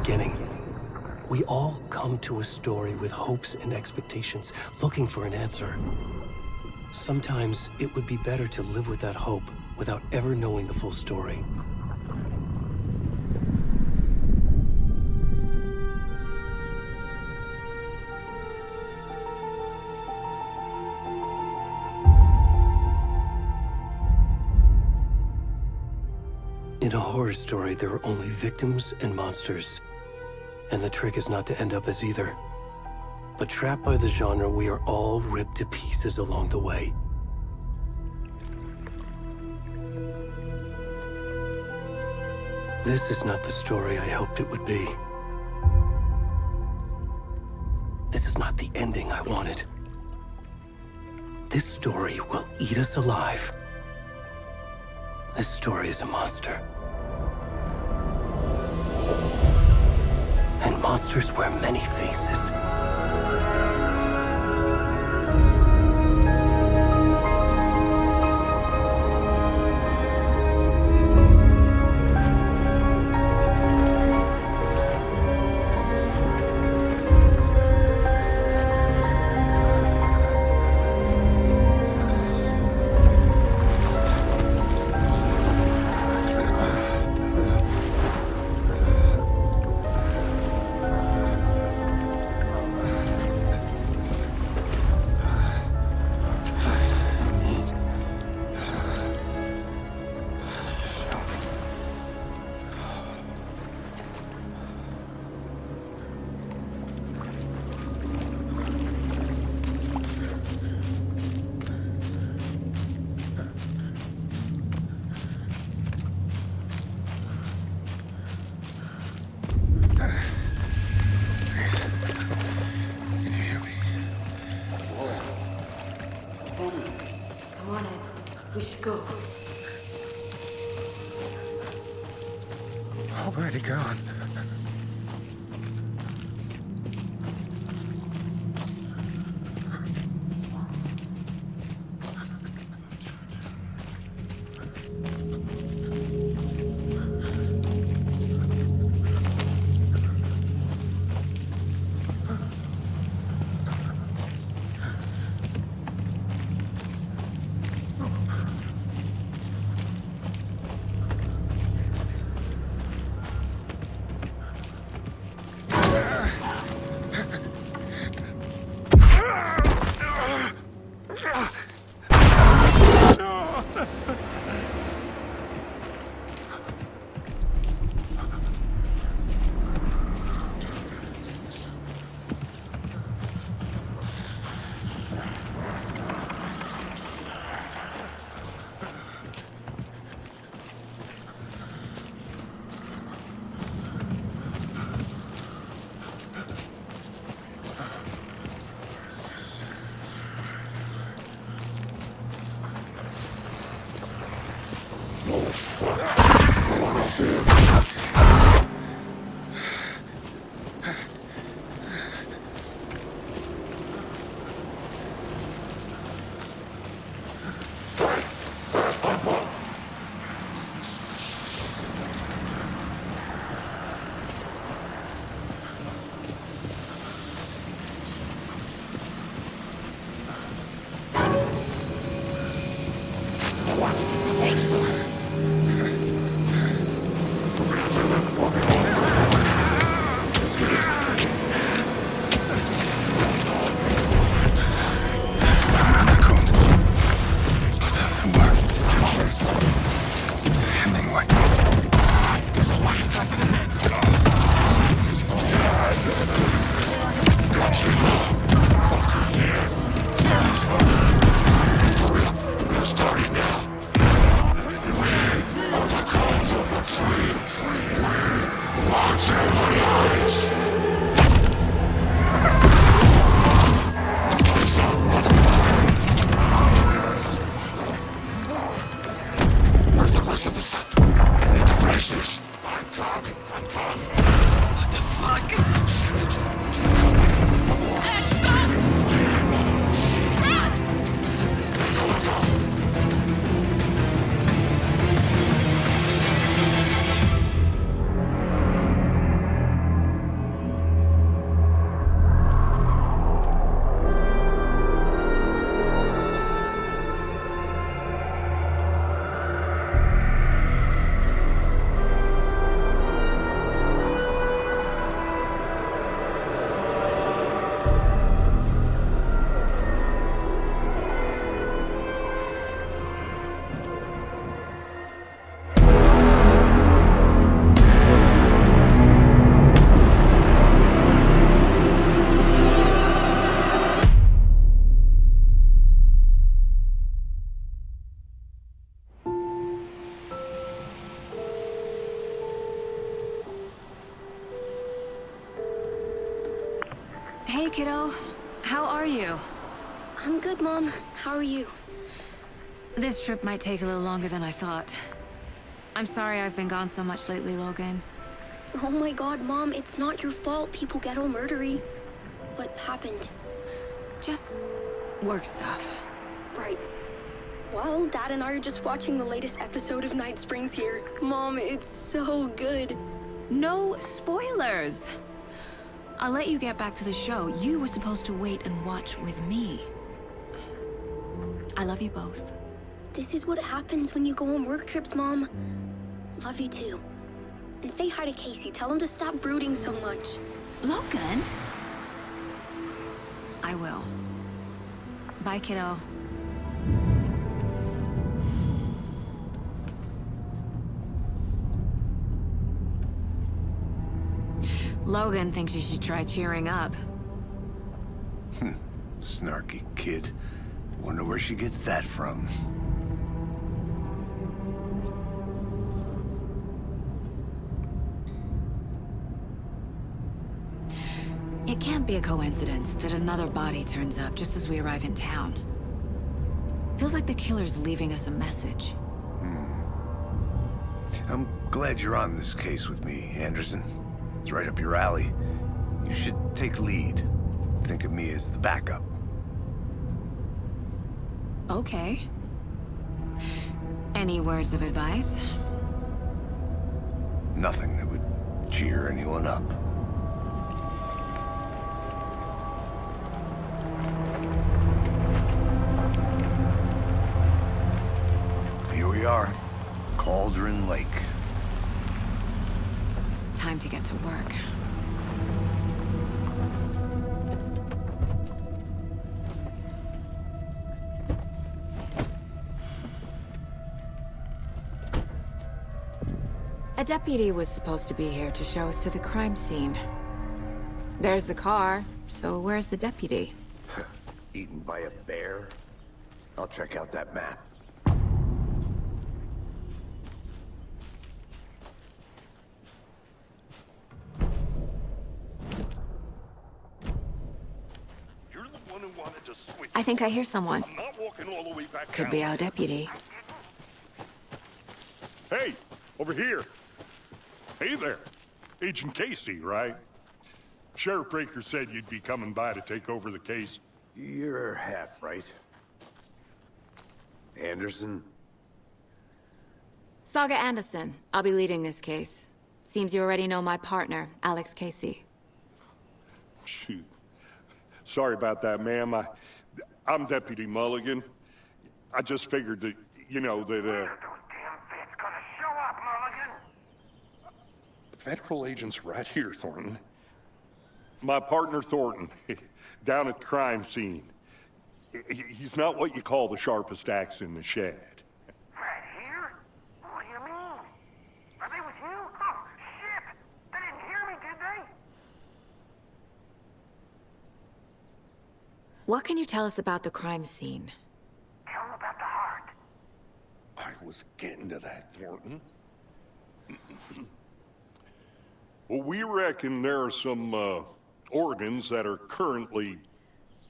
beginning. We all come to a story with hopes and expectations, looking for an answer. Sometimes it would be better to live with that hope without ever knowing the full story. In a horror story, there are only victims and monsters. And the trick is not to end up as either. But trapped by the genre, we are all ripped to pieces along the way. This is not the story I hoped it would be. This is not the ending I wanted. This story will eat us alive. This story is a monster. And monsters wear many faces. We should go. Already gone. Hey, kiddo. How are you? I'm good, Mom. How are you? This trip might take a little longer than I thought. I'm sorry I've been gone so much lately, Logan. Oh my god, Mom, it's not your fault people get all murdery. What happened? Just work stuff. Right. Well, Dad and I are just watching the latest episode of Night Springs here. Mom, it's so good. No spoilers! I'll let you get back to the show. You were supposed to wait and watch with me. I love you both. This is what happens when you go on work trips, Mom. Love you too. And say hi to Casey. Tell him to stop brooding so much. Logan? I will. Bye, kiddo. Logan thinks you should try cheering up. Snarky kid. Wonder where she gets that from. It can't be a coincidence that another body turns up just as we arrive in town. Feels like the killer's leaving us a message. I'm glad you're on this case with me, Anderson. It's right up your alley. You should take lead. Think of me as the backup. Okay. Any words of advice? Nothing that would cheer anyone up. Here we are. Cauldron Lake. Time to get to work. A deputy was supposed to be here to show us to the crime scene. There's the car, so where's the deputy? Eaten by a bear? I'll check out that map. You're the one who wanted to switch. I think I hear someone. I'm not walking all the way back Could down. be our deputy. Hey, over here. Hey there. Agent Casey, right? Sheriff Breaker said you'd be coming by to take over the case. You're half right. Anderson? Saga Anderson. I'll be leading this case. Seems you already know my partner, Alex Casey. Shoot. Sorry about that, ma'am. I'm Deputy Mulligan. I just figured that, you know, that, Those damn feds gonna show up, Mulligan. Federal agent's right here, Thornton. My partner, Thornton, down at the crime scene. He's not what you call the sharpest axe in the shed. Right here? What do you mean? Are they with you? Oh, shit! They didn't hear me, did they? What can you tell us about the crime scene? Tell them about the heart. I was getting to that, Thornton. Well, we reckon there are some, organs that are currently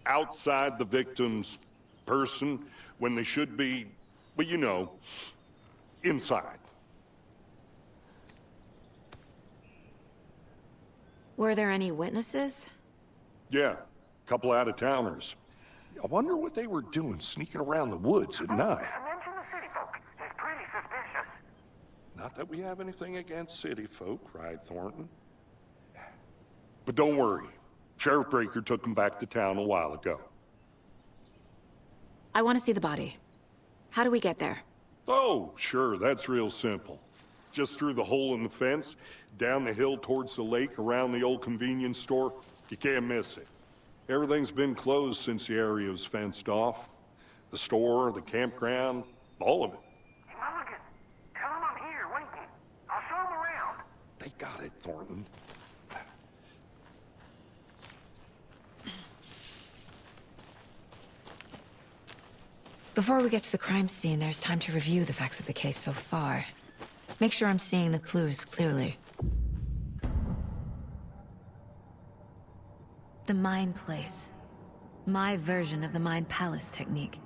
outside the victim's person when they should be, well, you know, inside. Were there any witnesses? Yeah, a couple out-of-towners. I wonder what they were doing sneaking around the woods at night. Mention the city folk. It's pretty suspicious. Not that we have anything against city folk, right, Thornton? But don't worry. Sheriff Breaker took them back to town a while ago. I want to see the body. How do we get there? Oh, sure, that's real simple. Just through the hole in the fence, down the hill towards the lake, around the old convenience store. You can't miss it. Everything's been closed since the area was fenced off. The store, the campground, all of it. Hey, Mulligan, tell them I'm here waiting. I'll show them around. They got it, Thornton. Before we get to the crime scene, there's time to review the facts of the case so far. Make sure I'm seeing the clues clearly. The Mind Place. My version of the Mind Palace technique.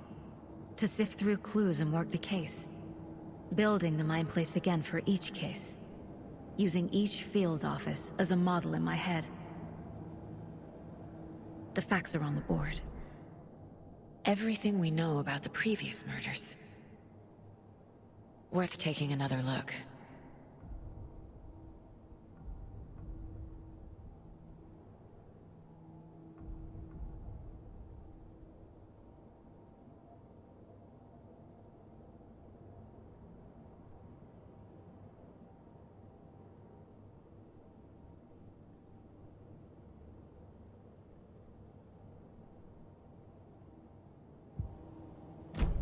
To sift through clues and work the case. Building the Mind Place again for each case. Using each field office as a model in my head. The facts are on the board. Everything we know about the previous murders. Worth taking another look.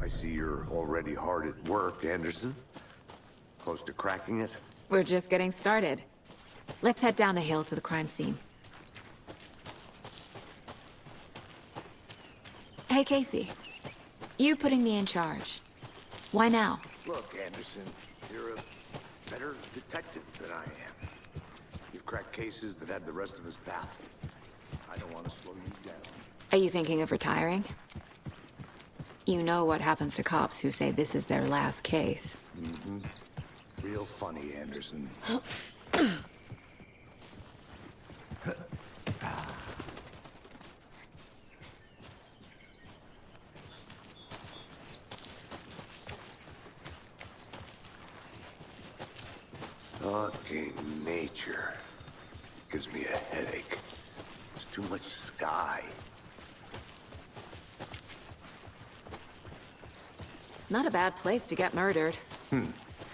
I see you're already hard at work, Anderson. Close to cracking it? We're just getting started. Let's head down the hill to the crime scene. Hey, Casey. You putting me in charge. Why now? Look, Anderson, you're a better detective than I am. You've cracked cases that had the rest of us baffled. I don't want to slow you down. Are you thinking of retiring? You know what happens to cops who say this is their last case. Mm-hmm. Real funny, Anderson. Fucking nature. Gives me a headache. There's too much sky. Not a bad place to get murdered.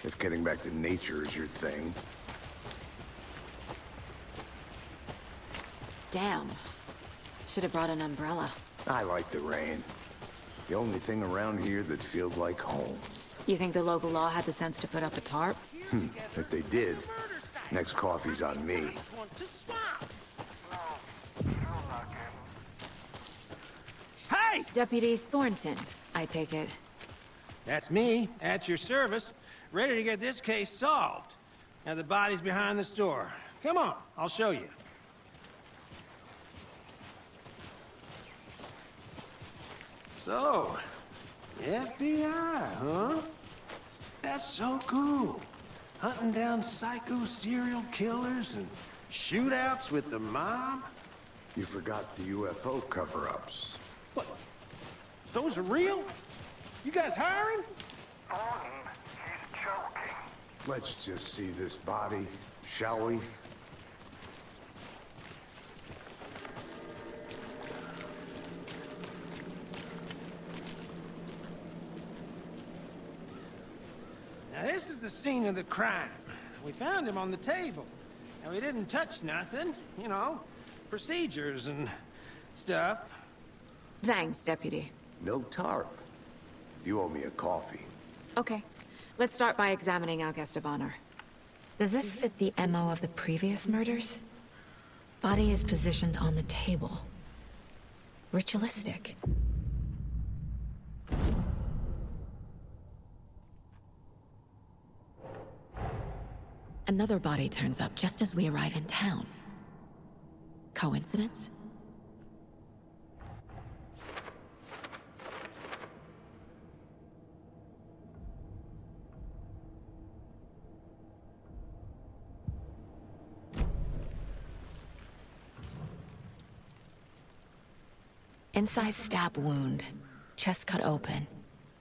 If getting back to nature is your thing. Damn. Should have brought an umbrella. I like the rain. The only thing around here that feels like home. You think the local law had the sense to put up a tarp? If they did, next coffee's on me. Hey! Deputy Thornton, I take it. That's me, at your service, ready to get this case solved. Now the body's behind the store. Come on, I'll show you. So, FBI, huh? That's so cool. Hunting down psycho serial killers and shootouts with the mob? You forgot the UFO cover-ups. What? Those are real? You guys hiring? Thornton, he's joking. Let's just see this body, shall we? Now this is the scene of the crime. We found him on the table. And we didn't touch nothing, you know, procedures and stuff. Thanks, Deputy. No tarp. You owe me a coffee. Okay. Let's start by examining our guest of honor. Does this fit the MO of the previous murders? Body is positioned on the table. Ritualistic. Another body turns up just as we arrive in town. Coincidence? Inside stab wound, chest cut open,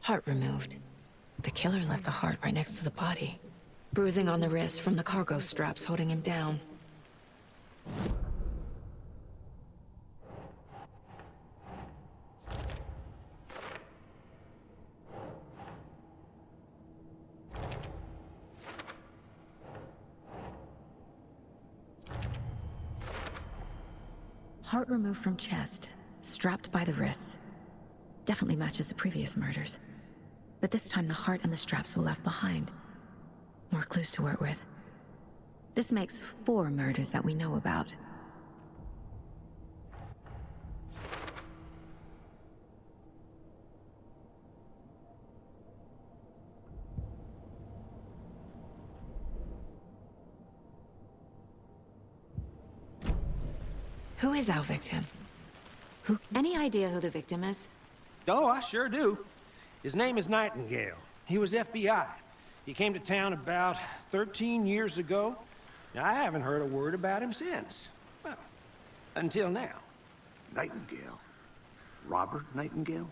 heart removed. The killer left the heart right next to the body. Bruising on the wrist from the cargo straps holding him down. Heart removed from chest, strapped by the wrists. Definitely matches the previous murders. But this time the heart and the straps were left behind. More clues to work with. This makes 4 murders that we know about. Who is our victim? Any idea who the victim is? Oh, I sure do. His name is Nightingale. He was FBI. He came to town about 13 years ago. I haven't heard a word about him since. Well, until now. Nightingale? Robert Nightingale?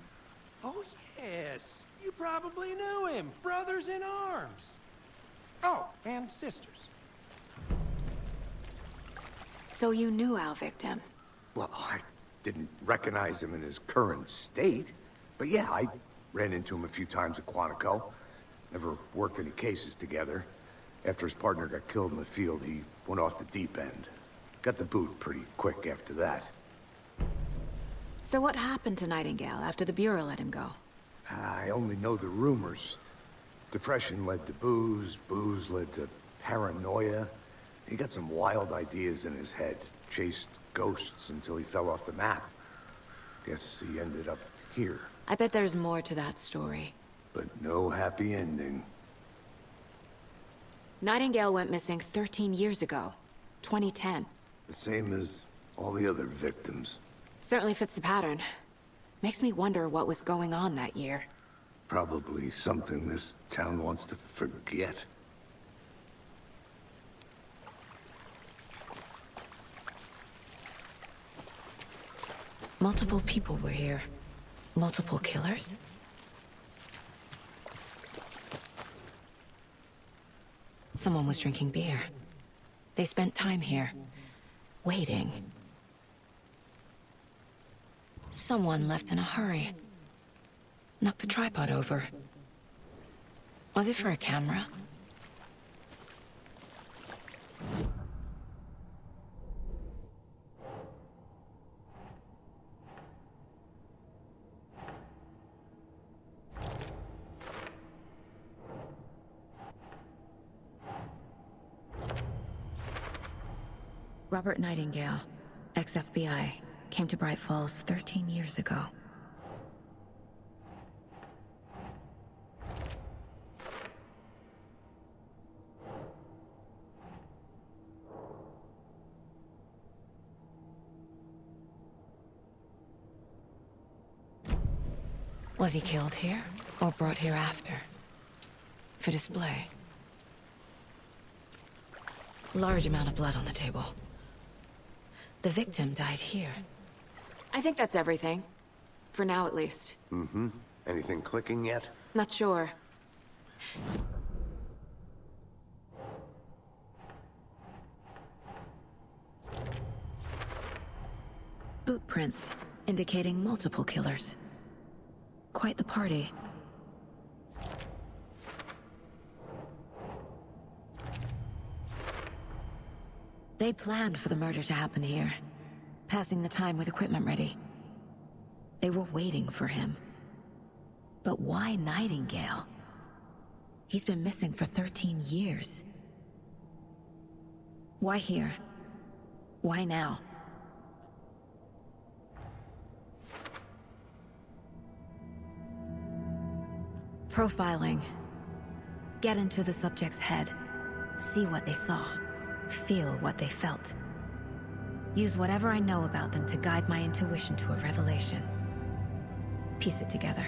Oh, yes. You probably knew him. Brothers in arms. Oh, and sisters. So you knew our victim? Well, I didn't recognize him in his current state. But yeah, I ran into him a few times at Quantico. Never worked any cases together. After his partner got killed in the field, he went off the deep end. Got the boot pretty quick after that. So what happened to Nightingale after the Bureau let him go? I only know the rumors. Depression led to booze, booze led to paranoia. He got some wild ideas in his head, chased ghosts until he fell off the map. Guess he ended up here. I bet there's more to that story. But no happy ending. Nightingale went missing 13 years ago, 2010. The same as all the other victims. Certainly fits the pattern. Makes me wonder what was going on that year. Probably something this town wants to forget. Multiple people were here. Multiple killers? Someone was drinking beer. They spent time here, waiting. Someone left in a hurry. Knocked the tripod over. Was it for a camera? Robert Nightingale, ex-FBI, came to Bright Falls 13 years ago. Was he killed here, or brought here after? For display. Large amount of blood on the table. The victim died here. I think that's everything. For now, at least. Mm-hmm. Anything clicking yet? Not sure. Boot prints, indicating multiple killers. Quite the party. They planned for the murder to happen here, passing the time with equipment ready. They were waiting for him. But why Nightingale? He's been missing for 13 years. Why here? Why now? Profiling. Get into the subject's head. See what they saw. Feel what they felt. Use whatever I know about them to guide my intuition to a revelation. Piece it together.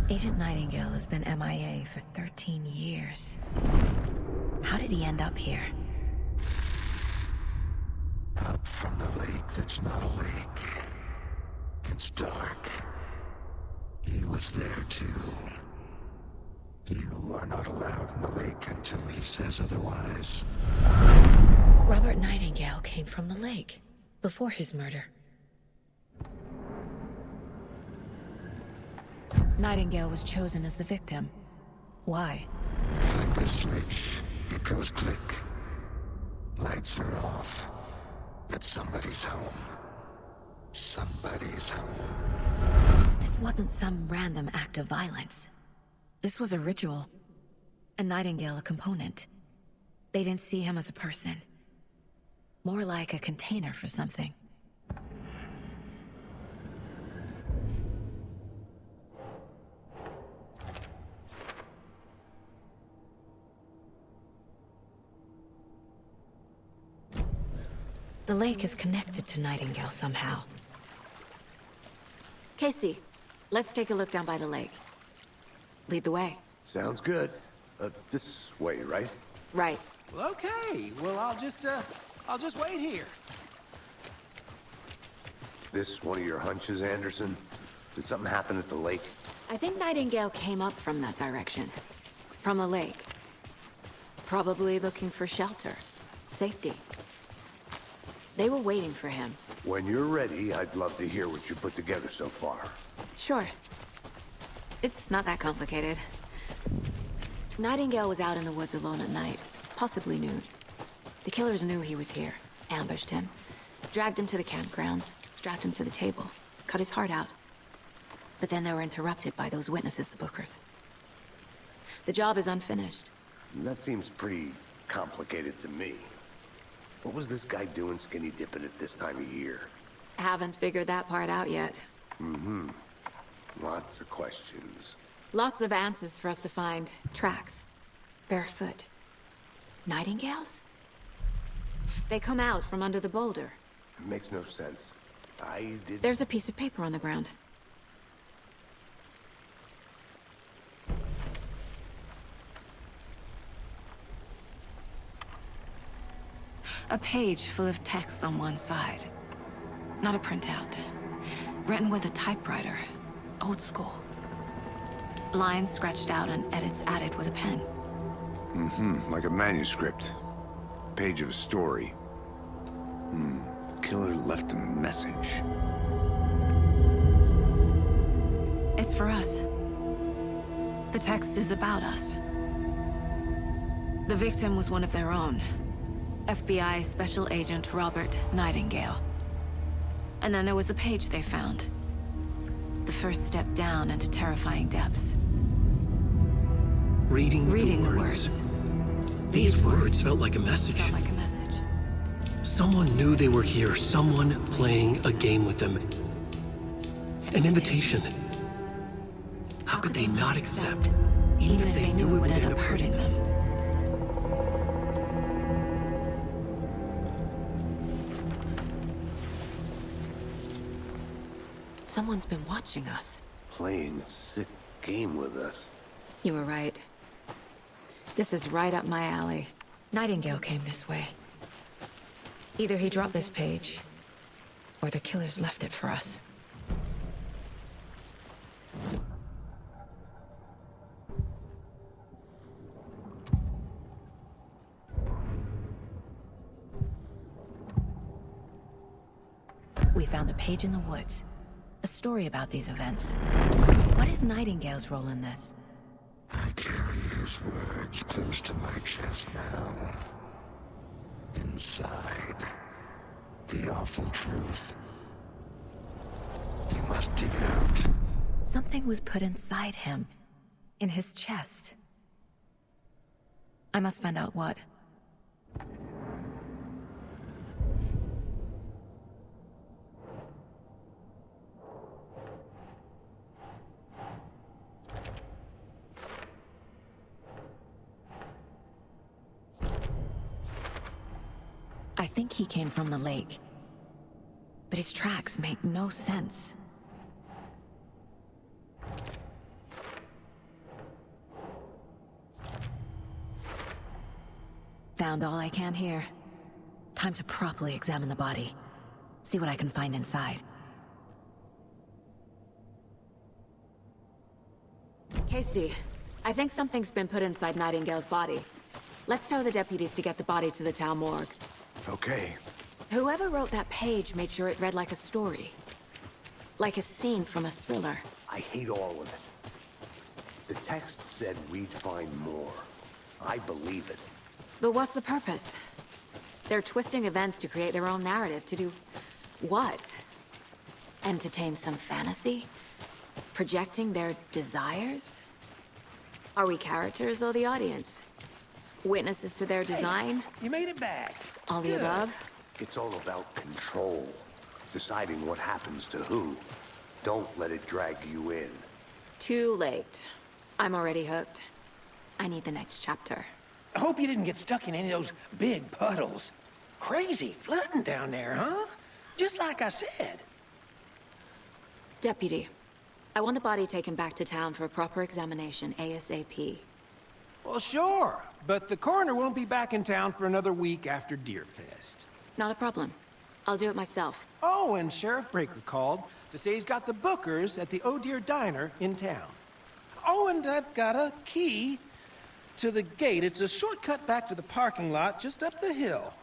Agent Nightingale has been MIA for 13 years. How did he end up here? Up from the lake that's not a lake. It's dark. He was there too. You are not allowed in the lake until he says otherwise. Robert Nightingale came from the lake, before his murder. Nightingale was chosen as the victim. Why? Flick the switch. It goes click. Lights are off. But somebody's home. Somebody's home. This wasn't some random act of violence. This was a ritual. And Nightingale a component. They didn't see him as a person. More like a container for something. The lake is connected to Nightingale somehow. Casey, let's take a look down by the lake. Lead the way. Sounds good. This way, right? Right. Well, okay. Well, I'll just wait here. This one of your hunches, Anderson? Did something happen at the lake? I think Nightingale came up from that direction. From the lake. Probably looking for shelter. Safety. They were waiting for him. When you're ready, I'd love to hear what you put together so far. Sure. It's not that complicated. Nightingale was out in the woods alone at night. Possibly noon. The killers knew he was here. Ambushed him. Dragged him to the campgrounds. Strapped him to the table. Cut his heart out. But then they were interrupted by those witnesses, the Bookers. The job is unfinished. That seems pretty complicated to me. What was this guy doing skinny dipping at this time of year? Haven't figured that part out yet. Lots of questions. Lots of answers for us to find. Tracks. Barefoot. Nightingales? They come out from under the boulder. It makes no sense. There's a piece of paper on the ground. A page full of text on one side. Not a printout. Written with a typewriter. Old school. Lines scratched out and edits added with a pen. Like a manuscript. Page of a story. Killer left a message. It's for us. The text is about us. The victim was one of their own. FBI Special Agent Robert Nightingale. And then there was the page they found. The first step down into terrifying depths. Reading the words. words. These words felt like a message. Felt like a message. Someone knew they were here, someone playing a game with them. An invitation. How could they not accept, even if they knew it would end up hurting them? Someone's been watching us. Playing a sick game with us. You were right. This is right up my alley. Nightingale came this way. Either he dropped this page, or the killers left it for us. We found a page in the woods. A story about these events. What is Nightingale's role in this? I carry his words close to my chest now. Inside, the awful truth. You must dig it out. Something was put inside him. In his chest. I must find out what. I think he came from the lake. But his tracks make no sense. Found all I can here. Time to properly examine the body. See what I can find inside. Casey, I think something's been put inside Nightingale's body. Let's tell the deputies to get the body to the town morgue. Okay. Whoever wrote that page made sure it read like a story. Like a scene from a thriller. I hate all of it. The text said we'd find more. I believe it. But what's the purpose? They're twisting events to create their own narrative. To do what? Entertain some fantasy? Projecting their desires? Are we characters or the audience? Witnesses to their design? Hey, you made it back. All the Good. above? It's all about control. Deciding what happens to who. Don't let it drag you in. Too late. I'm already hooked. I need the next chapter. I hope you didn't get stuck in any of those big puddles. Crazy flooding down there, huh? Just like I said. Deputy, I want the body taken back to town for a proper examination, ASAP. Well, sure, but the coroner won't be back in town for another week after Deerfest. Not a problem. I'll do it myself. Oh, and Sheriff Breaker called to say he's got the bookers at the Oh Dear Diner in town. Oh, and I've got a key to the gate. It's a shortcut back to the parking lot just up the hill.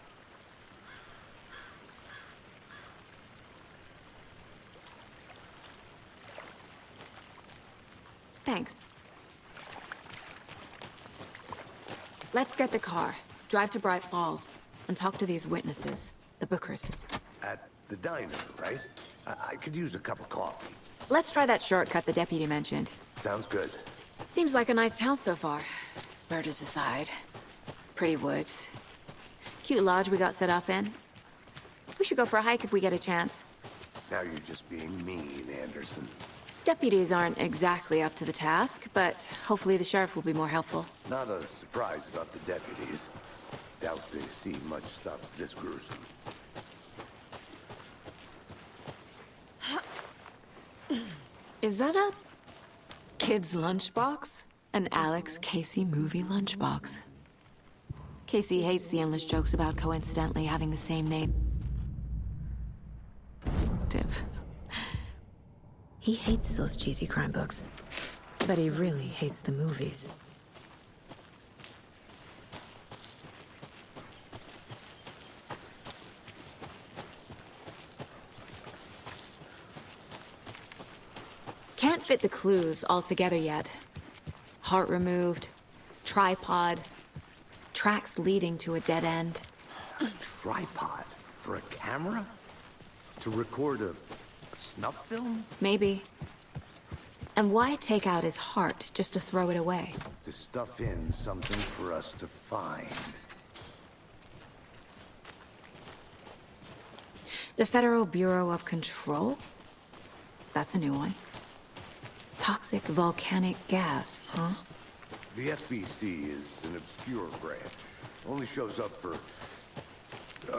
Thanks. Let's get the car, drive to Bright Falls, and talk to these witnesses, the bookers. At the diner, right? I could use a cup of coffee. Let's try that shortcut the deputy mentioned. Sounds good. Seems like a nice town so far. Murders aside. Pretty woods. Cute lodge we got set up in. We should go for a hike if we get a chance. Now you're just being mean, Anderson. Deputies aren't exactly up to the task, but hopefully the sheriff will be more helpful. Not a surprise about the deputies. Doubt they see much stuff this gruesome. Is that a kid's lunchbox? An Alex Casey movie lunchbox. Casey hates the endless jokes about coincidentally having the same name. He hates those cheesy crime books, but he really hates the movies. Can't fit the clues all together yet. Heart removed, tripod, tracks leading to a dead end. A tripod? For a camera? To record a snuff film? Maybe. And why take out his heart just to throw it away? To stuff in something for us to find. The Federal Bureau of Control? That's a new one. Toxic volcanic gas, huh? The FBC is an obscure branch. Only shows up for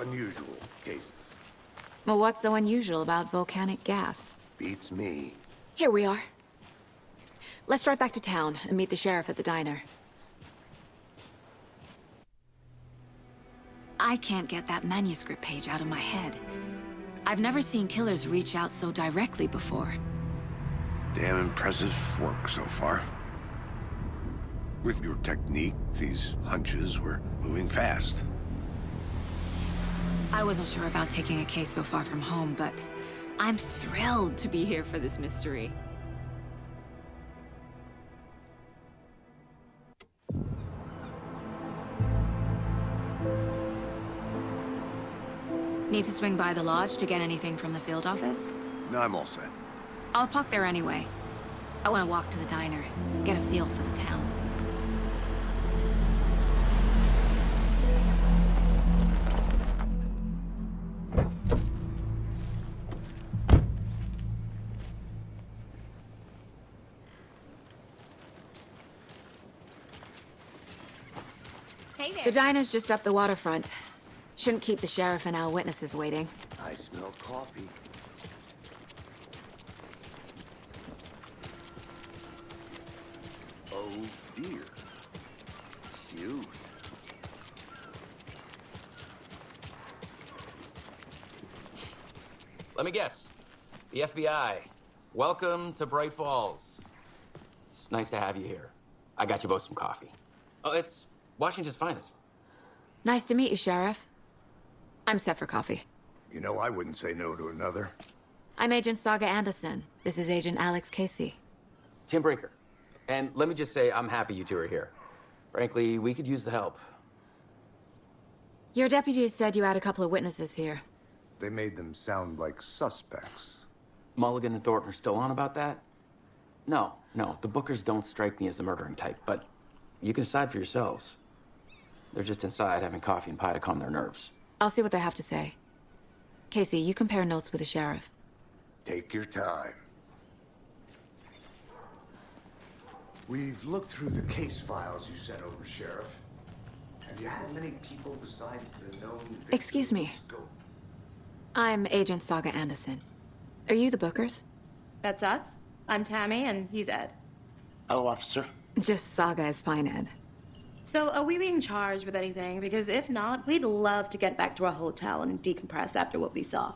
unusual cases. Well, what's so unusual about volcanic gas? Beats me. Here we are. Let's drive back to town and meet the sheriff at the diner. I can't get that manuscript page out of my head. I've never seen killers reach out so directly before. Damn impressive work so far. With your technique, these hunches were moving fast. I wasn't sure about taking a case so far from home, but I'm thrilled to be here for this mystery. Need to swing by the lodge to get anything from the field office? No, I'm all set. I'll park there anyway. I want to walk to the diner, get a feel for the town. Hey there. The diner's just up the waterfront. Shouldn't keep the sheriff and our witnesses waiting. I smell coffee. Oh dear. Cute. Let me guess. The FBI. Welcome to Bright Falls. It's nice to have you here. I got you both some coffee. Oh, it's Washington's finest. Nice to meet you, Sheriff. I'm set for coffee. You know, I wouldn't say no to another. I'm Agent Saga Anderson. This is Agent Alex Casey. Tim Breaker. And let me just say, I'm happy you two are here. Frankly, we could use the help. Your deputies said you had a couple of witnesses here. They made them sound like suspects. Mulligan and Thornton are still on about that? No, the Bookers don't strike me as the murdering type, but you can decide for yourselves. They're just inside having coffee and pie to calm their nerves. I'll see what they have to say. Casey, you compare notes with the sheriff. Take your time. We've looked through the case files you sent over, Sheriff. Have you had many people besides the known victims Excuse me. go? I'm Agent Saga Anderson. Are you the Bookers? That's us. I'm Tammy, and he's Ed. Hello, officer. Just Saga is fine, Ed. So, are we being charged with anything? Because if not, we'd love to get back to our hotel and decompress after what we saw.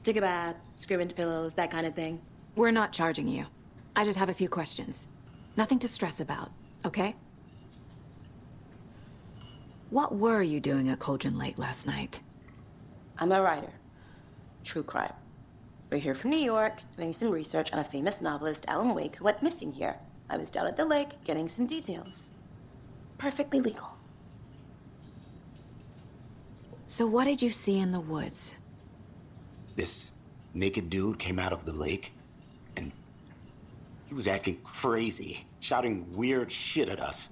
Take a bath, scream into pillows, that kind of thing. We're not charging you. I just have a few questions. Nothing to stress about, okay? What were you doing at Cauldron Lake last night? I'm a writer. True crime. We're here from New York, doing some research on a famous novelist, Alan Wake, who went missing here. I was down at the lake, getting some details. Perfectly legal. So what did you see in the woods? This naked dude came out of the lake, and he was acting crazy, shouting weird shit at us.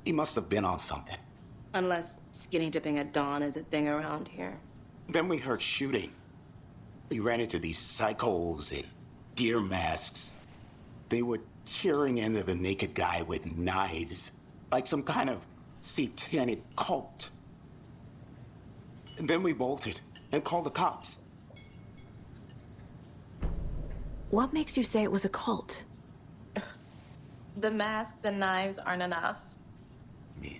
He must have been on something. Unless skinny dipping at dawn is a thing around here. Then we heard shooting. We ran into these psychos in deer masks. They were tearing into the naked guy with knives, like some kind of satanic cult. And then we bolted and called the cops. What makes you say it was a cult? The masks and knives aren't enough. Yeah.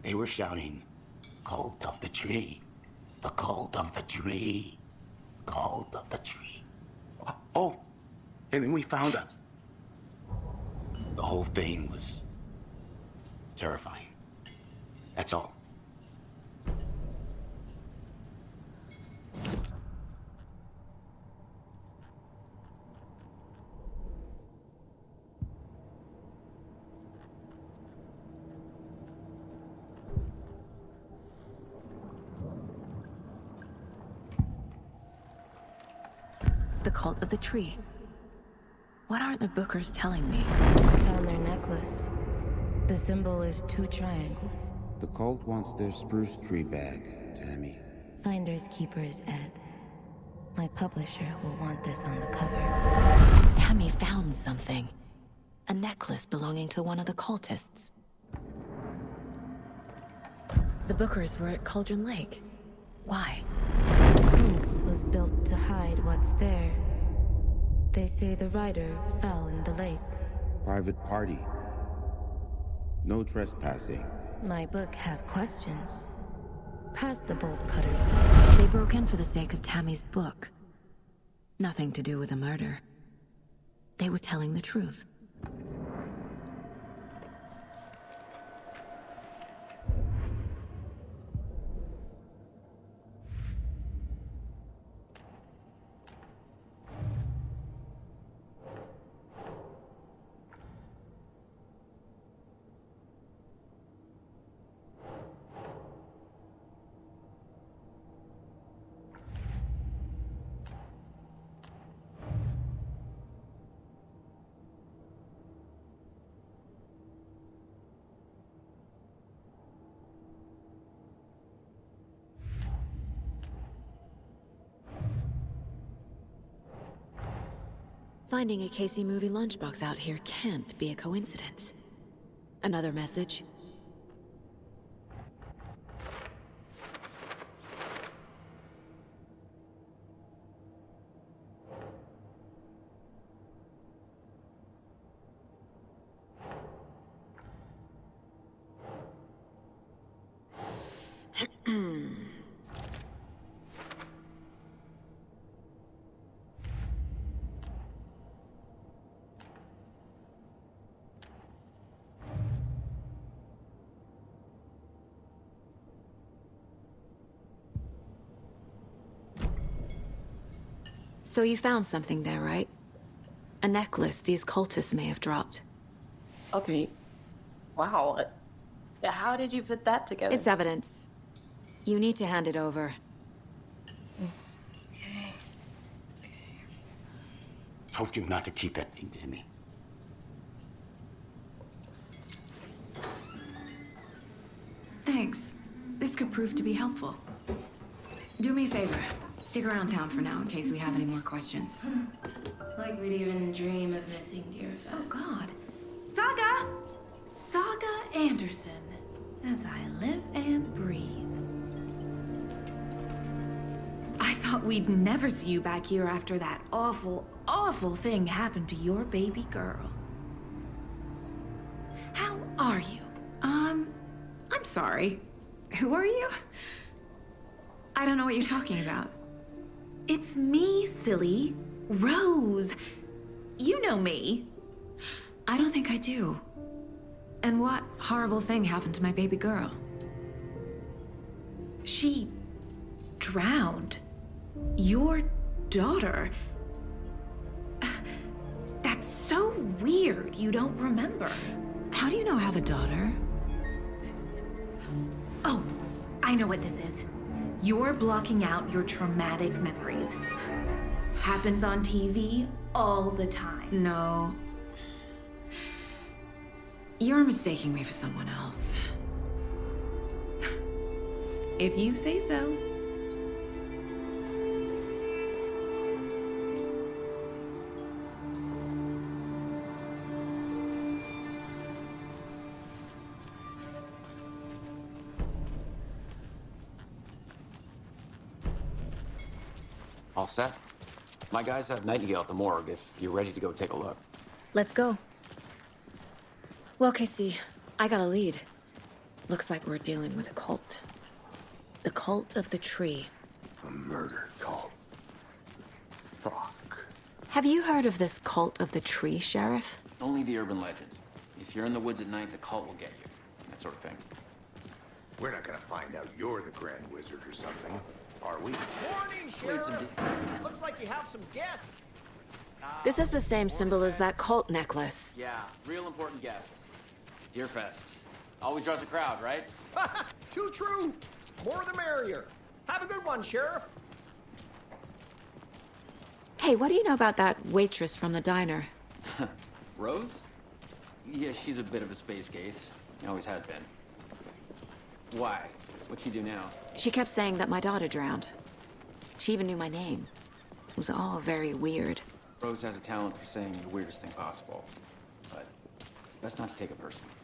They were shouting, "Cult of the tree, the cult of the tree, cult of the tree." Oh, and then we found out. The whole thing was terrifying. That's all. The cult of the tree. What aren't the Bookers telling me? I found their necklace. The symbol is 2 triangles. The cult wants their spruce tree back, Tammy. Finders keepers, Ed. My publisher will want this on the cover. Tammy found something. A necklace belonging to one of the cultists. The Bookers were at Cauldron Lake. Why? The fence was built to hide what's there. They say the writer fell in the lake. Private party. No trespassing. My book has questions. Past the bolt cutters. They broke in for the sake of Tammy's book. Nothing to do with a murder. They were telling the truth. Finding a Casey movie lunchbox out here can't be a coincidence. Another message? So you found something there, right? A necklace these cultists may have dropped. Okay. Wow. How did you put that together? It's evidence. You need to hand it over. Okay. Told you not to keep that thing to me. Thanks. This could prove to be helpful. Do me a favor. Stick around town for now in case we have any more questions. Like we'd even dream of missing Deerfest. Oh, God. Saga! Saga Anderson. as I live and breathe. I thought we'd never see you back here after that awful, awful thing happened to your baby girl. How are you? I'm sorry. Who are you? I don't know what you're talking about. It's me, silly. Rose. You know me. I don't think I do. And what horrible thing happened to my baby girl? She drowned. Your daughter. That's so weird you don't remember. How do you know I have a daughter? Oh, I know what this is. You're blocking out your traumatic memories. Happens on TV all the time. No. You're mistaking me for someone else. If you say so. All set? My guys have Nightingale at the morgue if you're ready to go take a look. Let's go. Well, Casey, I got a lead. Looks like we're dealing with a cult. The cult of the tree. A murder cult. Fuck. Have you heard of this cult of the tree, Sheriff? Only the urban legend. If you're in the woods at night, the cult will get you. That sort of thing. We're not gonna find out you're the Grand Wizard or something, are we? Morning, Sheriff! Looks like you have some guests. This is the same symbol as that cult necklace. Yeah, real important guests. Deerfest. Always draws a crowd, right? Too true. More the merrier. Have a good one, Sheriff. Hey, what do you know about that waitress from the diner? Rose? Yeah, she's a bit of a space case. Always has been. Why? What'd she do now? She kept saying that my daughter drowned. She even knew my name. It was all very weird. Rose has a talent for saying the weirdest thing possible. But it's best not to take it personally.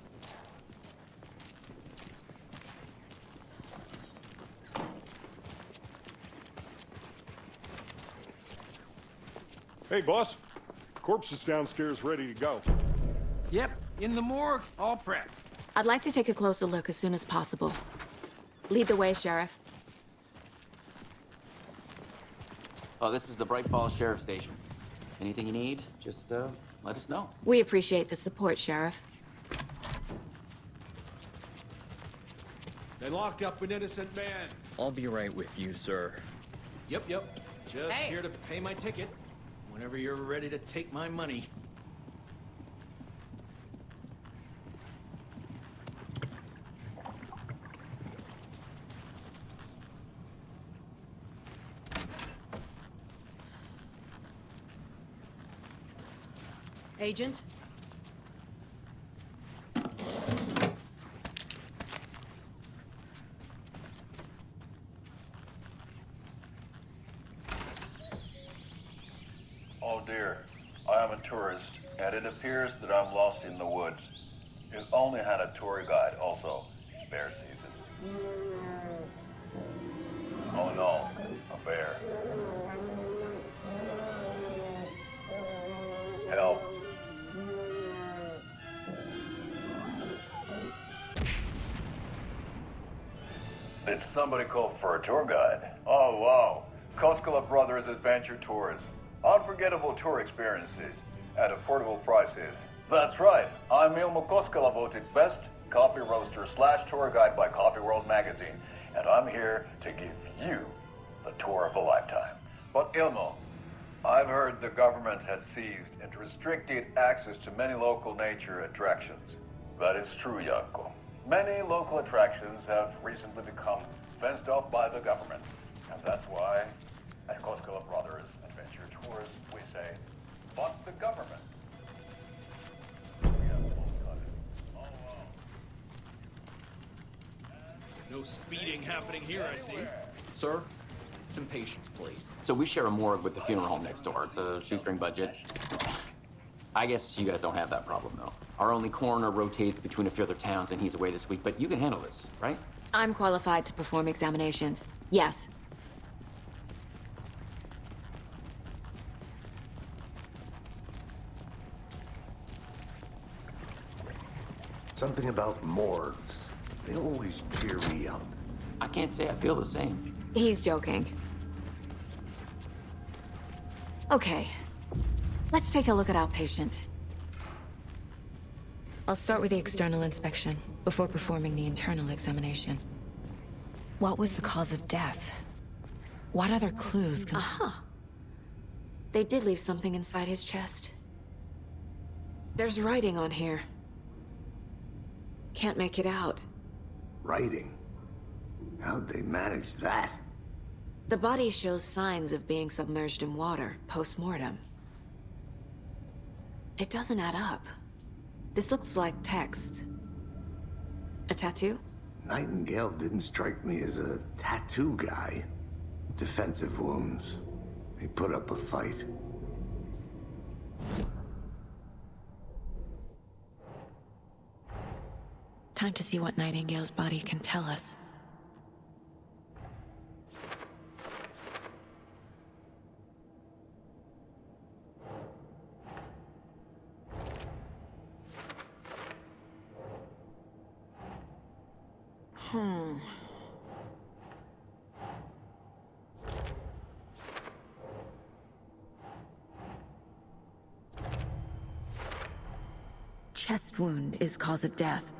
Hey, boss. Corpse is downstairs ready to go. Yep, in the morgue, all prepped. I'd like to take a closer look as soon as possible. Lead the way, Sheriff. Oh, this is the Bright Falls Sheriff Station. Anything you need, just let us know. We appreciate the support, Sheriff. They locked up an innocent man. I'll be right with you, sir. Yep. Just here to pay my ticket. Whenever you're ready to take my money. Agent? Oh dear, I am a tourist, and it appears that I'm lost in the woods. You've only had a tour guide, also. It's bear season. Oh no, a bear. Help. Did somebody call for a tour guide? Oh wow, Koskela Brothers Adventure Tours. Unforgettable tour experiences at affordable prices. That's right, I'm Ilmo Koskela, voted best coffee roaster / tour guide by Coffee World magazine, and I'm here to give you the tour of a lifetime. But Ilmo, I've heard the government has seized and restricted access to many local nature attractions. That is true, Janko. Many local attractions have recently become fenced off by the government, and that's why at Koskela Brothers Adventure Tours we say, fuck the government. No speeding happening here, I see. Sir, some patience, please. So we share a morgue with the funeral home next door. It's a shoestring budget. I guess you guys don't have that problem, though. Our only coroner rotates between a few other towns, and he's away this week, but you can handle this, right? I'm qualified to perform examinations. Yes. Something about morgues. They always cheer me up. I can't say I feel the same. He's joking. Okay. Let's take a look at our patient. I'll start with the external inspection before performing the internal examination. What was the cause of death? What other clues can... Aha! They did leave something inside his chest. There's writing on here. Can't make it out. Writing? How'd they manage that? The body shows signs of being submerged in water post-mortem. It doesn't add up. This looks like text. A tattoo? Nightingale didn't strike me as a tattoo guy. Defensive wounds. He put up a fight. Time to see what Nightingale's body can tell us. Chest wound is cause of death,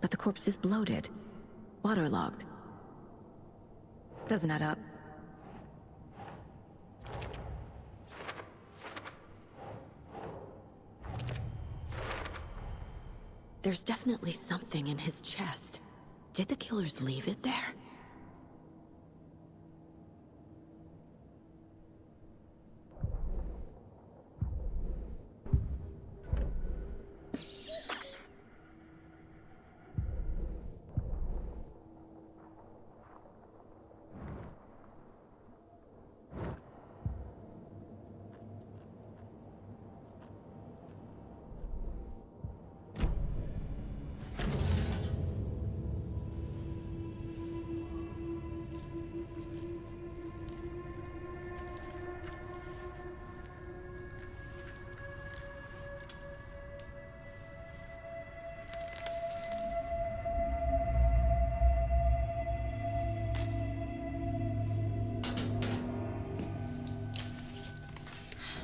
but the corpse is bloated, waterlogged. Doesn't add up. There's definitely something in his chest. Did the killers leave it there?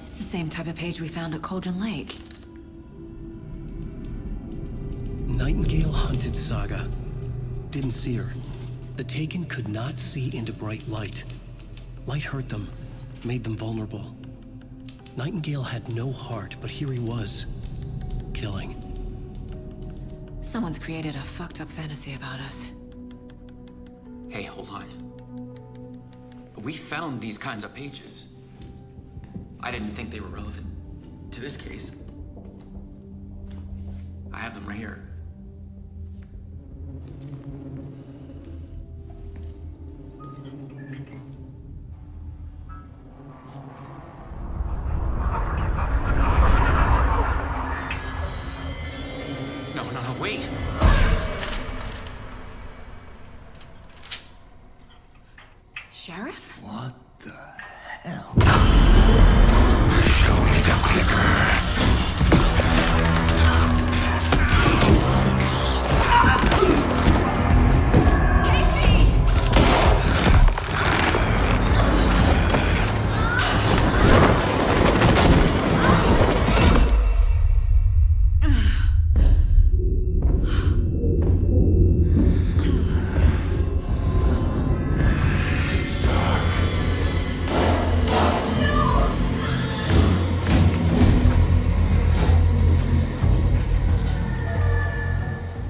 It's the same type of page we found at Cauldron Lake. Nightingale hunted Saga. Didn't see her. The Taken could not see into bright light. Light hurt them, made them vulnerable. Nightingale had no heart, but here he was, killing. Someone's created a fucked up fantasy about us. Hey, hold on. We found these kinds of pages. I didn't think they were relevant to this case. I have them right here. No, wait! Sheriff? What the hell? Show me the clicker.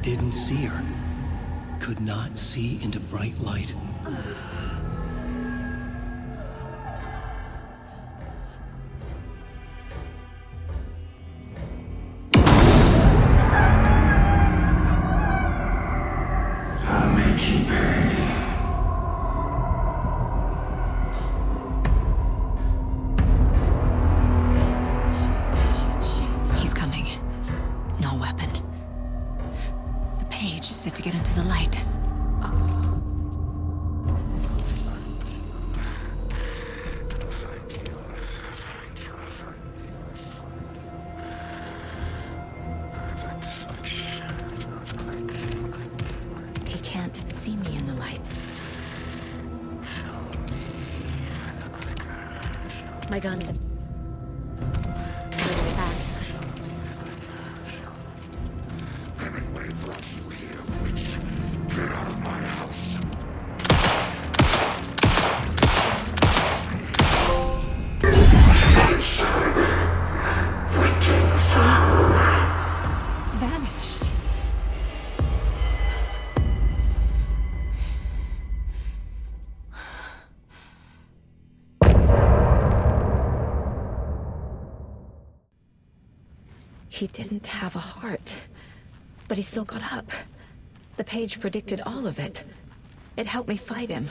Didn't see her. Could not see into bright light. I'll make you pay. Shit. the light. He can't see me in the light. My gun's... vanished. He didn't have a heart, but he still got up. The page predicted all of it. It helped me fight him.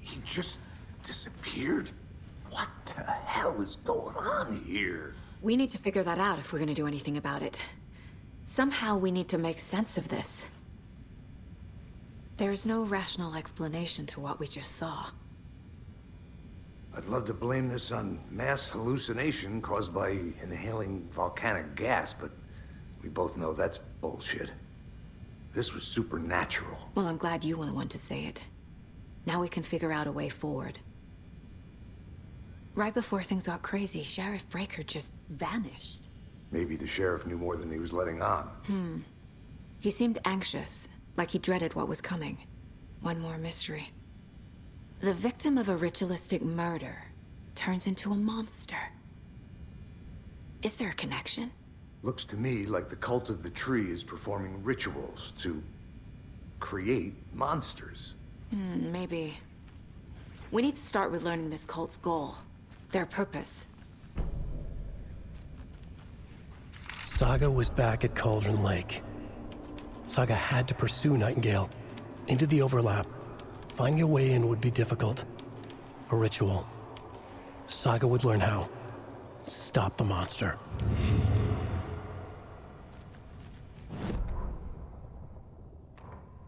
He just disappeared? What the hell is going on here? We need to figure that out if we're gonna do anything about it. Somehow we need to make sense of this. There's no rational explanation to what we just saw. I'd love to blame this on mass hallucination caused by inhaling volcanic gas, but we both know that's bullshit. This was supernatural. Well, I'm glad you were the one to say it. Now we can figure out a way forward. Right before things got crazy, Sheriff Breaker just vanished. Maybe the sheriff knew more than he was letting on. He seemed anxious, like he dreaded what was coming. One more mystery. The victim of a ritualistic murder turns into a monster. Is there a connection? Looks to me like the cult of the tree is performing rituals to create monsters. Maybe. We need to start with learning this cult's goal. Their purpose. Saga was back at Cauldron Lake. Saga had to pursue Nightingale into the overlap. Finding a way in would be difficult. A ritual. Saga would learn how. Stop the monster.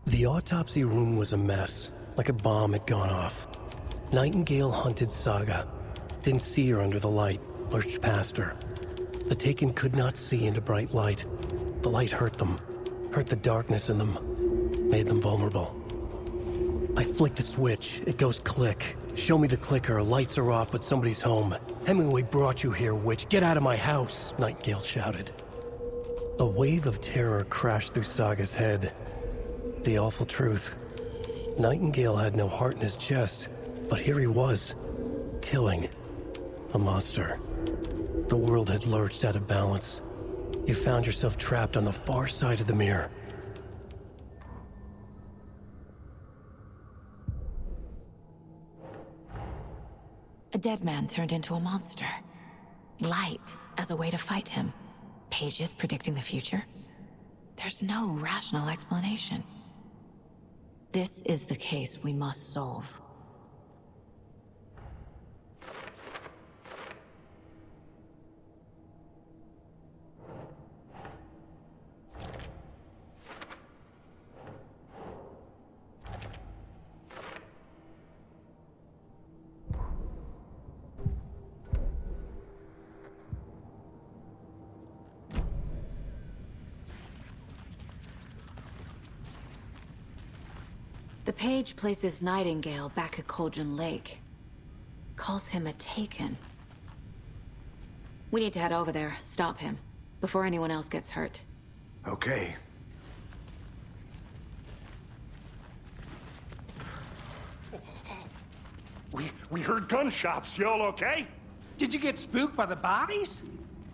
The autopsy room was a mess, like a bomb had gone off. Nightingale hunted Saga. Didn't see her under the light, lurched past her. The Taken could not see into bright light. The light hurt them, hurt the darkness in them, made them vulnerable. I flick the switch, it goes click. Show me the clicker, lights are off, but somebody's home. Hemingway brought you here, witch. Get out of my house, Nightingale shouted. A wave of terror crashed through Saga's head. The awful truth. Nightingale had no heart in his chest, but here he was, killing the monster. The world had lurched out of balance. You found yourself trapped on the far side of the mirror. A dead man turned into a monster. Light as a way to fight him. Pages predicting the future. There's no rational explanation. This is the case we must solve. The page places Nightingale back at Cauldron Lake. Calls him a Taken. We need to head over there, stop him, before anyone else gets hurt. Okay. We heard gunshots. Y'all okay? Did you get spooked by the bodies?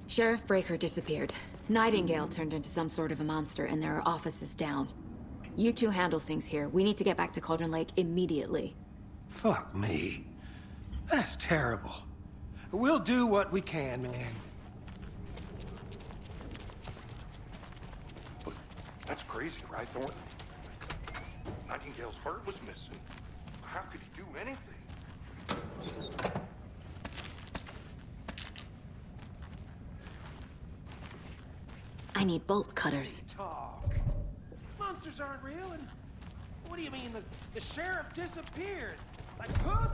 Sheriff Breaker disappeared. Nightingale turned into some sort of a monster, and there are offices down. You two handle things here. We need to get back to Cauldron Lake immediately. Fuck me. That's terrible. We'll do what we can, man. But that's crazy, right, Thornton? Nightingale's heart was missing. How could he do anything? I need bolt cutters. Talk. monsters aren't real, and what do you mean the sheriff disappeared? Like, huh?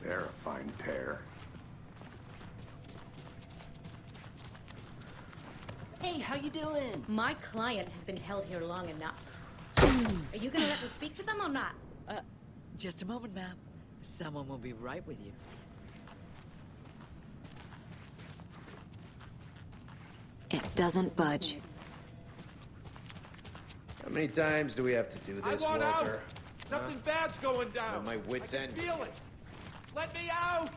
They're a fine pair. Hey, how you doing? My client has been held here long enough. Are you gonna let me speak to them or not? Just a moment, ma'am. Someone will be right with you. It doesn't budge. How many times do we have to do this, I want Walter? out! Something bad's going down. On my wit's end. Feel it. Let me out!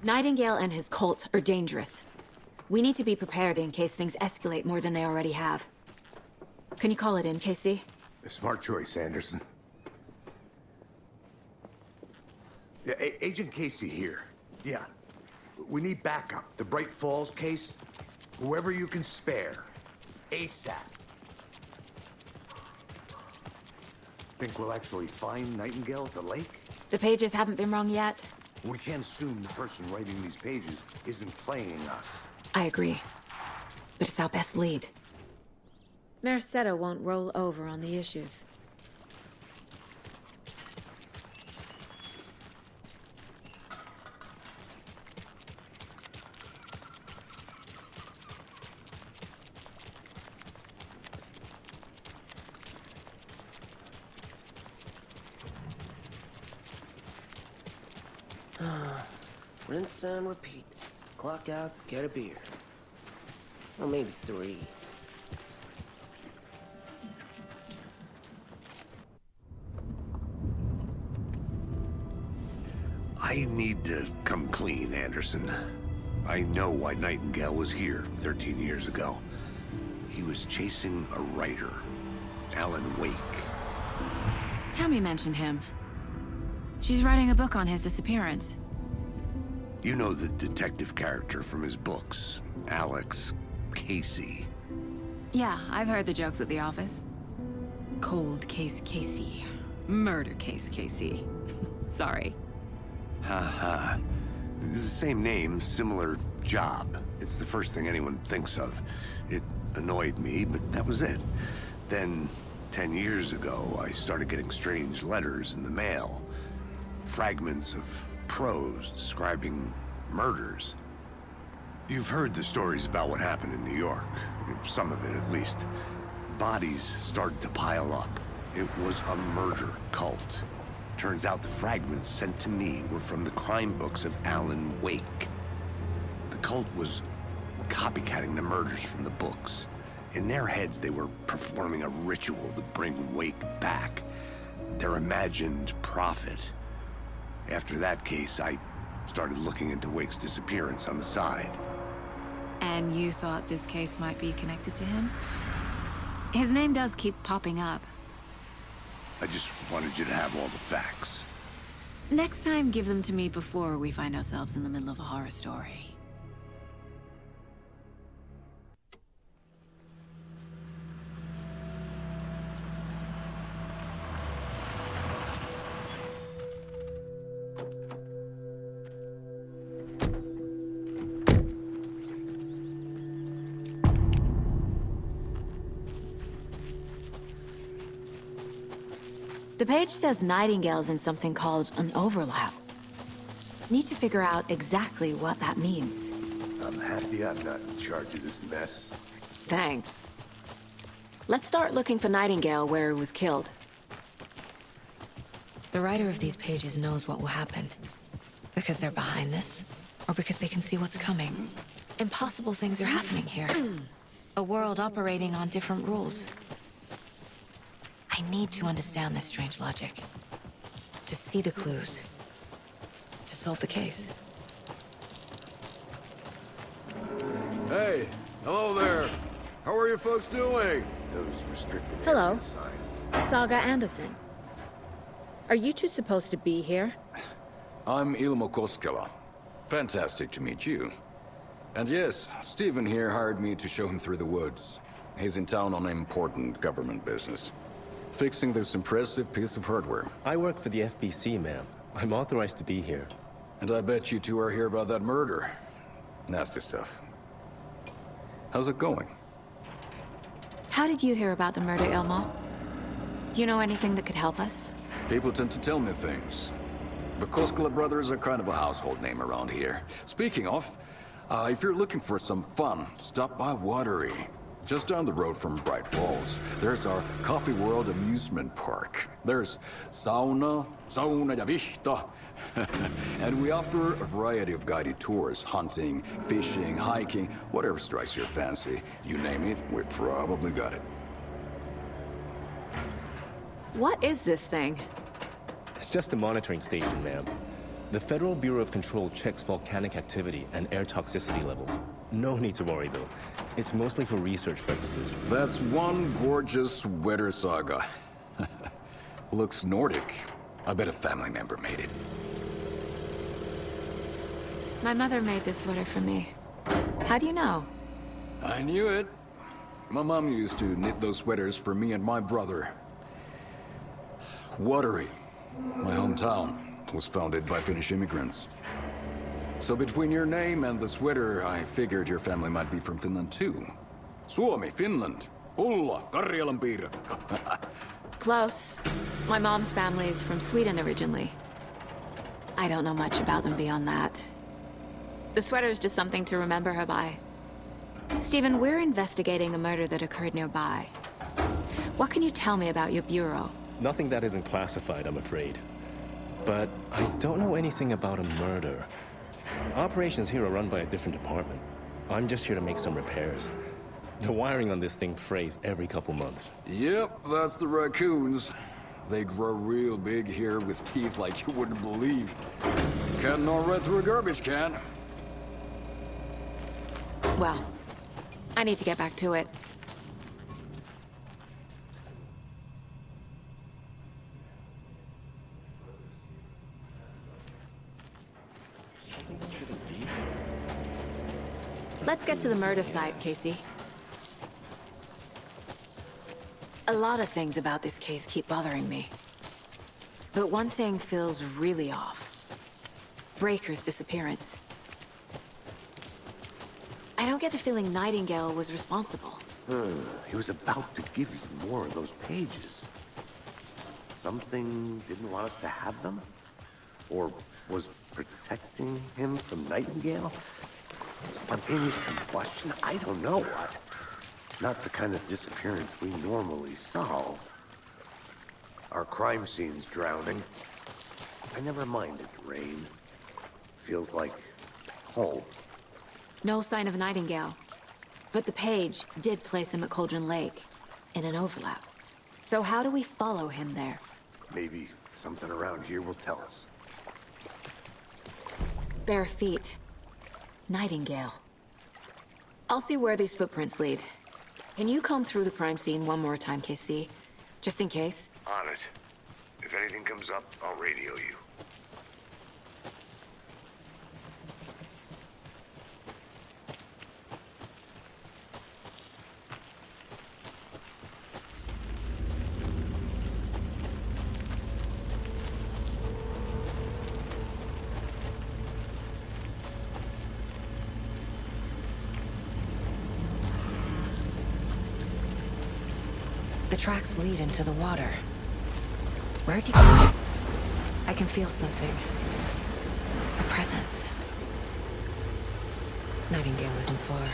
Nightingale and his cult are dangerous. We need to be prepared in case things escalate more than they already have. Can you call it in, KC? A smart choice, Anderson. Yeah, Agent Casey here. Yeah. We need backup. The Bright Falls case. Whoever you can spare. ASAP. Think we'll actually find Nightingale at the lake? The pages haven't been wrong yet. We can't assume the person writing these pages isn't playing us. I agree. But it's our best lead. Merced won't roll over on the issues. Rinse and repeat. Clock out, get a beer. Or maybe 3. I need to come clean, Anderson. I know why Nightingale was here 13 years ago. He was chasing a writer, Alan Wake. Tammy mentioned him. She's writing a book on his disappearance. You know the detective character from his books, Alex Casey. Yeah, I've heard the jokes at the office. Cold case Casey. Murder case Casey. Sorry. Ha. It's the same name, similar job. It's the first thing anyone thinks of. It annoyed me, but that was it. Then, 10 years ago, I started getting strange letters in the mail. Fragments of prose describing murders. You've heard the stories about what happened in New York. Some of it, at least. Bodies started to pile up. It was a murder cult. Turns out the fragments sent to me were from the crime books of Alan Wake. The cult was copycatting the murders from the books. In their heads, they were performing a ritual to bring Wake back. Their imagined prophet. After that case, I started looking into Wake's disappearance on the side. And you thought this case might be connected to him? His name does keep popping up. I just wanted you to have all the facts. Next time, give them to me before we find ourselves in the middle of a horror story. The page says Nightingale's in something called an overlap. Need to figure out exactly what that means. I'm happy I'm not in charge of this mess. Thanks. Let's start looking for Nightingale where he was killed. The writer of these pages knows what will happen. Because they're behind this, or because they can see what's coming. Impossible things are happening here. A world operating on different rules. I need to understand this strange logic. To see the clues. To solve the case. Hey, hello there. How are you folks doing? Those restricted Hello. area signs. Saga Anderson. Are you two supposed to be here? I'm Ilmo Koskela. Fantastic to meet you. And yes, Stephen here hired me to show him through the woods. He's in town on important government business, fixing this impressive piece of hardware. I work for the FBC, ma'am. I'm authorized to be here. And I bet you two are here about that murder. Nasty stuff. How's it going? How did you hear about the murder, Ilmo? Do you know anything that could help us? People tend to tell me things. The Koskela brothers are kind of a household name around here. Speaking of, if you're looking for some fun, stop by Watery. Just down the road from Bright Falls, there's our Coffee World amusement park. There's sauna ja vihta. And we offer a variety of guided tours, hunting, fishing, hiking, whatever strikes your fancy. You name it, we probably got it. What is this thing? It's just a monitoring station, ma'am. The Federal Bureau of Control checks volcanic activity and air toxicity levels. No need to worry, though. It's mostly for research purposes. That's one gorgeous sweater, Saga. Looks Nordic. I bet a family member made it. My mother made this sweater for me. How do you know? I knew it. My mom used to knit those sweaters for me and my brother. Watery, my hometown, was founded by Finnish immigrants. So between your name and the sweater, I figured your family might be from Finland too. Suomi, Finland. Pulla, Karjalan piirakka. Close. My mom's family is from Sweden originally. I don't know much about them beyond that. The sweater is just something to remember her by. Stephen, we're investigating a murder that occurred nearby. What can you tell me about your bureau? Nothing that isn't classified, I'm afraid. But I don't know anything about a murder. Operations here are run by a different department. I'm just here to make some repairs. The wiring on this thing frays every couple months. Yep, that's the raccoons. They grow real big here with teeth like you wouldn't believe. Can't gnaw right through a garbage can. Well, I need to get back to it. Let's get to the murder site, Casey. A lot of things about this case keep bothering me. But one thing feels really off. Breaker's disappearance. I don't get the feeling Nightingale was responsible. He was about to give you more of those pages. Something didn't want us to have them? Or was protecting him from Nightingale? Spontaneous combustion? I don't know what. Not the kind of disappearance we normally solve. Our crime scene's drowning. I never minded the rain. Feels like home. No sign of Nightingale. But the page did place him at Cauldron Lake, in an overlap. So how do we follow him there? Maybe something around here will tell us. Bare feet. Nightingale. I'll see where these footprints lead. Can you comb through the crime scene one more time, KC? Just in case? On it. If anything comes up, I'll radio you. The tracks lead into the water. Where'd you go? I can feel something. A presence. Nightingale isn't far.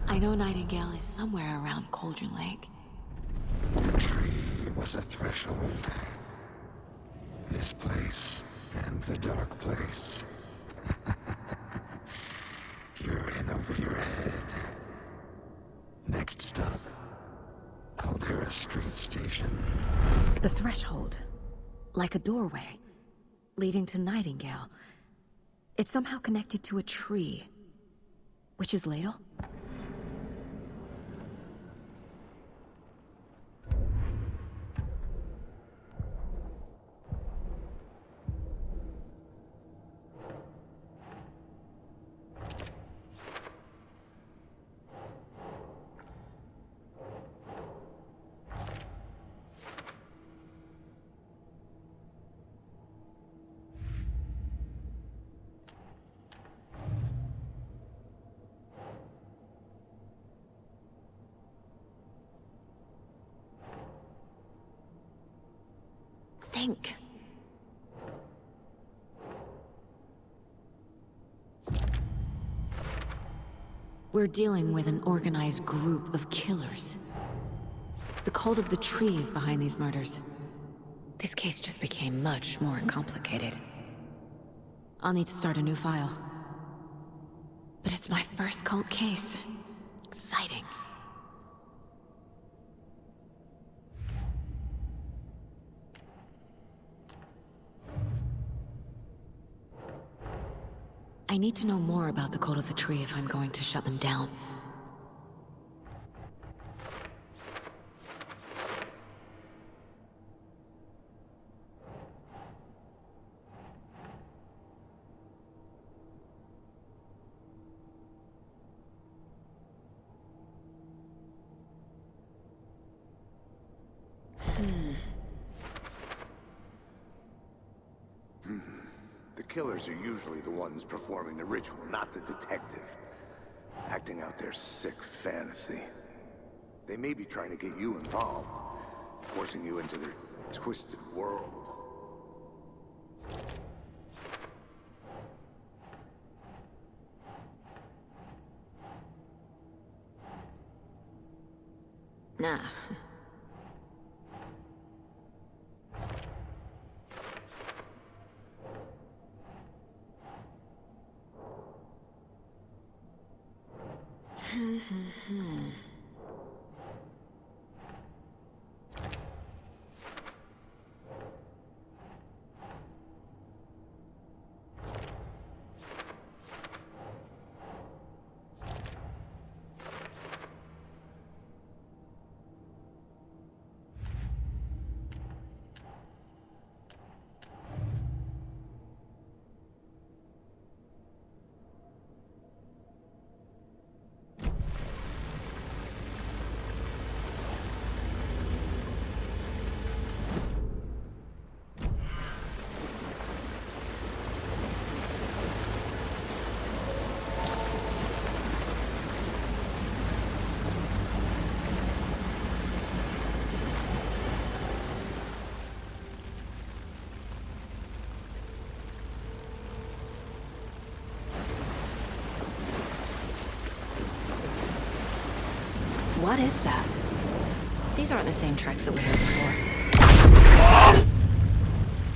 I know Nightingale is somewhere around Cauldron Lake. The tree was a threshold. This place and the dark place. You're in over your head. Next stop, Caldera Street Station. The threshold. Like a doorway. Leading to Nightingale. It's somehow connected to a tree. Witch's Ladle? Think. We're dealing with an organized group of killers. The cult of the tree is behind these murders. This case just became much more complicated. I'll need to start a new file. But it's my first cult case. Exciting. I need to know more about the cult of the tree if I'm going to shut them down. The killers are usually the ones performing the ritual, not the detective. Acting out their sick fantasy. They may be trying to get you involved, forcing you into their twisted world. Nah. What is that? These aren't the same tracks that we heard before.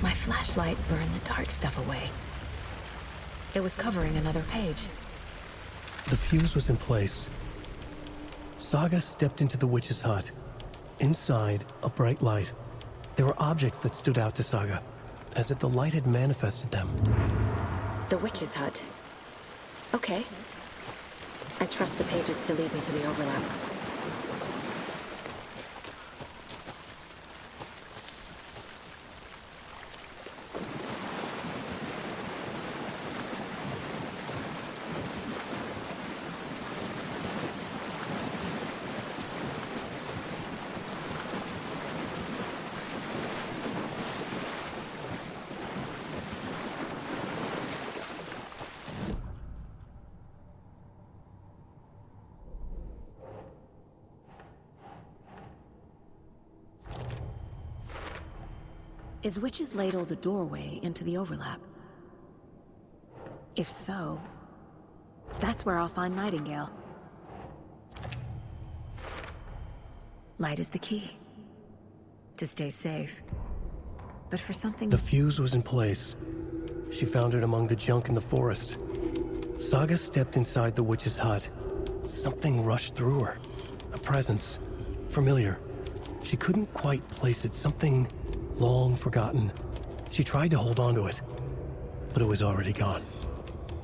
My flashlight burned the dark stuff away. It was covering another page. The fuse was in place. Saga stepped into the witch's hut. Inside, a bright light. There were objects that stood out to Saga, as if the light had manifested them. The witch's hut. Okay. I trust the pages to lead me to the overlap. Is Witch's Ladle the doorway into the overlap? If so, that's where I'll find Nightingale. Light is the key. To stay safe. but for something... The fuse was in place. She found it among the junk in the forest. Saga stepped inside the witch's hut. Something rushed through her. A presence. Familiar. She couldn't quite place it. Something long forgotten. She tried to hold on to it, but it was already gone.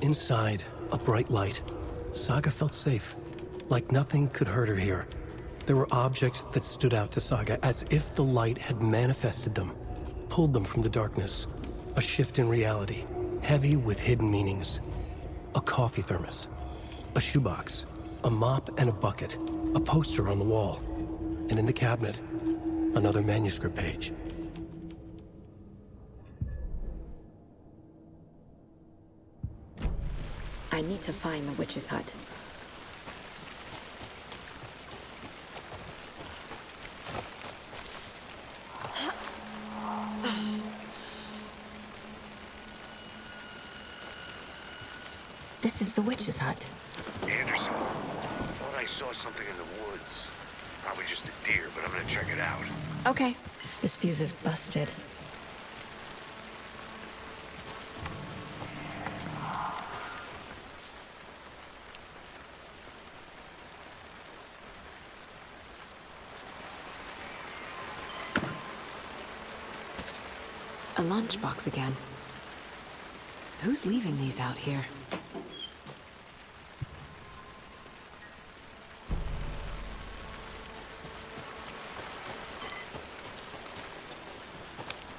Inside, a bright light. Saga felt safe. Like nothing could hurt her here. There were objects that stood out to Saga as if the light had manifested them, pulled them from the darkness. A shift in reality, heavy with hidden meanings. A coffee thermos, a shoebox, a mop and a bucket, a poster on the wall, and in the cabinet, another manuscript page. I need to find the witch's hut. This is the witch's hut. Anderson, thought I saw something in the woods. Probably just a deer, but I'm gonna check it out. Okay. This fuse is busted. A lunchbox again. Who's leaving these out here?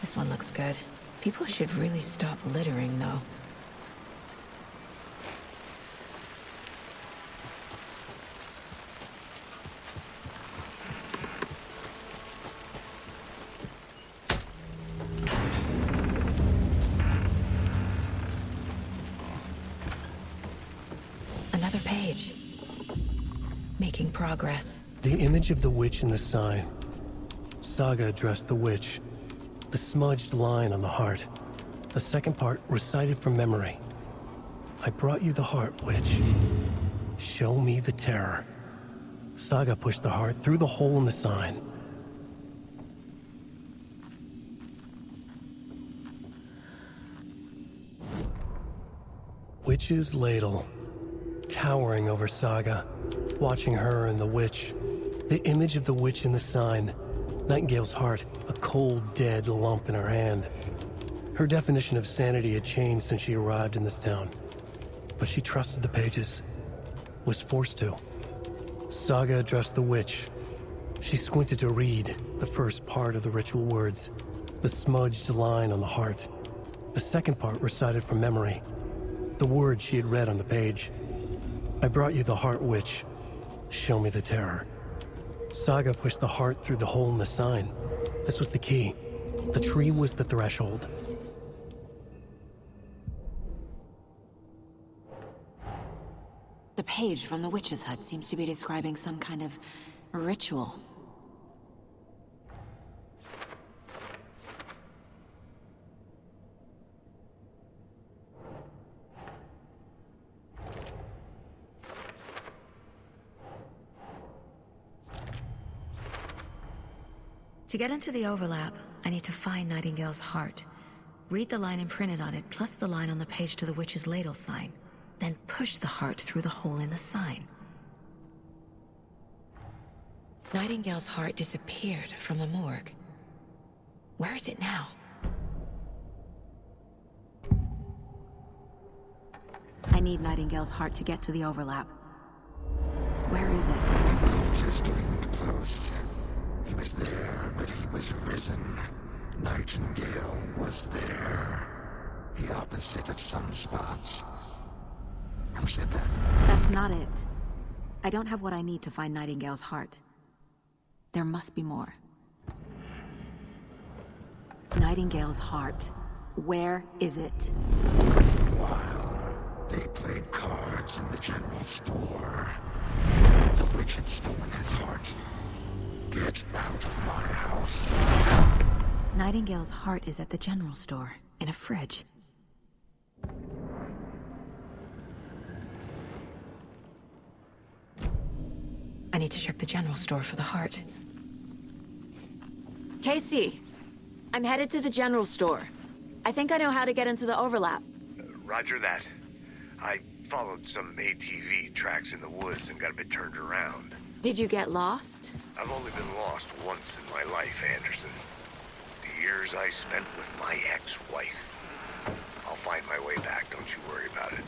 This one looks good. People should really stop littering, though. Another page. Making progress. The image of the witch in the sign. Saga addressed the witch. The smudged line on the heart. The second part recited from memory. I brought you the heart, witch. Show me the terror. Saga pushed the heart through the hole in the sign. Witch's ladle. Towering over Saga. Watching her and the witch. The image of the witch in the sign. Nightingale's heart, a cold, dead lump in her hand. Her definition of sanity had changed since she arrived in this town. But she trusted the pages. Was forced to. Saga addressed the witch. She squinted to read the first part of the ritual words. The smudged line on the heart. The second part recited from memory. The words she had read on the page. I brought you the heart, witch. Show me the terror. Saga pushed the heart through the hole in the sign. This was the key. The tree was the threshold. The page from the witch's hut seems to be describing some kind of ritual. To get into the overlap, I need to find Nightingale's heart. Read the line imprinted on it, plus the line on the page to the witch's ladle sign. Then push the heart through the hole in the sign. Nightingale's heart disappeared from the morgue. Where is it now? I need Nightingale's heart to get to the overlap. Where is it? The cult is getting close. He was there, but he was risen. Nightingale was there. The opposite of sunspots. Who said that? That's not it. I don't have what I need to find Nightingale's heart. There must be more. Nightingale's heart. Where is it? For a while, they played cards in the general store. The witch had stolen his heart. Get out of my house. Nightingale's heart is at the general store, in a fridge. I need to check the general store for the heart. Casey! I'm headed to the general store. I think I know how to get into the overlap. Roger that. I followed some ATV tracks in the woods and got a bit turned around. Did you get lost? I've only been lost once in my life, Anderson. The years I spent with my ex-wife. I'll find my way back, don't you worry about it.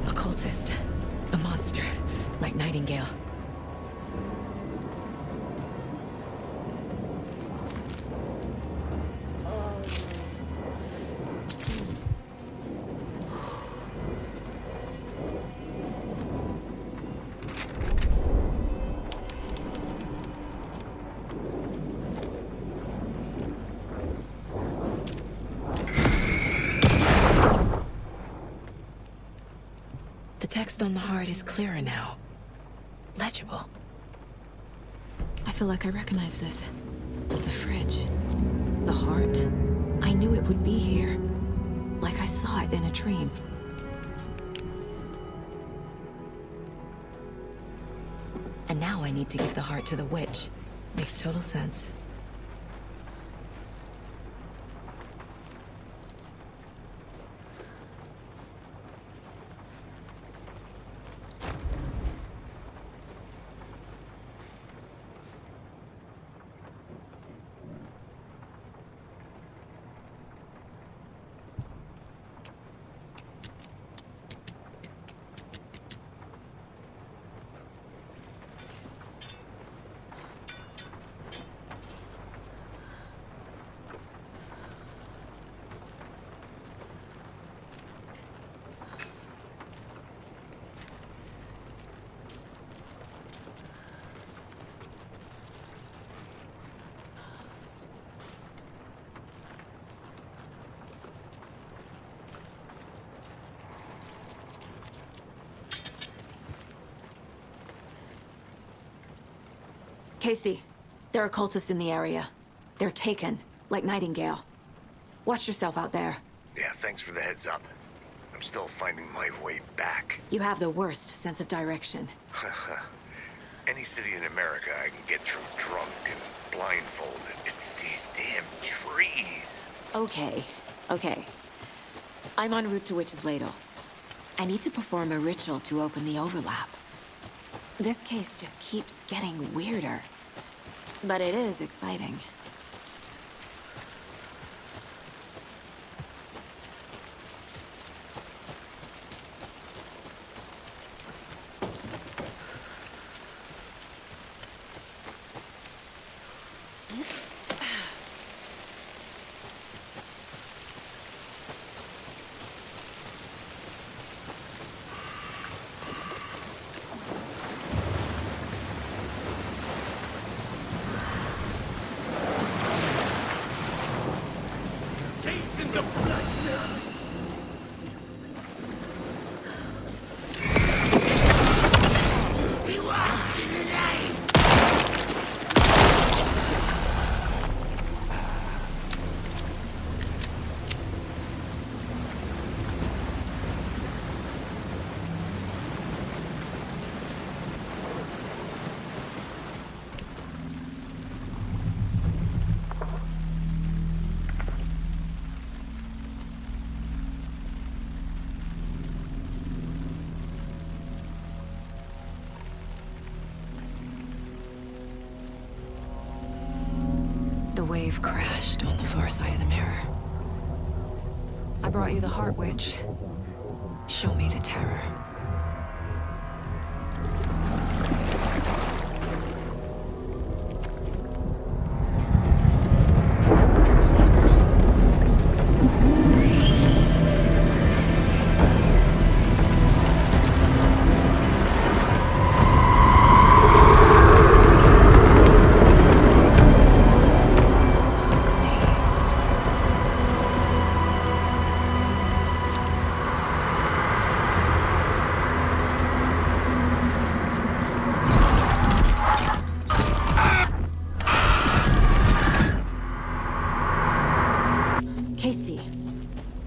Occultist. A monster. Like Nightingale. The text on the heart is clearer now. Legible. I feel like I recognize this. The fridge. The heart. I knew it would be here. Like I saw it in a dream. And now I need to give the heart to the witch. Makes total sense. Casey, there are cultists in the area. They're taken, like Nightingale. Watch yourself out there. Yeah, thanks for the heads up. I'm still finding my way back. You have the worst sense of direction. Any city in America I can get through drunk and blindfolded. It's these damn trees. Okay. I'm en route to Witch's Ladle. I need to perform a ritual to open the overlap. This case just keeps getting weirder. But it is exciting. The wave crashed on the far side of the mirror. I brought you the Heart Witch. Show me the terror.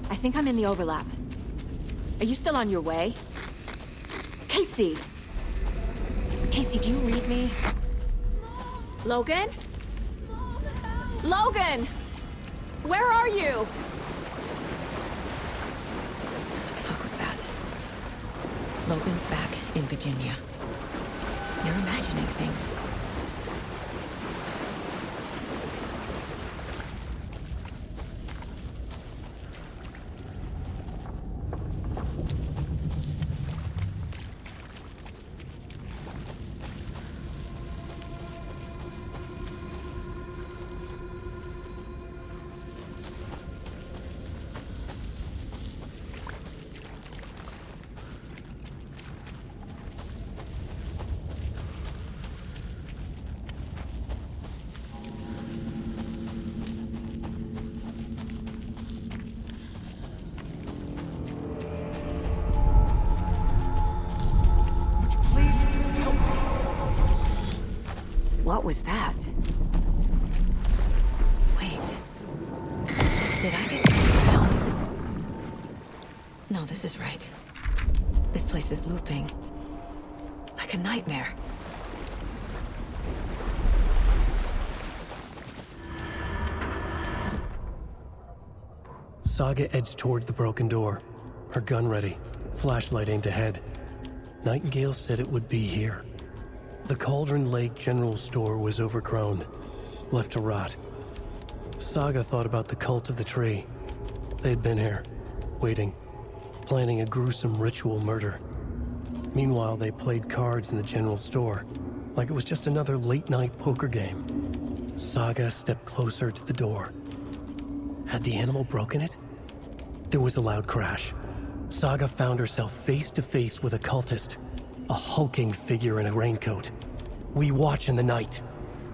I think I'm in the overlap. Are you still on your way? Casey! Casey, do you read me? Logan? Logan! Where are you? What the fuck was that? Logan's back in Virginia. You're imagining things. What was that? Wait. Did I get turned around? No, this is right. This place is looping. Like a nightmare. Saga edged toward the broken door, her gun ready, flashlight aimed ahead. Nightingale said it would be here. The Cauldron Lake General Store was overgrown, left to rot. Saga thought about the cult of the tree. They had been here, waiting, planning a gruesome ritual murder. Meanwhile, they played cards in the general store, like it was just another late-night poker game. Saga stepped closer to the door. Had the animal broken it? There was a loud crash. Saga found herself face to face with a cultist. A hulking figure in a raincoat. We watch in the night.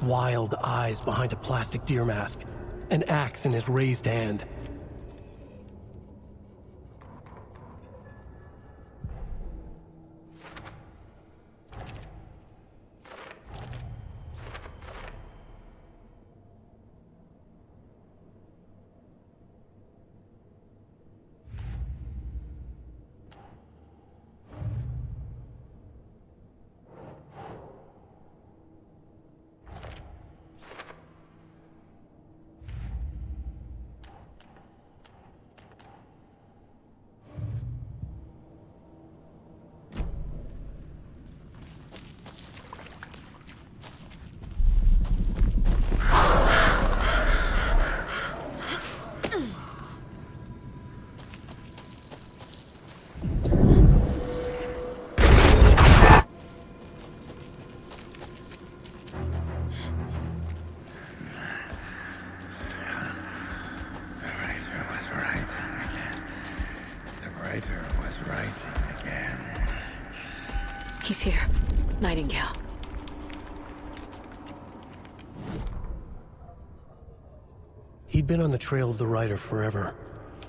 Wild eyes behind a plastic deer mask. An axe in his raised hand. He's here. Nightingale. He'd been on the trail of the writer forever.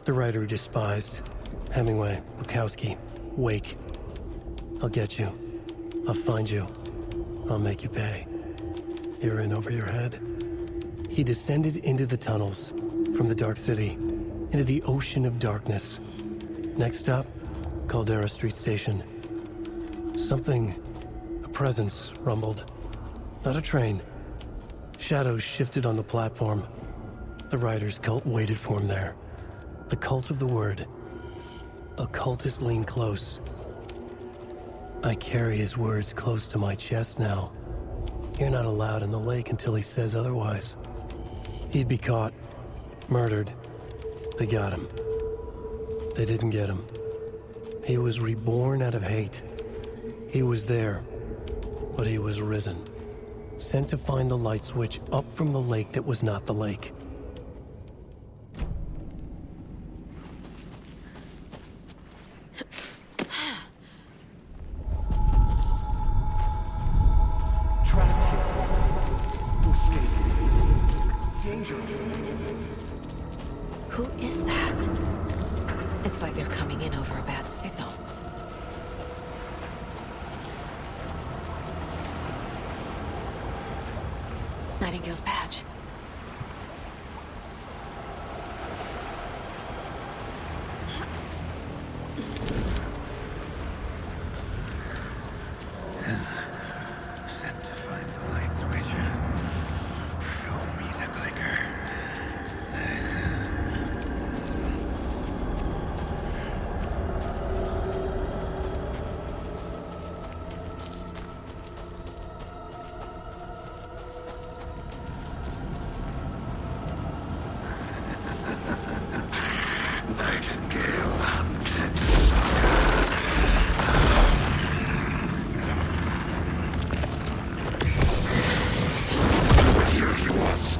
The writer he despised. Hemingway, Bukowski, Wake. I'll get you. I'll find you. I'll make you pay. You're in over your head. He descended into the tunnels, from the Dark City, into the ocean of darkness. Next stop, Caldera Street Station. Something, a presence, rumbled. Not a train. Shadows shifted on the platform. The writer's cult waited for him there. The cult of the word. A cultist leaned close. I carry his words close to my chest now. You're not allowed in the lake until he says otherwise. He'd be caught, murdered. They got him. They didn't get him. He was reborn out of hate. He was there, but he was risen. Sent to find the light switch up from the lake that was not the lake. Trapped here. Escape. Danger. Who is that? It's like they're coming in over a bad signal. Nightingale's badge. Sent to find the light switch. Show me the clicker. Nightingale hunted Saga. Here he was.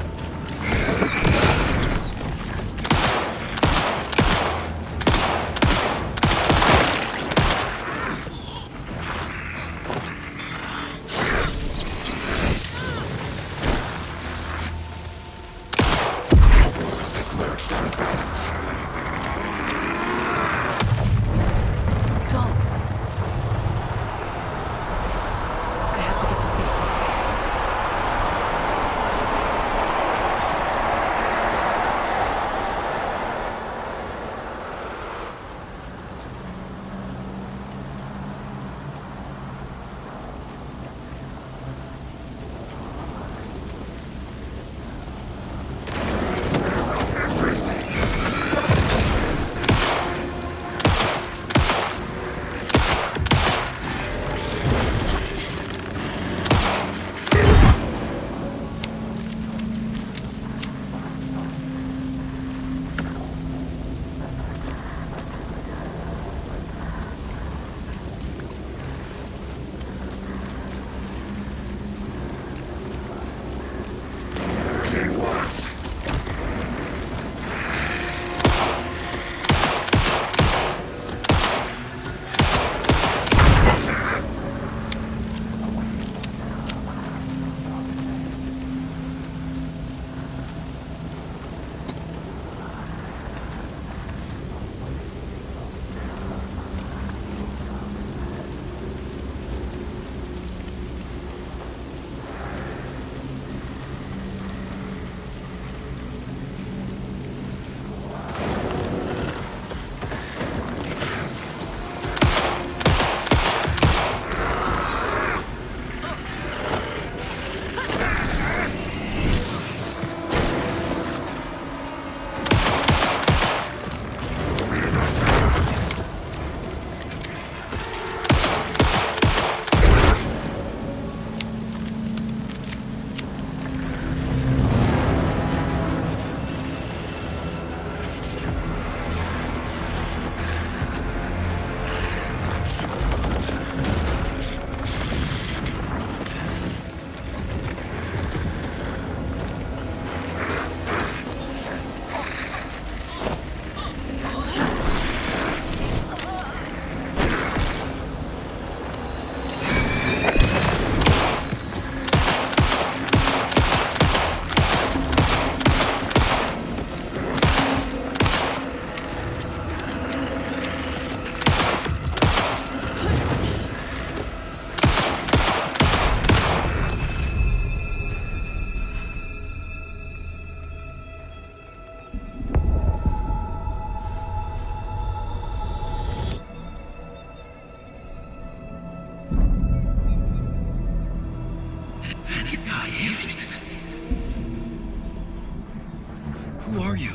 Who are you?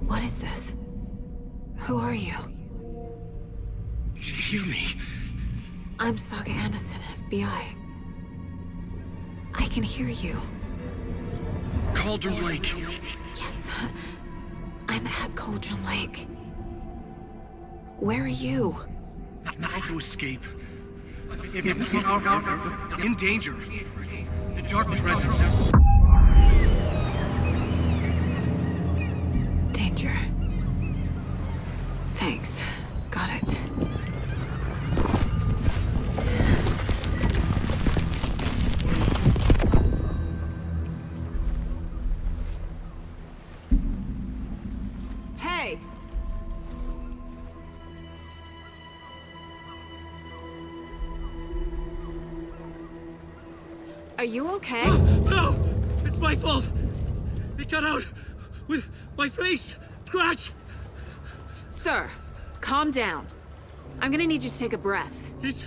What is this? Who are you? Hear me. I'm Saga Anderson, FBI. I can hear you. Cauldron Lake. Yes, I'm at Cauldron Lake. Where are you? Not to escape. In danger. The dark presence. Danger. Thanks. Got it. Hey! Are you okay? No! It's my fault! It got out with my face! Scratch! Sir, calm down. I'm gonna need you to take a breath. He's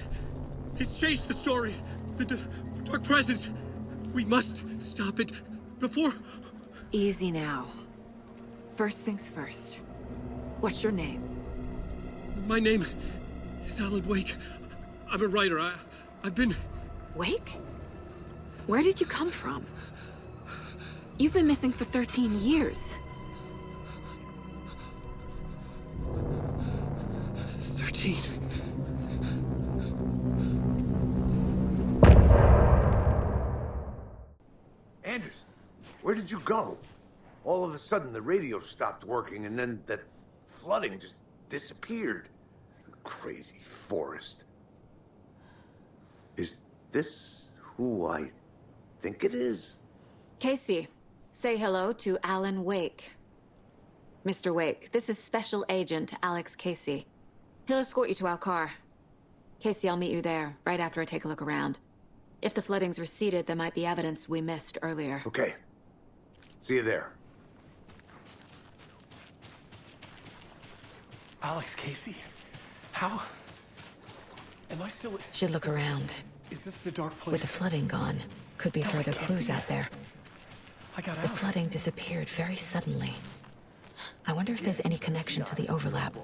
changed the story. The dark presence. We must stop it before... Easy now. First things first. What's your name? My name is Alan Wake. I'm a writer. I've been... Wake? Where did you come from? You've been missing for 13 years. 13. Anderson, where did you go? All of a sudden, the radio stopped working, and then that flooding just disappeared. Crazy forest. Is this who I think it is? Casey, say hello to Alan Wake. Mr. Wake, this is Special Agent Alex Casey. He'll escort you to our car. Casey, I'll meet you there, right after I take a look around. If the flooding's receded, there might be evidence we missed earlier. Okay. See you there. Alex Casey? How? Am I still... Should look around. Is this the dark place? With the flooding gone, could be further clues out there. I got out. The flooding disappeared very suddenly. I wonder if there's any connection to the overlap.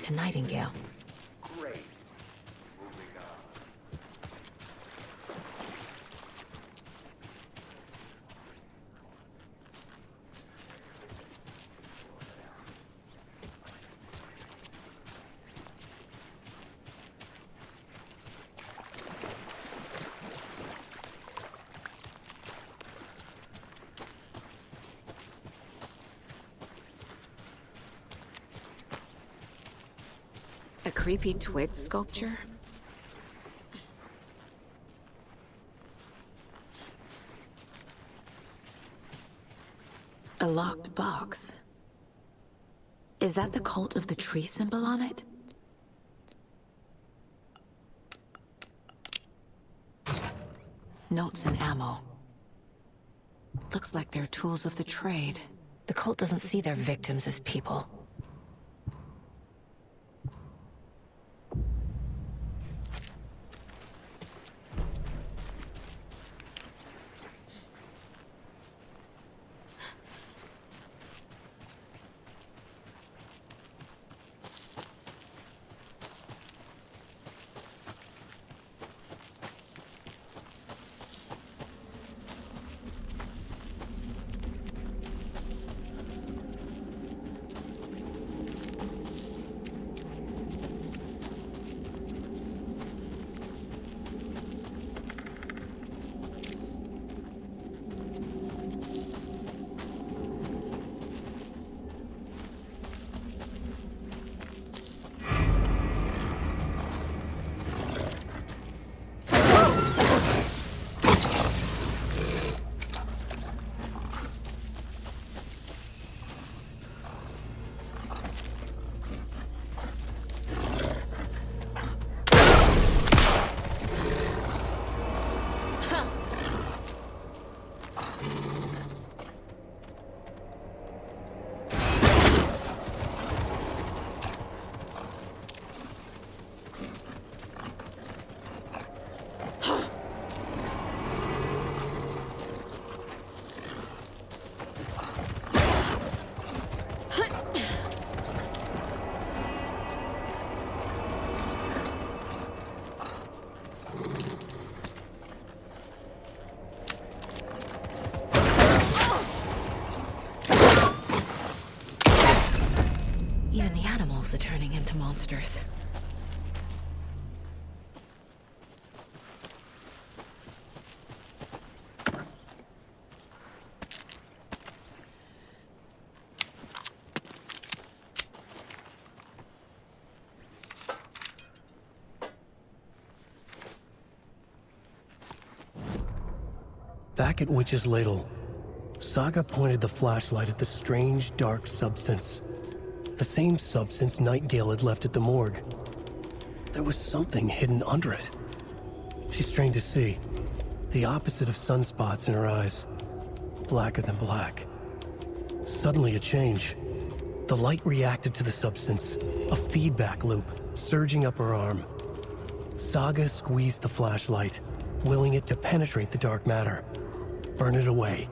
To Nightingale. Great. A creepy twig sculpture? A locked box. Is that the cult of the tree symbol on it? Notes and ammo. Looks like they're tools of the trade. The cult doesn't see their victims as people. Ghouls are turning into monsters. Back at Witch's Ladle, Saga pointed the flashlight at the strange, dark substance. The same substance Nightingale had left at the morgue. There was something hidden under it. She strained to see. The opposite of sunspots in her eyes. Blacker than black. Suddenly a change. The light reacted to the substance. A feedback loop, surging up her arm. Saga squeezed the flashlight, willing it to penetrate the dark matter. Burn it away.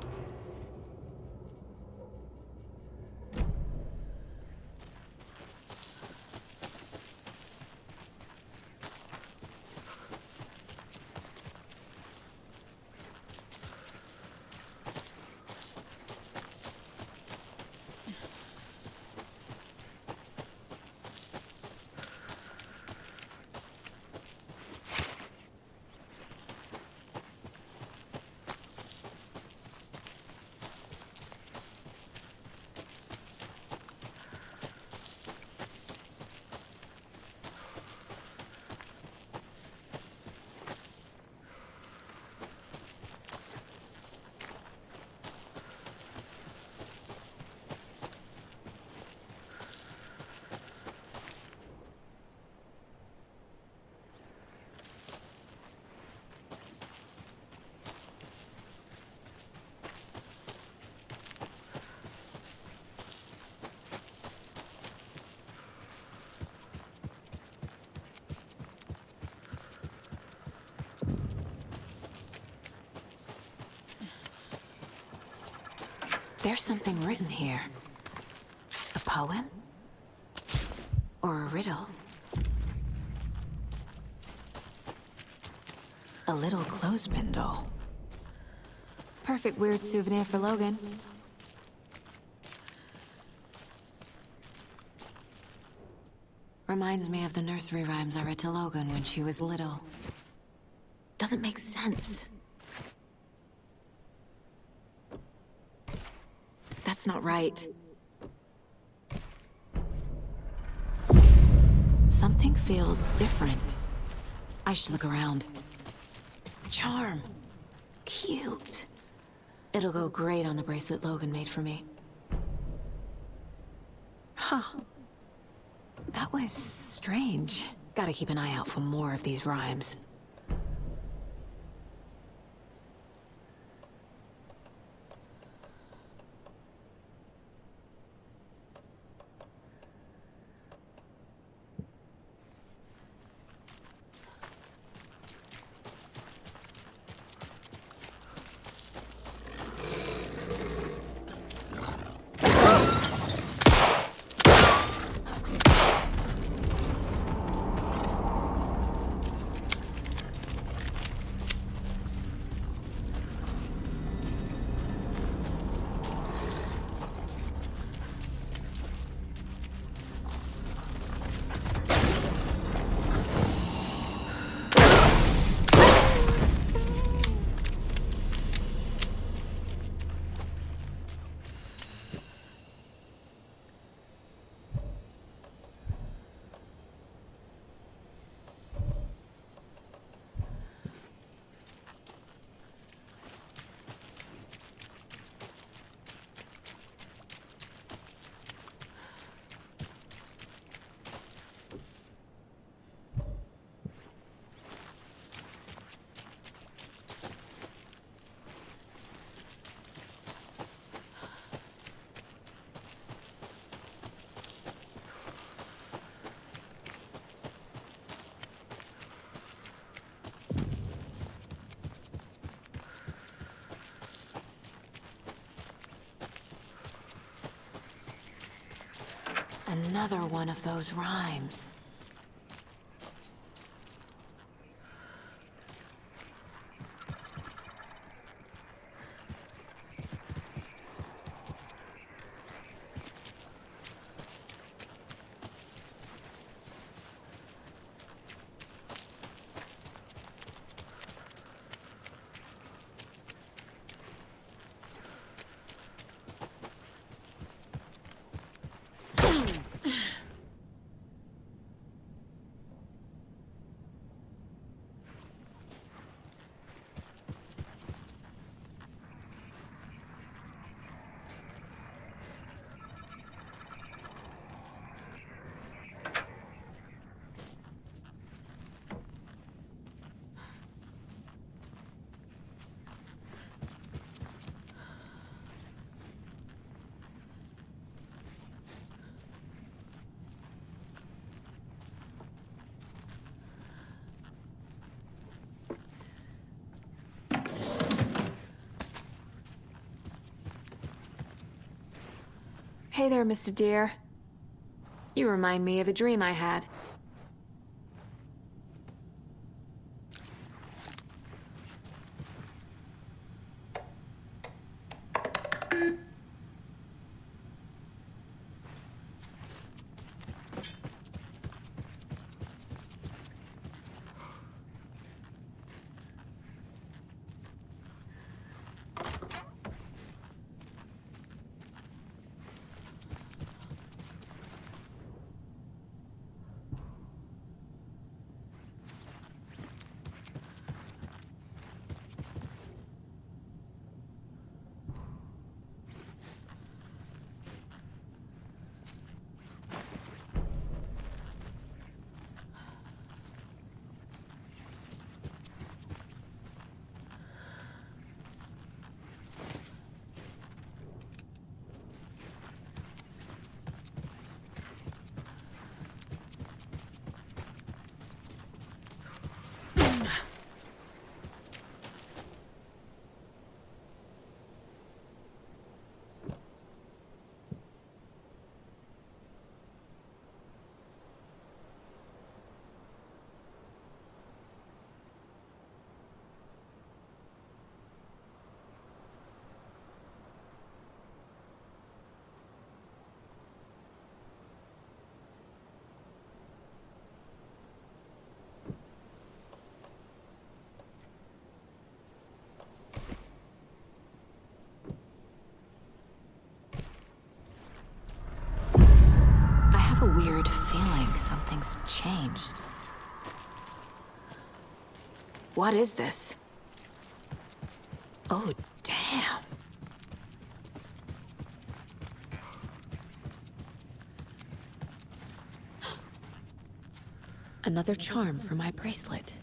There's something written here. A poem? Or a riddle? A little clothespin doll. Perfect weird souvenir for Logan. Reminds me of the nursery rhymes I read to Logan when she was little. Doesn't make sense. That's not right. Something feels different. I should look around. A charm. Cute. It'll go great on the bracelet Logan made for me. Huh. That was strange. Gotta keep an eye out for more of these rhymes. Another one of those rhymes. Hey there, Mr. Deer. You remind me of a dream I had. I have a weird feeling something's changed. What is this? Oh, damn. Another charm for my bracelet.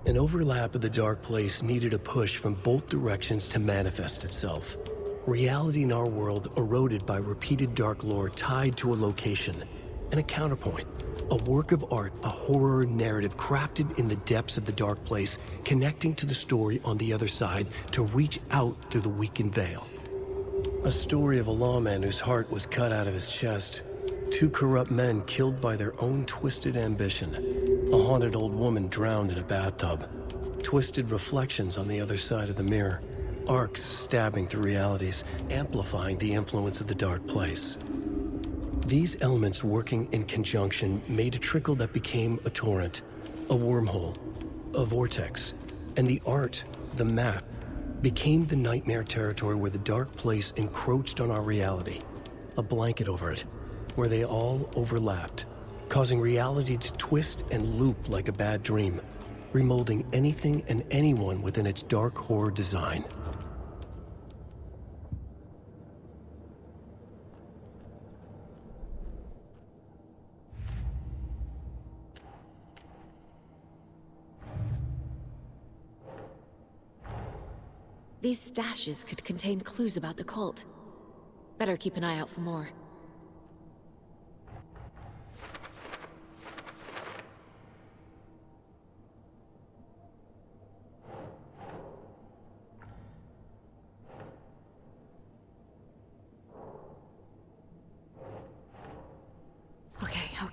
An overlap of the dark place needed a push from both directions to manifest itself. Reality in our world eroded by repeated dark lore tied to a location, and a counterpoint, a work of art, a horror narrative crafted in the depths of the dark place, connecting to the story on the other side to reach out through the weakened veil. A story of a lawman whose heart was cut out of his chest, two corrupt men killed by their own twisted ambition, a haunted old woman drowned in a bathtub, twisted reflections on the other side of the mirror, arcs stabbing through realities, amplifying the influence of the dark place. These elements working in conjunction made a trickle that became a torrent, a wormhole, a vortex, and the art, the map, became the nightmare territory where the dark place encroached on our reality, a blanket over it, where they all overlapped, causing reality to twist and loop like a bad dream, remolding anything and anyone within its dark horror design. These stashes could contain clues about the cult. Better keep an eye out for more.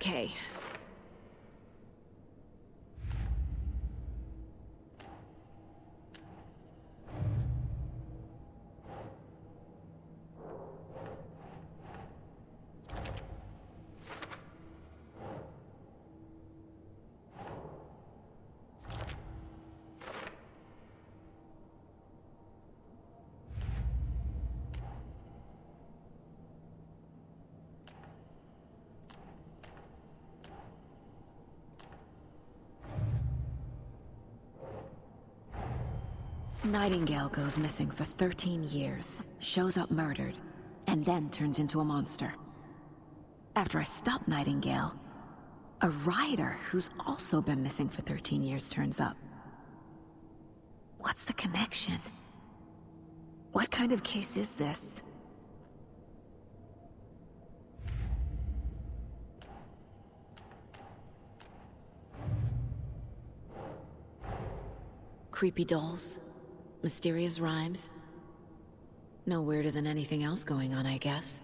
Okay. Nightingale goes missing for 13 years, shows up murdered, and then turns into a monster. After I stop Nightingale, a rider who's also been missing for 13 years turns up. What's the connection? What kind of case is this? Creepy dolls, mysterious rhymes. No weirder than anything else going on, I guess.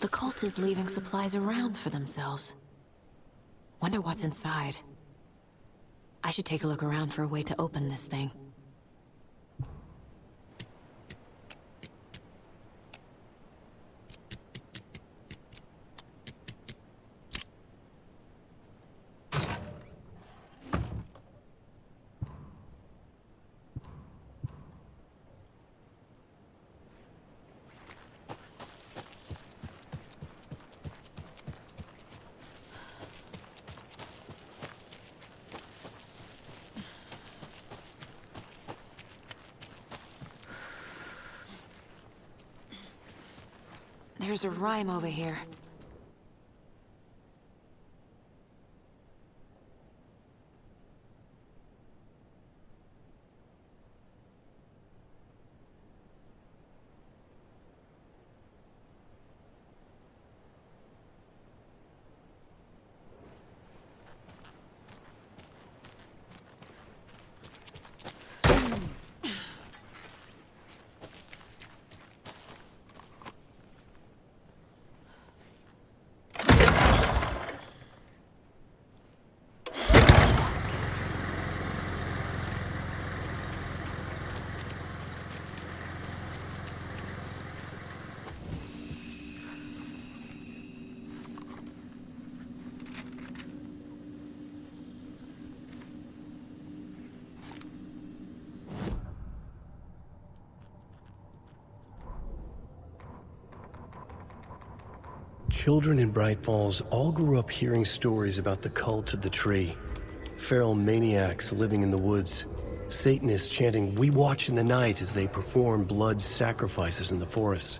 The cult is leaving supplies around for themselves. Wonder what's inside. I should take a look around for a way to open this thing. There's a rhyme over here. Children in Bright Falls all grew up hearing stories about the cult of the tree. Feral maniacs living in the woods. Satanists chanting, "We watch in the night," as they perform blood sacrifices in the forests.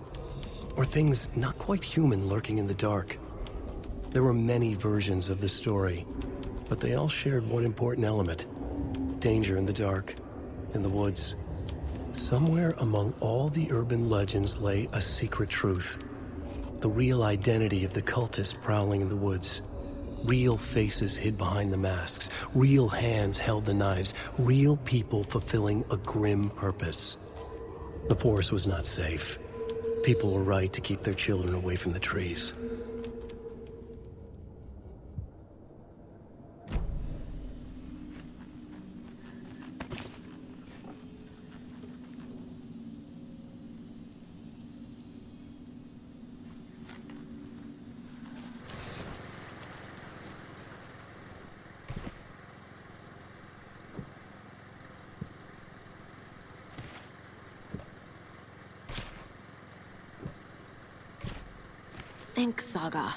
Or things not quite human lurking in the dark. There were many versions of the story, but they all shared one important element. Danger in the dark, in the woods. Somewhere among all the urban legends lay a secret truth. The real identity of the cultists prowling in the woods. Real faces hid behind the masks. Real hands held the knives. Real people fulfilling a grim purpose. The forest was not safe. People were right to keep their children away from the trees. Think, Saga.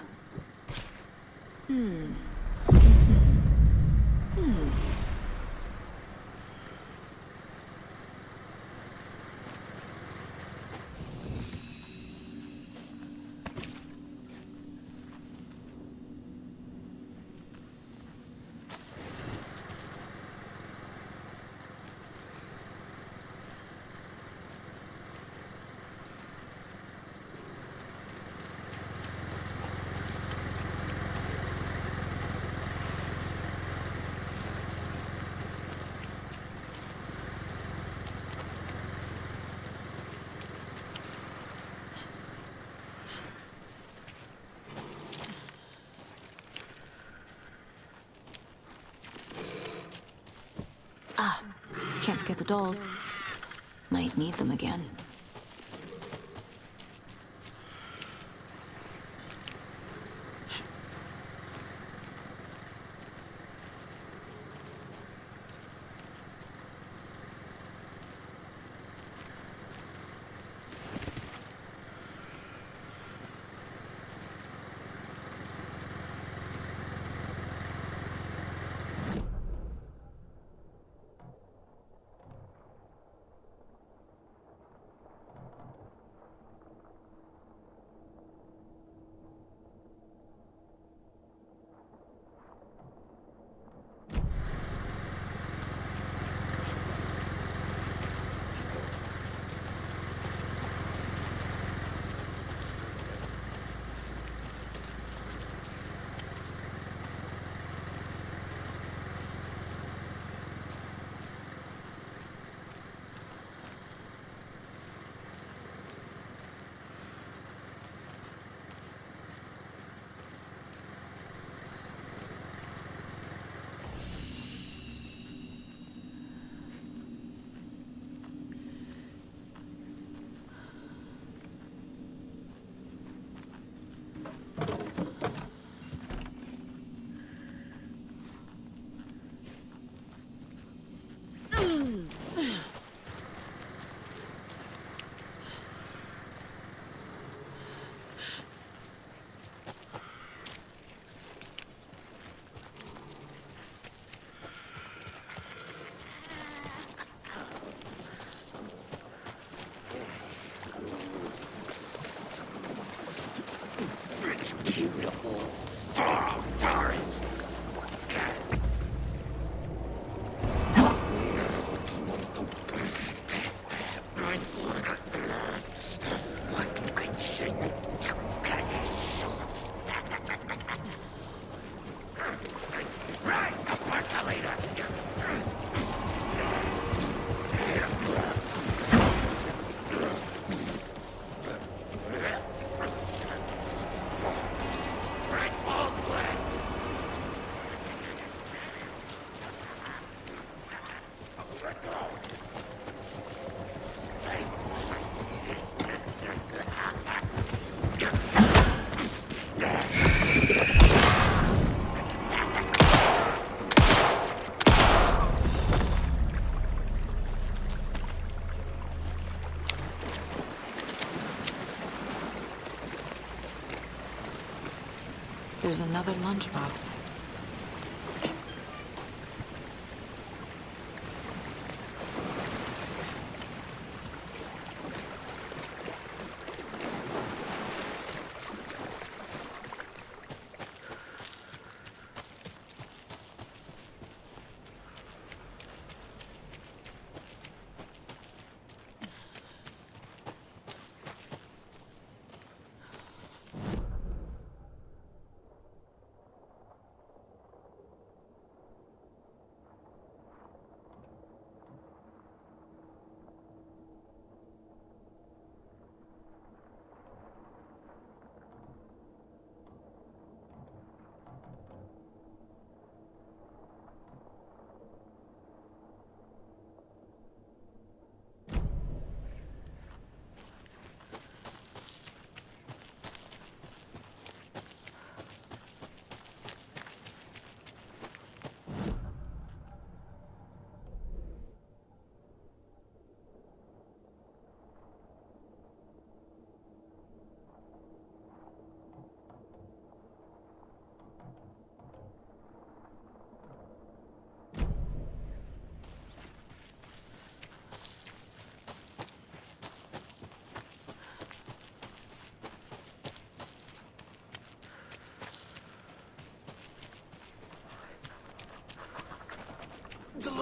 Ah, can't forget the dolls. Might need them again. Beautiful forest. Right, the percolator. There's another lunchbox.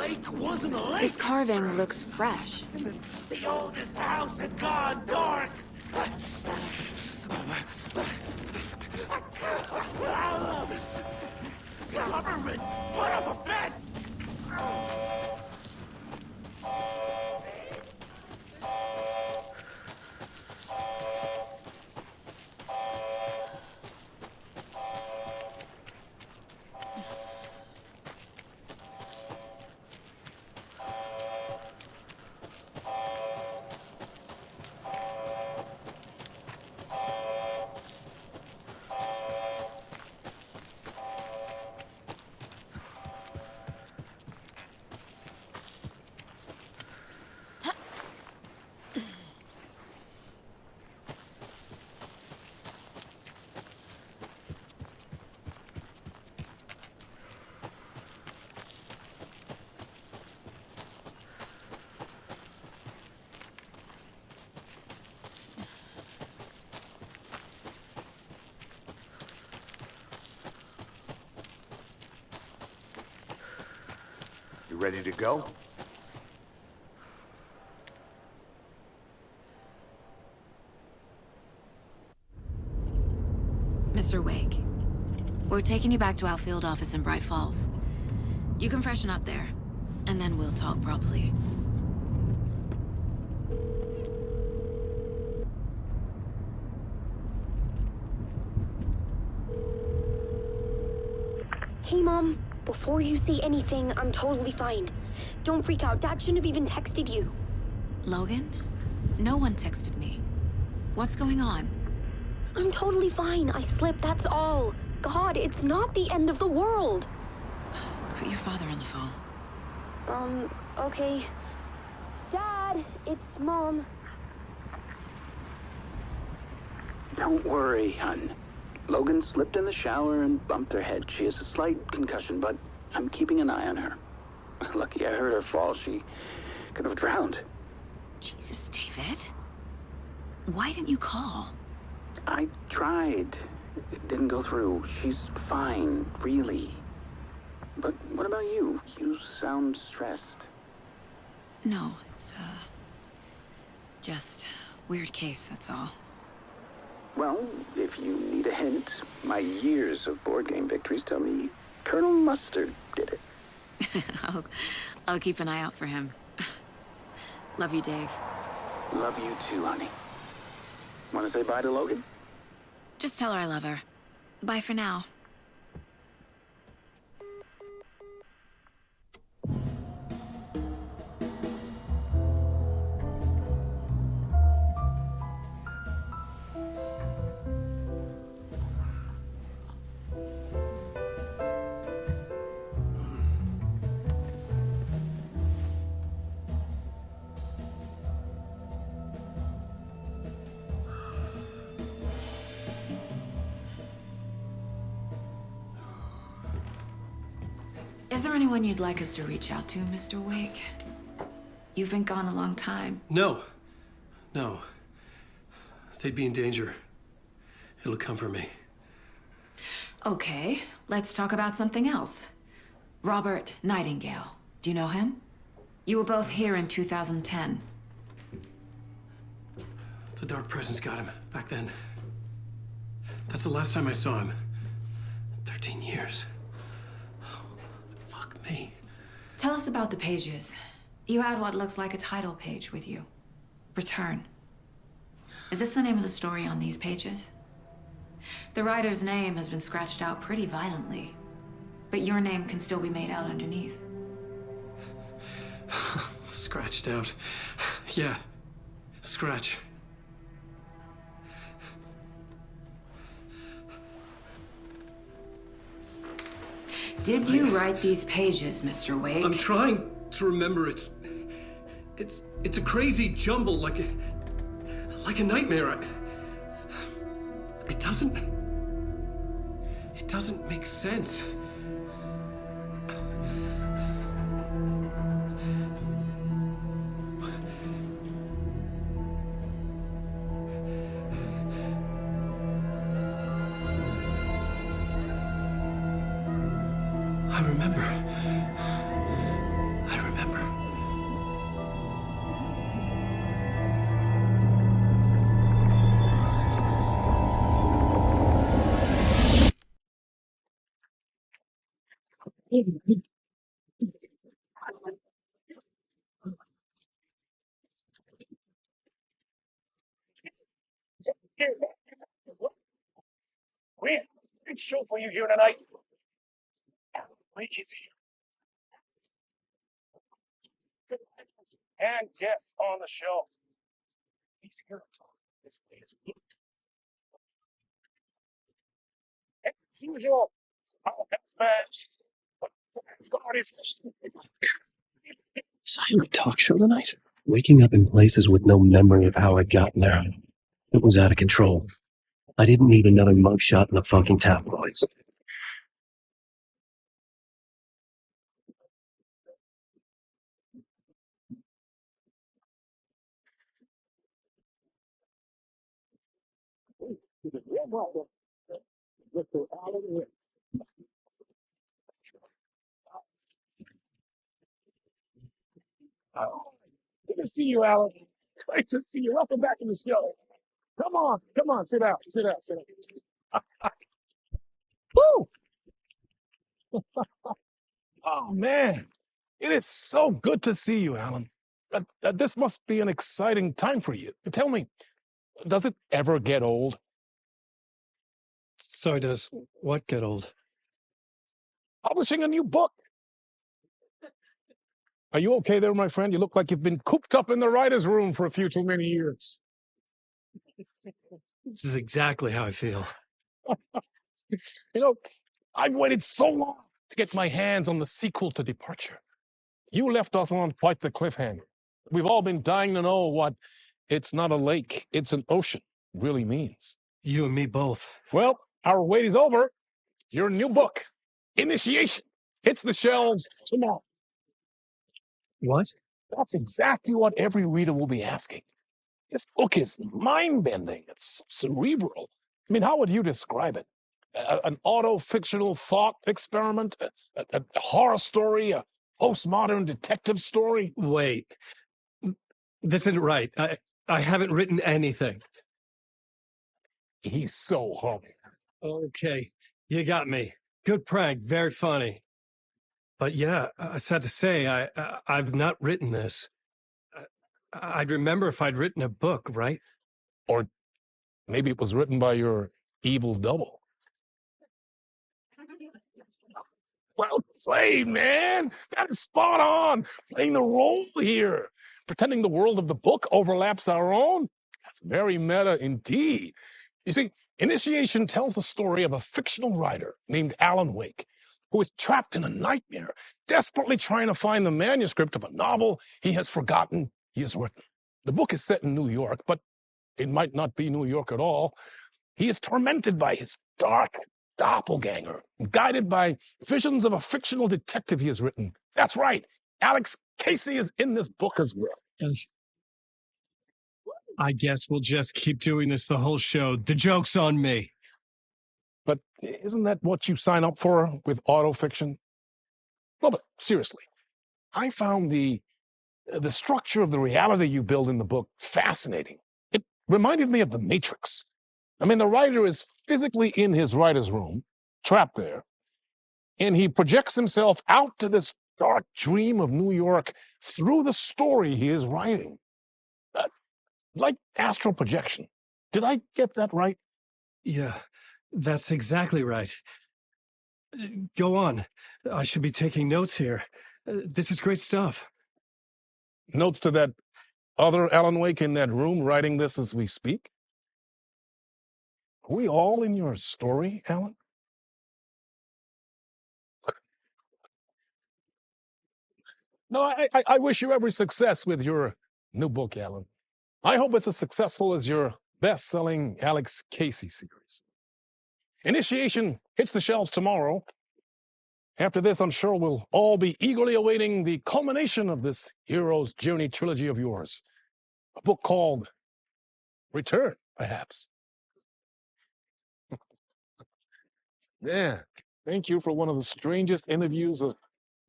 lake wasn't a lake. This carving looks fresh. The oldest house had gone dark. Government, put up a fence. You ready to go? Mr. Wake, we're taking you back to our field office in Bright Falls. You can freshen up there, and then we'll talk properly. Hey, Mom. Before you say anything, I'm totally fine. Don't freak out. Dad shouldn't have even texted you. Logan? No one texted me. What's going on? I'm totally fine. I slipped, that's all. God, it's not the end of the world. Put your father on the phone. Okay. Dad, it's Mom. Don't worry, hon. Logan slipped in the shower and bumped her head. She has a slight concussion, but I'm keeping an eye on her. Lucky I heard her fall. She could have drowned. Jesus, David. Why didn't you call? I tried. It didn't go through. She's fine, really. But what about you? You sound stressed. No, it's, just weird case, that's all. Well, if you need a hint, my years of board game victories tell me Colonel Mustard did it. I'll keep an eye out for him. Love you, Dave. Love you too, honey. Want to say bye to Logan? Just tell her I love her. Bye for now. Is there anyone you'd like us to reach out to, Mr. Wake? You've been gone a long time. No. No. They'd be in danger. It'll come for me. Okay, let's talk about something else. Robert Nightingale. Do you know him? You were both here in 2010. The Dark Presence got him back then. That's the last time I saw him. 13 years. Fuck me. Tell us about the pages. You had what looks like a title page with you. Return. Is this the name of the story on these pages? The writer's name has been scratched out pretty violently, but your name can still be made out underneath. Scratched out. Yeah. Scratch. Did you write these pages, Mr. Wake? I'm trying to remember. It's a crazy jumble, like a nightmare. It doesn't make sense. We have a big show for you here tonight. Wait, easy. And guests on the show. He's here to talk this latest book. As usual, our best man. Silent talk show tonight? Waking up in places with no memory of how I'd gotten there. It was out of control. I didn't need another mugshot in the fucking tabloids. Good to see you, Alan. Great to see you. Welcome back to the show. Come on, sit down, sit down, sit down. Woo! Oh, man. It is so good to see you, Alan. This must be an exciting time for you. Tell me, does it ever get old? So does what get old? Publishing a new book. Are you okay there, my friend? You look like you've been cooped up in the writer's room for a few too many years. This is exactly how I feel. You know, I've waited so long to get my hands on the sequel to Departure. You left us on quite the cliffhanger. We've all been dying to know what "it's not a lake, it's an ocean" really means. You and me both. Well, our wait is over. Your new book, Initiation, hits the shelves tomorrow. What? That's exactly what every reader will be asking. This book is mind-bending. It's cerebral. I mean, how would you describe it? An auto-fictional thought experiment? A horror story? A postmodern detective story? Wait. This isn't right. I haven't written anything. He's so humble. Okay, you got me. Good prank, very funny. But yeah, sad to say, I've not written this. I'd remember if I'd written a book, right? Or maybe it was written by your evil double. Well played, man. That is spot on. Playing the role here. Pretending the world of the book overlaps our own. That's very meta indeed. You see, Initiation tells the story of a fictional writer named Alan Wake, who is trapped in a nightmare, desperately trying to find the manuscript of a novel he has forgotten he has written. The book is set in New York, but it might not be New York at all. He is tormented by his dark doppelganger, guided by visions of a fictional detective he has written. That's right. Alex Casey is in this book as well. I guess we'll just keep doing this the whole show. The joke's on me. But isn't that what you sign up for with autofiction? No, but seriously, I found the structure of the reality you build in the book fascinating. It reminded me of The Matrix. I mean, the writer is physically in his writer's room, trapped there, and he projects himself out to this dark dream of New York through the story he is writing. Like astral projection. Did I get that right? Yeah, that's exactly right. Go on. I should be taking notes here. This is great stuff. Notes to that other Alan Wake in that room writing this as we speak? Are we all in your story, Alan? No, I wish you every success with your new book, Alan. I hope it's as successful as your best-selling Alex Casey series. Initiation hits the shelves tomorrow. After this, I'm sure we'll all be eagerly awaiting the culmination of this hero's journey trilogy of yours. A book called Return, perhaps. Yeah, thank you for one of the strangest interviews of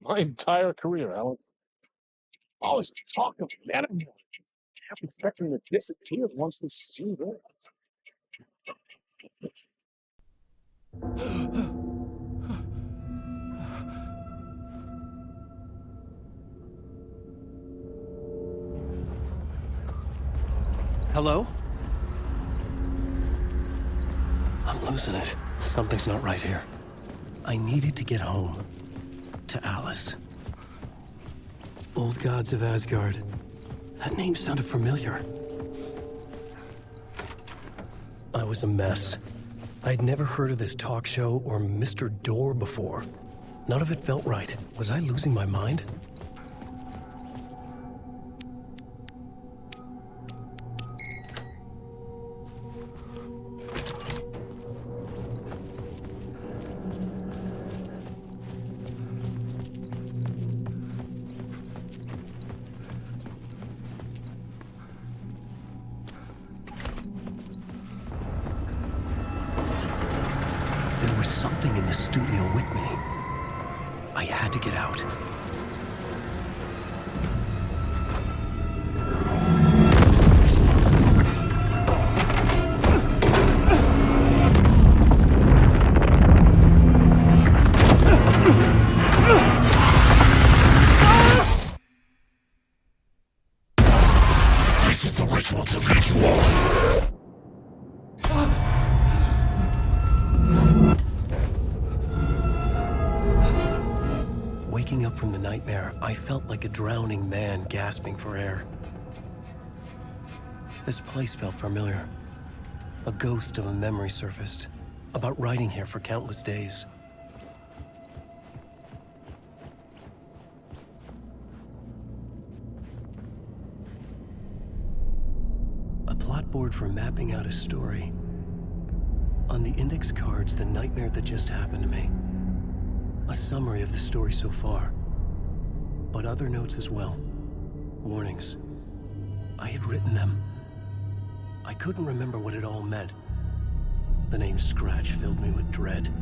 my entire career, Alan. Always talk of metagaming. I'm expecting to disappear once the scene ends. Hello? I'm losing it. Something's not right here. I needed to get home. To Alice. Old gods of Asgard. That name sounded familiar. I was a mess. I'd never heard of this talk show or Mr. Door before. None of it felt right. Was I losing my mind? There was something in the studio with me. I had to get out. This is the ritual to ritual. Waking up from the nightmare, I felt like a drowning man gasping for air. This place felt familiar. A ghost of a memory surfaced, about riding here for countless days. A plot board for mapping out a story. On the index cards, the nightmare that just happened to me. A summary of the story so far, but other notes as well. Warnings. I had written them. I couldn't remember what it all meant. The name Scratch filled me with dread.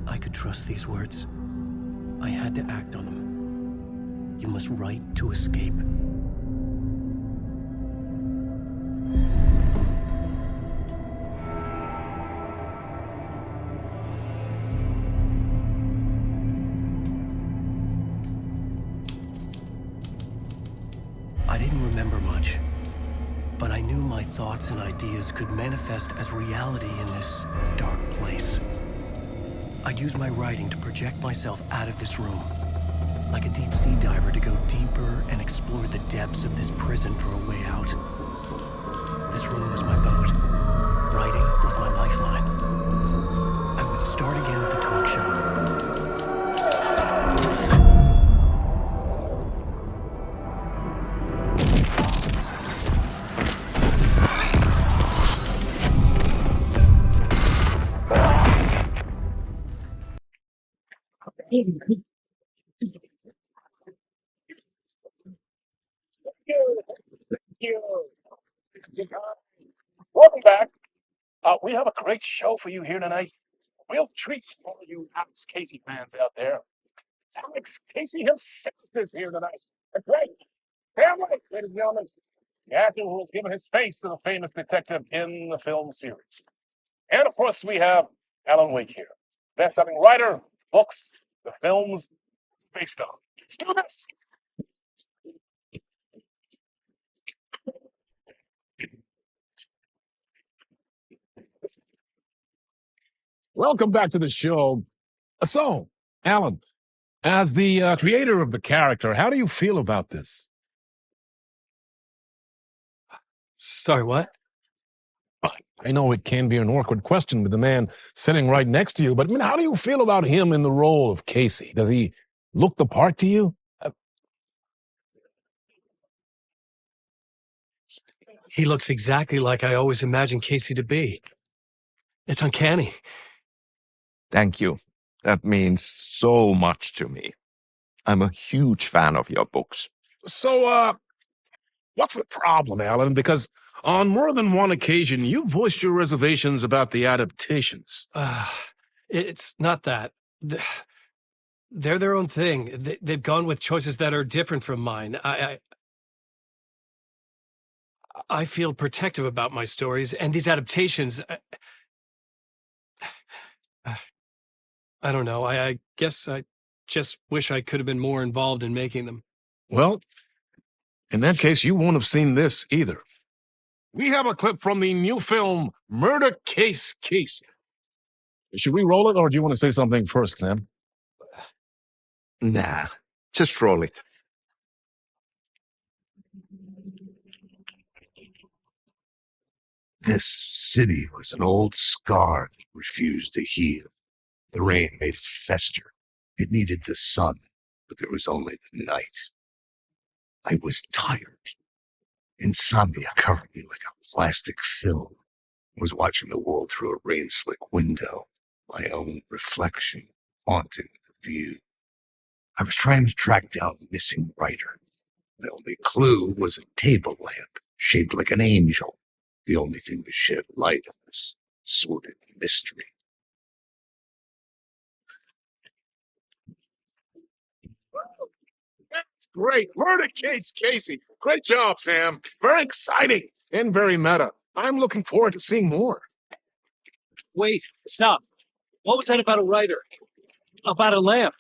I could trust these words. I had to act on them. You must write to escape. I didn't remember much, but I knew my thoughts and ideas could manifest as reality in this dark place. I'd use my writing to project myself out of this room, like a deep sea diver to go deeper and explore the depths of this prison for a way out. This room was my boat. Writing was my lifeline. I would start again at the talk show. Welcome back. We have a great show for you here tonight. Real treat for all you Alex Casey fans out there. Alex Casey himself is here tonight. That's right. Family, ladies and gentlemen. The actor who has given his face to the famous detective in the film series. And of course, we have Alan Wake here. Best-selling writer, books, the films based on. Let's do this. Welcome back to the show. So, Alan, as the creator of the character, how do you feel about this? Sorry, what? I know it can be an awkward question with the man sitting right next to you, but I mean, how do you feel about him in the role of Casey? Does he look the part to you? He looks exactly like I always imagined Casey to be. It's uncanny. Thank you. That means so much to me. I'm a huge fan of your books. So, what's the problem, Alan? Because on more than one occasion, you voiced your reservations about the adaptations. It's not that. They're their own thing. They've gone with choices that are different from mine. I feel protective about my stories, and these adaptations... I don't know. I guess I just wish I could have been more involved in making them. Well, in that case, you won't have seen this either. we have a clip from the new film, Murder Case Casey. Should we roll it, or do you want to say something first, Sam? Nah, just roll it. This city was an old scar that refused to heal. The rain made it fester. It needed the sun, but there was only the night. I was tired. Insomnia covered me like a plastic film. I was watching the world through a rain-slick window, my own reflection haunting the view. I was trying to track down the missing writer. The only clue was a table lamp shaped like an angel, the only thing to shed light on this sordid mystery. That's great. Murder Case Casey. Great job, Sam. Very exciting and very meta. I'm looking forward to seeing more. Wait, stop. What was that about a writer? About a lamp?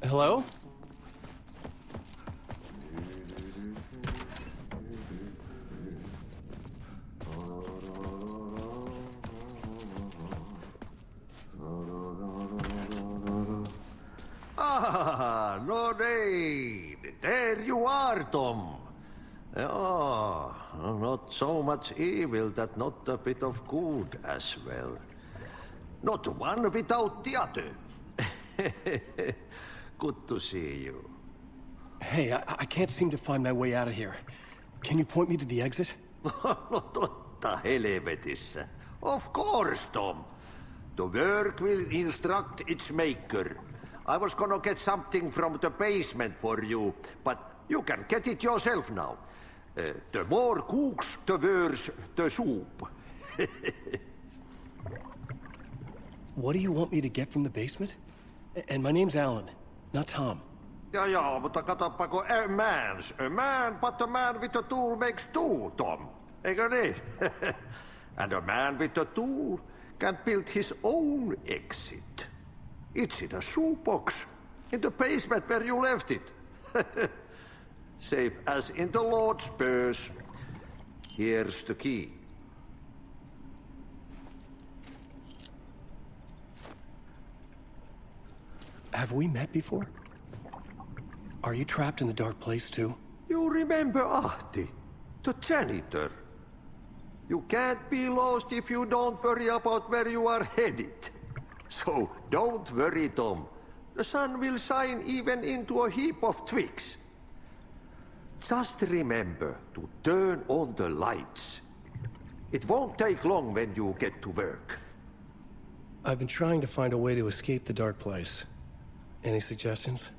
Hello? Ah, Lorraine! There you are, Tom. Oh, not so much evil that not a bit of good as well. Not one without the other. Good to see you. Hey, I can't seem to find my way out of here. Can you point me to the exit? No totta helvetissä. Of course, Tom. The work will instruct its maker. I was gonna get something from the basement for you, but you can get it yourself now. The more cooks, the worse the soup. What do you want me to get from the basement? And my name's Alan, not Tom. Ja, mutta katoppa kun a man, but a man with a tool makes two, Tom. Eikö niin? And a man with a tool can build his own exit. It's in a shoebox, in the basement where you left it. Safe as in the Lord's purse. Here's the key. Have we met before? Are you trapped in the dark place too? You remember Ahti, the janitor. You can't be lost if you don't worry about where you are headed. So don't worry, Tom. The sun will shine even into a heap of twigs. Just remember to turn on the lights. It won't take long when you get to work. I've been trying to find a way to escape the dark place. Any suggestions?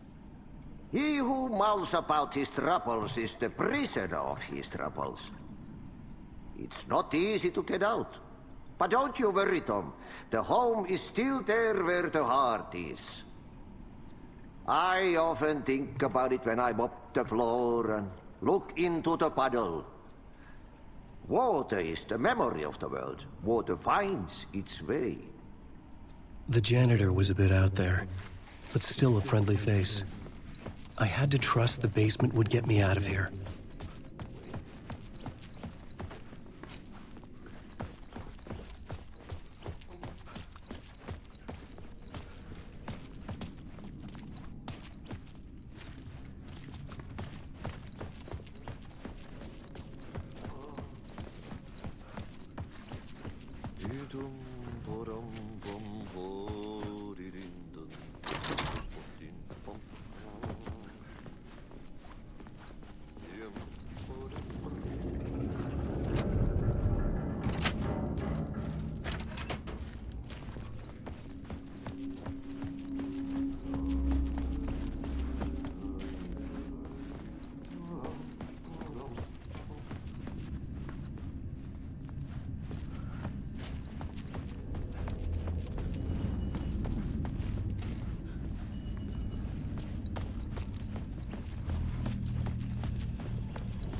He who mouths about his troubles is the prisoner of his troubles. It's not easy to get out. But don't you worry, Tom. The home is still there where the heart is. I often think about it when I mop the floor and look into the puddle. Water is the memory of the world. Water finds its way. The janitor was a bit out there, but still a friendly face. I had to trust the basement would get me out of here.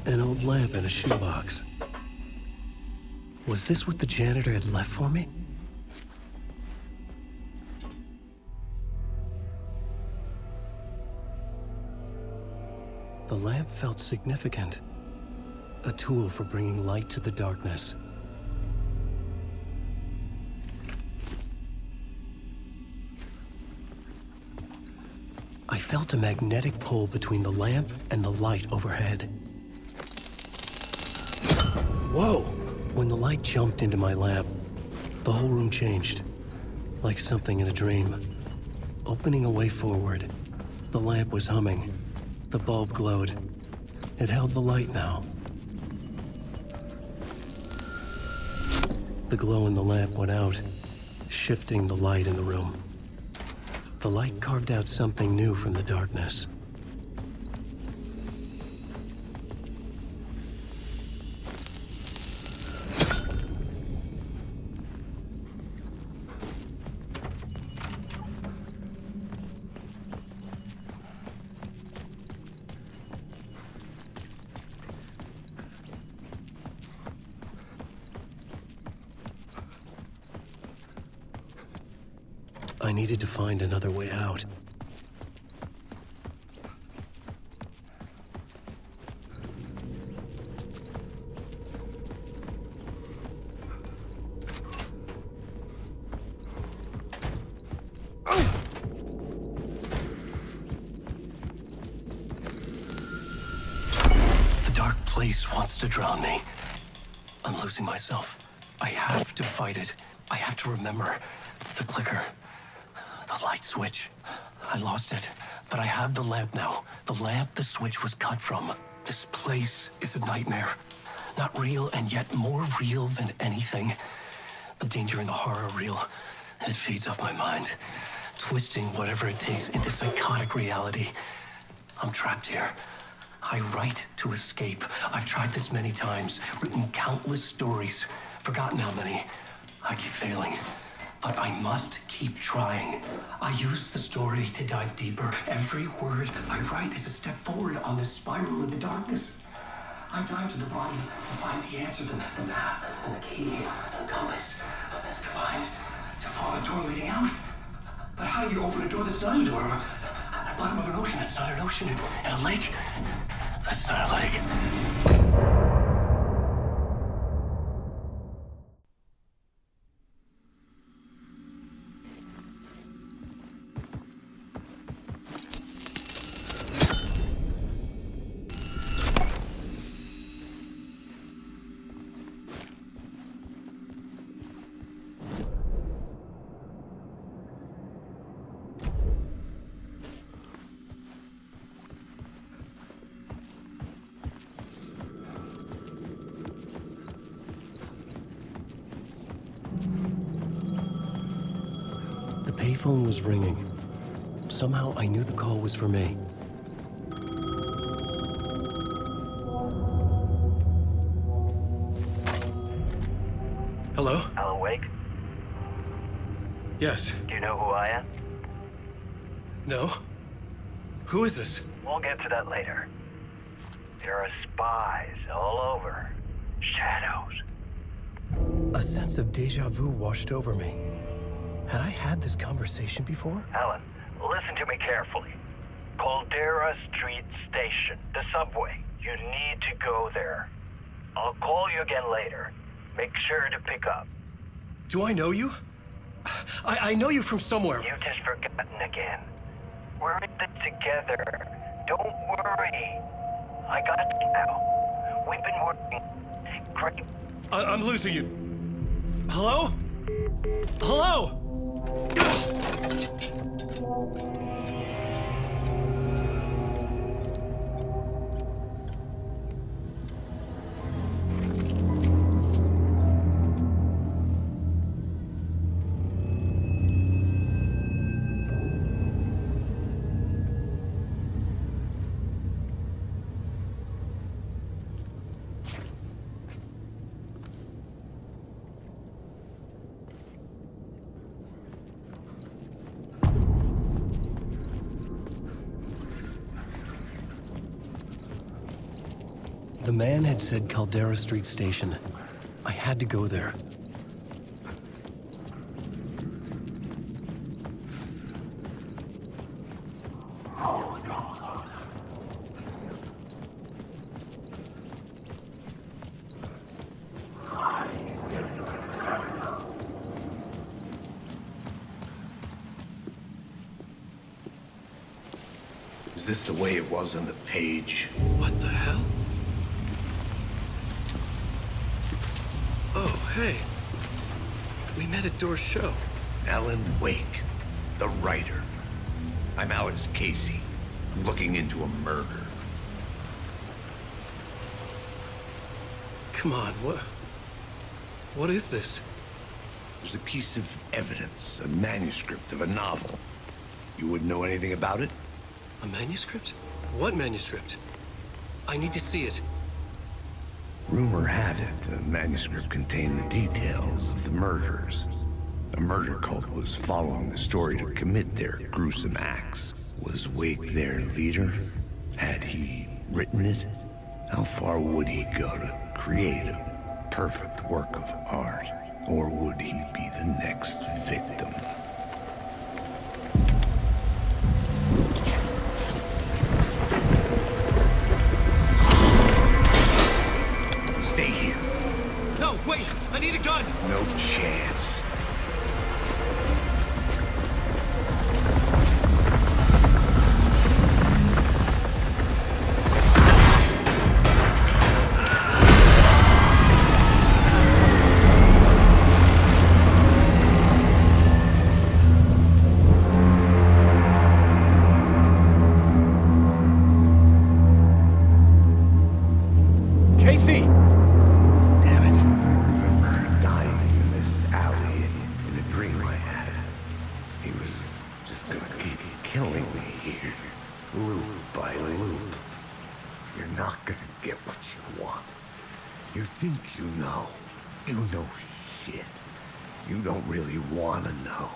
An old lamp in a shoebox. Was this what the janitor had left for me? The lamp felt significant. A tool for bringing light to the darkness. I felt a magnetic pull between the lamp and the light overhead. Whoa! When the light jumped into my lamp, the whole room changed, like something in a dream. Opening a way forward, the lamp was humming. The bulb glowed. It held the light now. The glow in the lamp went out, shifting the light in the room. The light carved out something new from the darkness. I needed to find another way out. The dark place wants to drown me. I'm losing myself. I have to fight it. I have to remember the clicker. The light switch. I lost it, but I have the lamp now. The lamp the switch was cut from. This place is a nightmare. Not real, and yet more real than anything. The danger and the horror real. It feeds off my mind, twisting whatever it takes into psychotic reality. I'm trapped here. I write to escape. I've tried this many times, written countless stories, forgotten how many. I keep failing. But I must keep trying. I use the story to dive deeper. Every word I write is a step forward on this spiral in the darkness. I dive to the bottom to find the answer, the map, and the key, and the compass. It's combined to form a door leading out. But how do you open a door that's not a door? At the bottom of an ocean that's not an ocean, and a lake that's not a lake. The payphone was ringing. Somehow I knew the call was for me. Hello? Alan Wake? Yes. Do you know who I am? No? Who is this? We'll get to that later. There are spies all over. Shadows. A sense of deja vu washed over me. Had I had this conversation before? Alan, listen to me carefully. Caldera Street Station, the subway. You need to go there. I'll call you again later. Make sure to pick up. Do I know you? I know you from somewhere. You've just forgotten again. We're in it together. Don't worry. I got you now. We've been working great. I'm losing you. Hello? Hello? The man had said Caldera Street Station. I had to go there. Is this the way it was on the page? What the hell? Oh, hey. We met at Door's show. Alan Wake, the writer. I'm Alex Casey. I'm looking into a murder. Come on, what is this? There's a piece of evidence, a manuscript of a novel. You wouldn't know anything about it? A manuscript? What manuscript? I need to see it. Rumor had it the manuscript contained the details of the murders. A murder cult was following the story to commit their gruesome acts. Was Wake their leader? Had he written it? How far would he go to create a perfect work of art? Or would he be the next victim? Stay here. No, wait! I need a gun! No chance. Casey! Damn it. I remember dying in this alley in a dream I had. He was just gonna keep killing me here, loop by loop. You're not gonna get what you want. You think you know. You know shit. You don't really wanna know.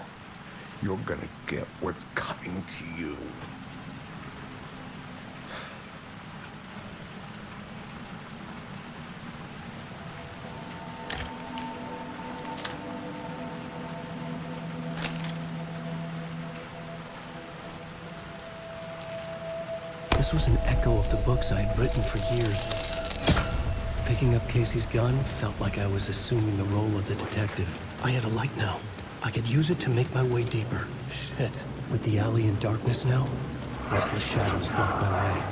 You're gonna get what's coming to you. This was an echo of the books I had written for years. Picking up Casey's gun felt like I was assuming the role of the detective. I had a light now. I could use it to make my way deeper. Shit. With the alley in darkness now, restless shadows block my way.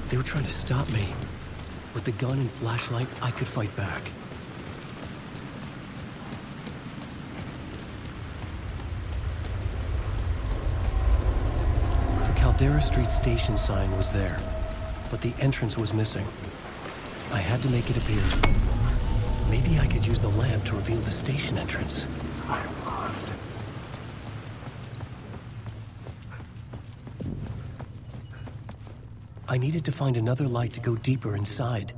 They were trying to stop me. With the gun and flashlight, I could fight back. The Caldera Street station sign was there, but the entrance was missing. I had to make it appear. Maybe I could use the lamp to reveal the station entrance. I needed to find another light to go deeper inside.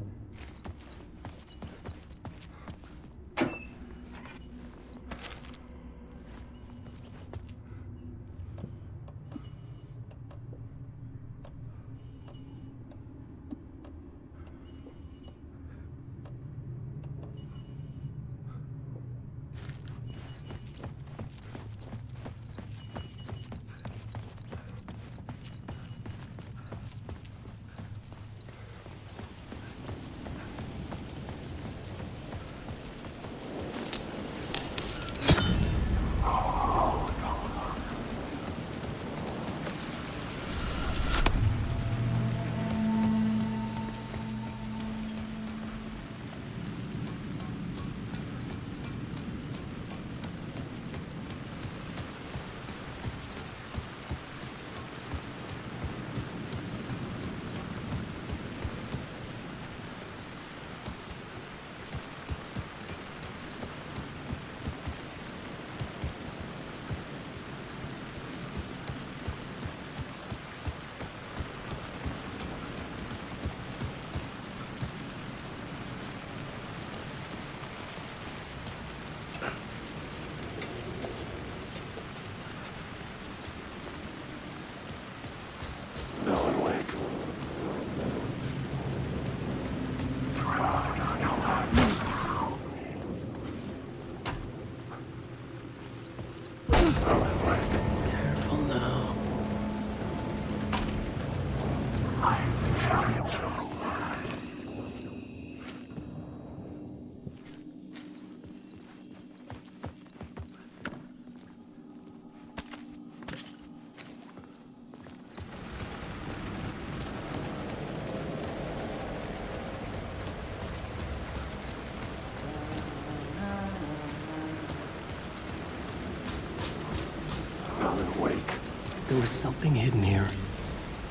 there was something hidden here,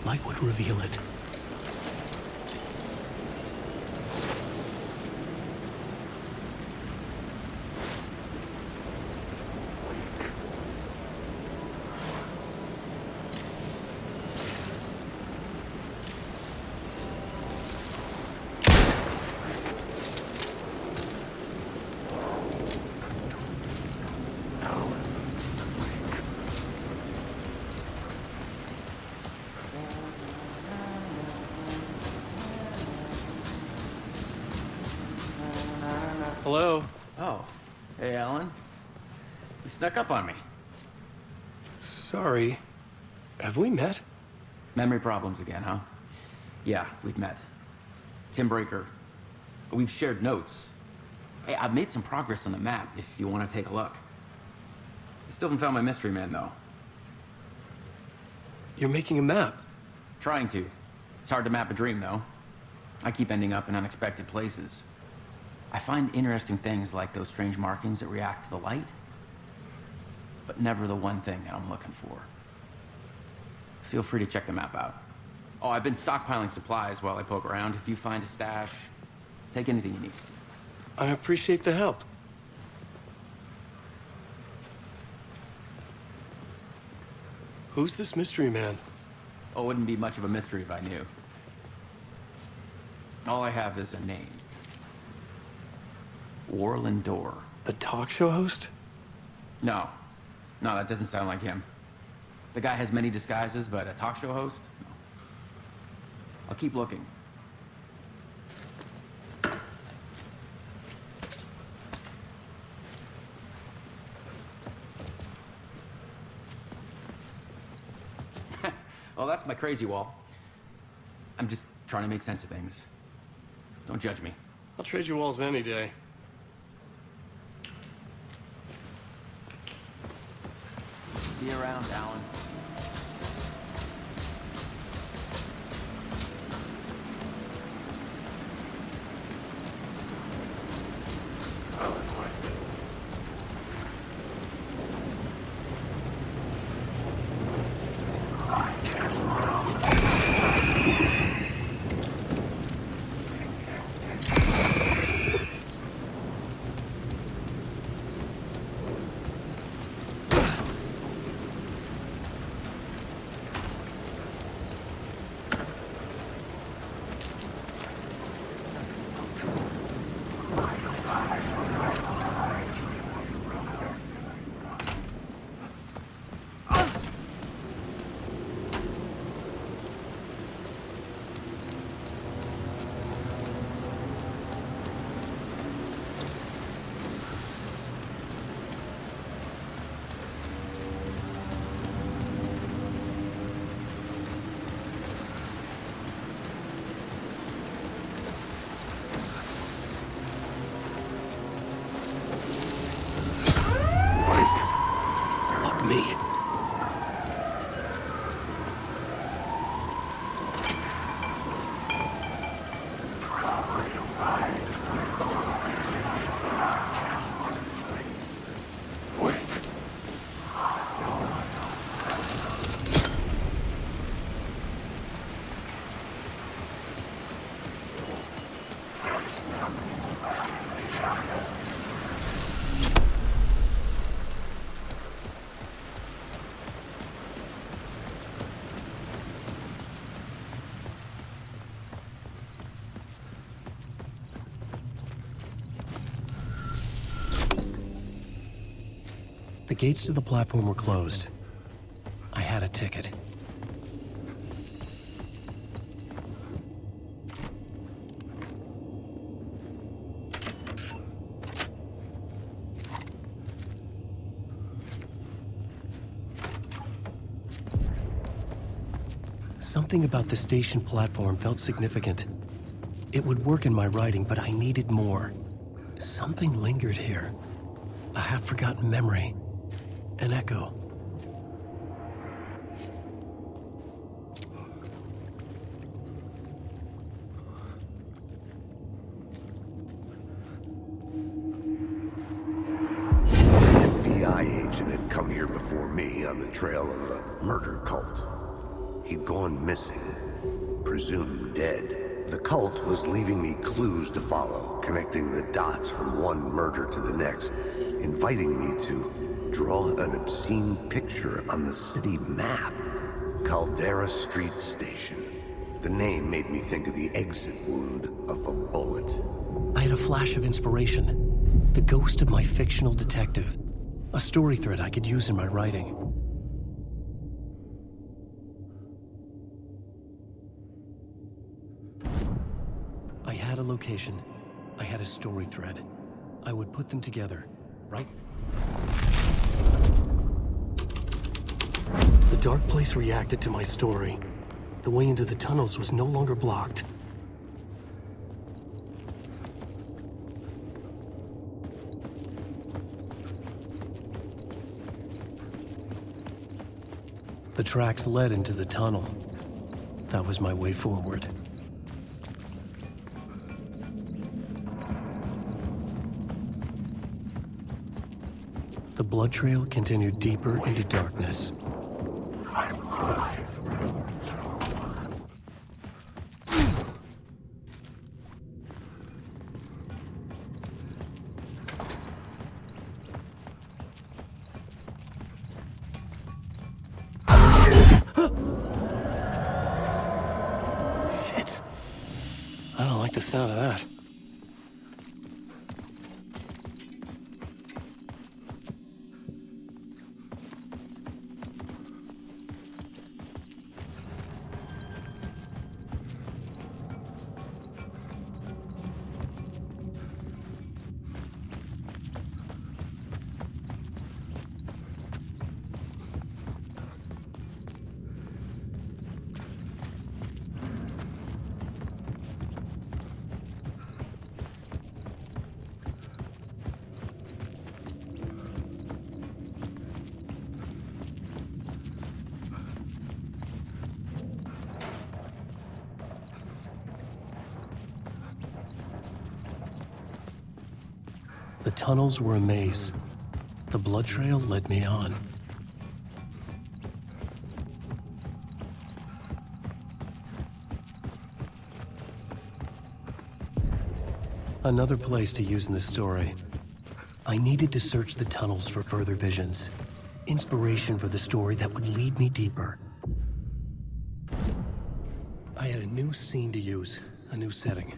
light would reveal it. Hello? Oh. Hey, Alan. You snuck up on me. Sorry. Have we met? Memory problems again, huh? Yeah, we've met. Tim Breaker. We've shared notes. Hey, I've made some progress on the map if you want to take a look. I still haven't found my mystery man, though. You're making a map? Trying to. It's hard to map a dream, though. I keep ending up in unexpected places. I find interesting things like those strange markings that react to the light, but never the one thing that I'm looking for. Feel free to check the map out. Oh, I've been stockpiling supplies while I poke around. If you find a stash, take anything you need. I appreciate the help. Who's this mystery man? Oh, it wouldn't be much of a mystery if I knew. All I have is a name. Warland Dorr. The talk show host? No. No, that doesn't sound like him. The guy has many disguises, but a talk show host? No. I'll keep looking. Well, that's my crazy wall. I'm just trying to make sense of things. Don't judge me. I'll trade you walls any day. See you around, Alan. The gates to the platform were closed. I had a ticket. Something about the station platform felt significant. It would work in my writing, but I needed more. Something lingered here. A half-forgotten memory. An echo. FBI agent had come here before me on the trail of a murder cult. He'd gone missing, presumed dead. The cult was leaving me clues to follow, connecting the dots from one murder to the next, inviting me to draw an obscene picture on the city map. Caldera Street Station. The name made me think of the exit wound of a bullet. I had a flash of inspiration. The ghost of my fictional detective. A story thread I could use in my writing. I had a location. I had a story thread. I would put them together, right? The dark place reacted to my story. The way into the tunnels was no longer blocked. The tracks led into the tunnel. That was my way forward. The blood trail continued deeper into darkness. Shit. I don't like the sound of that. The tunnels were a maze. The blood trail led me on. Another place to use in the story. I needed to search the tunnels for further visions. Inspiration for the story that would lead me deeper. I had a new scene to use, a new setting.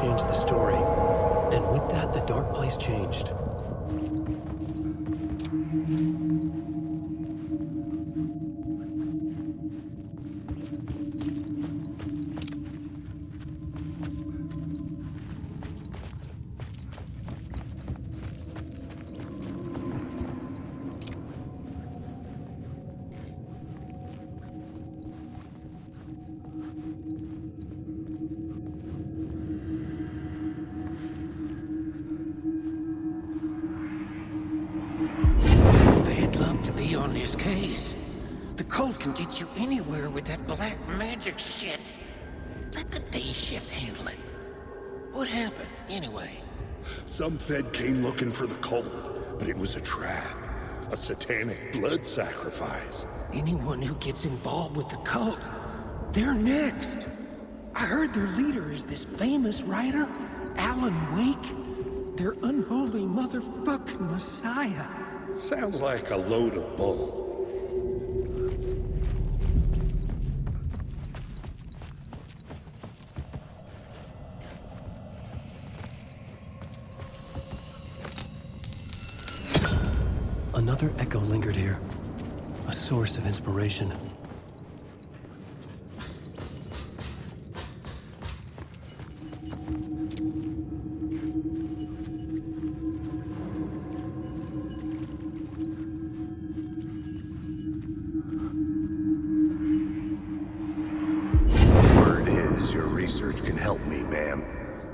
Changed the story, and with that, the dark place changed. On this case. The cult can get you anywhere with that black magic shit. Let the day shift handle it. What happened, anyway? Some Fed came looking for the cult, but it was a trap. A satanic blood sacrifice. Anyone who gets involved with the cult, they're next. I heard their leader is this famous writer, Alan Wake. Their unholy motherfucking messiah. Sounds like a load of bull. Another echo lingered here, a source of inspiration.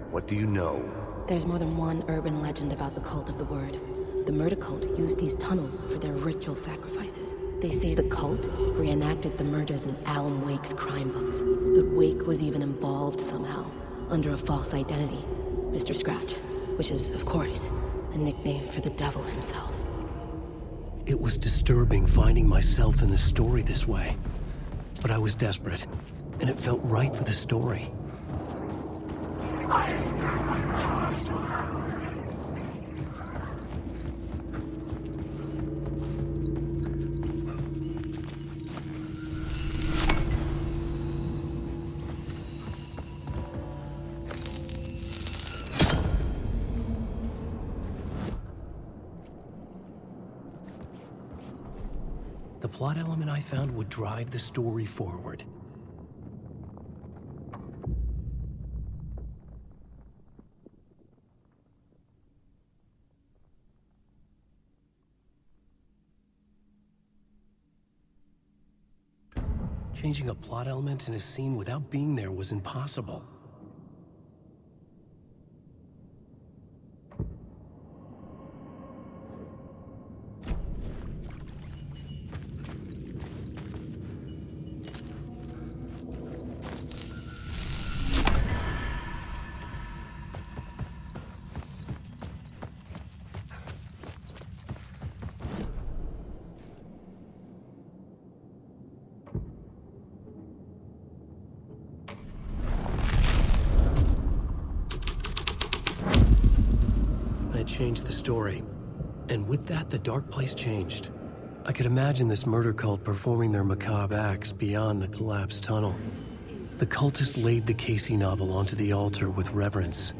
What do you know? There's more than one urban legend about the Cult of the Word. The murder cult used these tunnels for their ritual sacrifices. They say the cult reenacted the murders in Alan Wake's crime books. That Wake was even involved somehow. under a false identity, Mr. Scratch, which is, of course, a nickname for the devil himself. It was disturbing finding myself in the story this way. But I was desperate, and it felt right for the story. The plot element I found would drive the story forward. Changing a plot element in a scene without being there was impossible. Changed the story. And with that, the dark place changed. I could imagine this murder cult performing their macabre acts beyond the collapsed tunnel. The cultists laid the Casey novel onto the altar with reverence.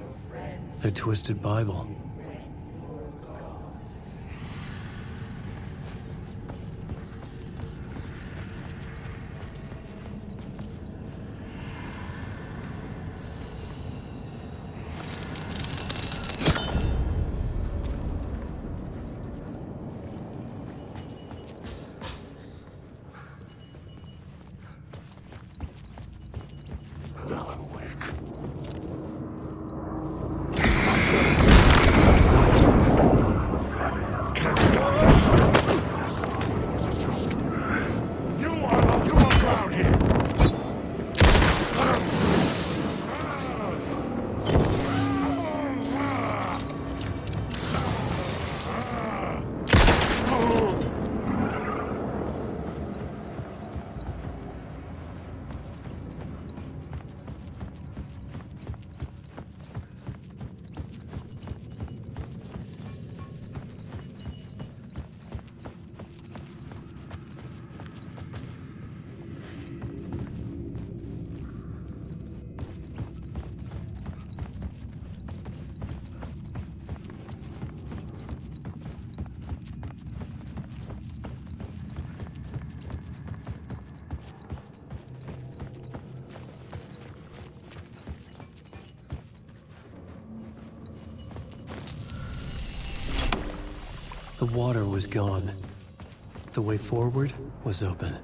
Their twisted Bible. The water was gone. The way forward was open.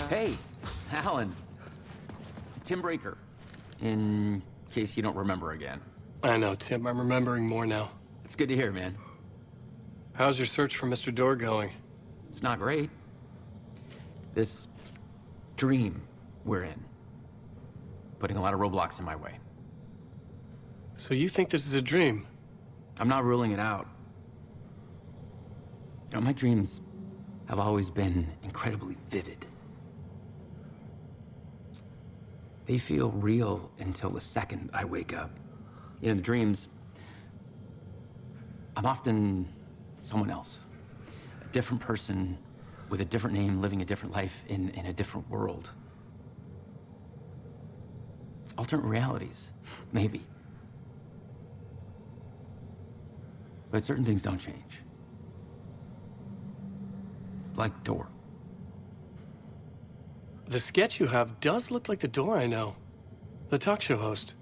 Hey, Alan. Tim Breaker, in case you don't remember again. I know, Tim. I'm remembering more now. It's good to hear, man. How's your search for Mr. Door going? It's not great. This dream we're in, putting a lot of roadblocks in my way. So you think this is a dream? I'm not ruling it out. You know, my dreams have always been incredibly vivid. They feel real until the second I wake up. In the dreams, I'm often someone else. A different person with a different name, living a different life in a different world. It's alternate realities, maybe. But certain things don't change. Like Door. The sketch you have does look like the Door I know. The talk show host.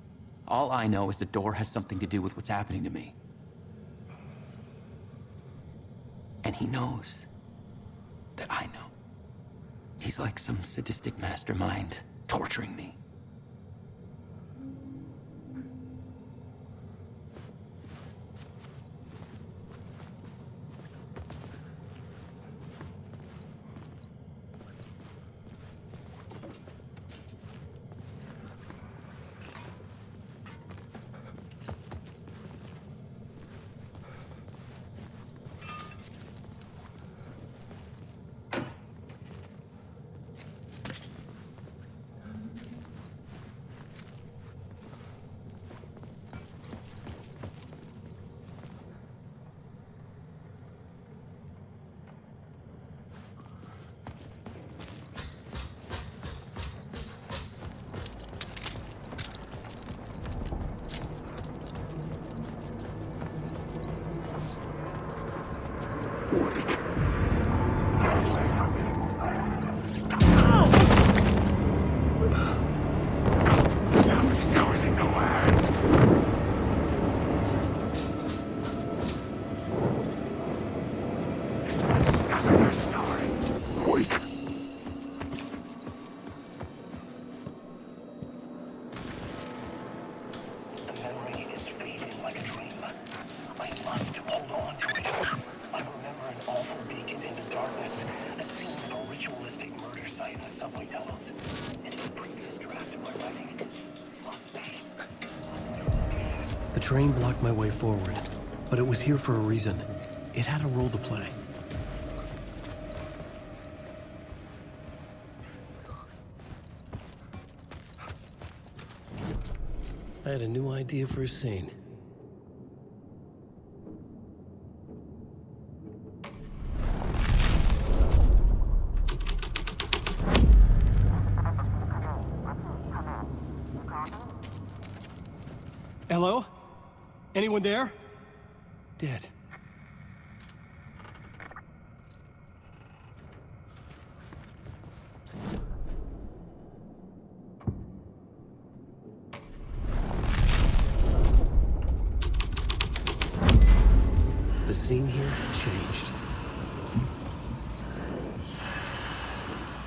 All I know is the Door has something to do with what's happening to me. And he knows. that I know. He's like some sadistic mastermind torturing me. The train blocked my way forward, but it was here for a reason. It had a role to play. I had a new idea for a scene. Hello? Anyone there? Dead. The scene here changed.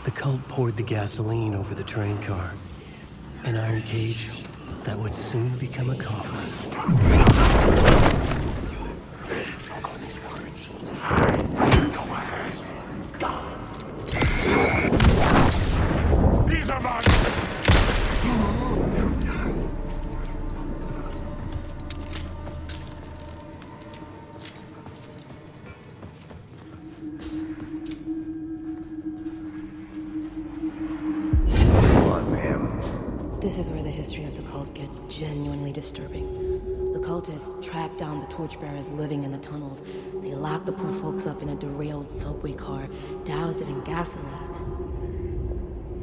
The cult poured the gasoline over the train car. An iron cage that would soon become a coffin. These are mine! This is where the history of the cult gets genuinely disturbing. The cultists tracked down the torchbearers living in the tunnels. They locked the poor folks up in a derailed subway car, doused it in gasoline,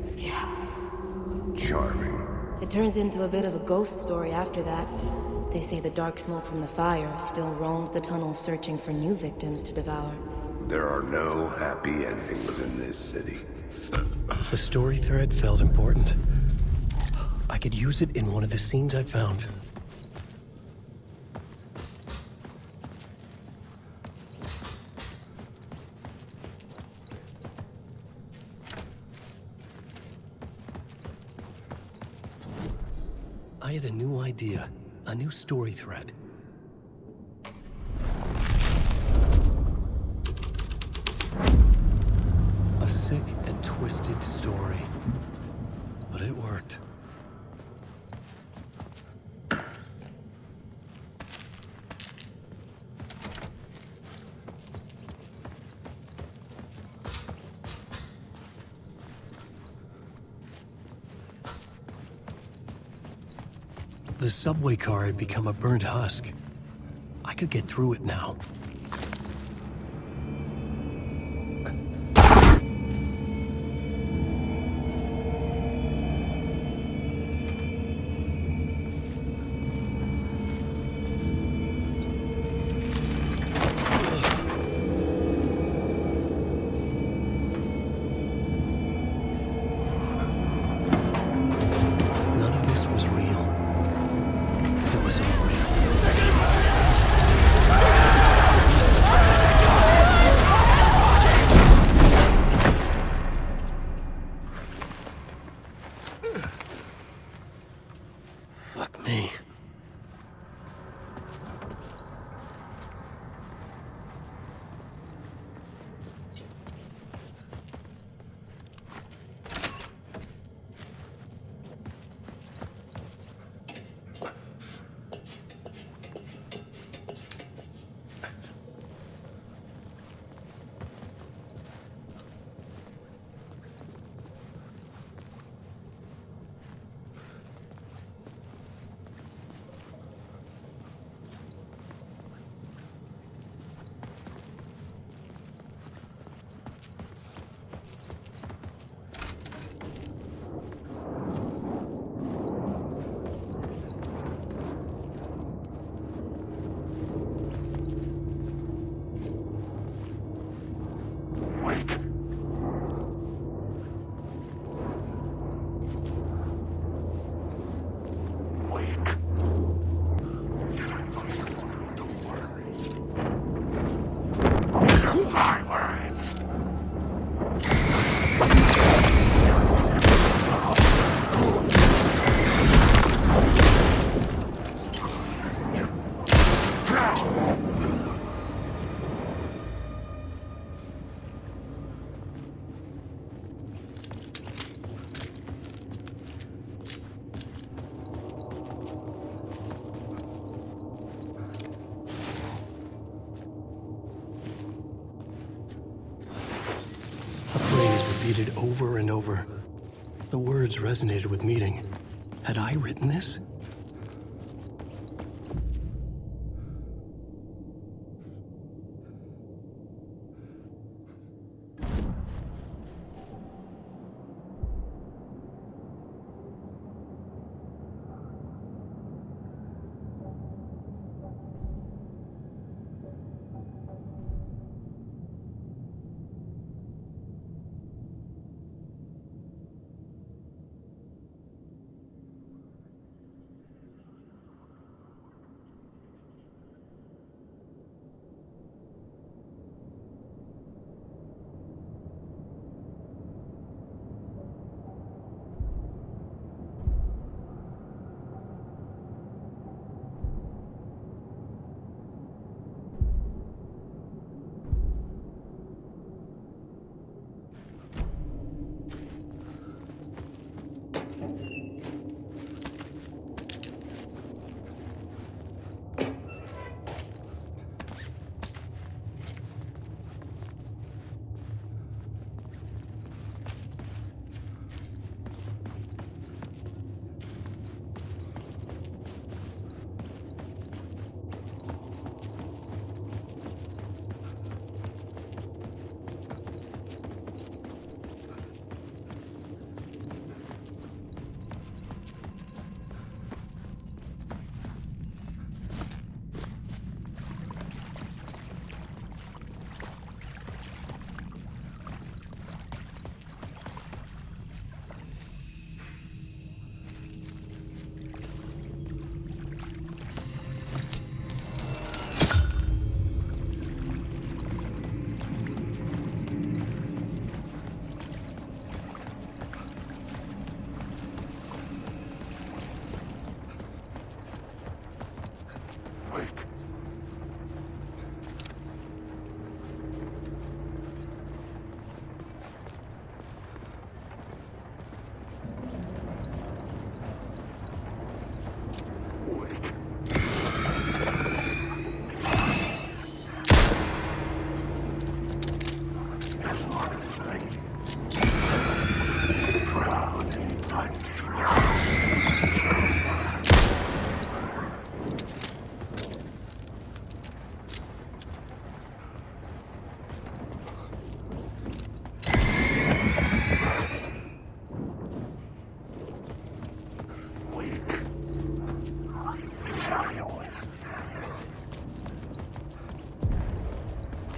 and... yeah. Charming. It turns into a bit of a ghost story after that. They say the dark smoke from the fire still roams the tunnels searching for new victims to devour. There are no happy endings in this city. The story thread felt important. I could use it in one of the scenes I found. I had a new idea, a new story thread. A sick and twisted story, but it worked. The subway car had become a burnt husk. I could get through it now. None of this was real. It was all real. repeated over and over. The words resonated with meaning. Had I written this?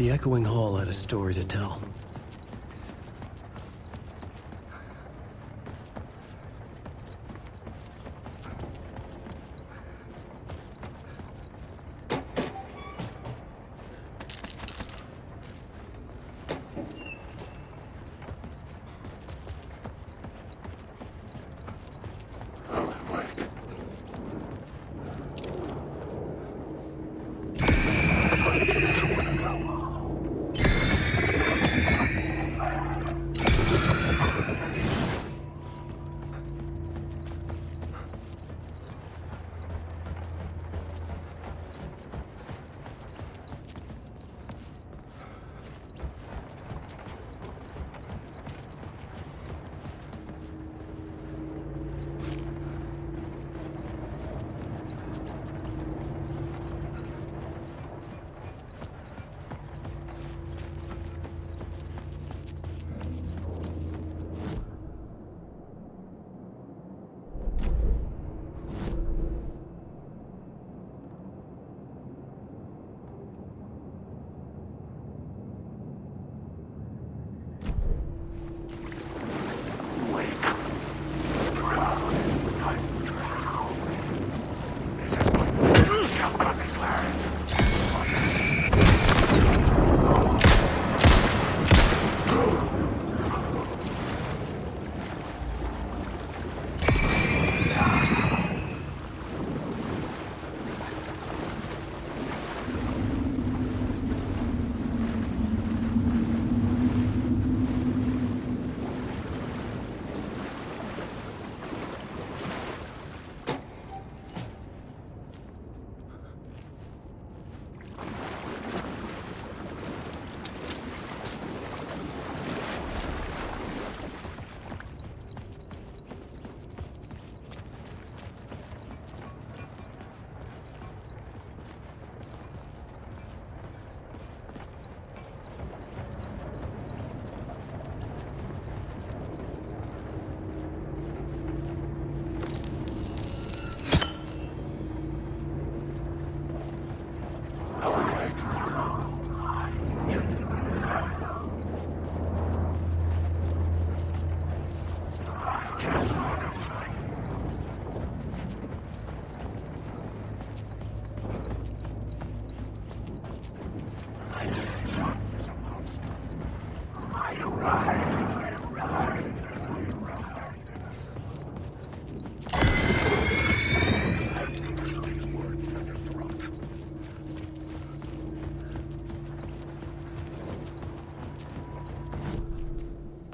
The echoing hall had a story to tell.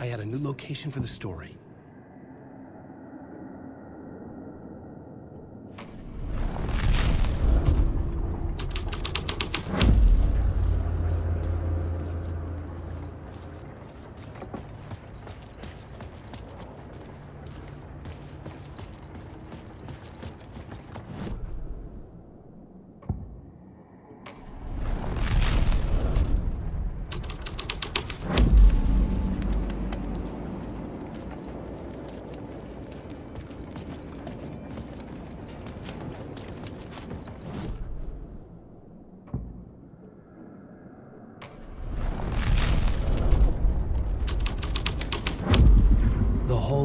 I had a new location for the story.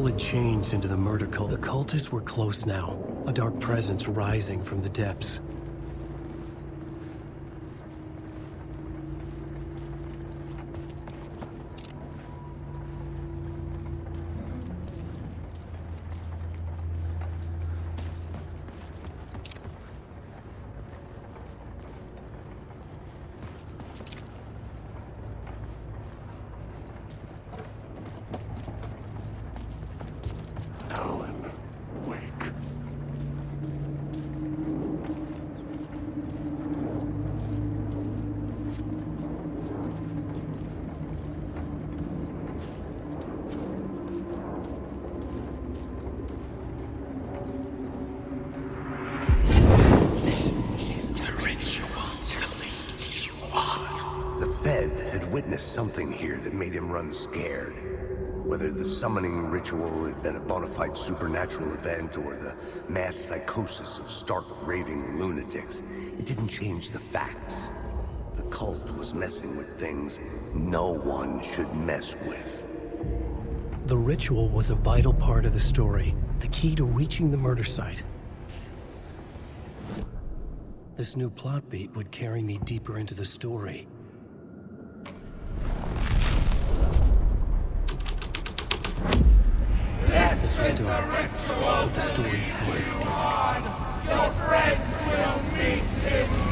Had changed into the murder cult. The cultists were close now, a dark presence rising from the depths. Something here that made him run scared. Whether the summoning ritual had been a bona fide supernatural event or the mass psychosis of stark raving lunatics, it didn't change the facts. The cult was messing with things no one should mess with. The ritual was a vital part of the story, the key to reaching the murder site. This new plot beat would carry me deeper into the story. This was dark, but the story had to be dark. Your friends will meet him.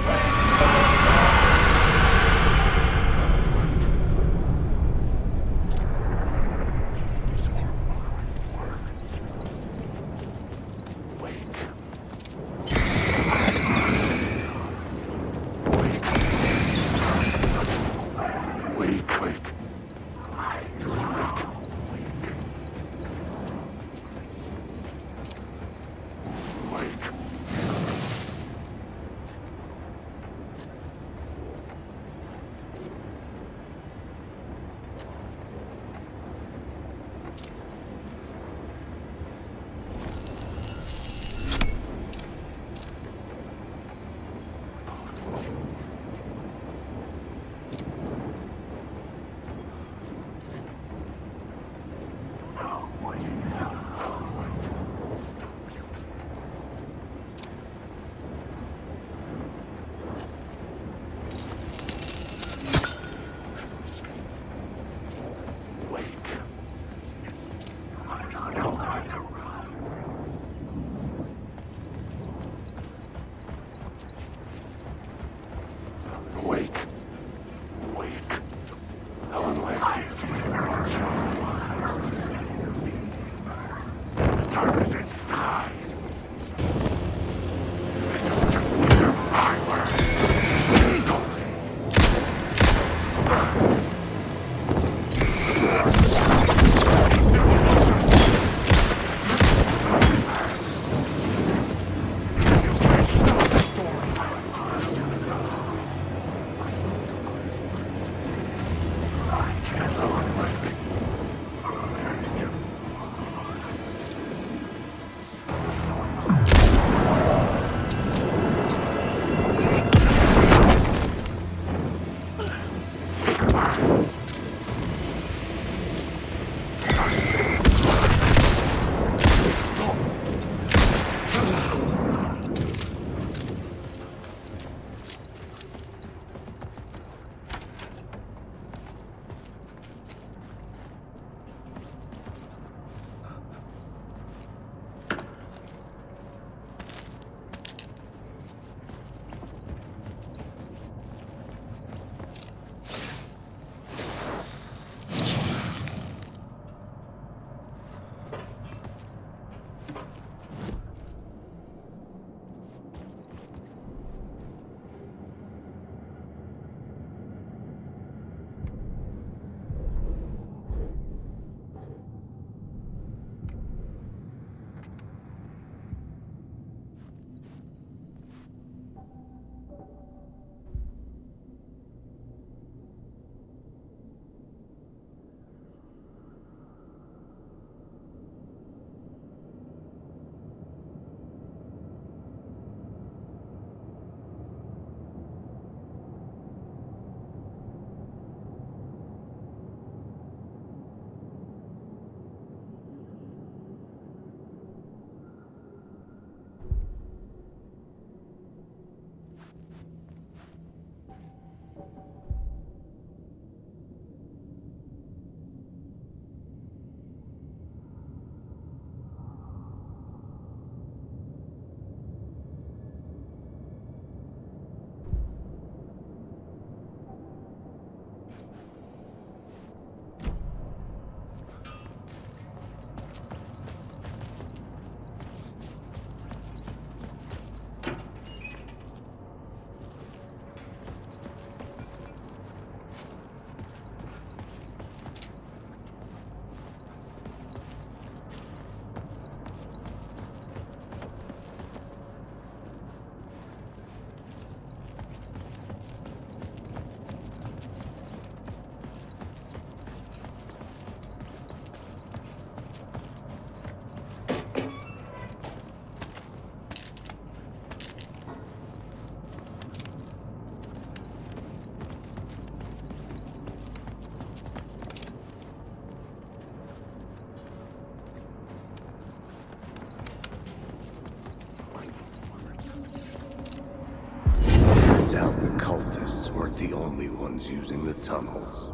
only ones using the tunnels.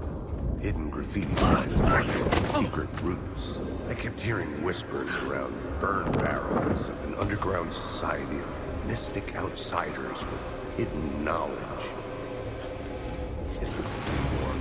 Hidden graffiti signs, secret routes. I kept hearing whispers around burn barrels of an underground society of mystic outsiders with hidden knowledge. This isn't New York.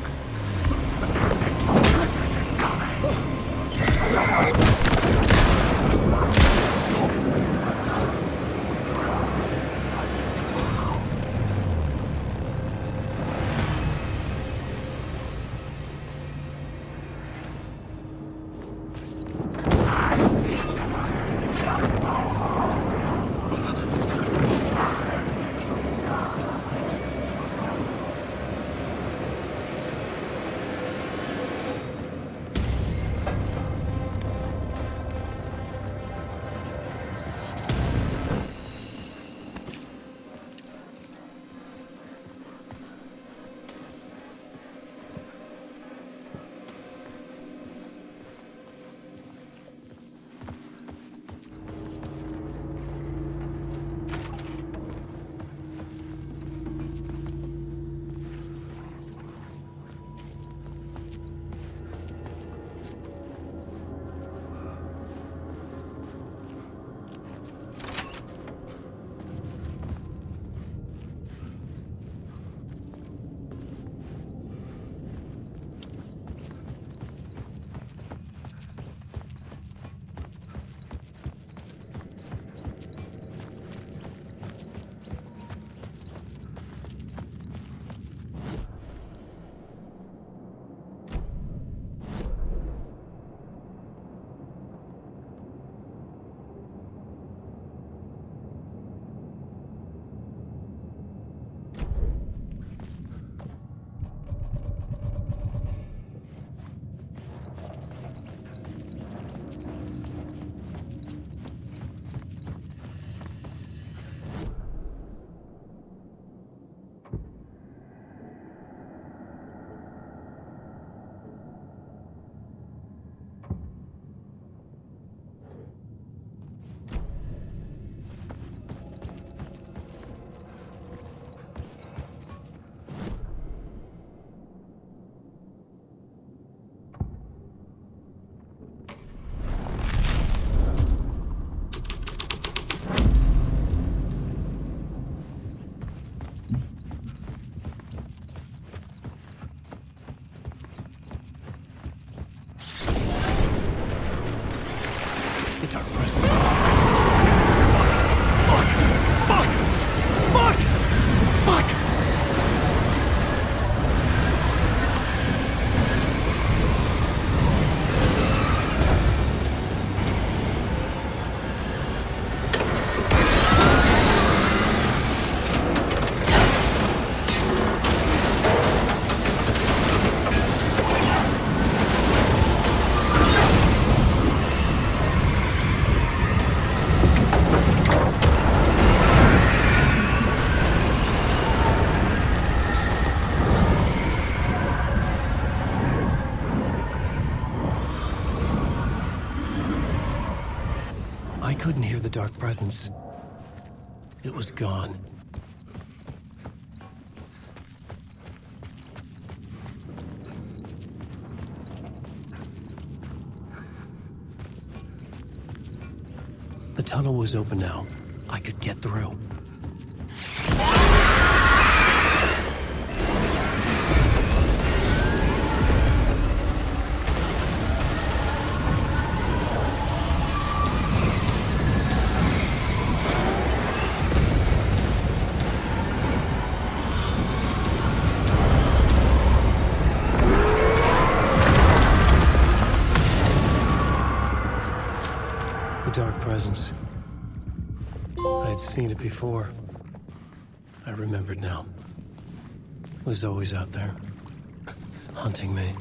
I couldn't hear the dark presence. It was gone. The tunnel was open now. I could get through. Dark presence. I had seen it before. I remembered now. It was always out there, hunting me.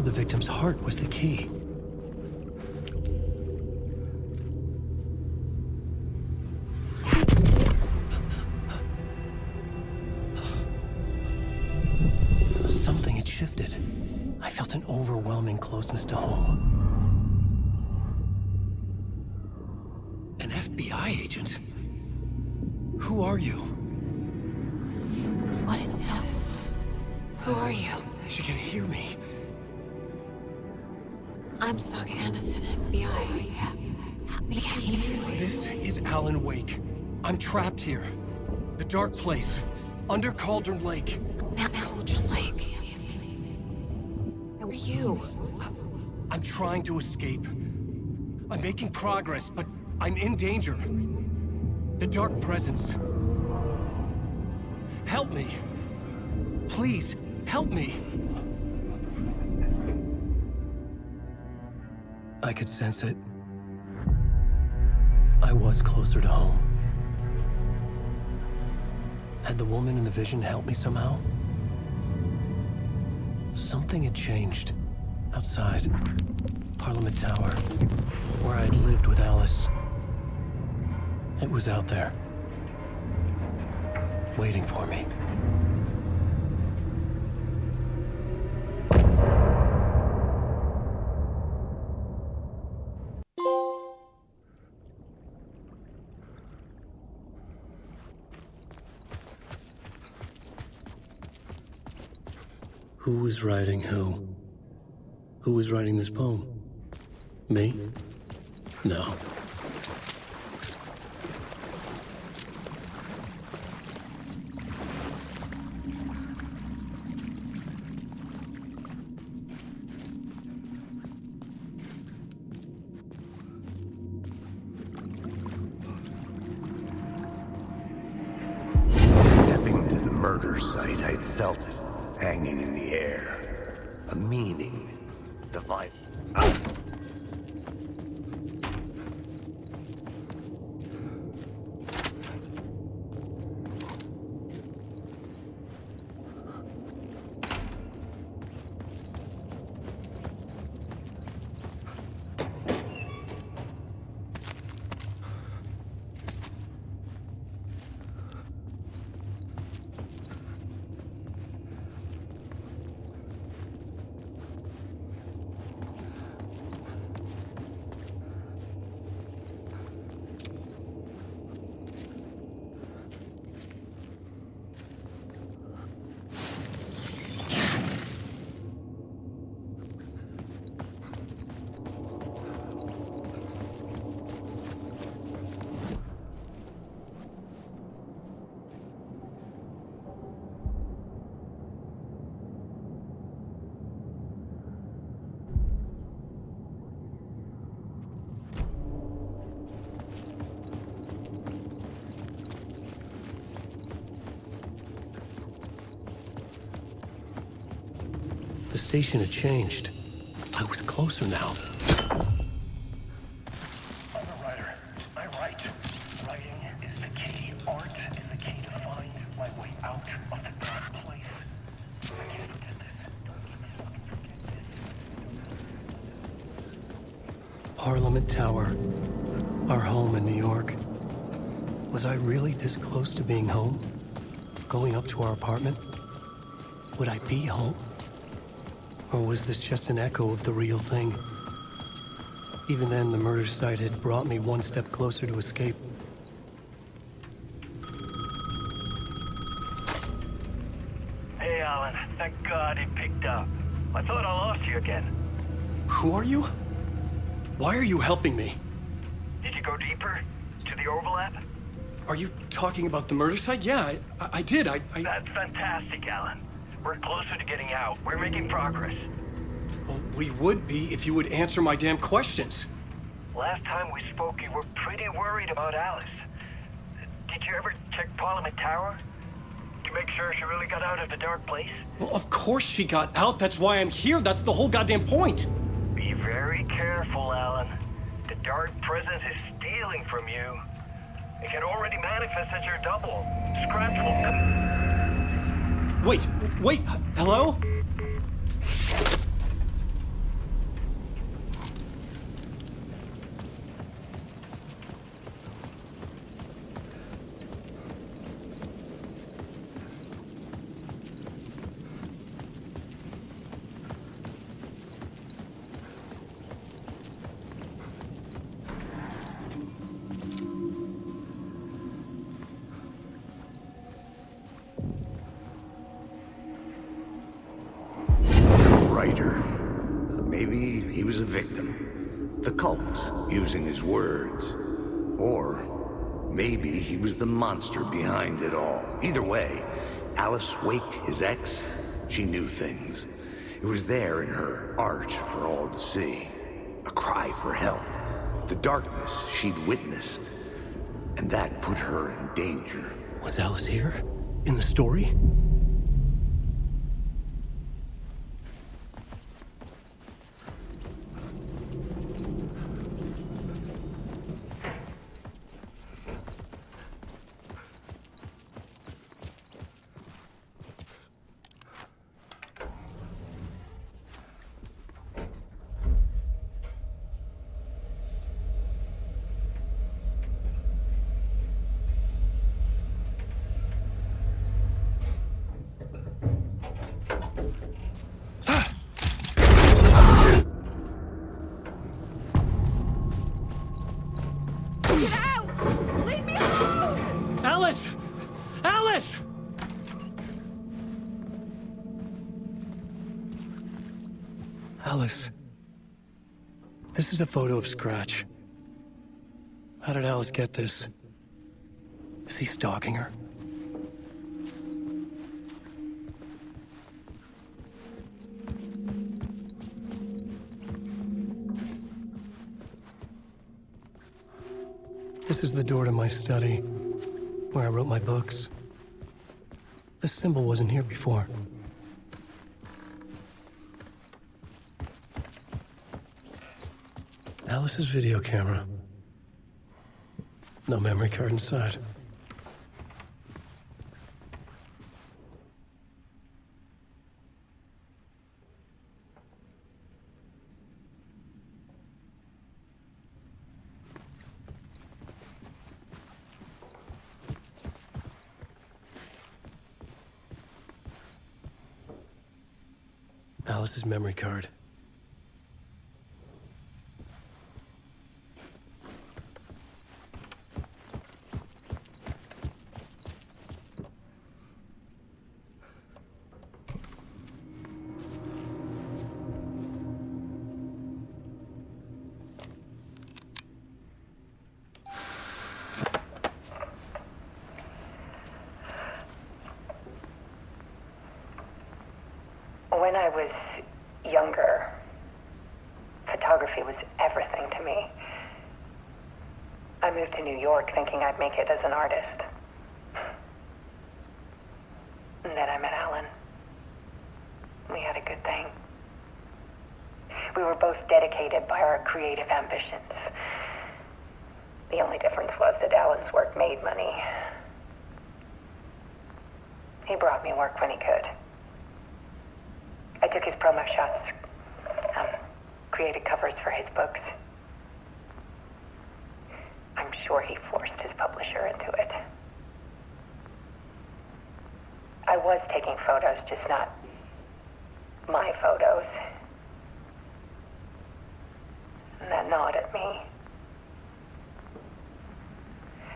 the victim's heart was the key. Something had shifted. I felt an overwhelming closeness to home. An FBI agent? Who are you? What is this? Who are you? She can hear me. I'm Saga Anderson, FBI. This is Alan Wake. I'm trapped here. The dark place. Under Cauldron Lake. Cauldron Lake. Who are you? I'm trying to escape. I'm making progress, but I'm in danger. The dark presence. Help me. Please, help me. I could sense it. I was closer to home. Had the woman in the vision helped me somehow? Something had changed. Outside. Parliament Tower. Where I'd lived with Alice. It was out there. Waiting for me. Who was writing who? Who was writing this poem? Me? No. Stepping to the murder site, I'd felt it. Hanging in the air. A meaning. Divine. The station had changed. I was closer now. I'm a writer. I write. Writing is the key. Art is the key to find my way out of the dark place. I can't forget this. Don't let me fucking forget this. Parliament Tower. Our home in New York. Was I really this close to being home? Going up to our apartment? Would I be home? Or was this just an echo of the real thing? Even then, the murder site had brought me one step closer to escape. Hey, Alan. Thank God he picked up. I thought I lost you again. Who are you? Why are you helping me? Did you go deeper? To the overlap? Are you talking about the murder site? Yeah, I did. That's fantastic, Alan. We're closer to getting out. We're making progress. Well, we would be if you would answer my damn questions. Last time we spoke, you were pretty worried about Alice. Did you ever check Parliament Tower? To make sure she really got out of the dark place? Well, of course she got out. That's why I'm here. That's the whole goddamn point. Be very careful, Alan. The dark presence is stealing from you. It can already manifest as your double. Scratch will... Wait, hello? victim. The cult, using his words. Or maybe he was the monster behind it all. Either way, Alice Wake, his ex, she knew things. It was there in her art for all to see. A cry for help. The darkness she'd witnessed. And that put her in danger. Was Alice here? In the story? Alice! Alice! Alice. This is a photo of Scratch. How did Alice get this? Is he stalking her? This is the door to my study, where I wrote my books. This symbol wasn't here before. Alice's video camera. No memory card inside. Alice's memory card. When I was younger, photography was everything to me. I moved to New York thinking I'd make it as an artist. And then I met Alan. We had a good thing. We were both dedicated by our creative ambitions. The only difference was that Alan's work made money. He brought me work when he could. I took his promo shots, created covers for his books. I'm sure he forced his publisher into it. I was taking photos, just not my photos. And that gnawed at me.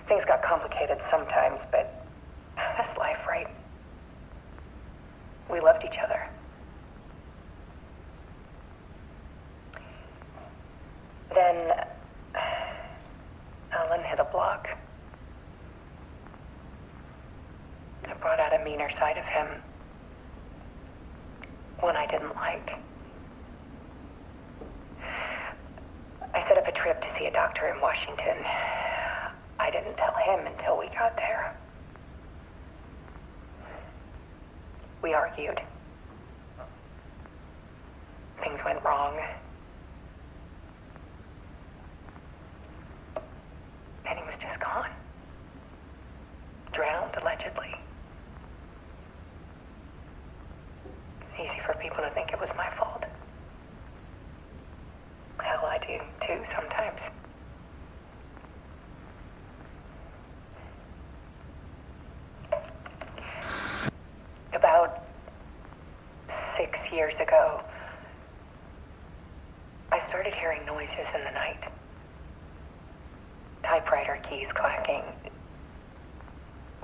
Things got complicated sometimes, but that's life, right? We loved each other. Then Alan hit a block. I brought out a meaner side of him. One I didn't like. I set up a trip to see a doctor in Washington. I didn't tell him until we got there. We argued. Things went wrong. And he was just gone. Drowned, allegedly. It's easy for people to think it was my fault. Hell, I do too, sometimes. About 6 years ago, I started hearing noises in the night. Typewriter keys clacking.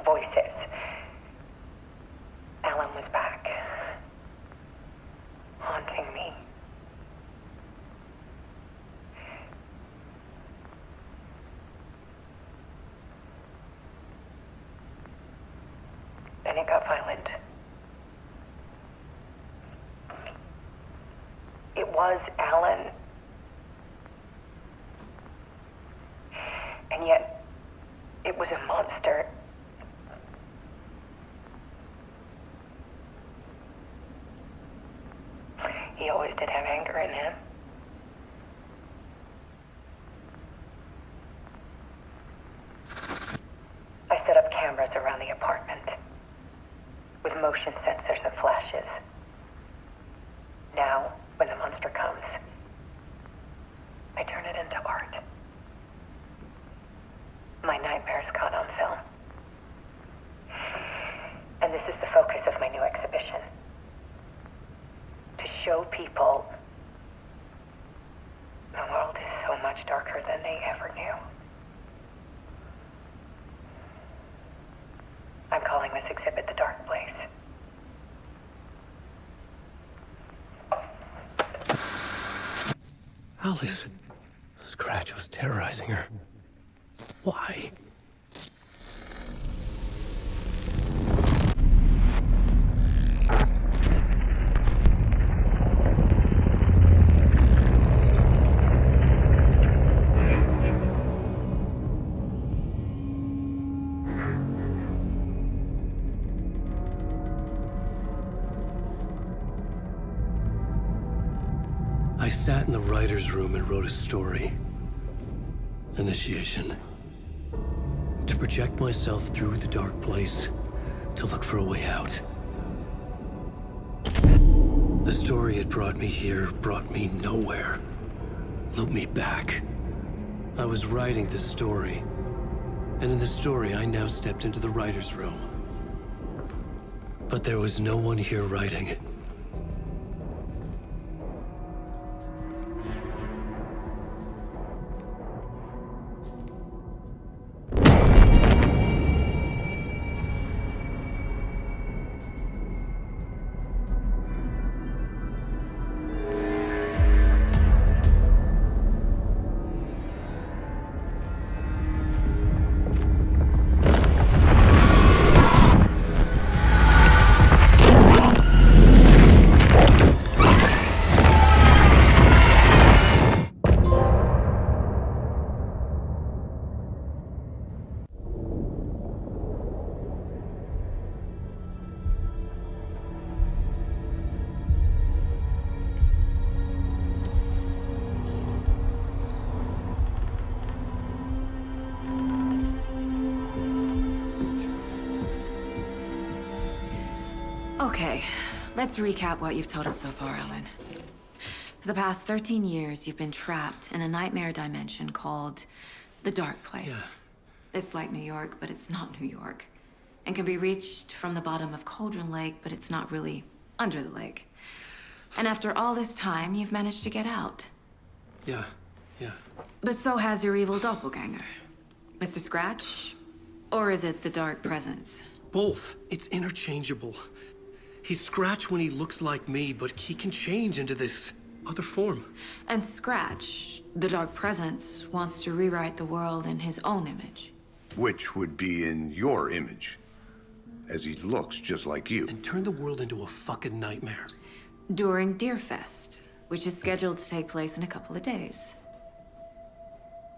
Voices. Alan was back. Haunting me. when it got violent. It was Alan. And yet, it was a monster. He always did have anger in him. I set up cameras around the apartment with motion sensors and flashes. Now, when the monster comes, I turn it into art. My nightmares caught on film. And this is the focus of my new exhibition. To show people the world is so much darker than they ever knew. I'm calling this exhibit The Dark Place. Alice. Scratch was terrorizing her. Why? I sat in the writer's room and wrote a story. Initiation. To project myself through the dark place, to look for a way out. The story had brought me here, brought me nowhere. Looped me back. I was writing the story. And in the story, I now stepped into the writer's room. But there was no one here writing it. Okay, let's recap what you've told us so far, Alan. For the past 13 years, you've been trapped in a nightmare dimension called the Dark Place. Yeah. It's like New York, but it's not New York. And can be reached from the bottom of Cauldron Lake, but it's not really under the lake. And after all this time, you've managed to get out. Yeah. But so has your evil doppelganger. Mr. Scratch? Or is it the Dark Presence? Both. It's interchangeable. He's Scratch when he looks like me, but he can change into this other form. And Scratch, the Dark Presence, wants to rewrite the world in his own image. Which would be in your image, as he looks just like you. And turn the world into a fucking nightmare. During Deerfest, which is scheduled to take place in a couple of days.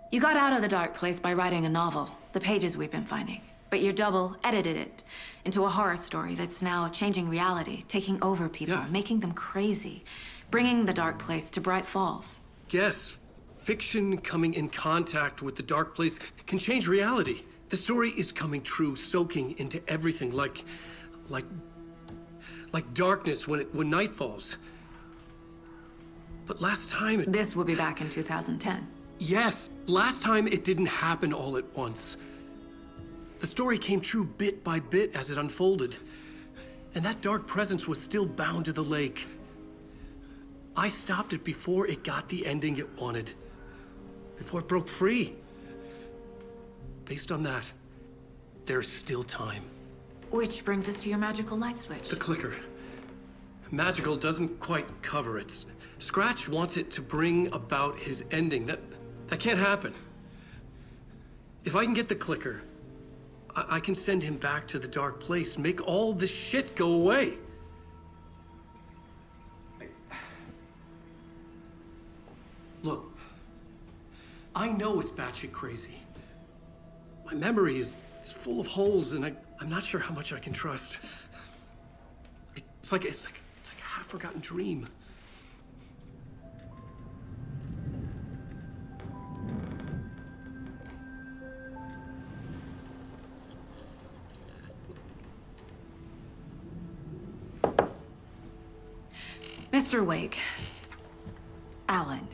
You got out of the Dark Place by writing a novel, the pages we've been finding. But your double edited it into a horror story that's now changing reality, taking over people, making them crazy, bringing the Dark Place to Bright Falls. Yes, fiction coming in contact with the Dark Place can change reality. The story is coming true, soaking into everything like darkness when night falls. But last time This will be back in 2010. Yes, last time it didn't happen all at once. The story came true bit by bit as it unfolded. And that dark presence was still bound to the lake. I stopped it before it got the ending it wanted. Before it broke free. Based on that, there's still time. Which brings us to your magical light switch. The clicker. Magical doesn't quite cover it. Scratch wants it to bring about his ending. That can't happen. If I can get the clicker, I can send him back to the dark place, make all this shit go away. Look, I know it's batshit crazy. My memory is full of holes, and I'm not sure how much I can trust. It's like a half-forgotten dream. Mr. Wake. Alan.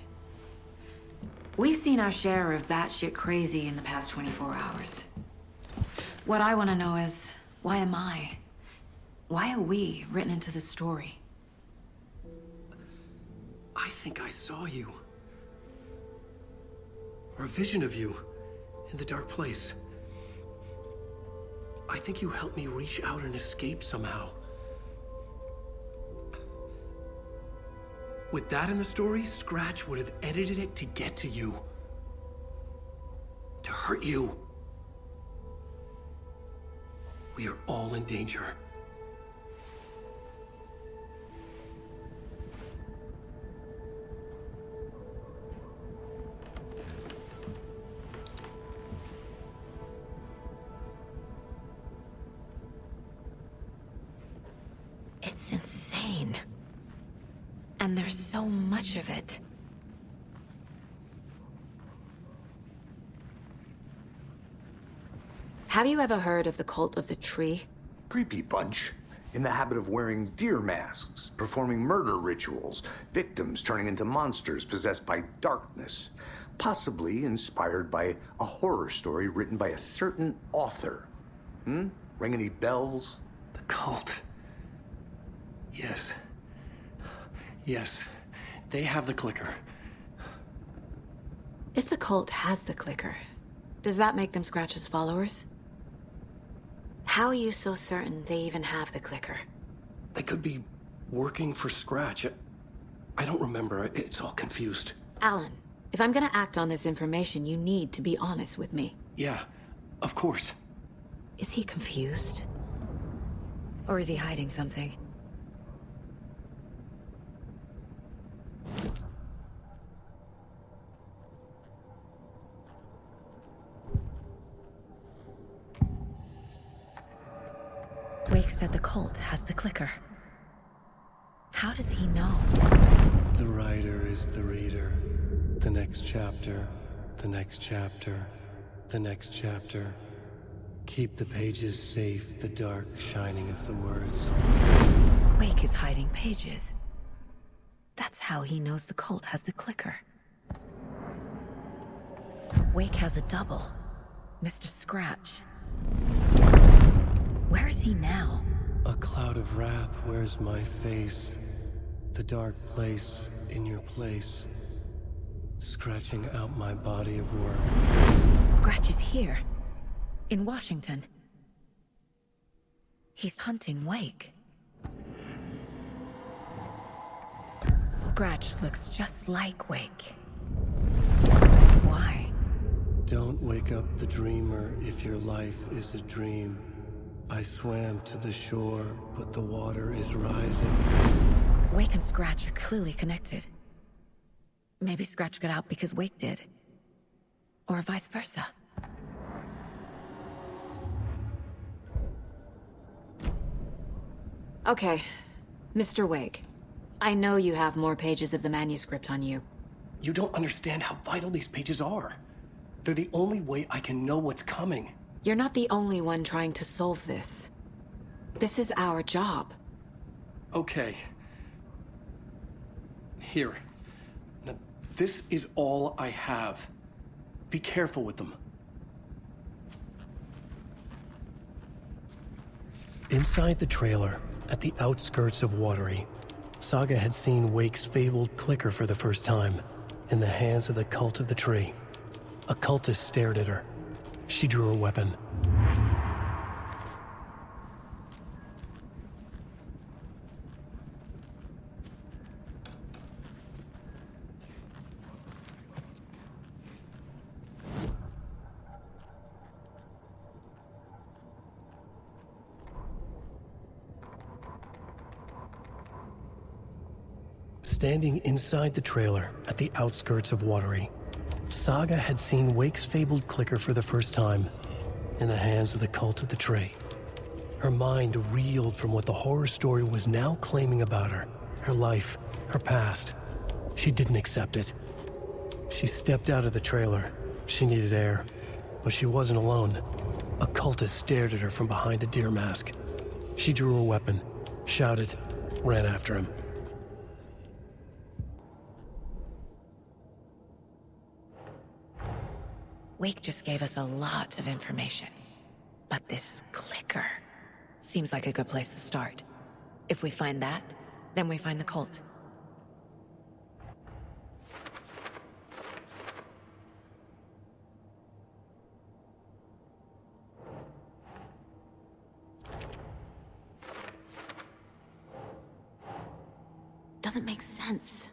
We've seen our share of batshit crazy in the past 24 hours. What I want to know is, why am I? Why are we written into the story? I think I saw you. Or a vision of you in the dark place. I think you helped me reach out and escape somehow. With that in the story, Scratch would have edited it to get to you. To hurt you. We are all in danger. It's insane. And there's so much of it. Have you ever heard of the cult of the tree? Creepy bunch. In the habit of wearing deer masks, performing murder rituals, victims turning into monsters possessed by darkness. Possibly inspired by a horror story written by a certain author. Ring any bells? The cult. Yes. Yes. They have the clicker. If the cult has the clicker, does that make them Scratch's followers? How are you so certain they even have the clicker? They could be working for Scratch. I don't remember. It's all confused. Alan, if I'm gonna act on this information, you need to be honest with me. Yeah, of course. Is he confused? Or is he hiding something? Wake said the cult has the clicker. How does he know? The writer is the reader. The next chapter, the next chapter, the next chapter. Keep the pages safe, the dark shining of the words. Wake is hiding pages. That's how he knows the cult has the clicker. Wake has a double. Mr. Scratch. Where is he now? A cloud of wrath wears my face. The dark place in your place. Scratching out my body of work. Scratch is here. In Washington. He's hunting Wake. Scratch looks just like Wake. Why? Don't wake up the dreamer if your life is a dream. I swam to the shore, but the water is rising. Wake and Scratch are clearly connected. Maybe Scratch got out because Wake did. Or vice versa. Okay, Mr. Wake. I know you have more pages of the manuscript on you. You don't understand how vital these pages are. They're the only way I can know what's coming. You're not the only one trying to solve this. This is our job. Okay. Here. Now, this is all I have. Be careful with them. Inside the trailer, at the outskirts of Watery, Saga had seen Wake's fabled clicker for the first time, in the hands of the cult of the tree. A cultist stared at her. She drew her weapon. Standing inside the trailer at the outskirts of Watery, Saga had seen Wake's fabled clicker for the first time, in the hands of the cult of the tree. Her mind reeled from what the horror story was now claiming about her, her life, her past. She didn't accept it. She stepped out of the trailer. She needed air, but she wasn't alone. A cultist stared at her from behind a deer mask. She drew a weapon, shouted, ran after him. Wake just gave us a lot of information. But this clicker seems like a good place to start. If we find that, then we find the cult. Doesn't make sense.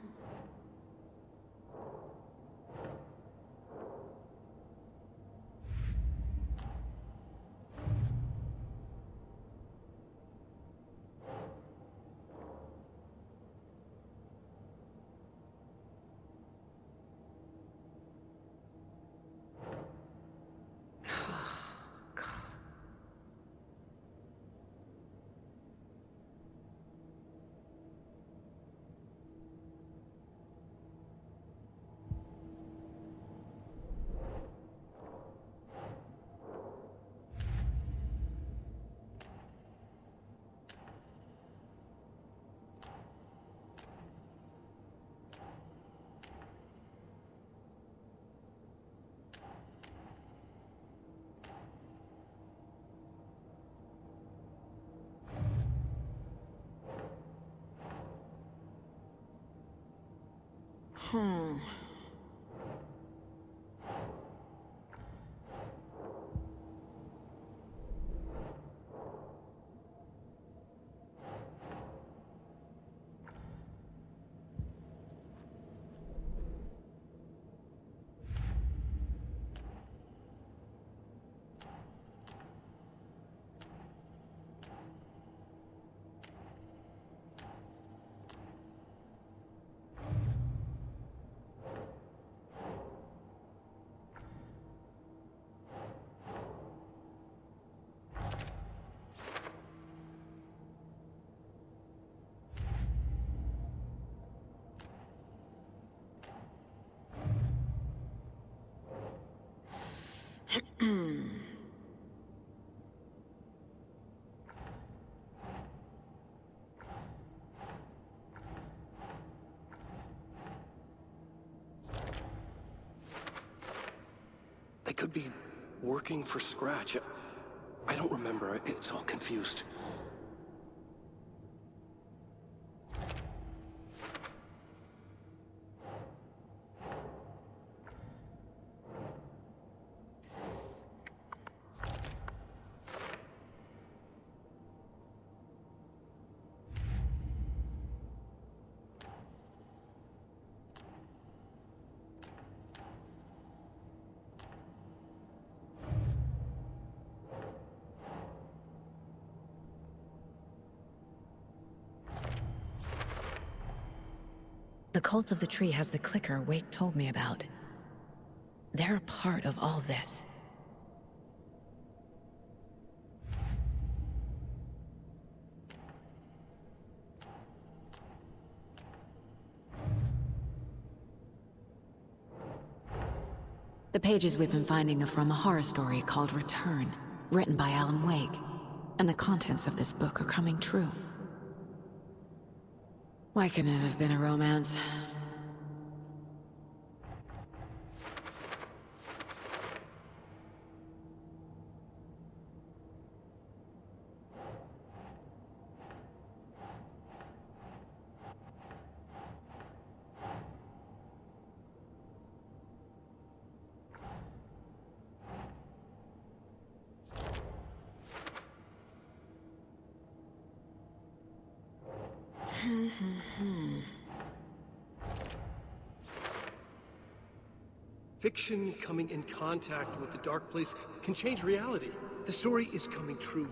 They could be working for Scratch. I don't remember. It's all confused. The cult of the tree has the clicker Wake told me about. They're a part of all this. The pages we've been finding are from a horror story called Return, written by Alan Wake, and the contents of this book are coming true. Why couldn't it have been a romance? Fiction coming in contact with the dark place can change reality. The story is coming true.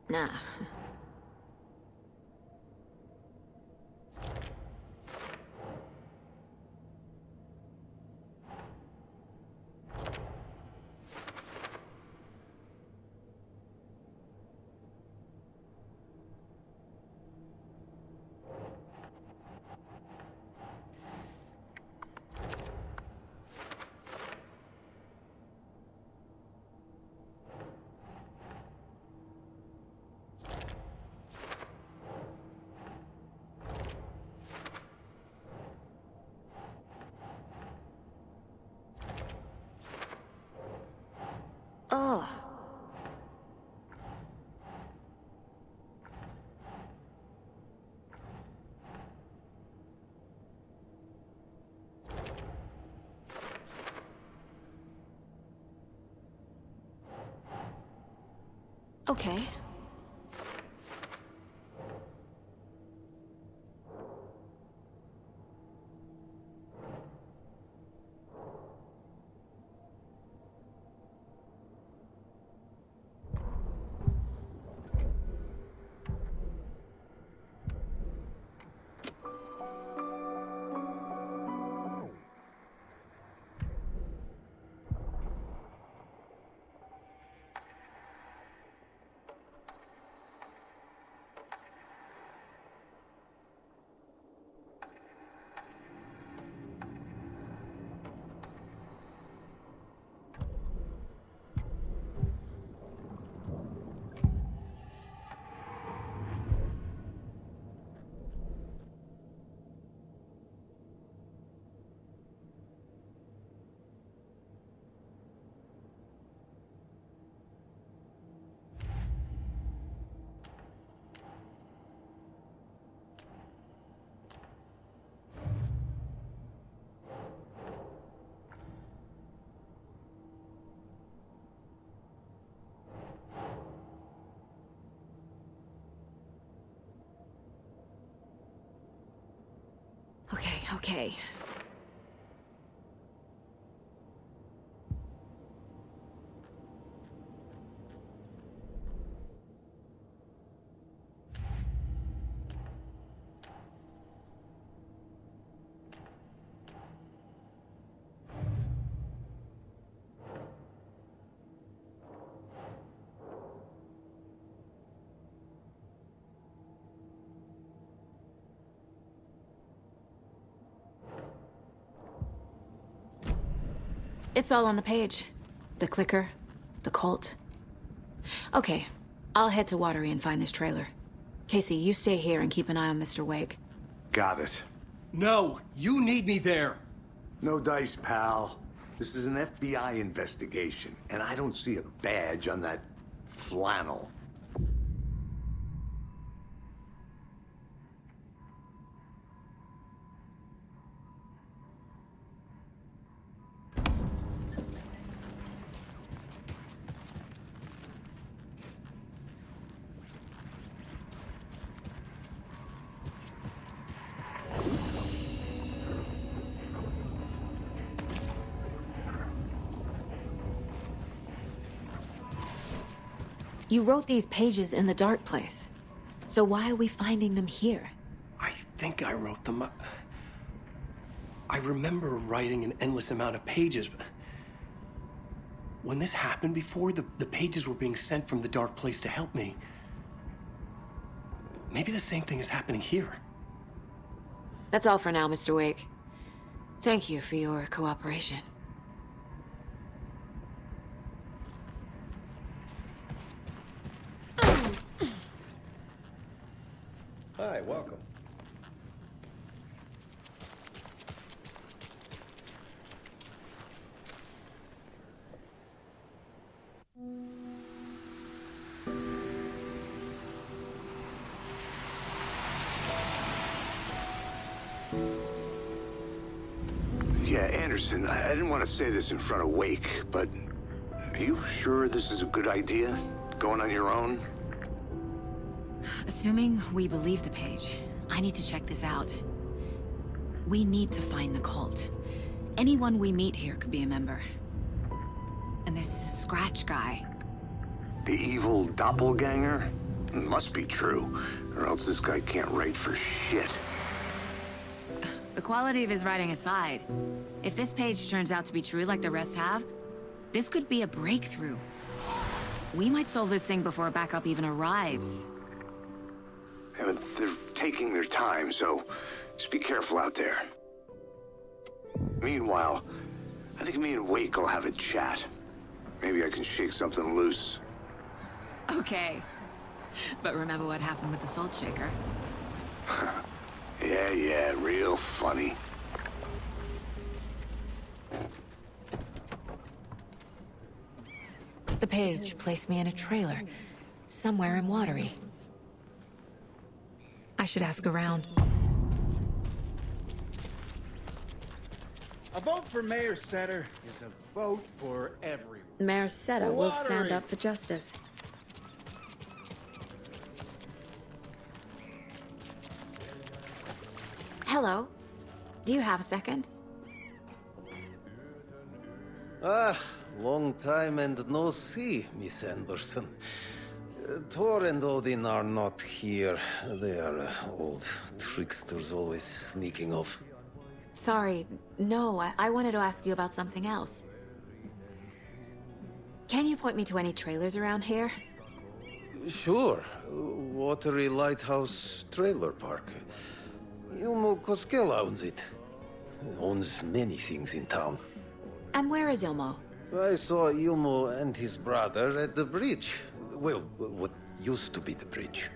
Nah. Oh. Okay. Okay. It's all on the page. The clicker, the cult. Okay, I'll head to Watery and find this trailer. Casey, you stay here and keep an eye on Mr. Wake. Got it. No, you need me there. No dice, pal. This is an FBI investigation, and I don't see a badge on that flannel. You wrote these pages in the dark place. So why are we finding them here? I think I wrote them. I remember writing an endless amount of pages, but when this happened before, the pages were being sent from the dark place to help me. Maybe the same thing is happening here. That's all for now, Mr. Wake. Thank you for your cooperation. Hi, welcome. Yeah, Anderson, I didn't want to say this in front of Wake, but Are you sure this is a good idea? Going on your own? Assuming we believe the page, I need to check this out. We need to find the cult. Anyone we meet here could be a member. And this Scratch guy. The evil doppelganger? Must be true, or else this guy can't write for shit. The quality of his writing aside, if this page turns out to be true like the rest have, this could be a breakthrough. We might solve this thing before a backup even arrives. Yeah, but they're taking their time, so just be careful out there. Meanwhile, I think me and Wake will have a chat. Maybe I can shake something loose. Okay. But remember what happened with the salt shaker? Yeah, real funny. The page placed me in a trailer, somewhere in Watery. I should ask around. A vote for Mayor Setter is a vote for everyone. Mayor Seta will stand up for justice. Hello. Do you have a second? Ah, long time and no see, Miss Anderson. Thor and Odin are not here. They are old tricksters always sneaking off. Sorry, no, I wanted to ask you about something else. Can you point me to any trailers around here? Sure. Watery Lighthouse Trailer Park. Ilmo Koskela owns it. Owns many things in town. And where is Ilmo? I saw Ilmo and his brother at the bridge. Well, what used to be the bridge.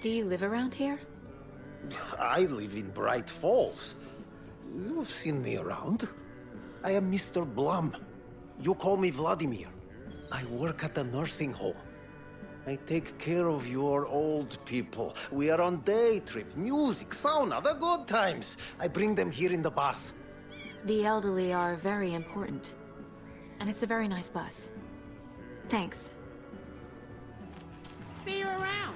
Do you live around here? I live in Bright Falls. You've seen me around. I am Mr. Blum. You call me Vladimir. I work at a nursing home. I take care of your old people. We are on day trip, music, sauna, the good times. I bring them here in the bus. The elderly are very important. And it's a very nice bus. Thanks. See you around.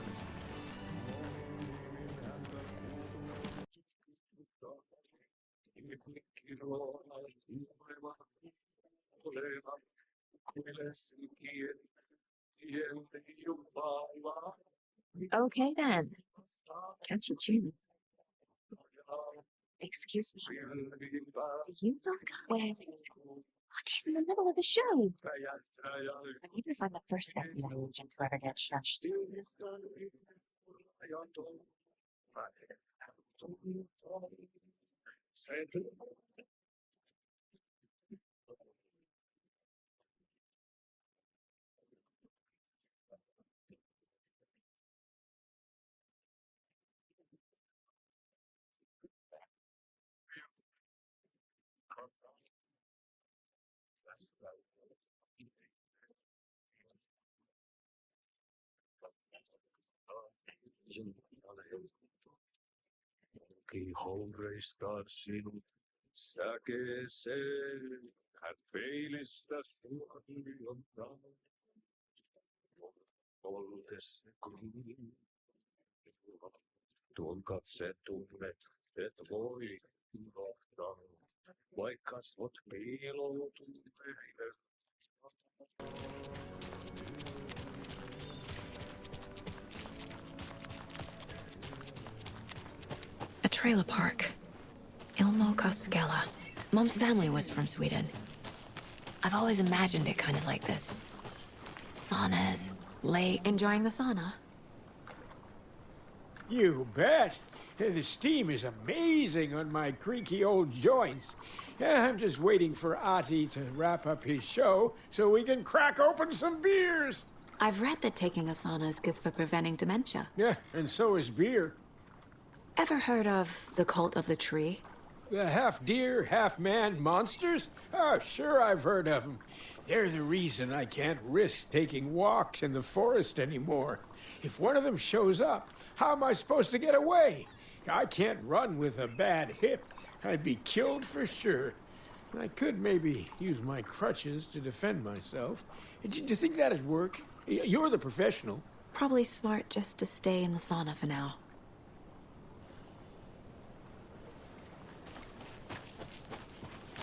Okay then. Catch a tune. Excuse me. Do you look where... Oh, he's in the middle of the show. I need to find the first FBI agent to ever get shushed. Que hombre está sin saque se carpeilista sua voluntad voltes kun tuon katse tunnet et voi unohtaa vaikka svot piiloutuneille. A trailer park. Ilmo Koskela. Mom's family was from Sweden. I've always imagined it kind of like this. Saunas, lake, enjoying the sauna. You bet. The steam is amazing on my creaky old joints. I'm just waiting for Ati to wrap up his show so we can crack open some beers. I've read that taking a sauna is good for preventing dementia. Yeah, and so is beer. Ever heard of the cult of the tree? The half-deer, half-man monsters? Oh, sure I've heard of them. They're the reason I can't risk taking walks in the forest anymore. If one of them shows up, how am I supposed to get away? I can't run with a bad hip. I'd be killed for sure. I could maybe use my crutches to defend myself. Do you think that'd work? You're the professional. Probably smart just to stay in the sauna for now.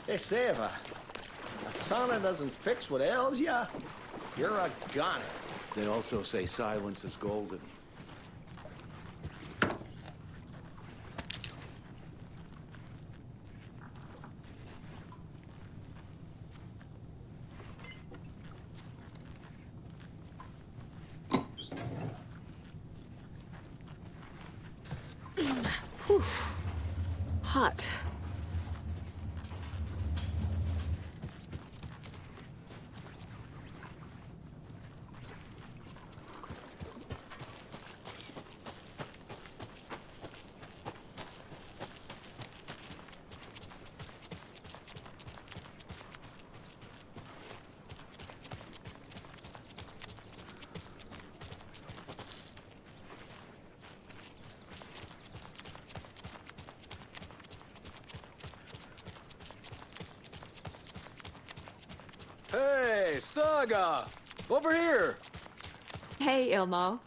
They say if a sauna doesn't fix what ails ya, you're a goner. They also say silence is golden. Whew. Hot. Hey, Saga! Over here! Hey, Ilmo.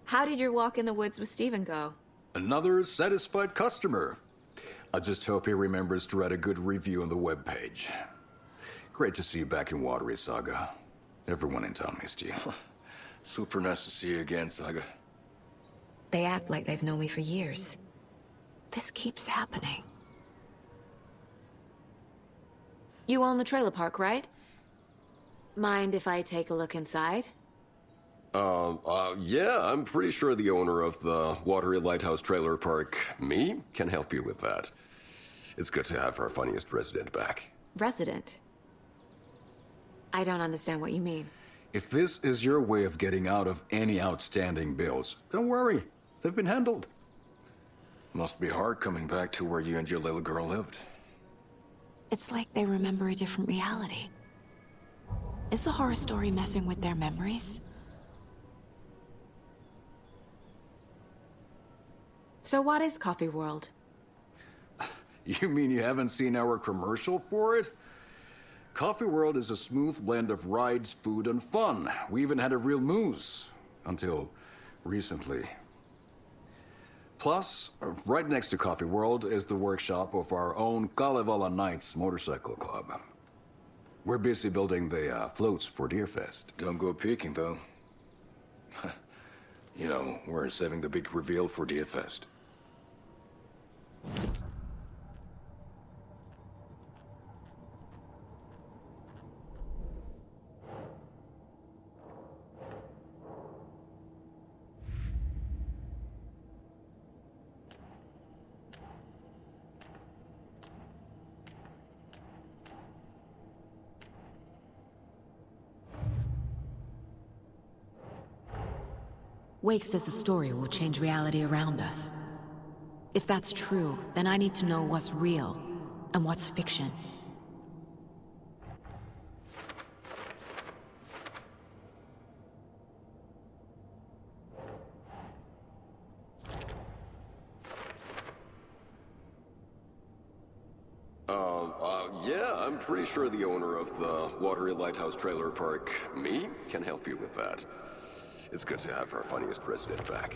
How did your walk in the woods with Steven go? Another satisfied customer. I just hope he remembers to write a good review on the webpage. Great to see you back in Watery, Saga. Everyone in town missed you. Super nice to see you again, Saga. They act like they've known me for years. This keeps happening. You own the trailer park, right? Mind if I take a look inside? Yeah, I'm pretty sure the owner of the Watery Lighthouse Trailer Park, me, can help you with that. It's good to have our funniest resident back. Resident? I don't understand what you mean. If this is your way of getting out of any outstanding bills, don't worry. They've been handled. Must be hard coming back to where you and your little girl lived. It's like they remember a different reality. Is the horror story messing with their memories? So what is Coffee World? You mean you haven't seen our commercial for it? Coffee World is a smooth blend of rides, food, and fun. We even had a real moose. Until recently. Plus, right next to Coffee World is the workshop of our own Kalevala Knights Motorcycle Club. We're busy building the floats for Deerfest. Don't go peeking, though. You know, we're saving the big reveal for Deerfest. Wake says the story will change reality around us. If that's true, then I need to know what's real and what's fiction. Yeah, I'm pretty sure the owner of the Watery Lighthouse Trailer Park, me, can help you with that. It's good to have our funniest resident back.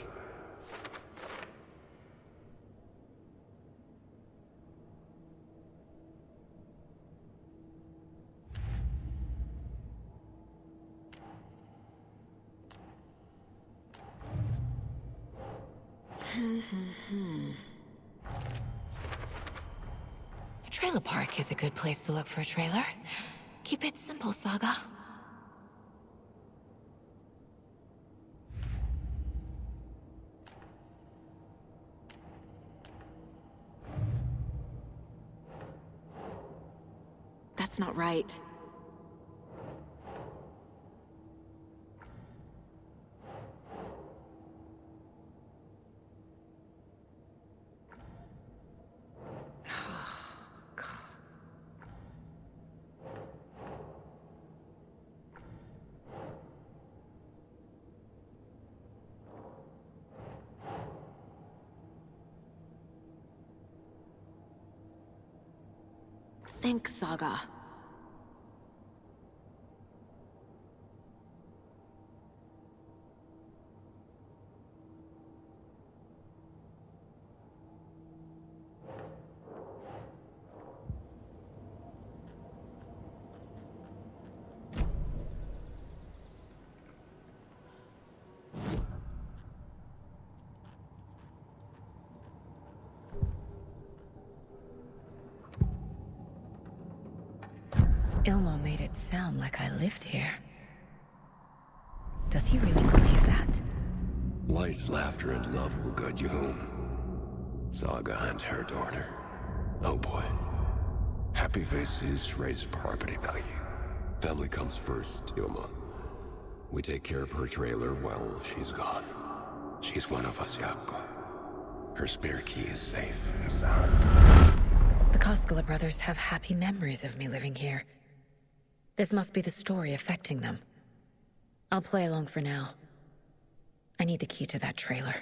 A trailer park is a good place to look for a trailer. Keep it simple, Saga. That's not right. think, Saga. Ilmo made it sound like I lived here. Does he really believe that? Light, laughter, and love will guide you home. Saga and her daughter. Oh boy. Happy faces raise property value. Family comes first, Ilma. We take care of her trailer while she's gone. She's one of us, Jaakko. Her spare key is safe and sound. The Koskela brothers have happy memories of me living here. This must be the story affecting them. I'll play along for now. I need the key to that trailer.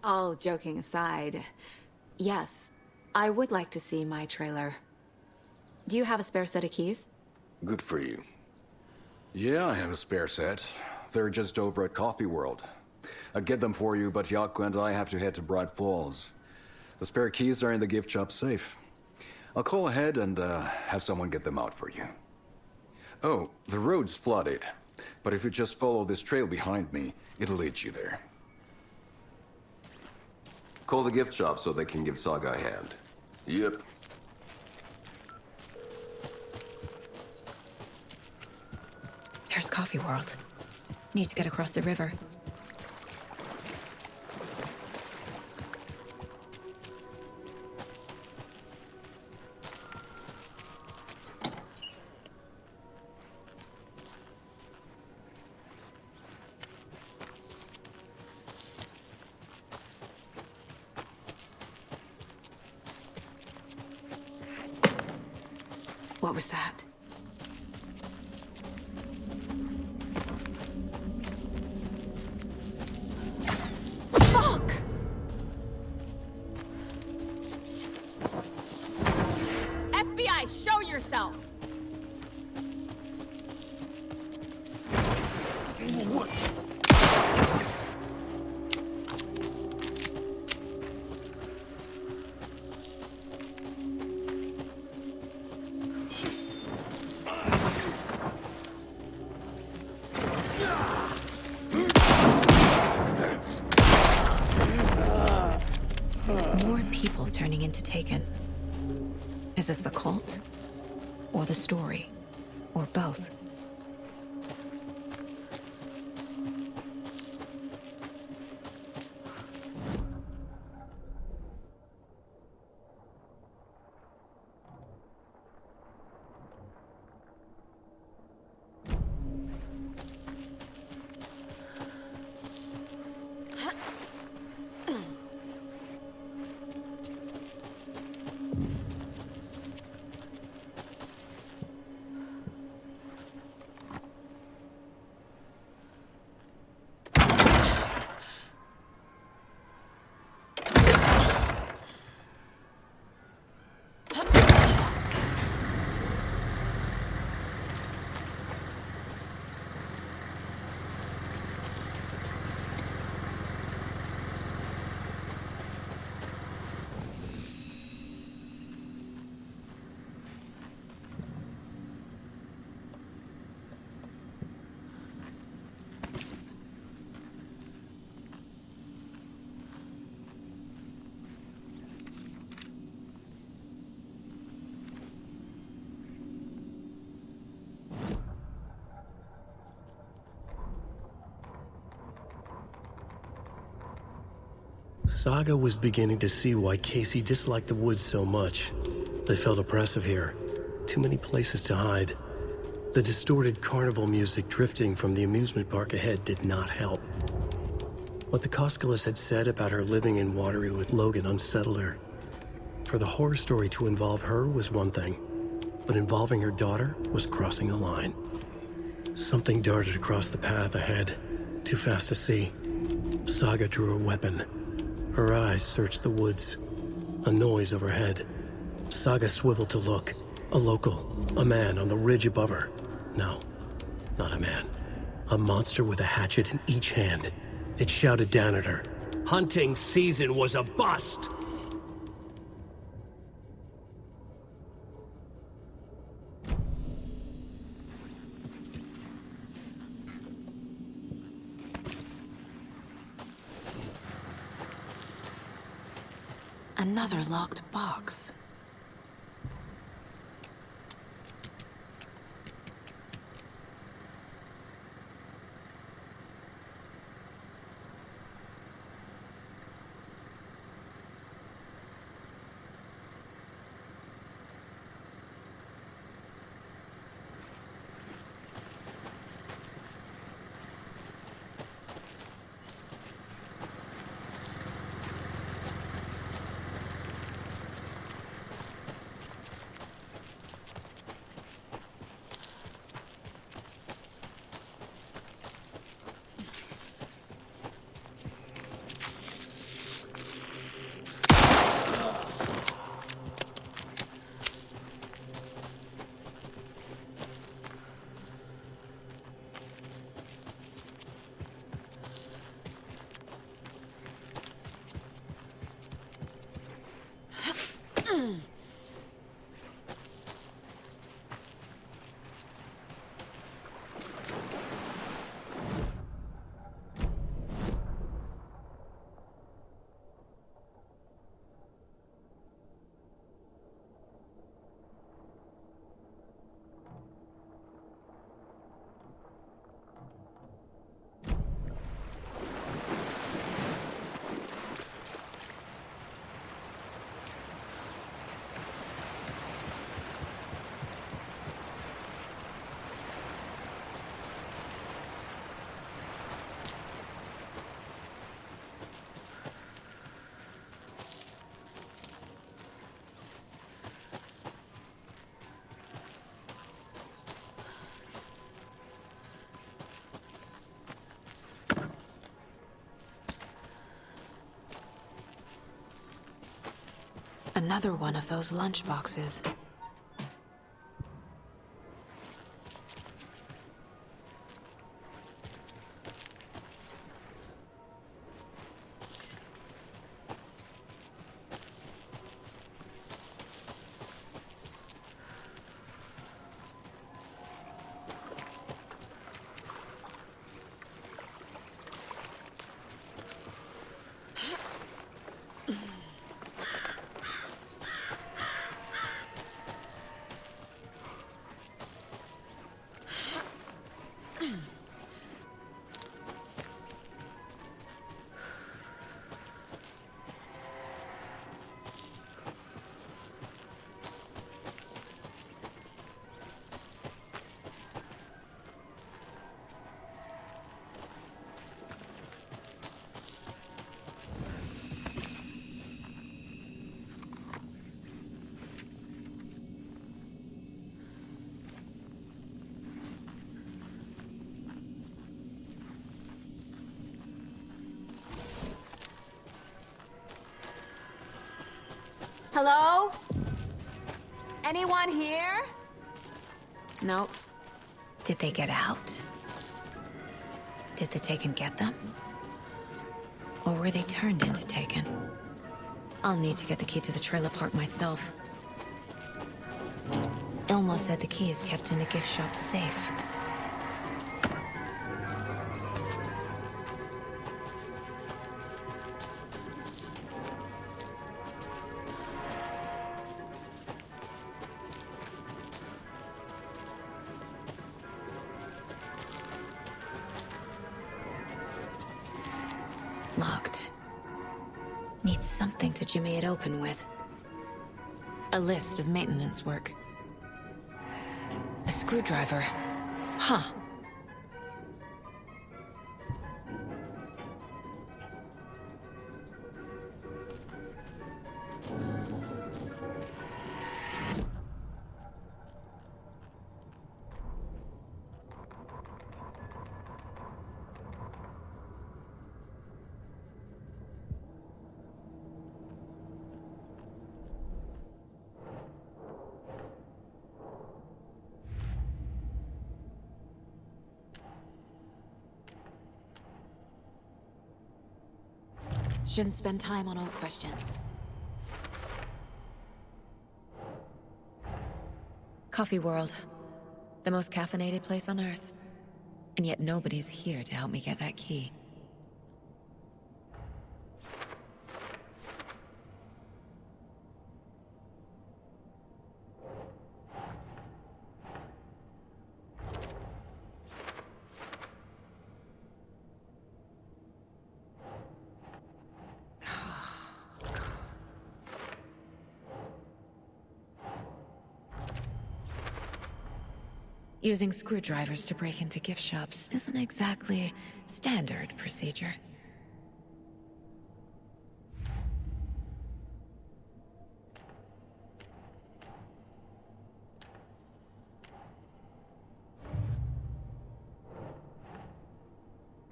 All joking aside, yes, I would like to see my trailer. Do you have a spare set of keys? Good for you. Yeah, I have a spare set. They're just over at Coffee World. I'd get them for you, but Jaakko and I have to head to Bright Falls. The spare keys are in the gift shop safe. I'll call ahead and have someone get them out for you. Oh, the road's flooded, but if you just follow this trail behind me, it'll lead you there. Call the gift shop so they can give Saga a hand. Yep. There's Coffee World. Need to get across the river. What was that? Fuck! FBI, show yourself! More people turning into Taken. Is this the cult? Or the story? Or both? Saga was beginning to see why Casey disliked the woods so much. They felt oppressive here. Too many places to hide. The distorted carnival music drifting from the amusement park ahead did not help. What the Koskelas had said about her living in Watery with Logan unsettled her. For the horror story to involve her was one thing, but involving her daughter was crossing a line. Something darted across the path ahead, too fast to see. Saga drew her weapon. Her eyes searched the woods. A noise overhead. Saga swiveled to look. A local. A man on the ridge above her. No, not a man. A monster with a hatchet in each hand. It shouted down at her. Hunting season was a bust! Another locked box. Another one of those lunchboxes. Hello? Anyone here? Nope. Did they get out? Did the Taken get them? Or were they turned into Taken? I'll need to get the key to the trailer park myself. Elmo said the key is kept in the gift shop's safe. Locked. Needs something to jimmy it open with. A list of maintenance work. A screwdriver. Huh. Shouldn't spend time on old questions. Coffee World. The most caffeinated place on Earth. And yet nobody's here to help me get that key. Using screwdrivers to break into gift shops isn't exactly standard procedure.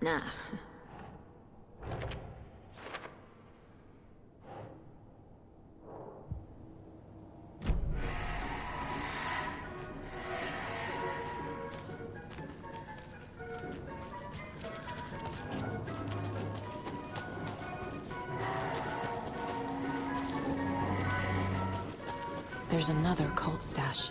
Nah. There's another cult stash.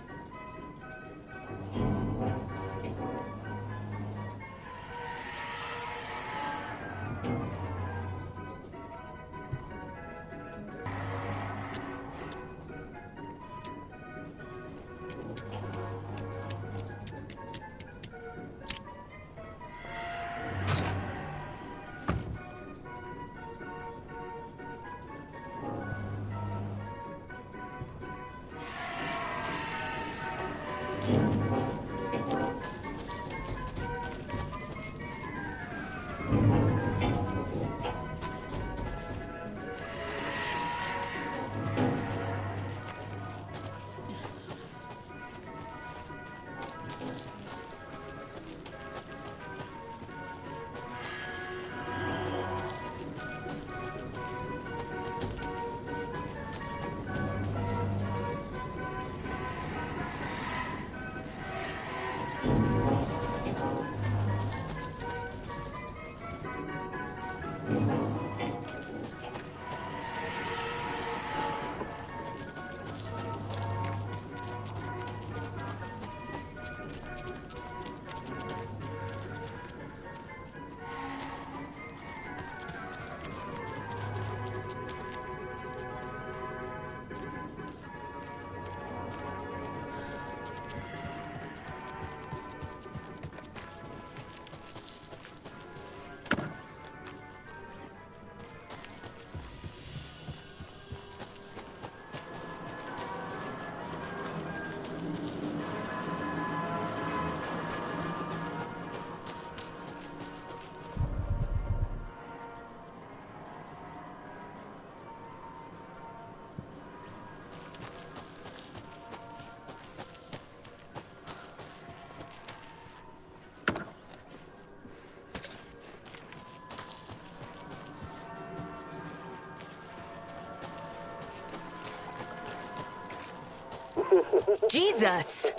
Jesus!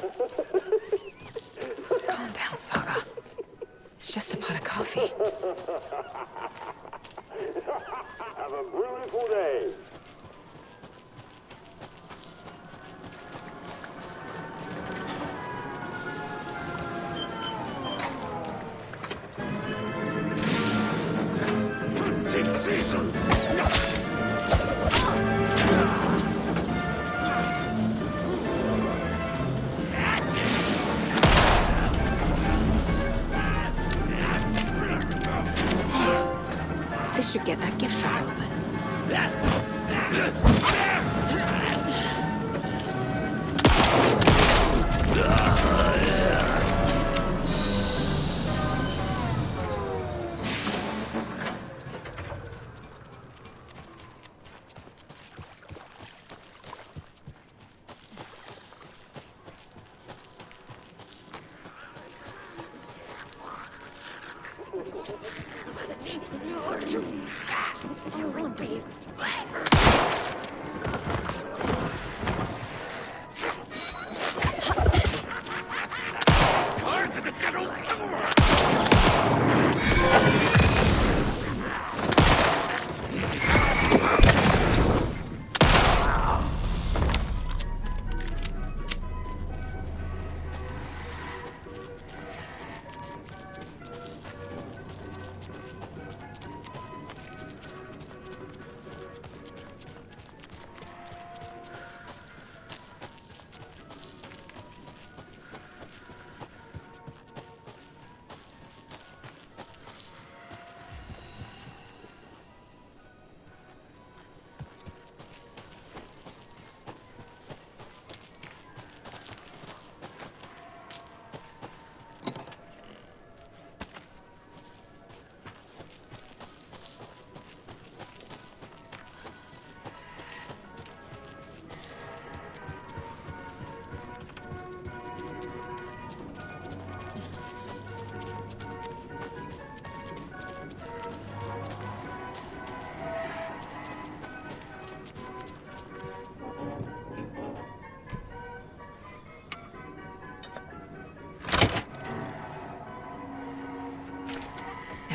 Calm down, Saga. It's just a pot of coffee. Have a beautiful day. This should get that gift shop open.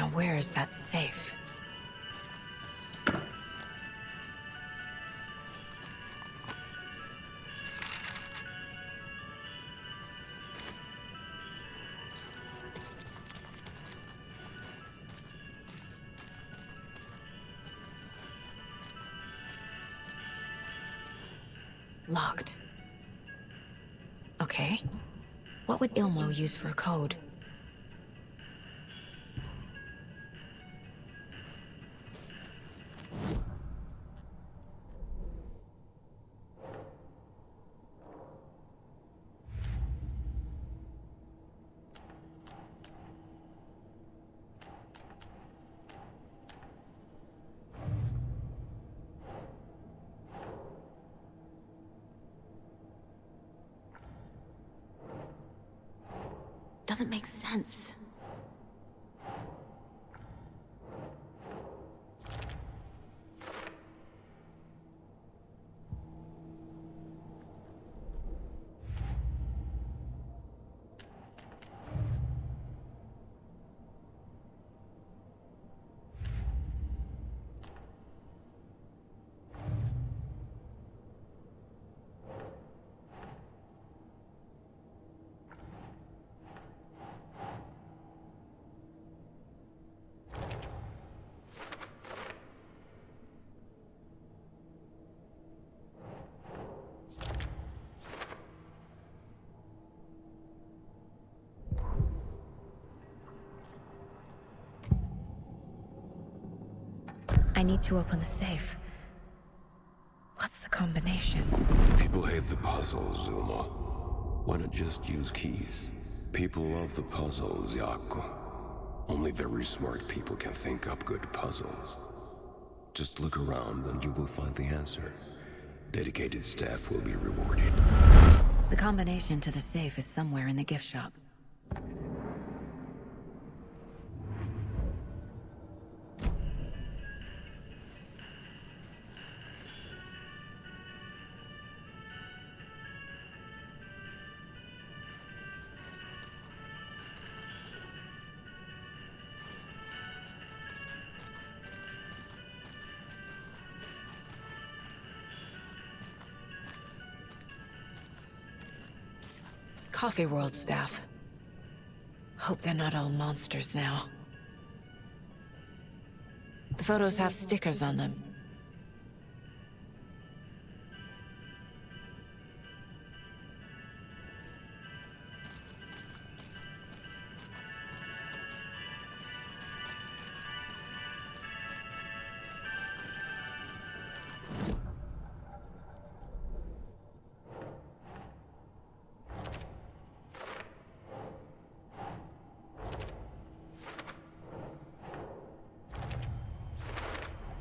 Now where is that safe? Locked. Okay. What would Ilmo use for a code? Doesn't make sense. I need to open the safe. What's the combination? People hate the puzzles, Ilmo. Why not just use keys? People love the puzzles, Yaku. Only very smart people can think up good puzzles. Just look around and you will find the answer. Dedicated staff will be rewarded. The combination to the safe is somewhere in the gift shop. Coffee World staff. Hope they're not all monsters now. The photos have stickers on them.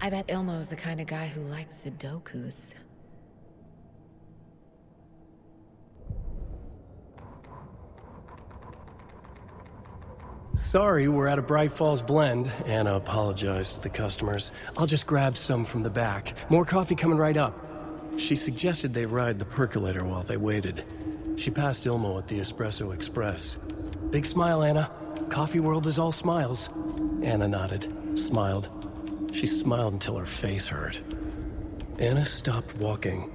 I bet Ilmo's the kind of guy who likes Sudokus. Sorry, we're at a Bright Falls blend. Anna apologized to the customers. I'll just grab some from the back. More coffee coming right up. She suggested they ride the percolator while they waited. She passed Ilmo at the Espresso Express. Big smile, Anna. Coffee World is all smiles. Anna nodded, smiled. She smiled until her face hurt. Anna stopped walking,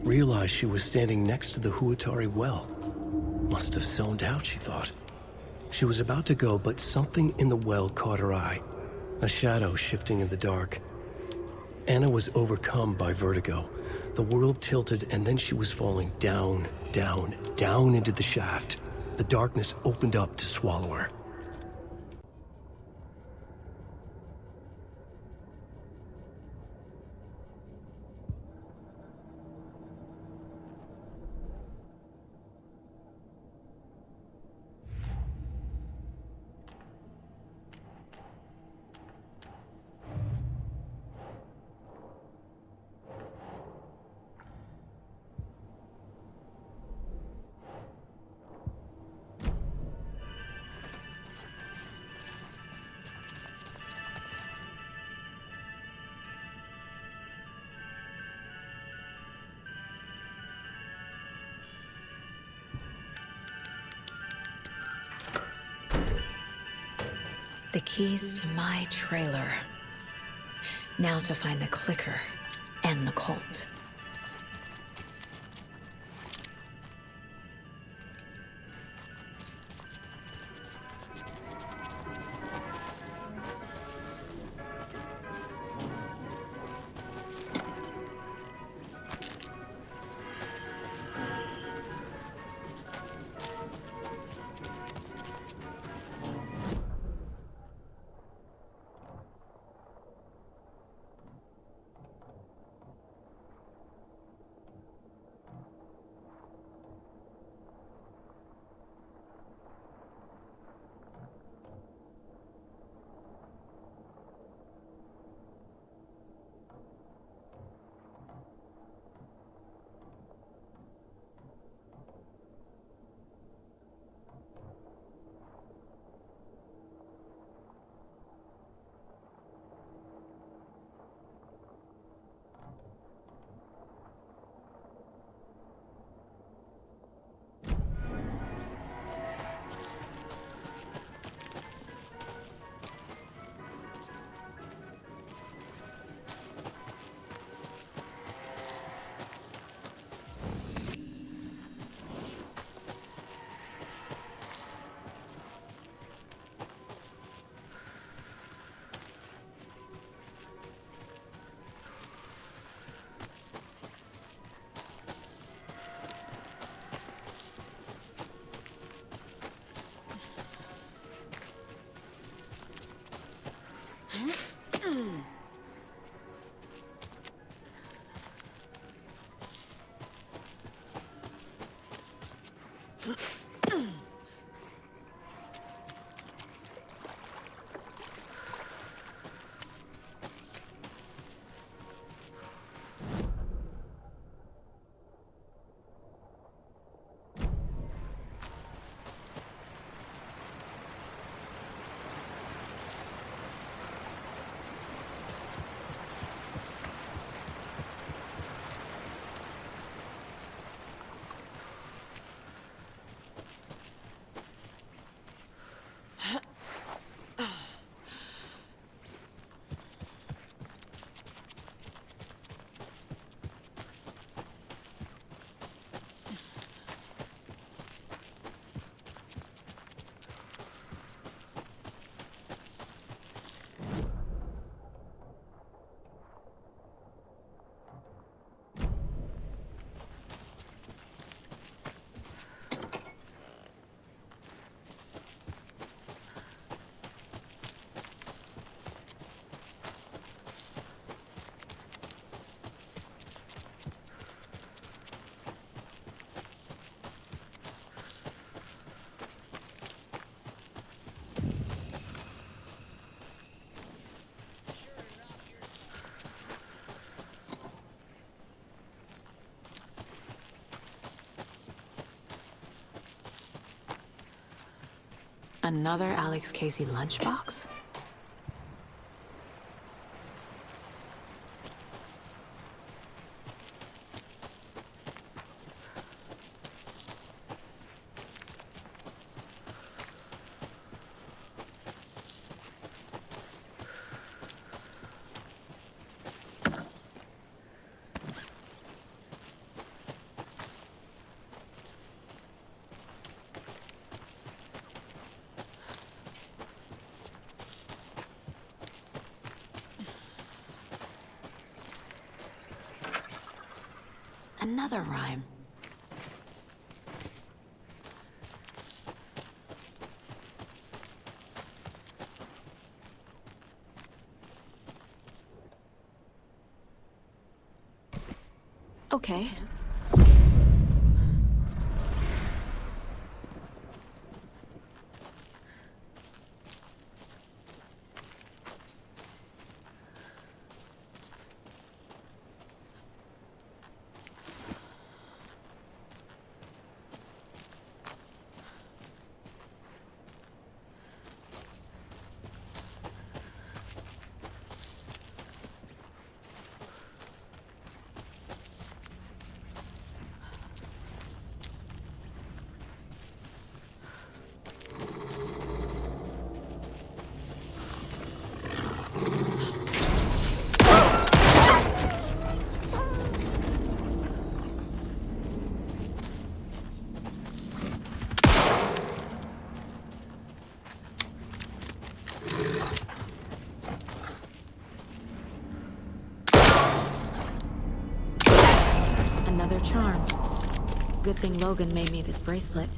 realized she was standing next to the Huatari well. Must have zoned out, she thought. She was about to go, but something in the well caught her eye. A shadow shifting in the dark. Anna was overcome by vertigo. The world tilted, and then she was falling down, down, down into the shaft. The darkness opened up to swallow her. The keys to my trailer. Now to find the clicker and the cult. Another Alex Casey lunchbox? Another rhyme. Okay. charm. Good thing Logan made me this bracelet.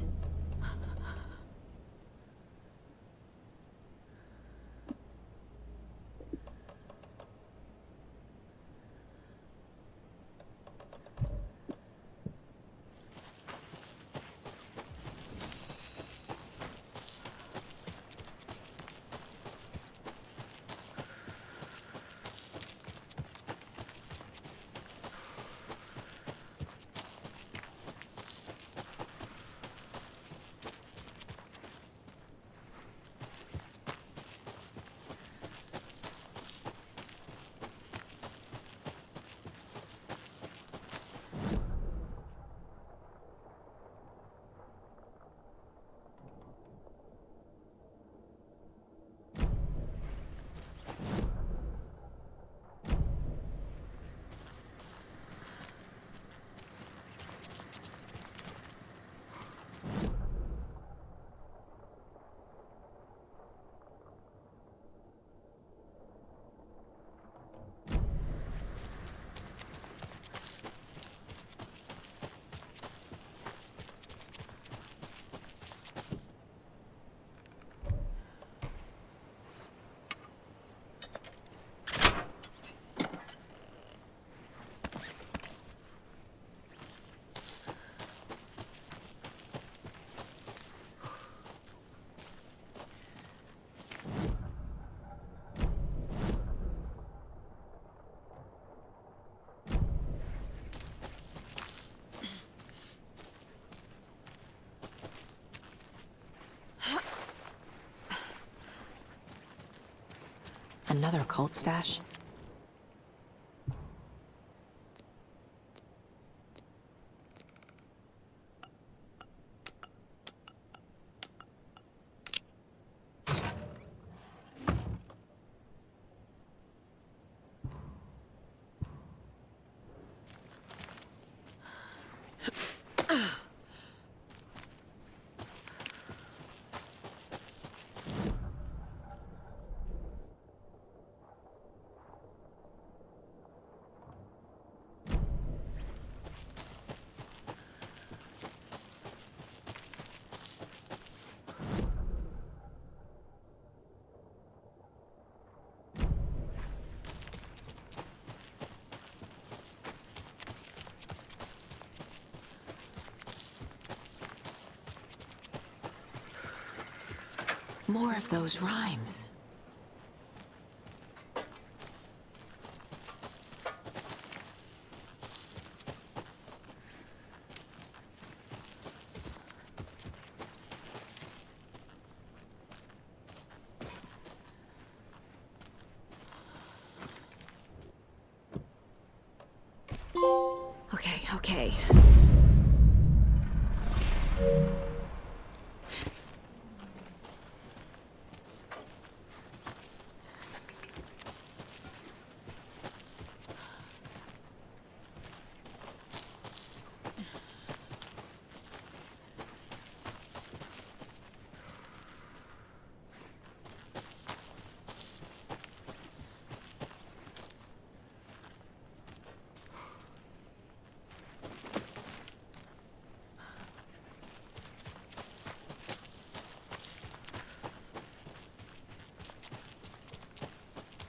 Another cult stash? More of those rhymes. Okay.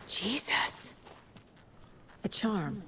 Jesus. A charm.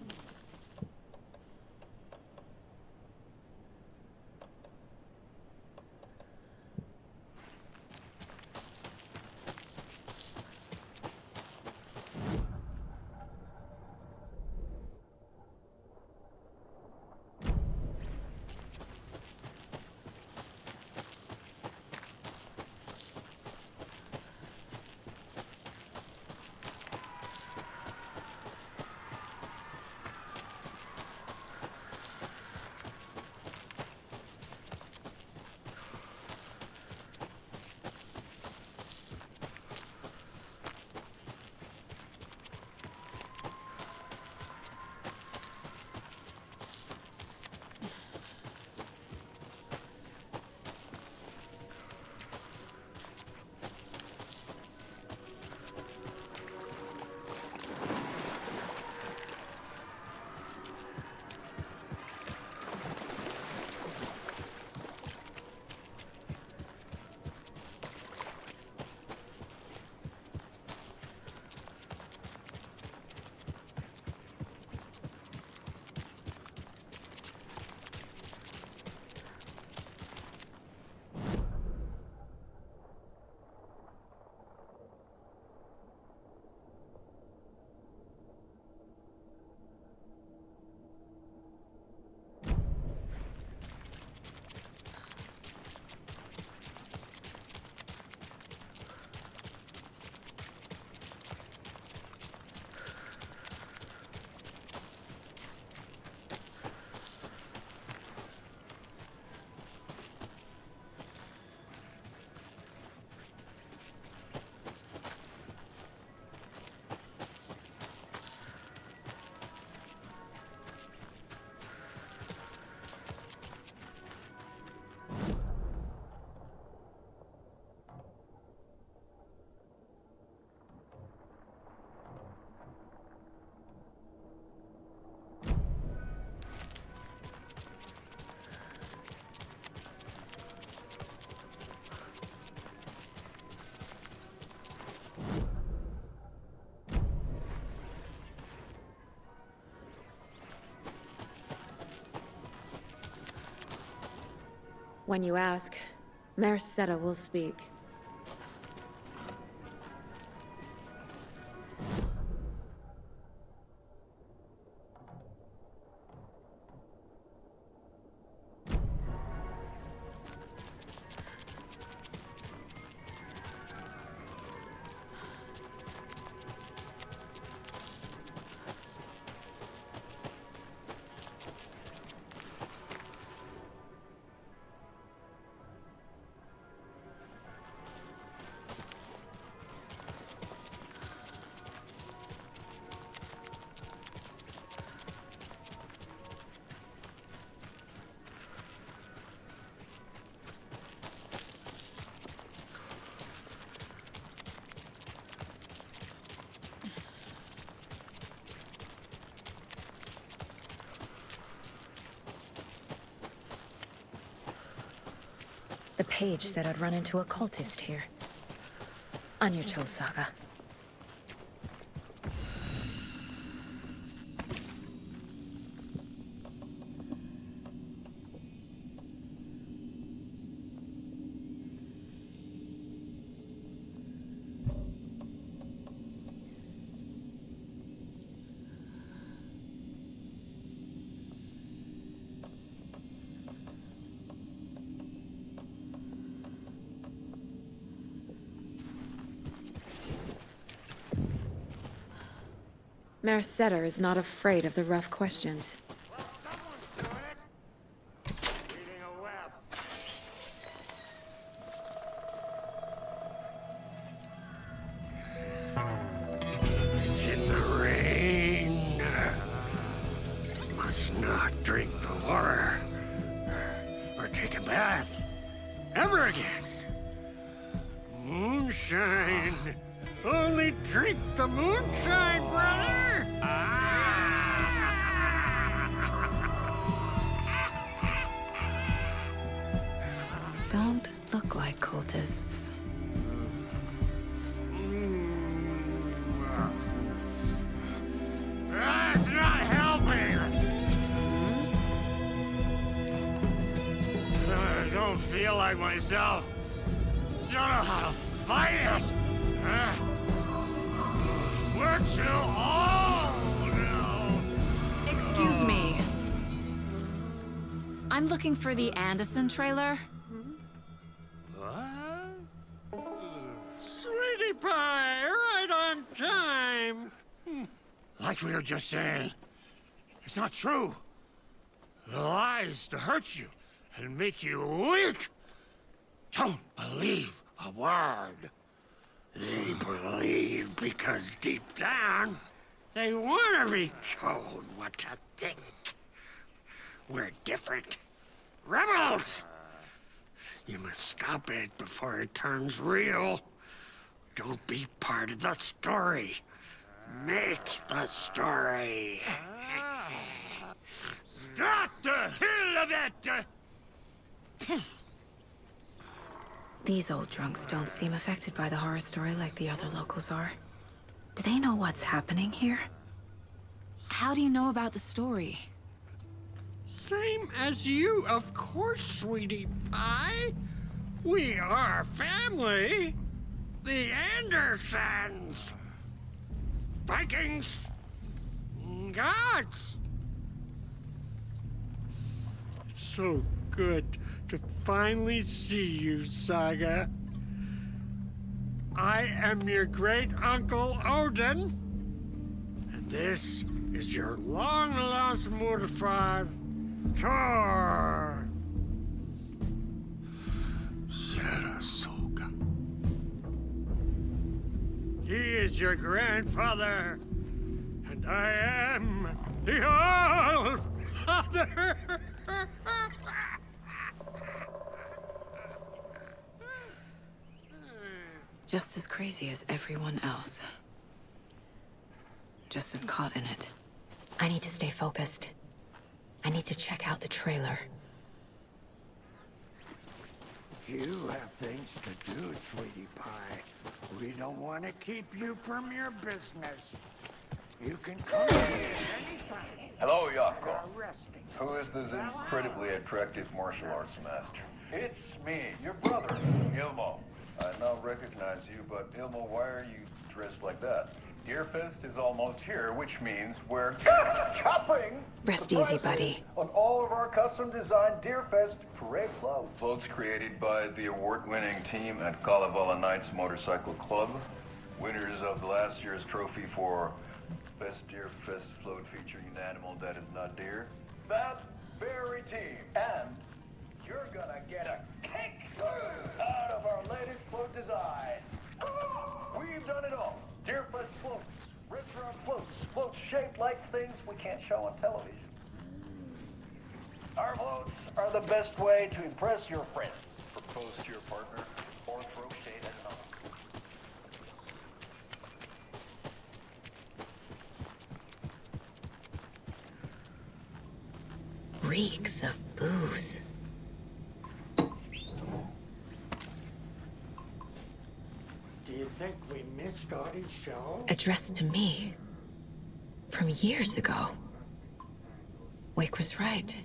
When you ask, Merceda will speak. The page said I'd run into a cultist here. On your toes, Saga. Merceda is not afraid of the rough questions. It's in the rain. Must not drink the water. Or take a bath. Ever again. Moonshine. Only drink the moonshine, brother! Don't look like cultists. That's not helping! I don't feel like myself. Don't know how to fight it! We're too old now! Excuse me. I'm looking for the Anderson trailer. What? Sweetie pie, right on time! Like we were just saying, it's not true. The lies to hurt you and make you weak. Don't believe a word. They believe because deep down, they want to be told what to think. We're different. Rebels! You must stop it before it turns real. Don't be part of the story. Make the story. Stop the hell of it! These old drunks don't seem affected by the horror story like the other locals are. Do they know what's happening here? How do you know about the story? Same as you, of course, sweetie pie. We are family. The Andersons. Vikings. Gods. It's so good to finally see you, Saga. I am your great-uncle Odin. And this is your long-lost mortified Thor. Sarasota. He is your grandfather, and I am the All-Father. Just as crazy as everyone else. Just as caught in it. I need to stay focused. I need to check out the trailer. You have things to do, sweetie pie. We don't want to keep you from your business. You can come here anytime. Hello, Yako. Who is this incredibly attractive martial arts master? It's me, your brother, Ilmo. I now recognize you, but Ilmo, why are you dressed like that? Deerfest is almost here, which means we're chopping! Rest easy, buddy. On all of our custom-designed Deerfest parade floats. Floats created by the award-winning team at Kalevala Knights Motorcycle Club. Winners of last year's trophy for Best Deerfest float featuring an animal that is not deer. That very team. And you're gonna get a kick out of our latest float design. We've done it all. Deerfest floats, retro floats, floats shaped like things we can't show on television. Our floats are the best way to impress your friends, propose to your partner, or throw shade at home. Reeks of booze. Do you think we missed Audie's show? Addressed to me. From years ago. Wake was right.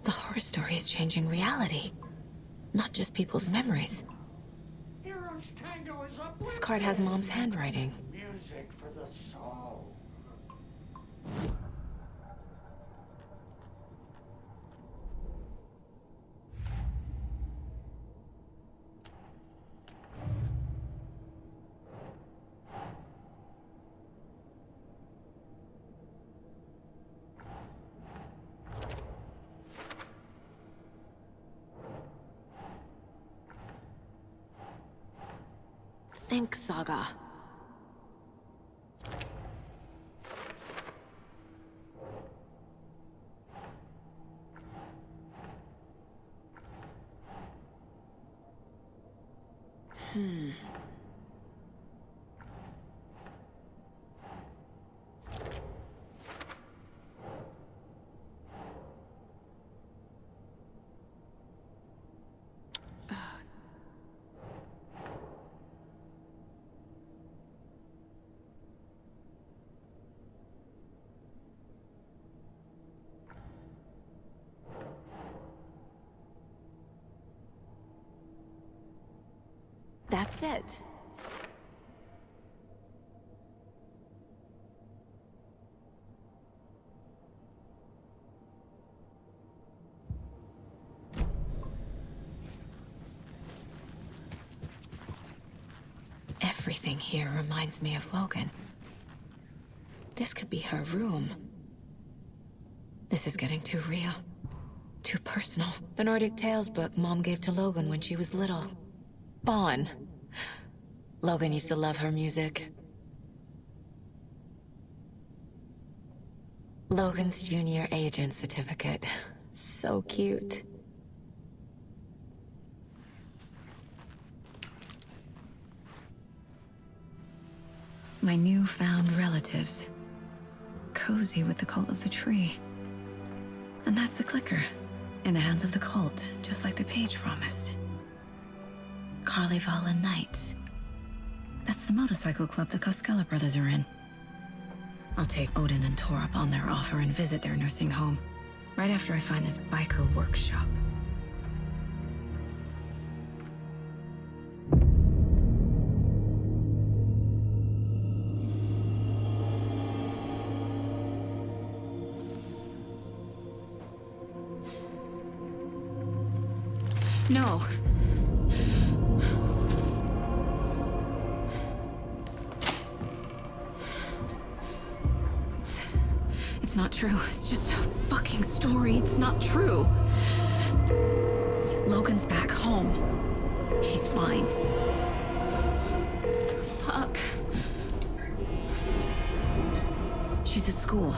The horror story is changing reality. Not just people's memories. Heroes Tango is up. This card has Mom's handwriting. Music for the soul. Think, Saga. That's it. Everything here reminds me of Logan. This could be her room. This is getting too real. Too personal. The Nordic Tales book Mom gave to Logan when she was little. Bon. Logan used to love her music. Logan's junior agent certificate. So cute. My newfound relatives. Cozy with the cult of the tree. And that's the clicker. In the hands of the cult, just like the page promised. Kalevala Knights. That's the motorcycle club the Koskela brothers are in. I'll take Odin and Tor up on their offer and visit their nursing home. Right after I find this biker workshop. No. It's not true. It's just a fucking story. It's not true. Logan's back home. She's fine. Fuck. She's at school.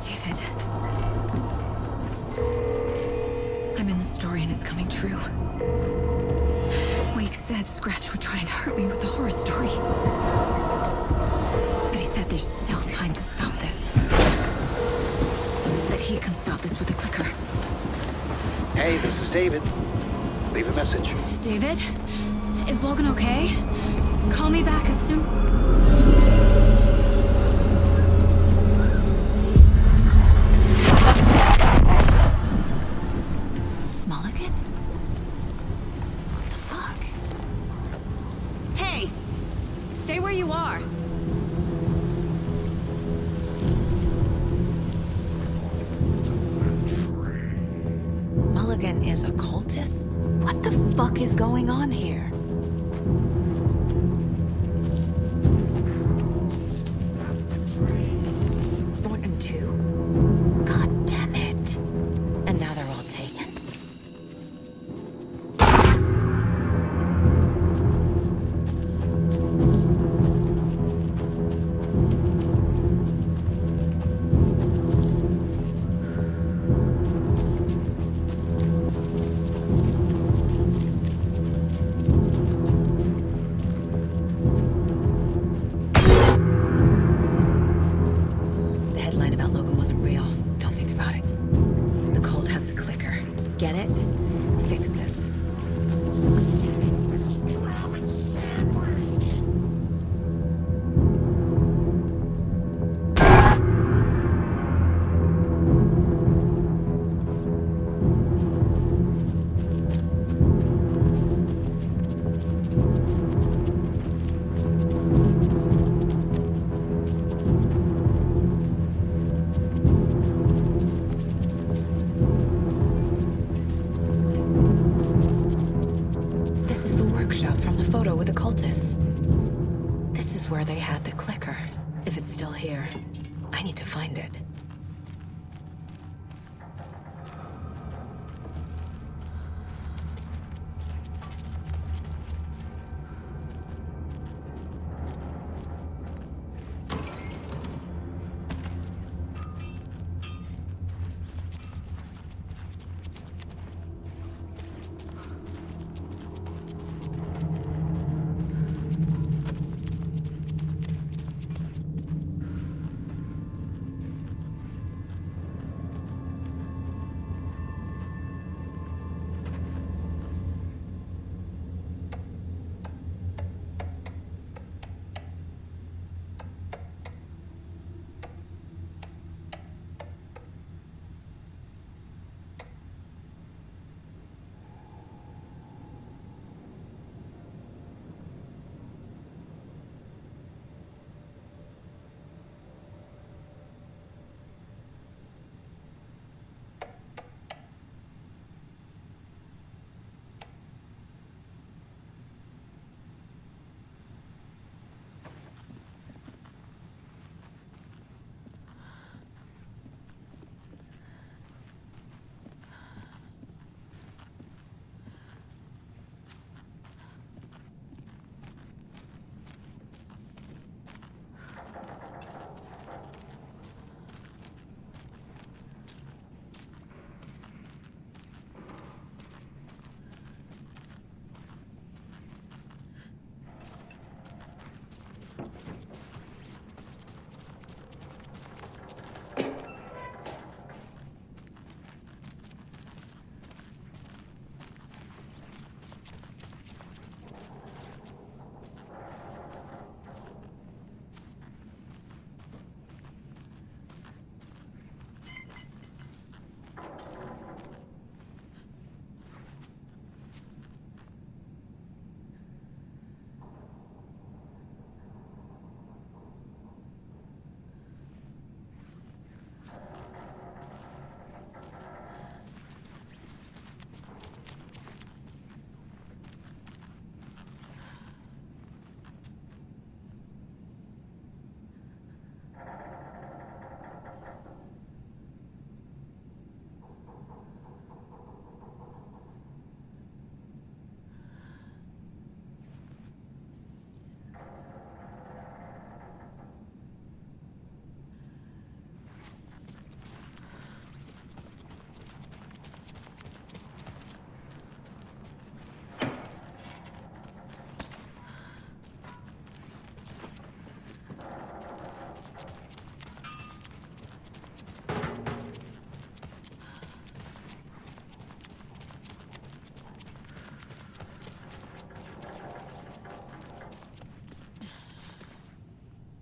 David. I'm in the story and it's coming true. Wake said Scratch would try and hurt me with the horror story. But he said there's still time to stop this. That he can stop this with a clicker. Hey, this is David. Leave a message. David? Is Logan okay? Call me back as soon... Stay where you are. Mulligan is a cultist? What the fuck is going on here? Thornton too? God damn it. And now they're all taken? The headline about Logan wasn't real. Don't think about it. The cult has the clicker. Get it? Fix this. This is the workshop from the photo with the cultists. This is where they had the clicker. If it's still here, I need to find it.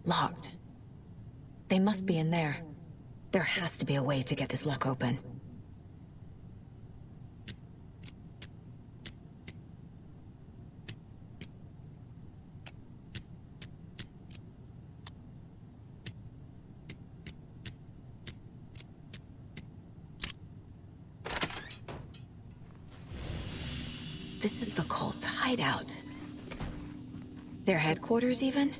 Locked. They must be in there. There has to be a way to get this lock open. this is the cult's hideout. Their headquarters, even?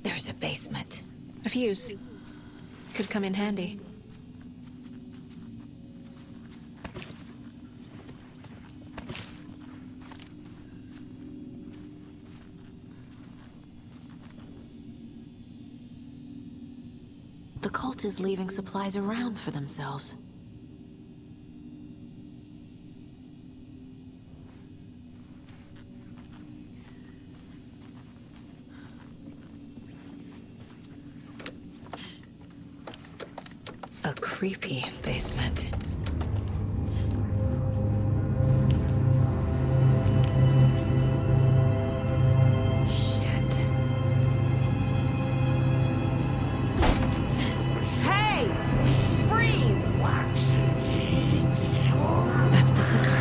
There's a basement. A fuse. Could come in handy. The cult is leaving supplies around for themselves. A creepy basement. Hey! Freeze! That's the clicker.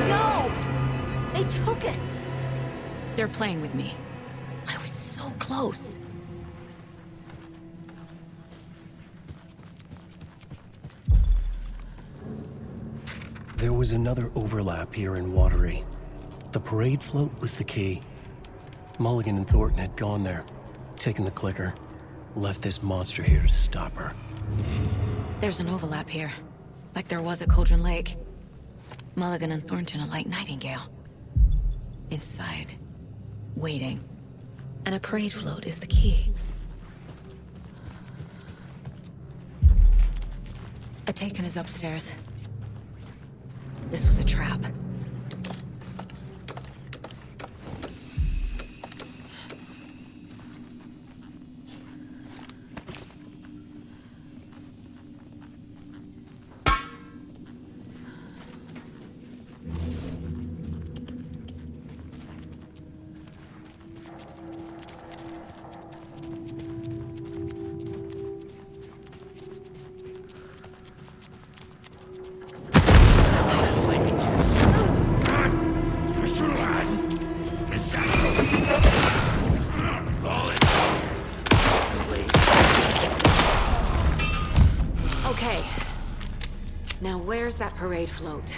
No! They took it! They're playing with me. I was so close. There was another overlap here in Watery. The parade float was the key. Mulligan and Thornton had gone there, taken the clicker, left this monster here to stop her. There's an overlap here, like there was at Cauldron Lake. Mulligan and Thornton are like Nightingale. Inside, waiting. And a parade float is the key. Ataken is upstairs. This was a trap. Okay. Now where's that parade float?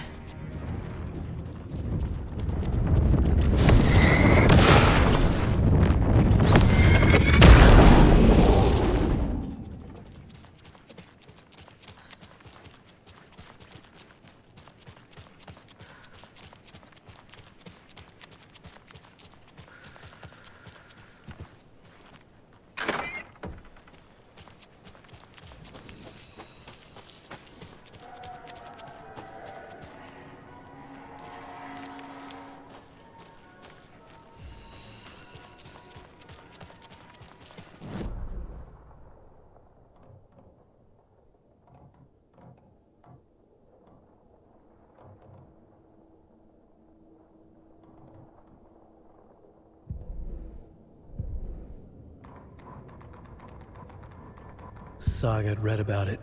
Saga had read about it.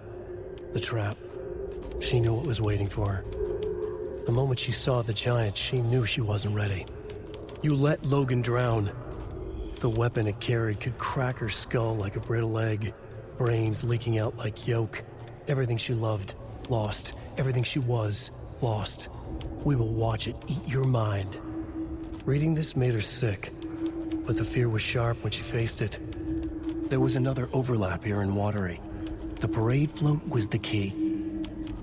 The trap. She knew what was waiting for her. The moment she saw the giant, she knew she wasn't ready. You let Logan drown. The weapon it carried could crack her skull like a brittle egg. Brains leaking out like yolk. Everything she loved, lost. Everything she was, lost. We will watch it eat your mind. Reading this made her sick, but the fear was sharp when she faced it. There was another overlap here in Watery. The parade float was the key.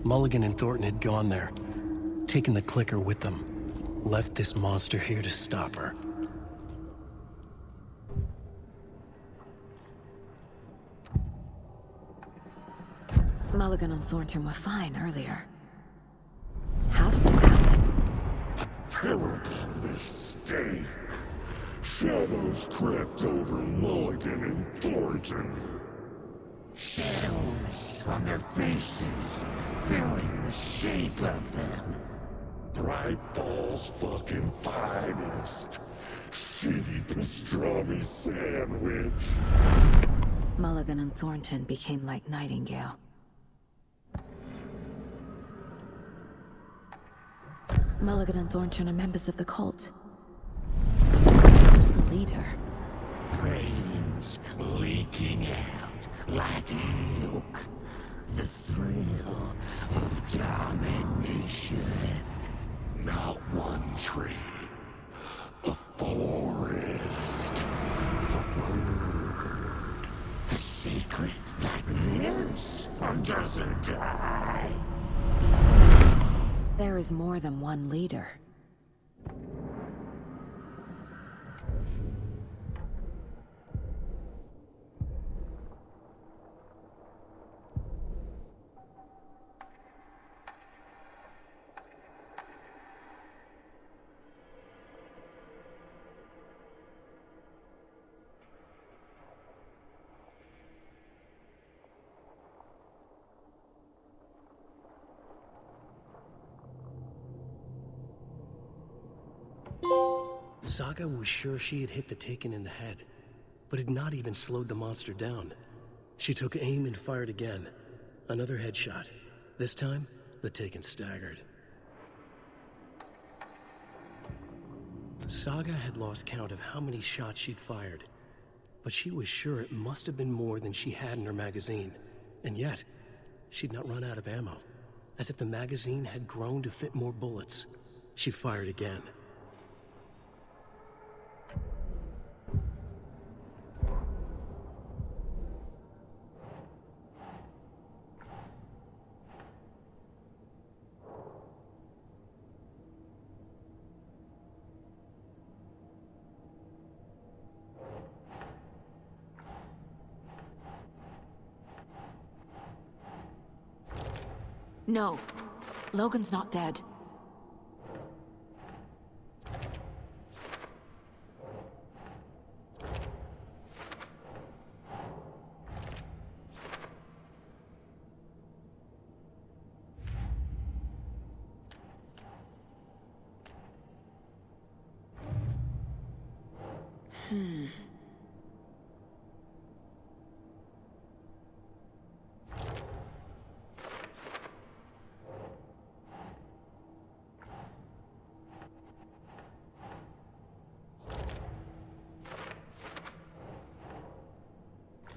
Mulligan and Thornton had gone there, taken the clicker with them, left this monster here to stop her. Mulligan and Thornton were fine earlier. How did this happen? Terrible mistake. Shadows crept over Mulligan and Thornton. Shadows on their faces, filling the shape of them. Bright Falls fucking finest. Shitty pastrami sandwich. Mulligan and Thornton became like Nightingale. Mulligan and Thornton are members of the cult. Who's the leader? Brains leaking out like milk. The thrill of domination. Not one tree. The forest. The word. A secret like this doesn't die. There is more than one leader. Saga was sure she had hit the Taken in the head, but had not even slowed the monster down. She took aim and fired again. Another headshot. This time, the Taken staggered. Saga had lost count of how many shots she'd fired, but she was sure it must have been more than she had in her magazine. And yet, she'd not run out of ammo. As if the magazine had grown to fit more bullets. She fired again. No. Logan's not dead.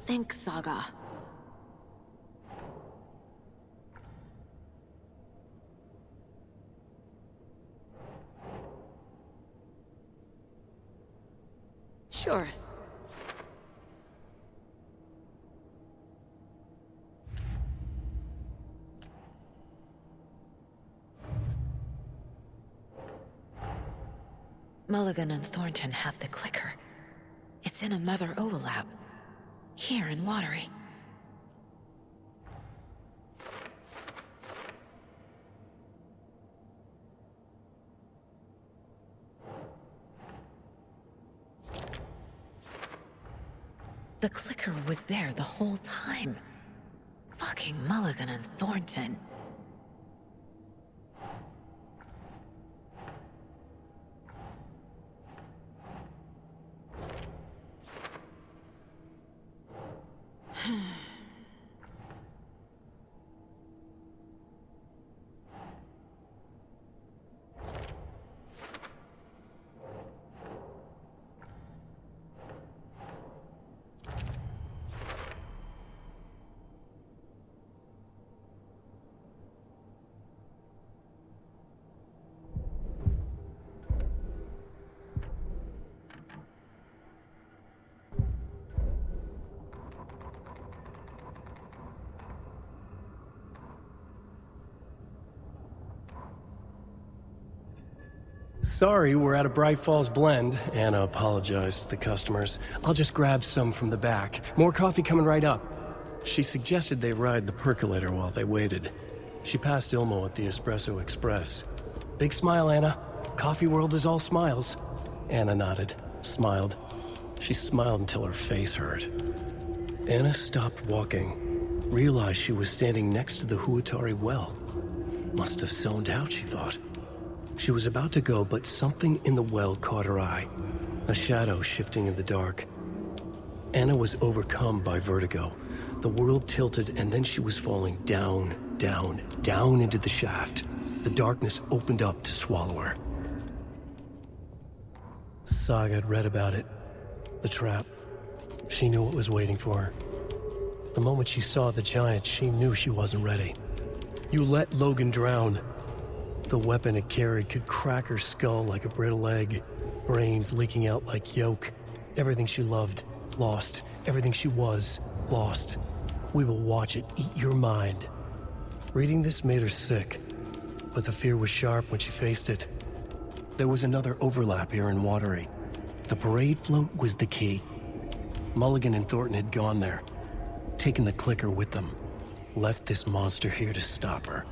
Think, Saga. Sure. Mulligan and Thornton have the clicker. It's in another overlap. Here in Watery. The clicker was there the whole time. Fucking Mulligan and Thornton. Sorry, we're at a Bright Falls blend. Anna apologized to the customers. I'll just grab some from the back. More coffee coming right up. She suggested they ride the percolator while they waited. She passed Ilmo at the Espresso Express. Big smile, Anna. Coffee world is all smiles. Anna nodded, smiled. She smiled until her face hurt. Anna stopped walking, realized she was standing next to the Huatari well. Must have zoned out, she thought. She was about to go, but something in the well caught her eye. A shadow shifting in the dark. Anna was overcome by vertigo. The world tilted, and then she was falling down, down, down into the shaft. The darkness opened up to swallow her. Saga had read about it. The trap. She knew what was waiting for her. The moment she saw the giant, she knew she wasn't ready. You let Logan drown. The weapon it carried could crack her skull like a brittle egg. Brains leaking out like yolk. Everything she loved, lost. Everything she was, lost. We will watch it eat your mind. Reading this made her sick, but the fear was sharp when she faced it. There was another overlap here in Watery. The parade float was the key. Mulligan and Thornton had gone there, taken the clicker with them, left this monster here to stop her.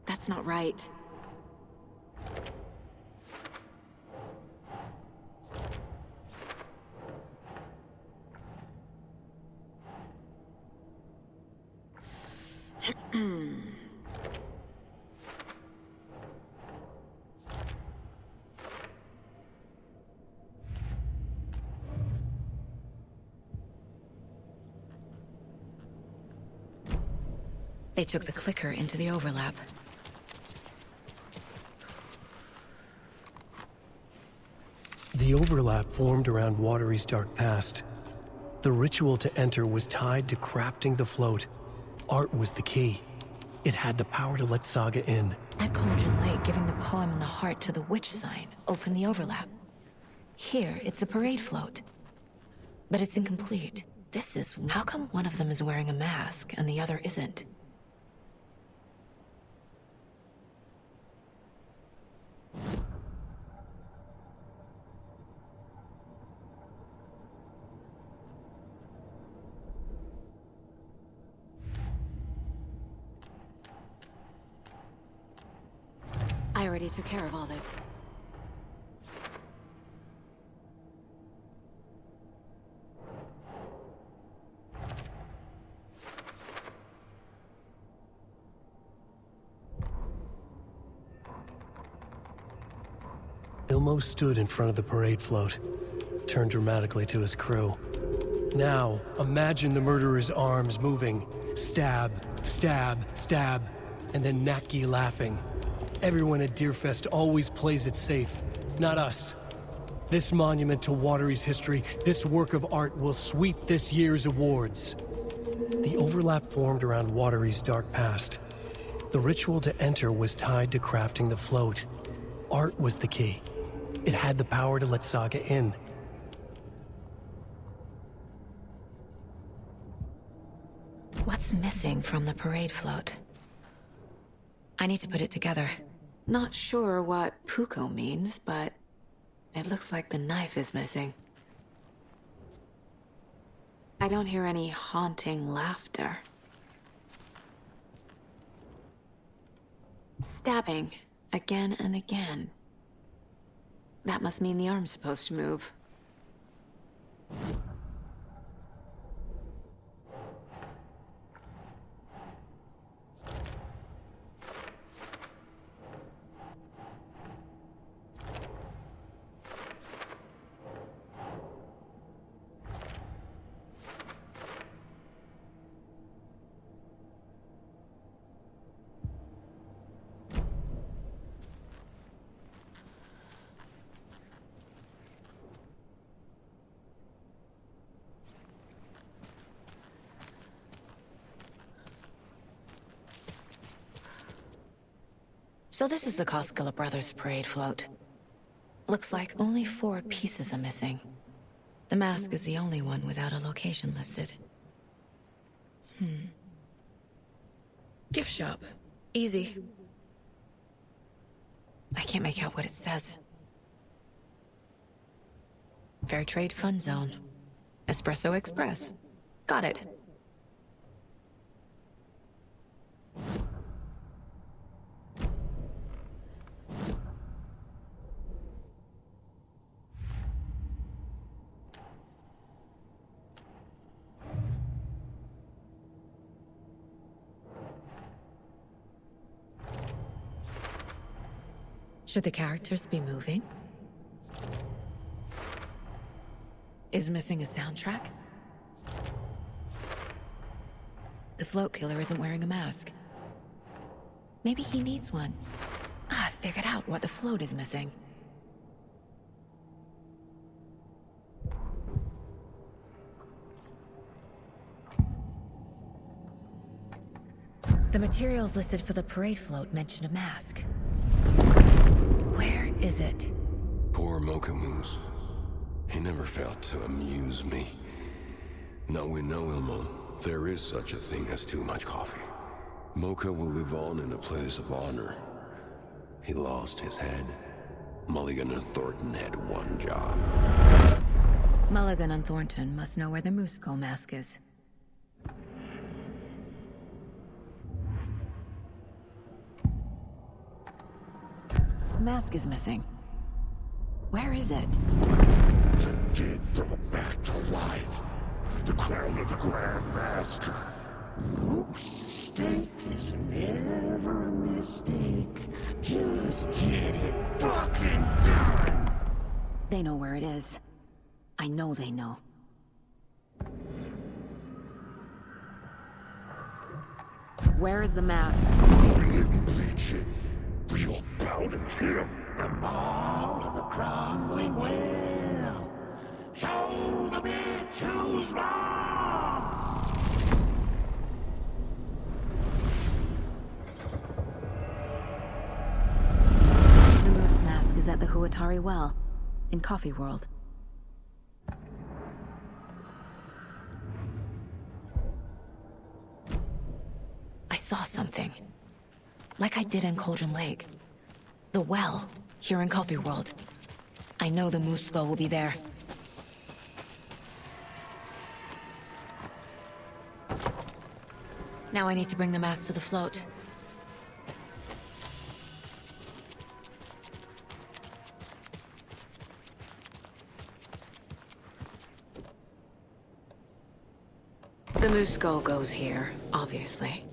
That's not right. They took the clicker into the overlap. The overlap formed around Watery's dark past. The ritual to enter was tied to crafting the float. Art was the key. It had the power to let Saga in. At Cauldron Lake, giving the poem and the heart to the witch sign opened the overlap. Here, it's the parade float. But it's incomplete. This is... How come one of them is wearing a mask and the other isn't? I already took care of all this. Ilmo stood in front of the parade float, turned dramatically to his crew. Now, imagine the murderer's arms moving. Stab, stab, stab, and then Naki laughing. Everyone at Deerfest always plays it safe, not us. This monument to Watery's history, this work of art will sweep this year's awards. The overlap formed around Watery's dark past. The ritual to enter was tied to crafting the float. Art was the key. It had the power to let Saga in. What's missing from the parade float? I need to put it together. Not sure what Puko means, but it looks like the knife is missing. I don't hear any haunting laughter. Stabbing, again and again. That must mean the arm's supposed to move. So this is the Koskela Brothers parade float. Looks like only 4 pieces are missing. The mask is the only one without a location listed. Gift shop. Easy. I can't make out what it says. Fair Trade Fun Zone. Espresso Express. Got it. Should the characters be moving? Is missing a soundtrack? The float killer isn't wearing a mask. Maybe he needs one. I figured out what the float is missing. The materials listed for the parade float mention a mask. Where is it? Poor Mocha Moose. He never failed to amuse me. Now we know, Ilmo, there is such a thing as too much coffee. Mocha will live on in a place of honor. He lost his head. Mulligan and Thornton had one job. Mulligan and Thornton must know where the Moose Skull mask is. The mask is missing. Where is it? The dead brought back to life. The crown of the Grand Master. Moose steak is never a mistake. Just get it fucking done. They know where it is. I know they know. Where is the mask? We didn't bleach it. We'll powder him. The ball of the crumbling well. Show the bitch who's boss. The moose mask is at the Huatari Well, in Coffee World. I saw something. Like I did in Cauldron Lake. The well, here in Coffee World. I know the Moose Skull will be there. Now I need to bring the mask to the float. The Moose Skull goes here, obviously.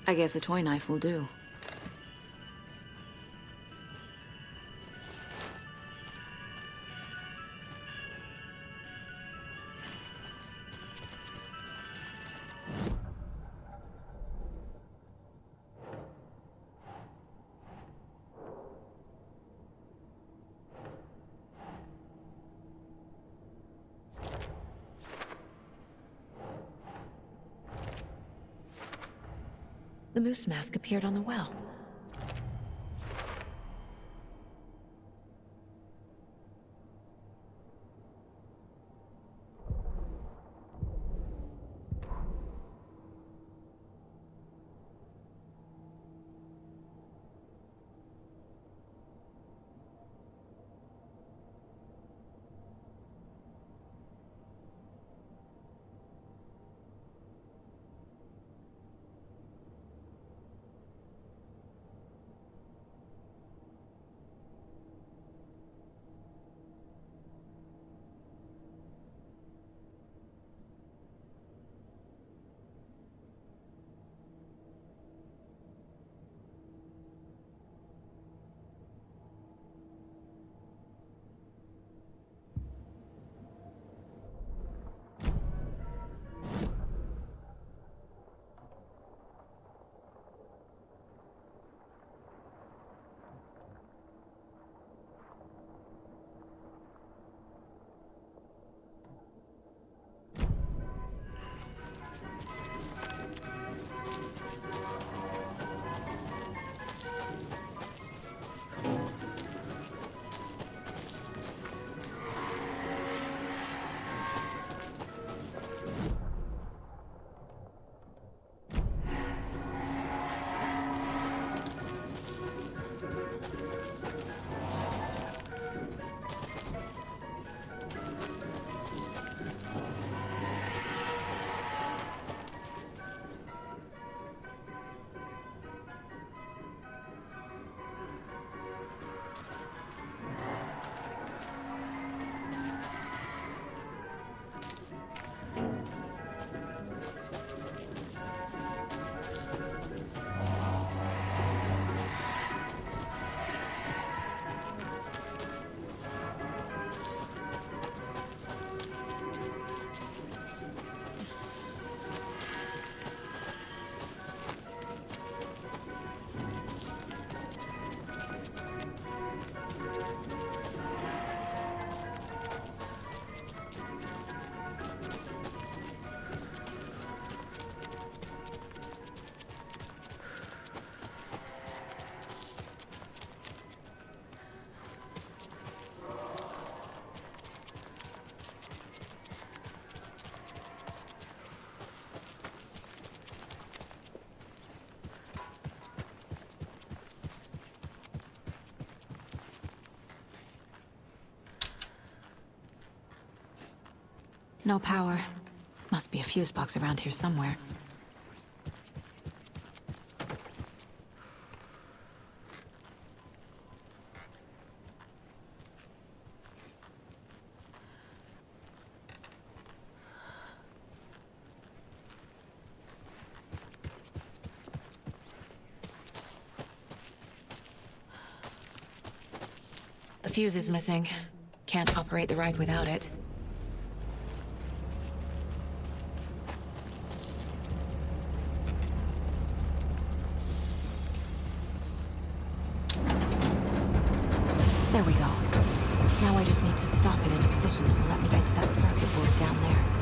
I guess a toy knife will do. the moose mask appeared on the well. No power. Must be a fuse box around here somewhere. A fuse is missing. Can't operate the ride without it. There we go. Now I just need to stop it in a position that will let me get to that circuit board down there.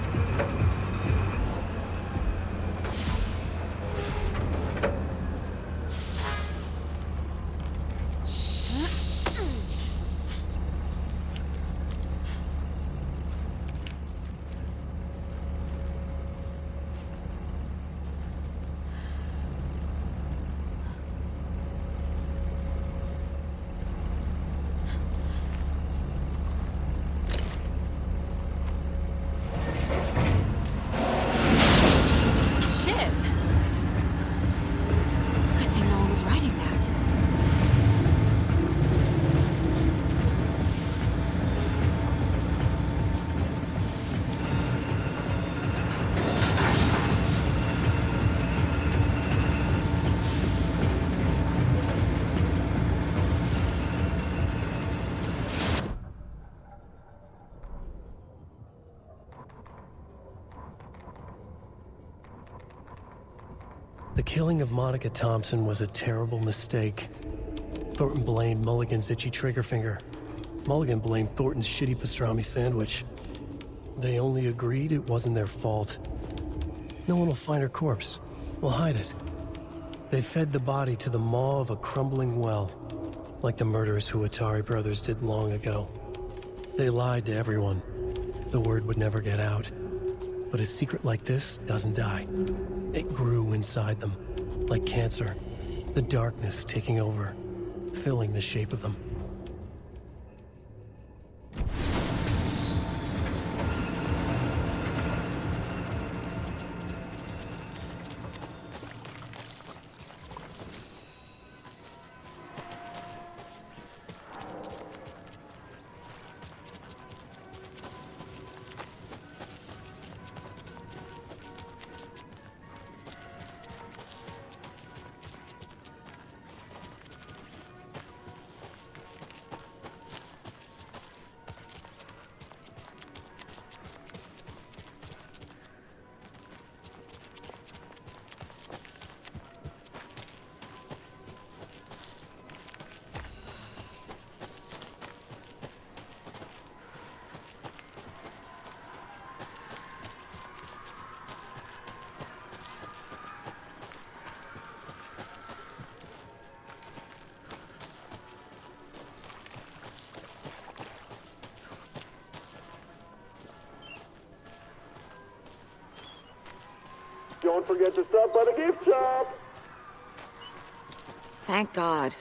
The killing of Monica Thompson was a terrible mistake. Thornton blamed Mulligan's itchy trigger finger. Mulligan blamed Thornton's shitty pastrami sandwich. They only agreed it wasn't their fault. No one will find her corpse. We'll hide it. They fed the body to the maw of a crumbling well, like the murderous Huatari brothers did long ago. They lied to everyone. The word would never get out. But a secret like this doesn't die. It grew inside them, like cancer, the darkness taking over, filling the shape of them. Don't forget to stop by the gift shop. Thank God.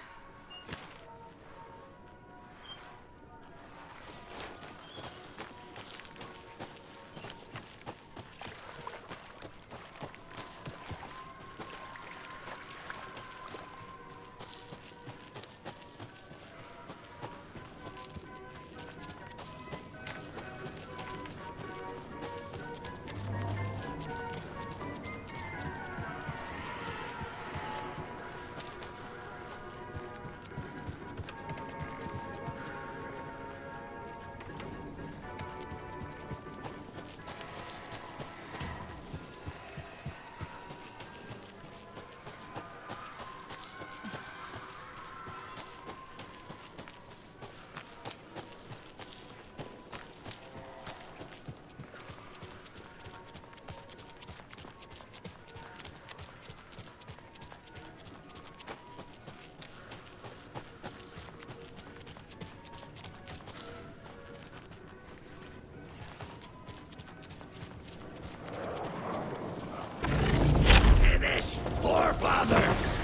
Forefathers!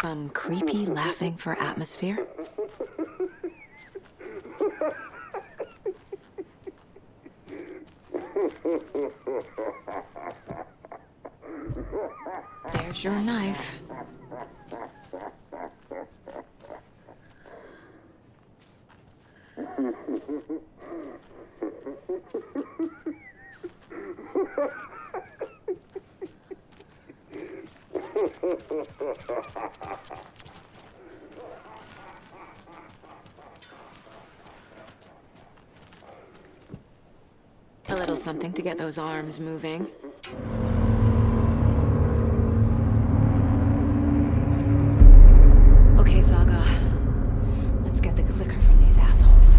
Some creepy laughing for atmosphere? There's your knife. A little something to get those arms moving. Okay, Saga. Let's get the clicker from these assholes.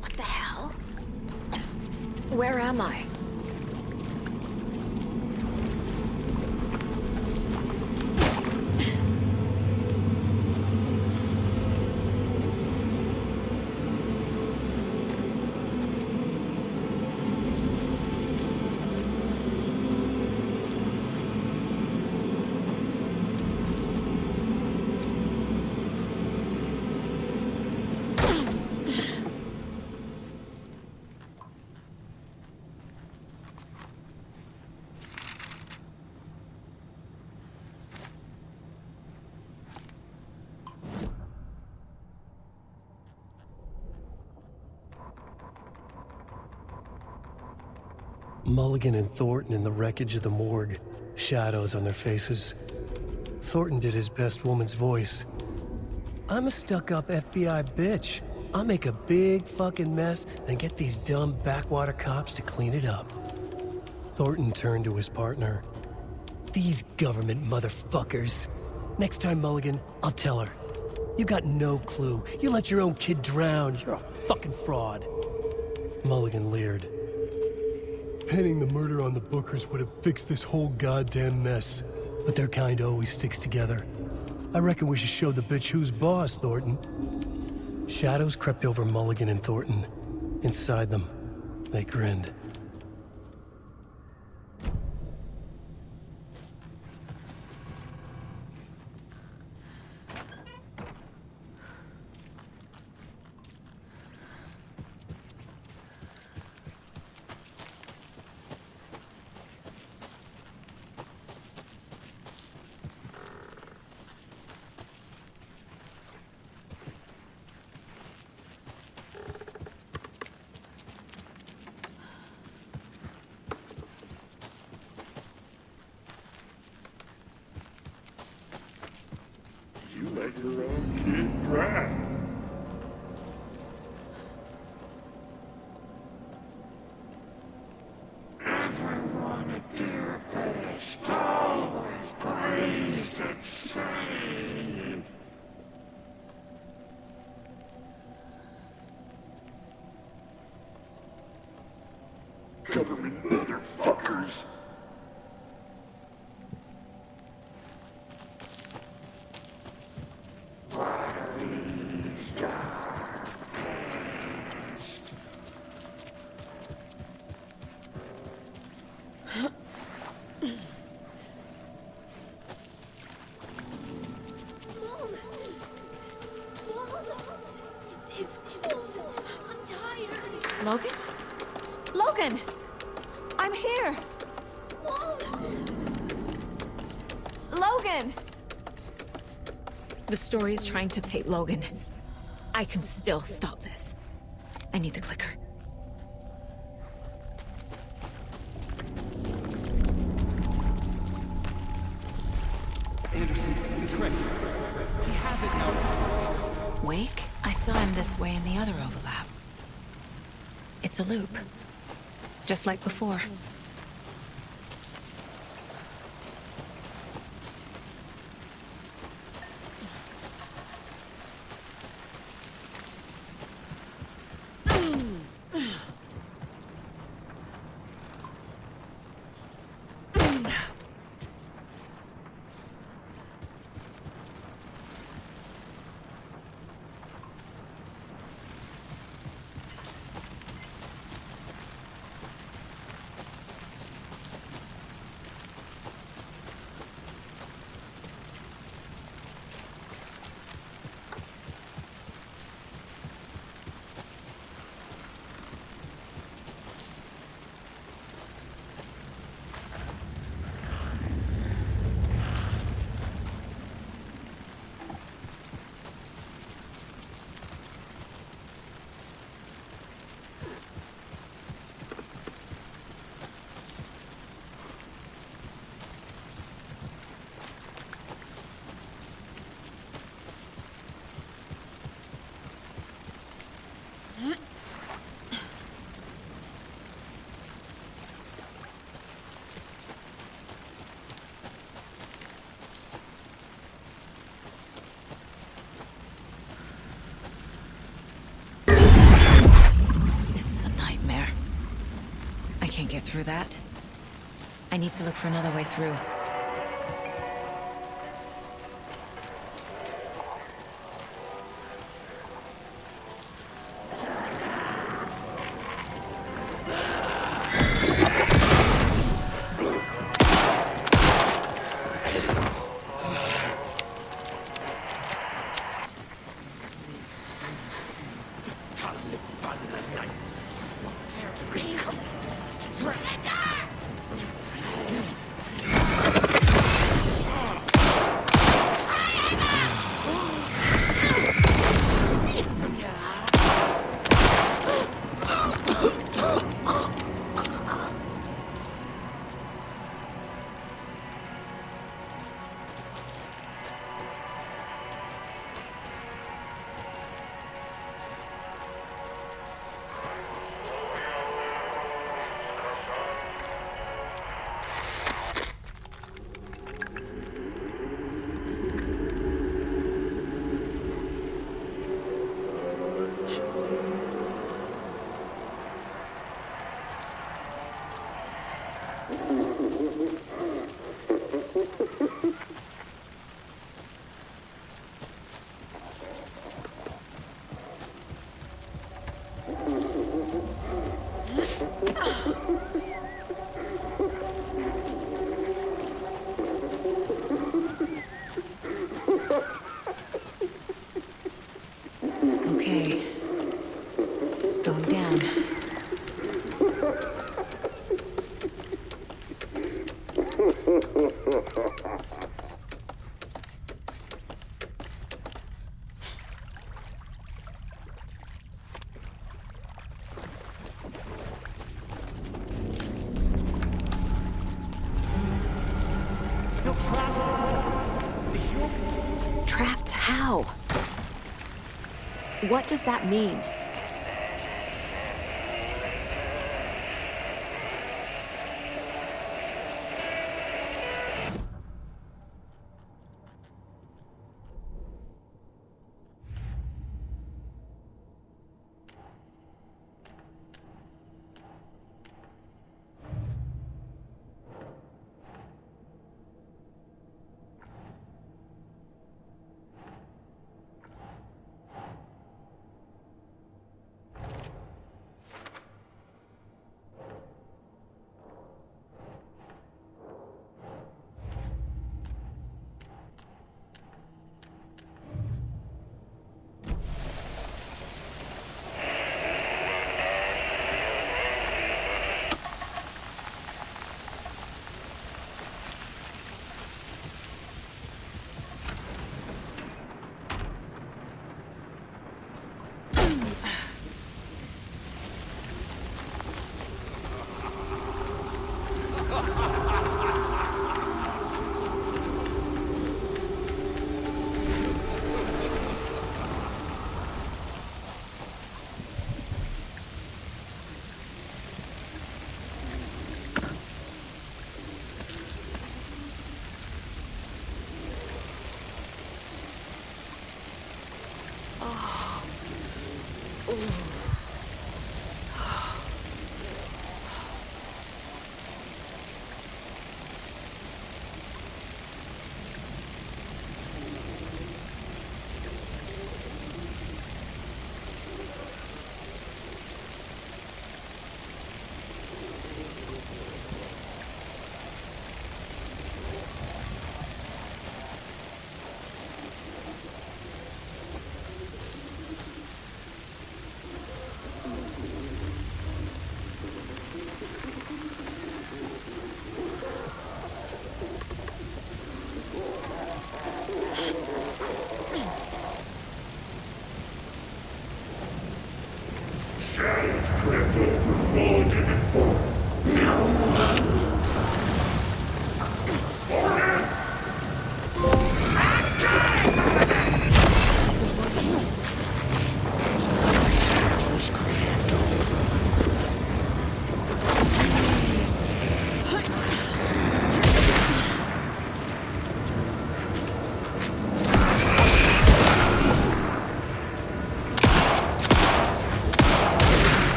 What the hell? Where am I? Mulligan and Thornton in the wreckage of the morgue, shadows on their faces. Thornton did his best woman's voice. I'm a stuck-up FBI bitch. I'll make a big fucking mess and get these dumb backwater cops to clean it up. Thornton turned to his partner. These government motherfuckers. Next time, Mulligan, I'll tell her. You got no clue. You let your own kid drown. You're a fucking fraud. Mulligan leered. Pinning the murder on the Bookers would have fixed this whole goddamn mess. But their kind always sticks together. I reckon we should show the bitch who's boss, Thornton. Shadows crept over Mulligan and Thornton. Inside them, they grinned. You let your own kid drown. Everyone at their best always believes it's safe. Government motherfuckers. It's cold. I'm tired. Logan? Logan! I'm here! Logan! The story is trying to take Logan. I can still stop this. I need the clicker. Anderson, we tricked. He has it now. Wake? I saw him this way in the other overlap. It's a loop. Just like before. Can't get through that. I need to look for another way through. Okay. Going down. Trapped how? What does that mean?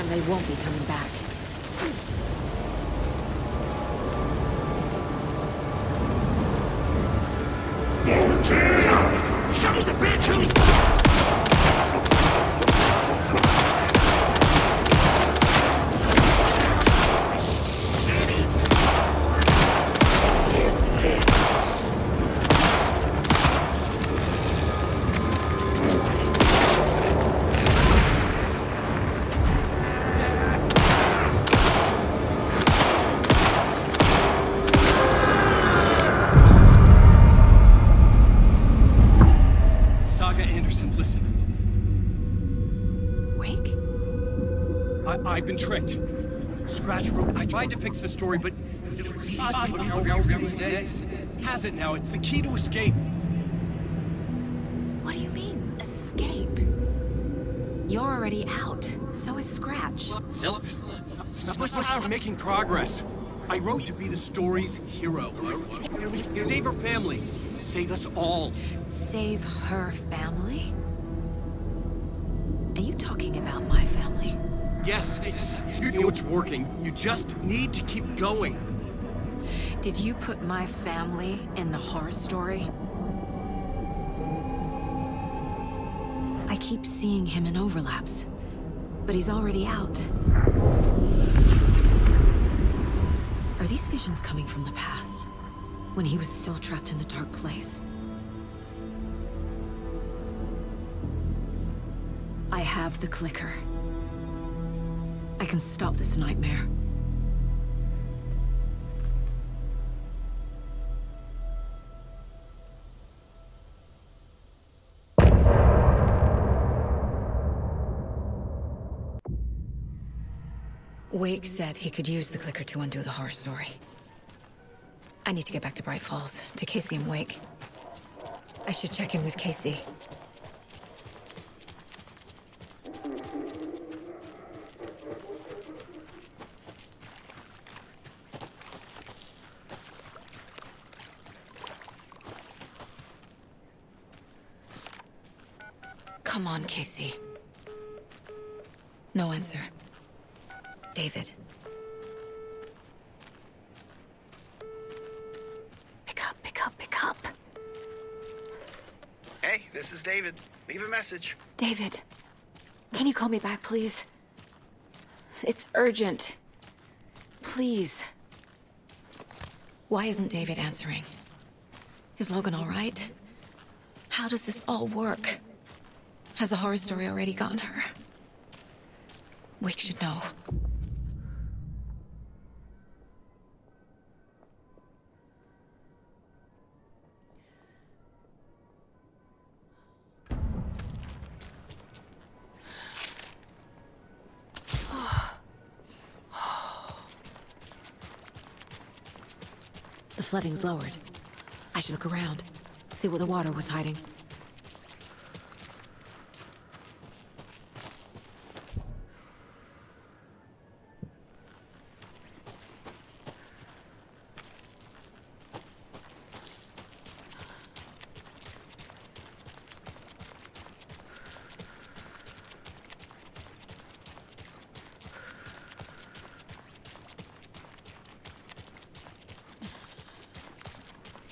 They won't be coming back. the bitch who's... Saga Anderson, listen. Wake? I've been tricked. Scratch wrote. I tried to fix the story, but he has it now. It's the key to escape. What do you mean, escape? You're already out. So is Scratch. We're making progress. I wrote to be the story's hero. Save her family. Save us all. Save her family? Are you talking about my family? Yes, you know it's working. You just need to keep going. Did you put my family in the horror story? I keep seeing him in overlaps, but he's already out. Are these visions coming from the past, when he was still trapped in the dark place? I have the clicker. I can stop this nightmare. Wake said he could use the clicker to undo the horror story. I need to get back to Bright Falls, to Casey and Wake. I should check in with Casey. Come on, Casey. No answer. David. Pick up, pick up, pick up. Hey, this is David. Leave a message. David, can you call me back, please? It's urgent. Please. Why isn't David answering? Is Logan all right? How does this all work? Has the horror story already gotten her? Wake should know. The flooding's lowered. I should look around, see where the water was hiding.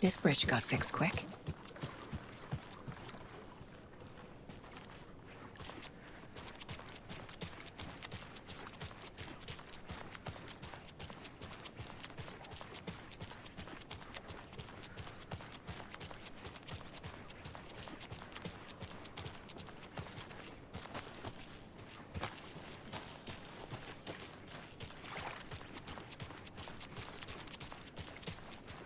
This bridge got fixed quick.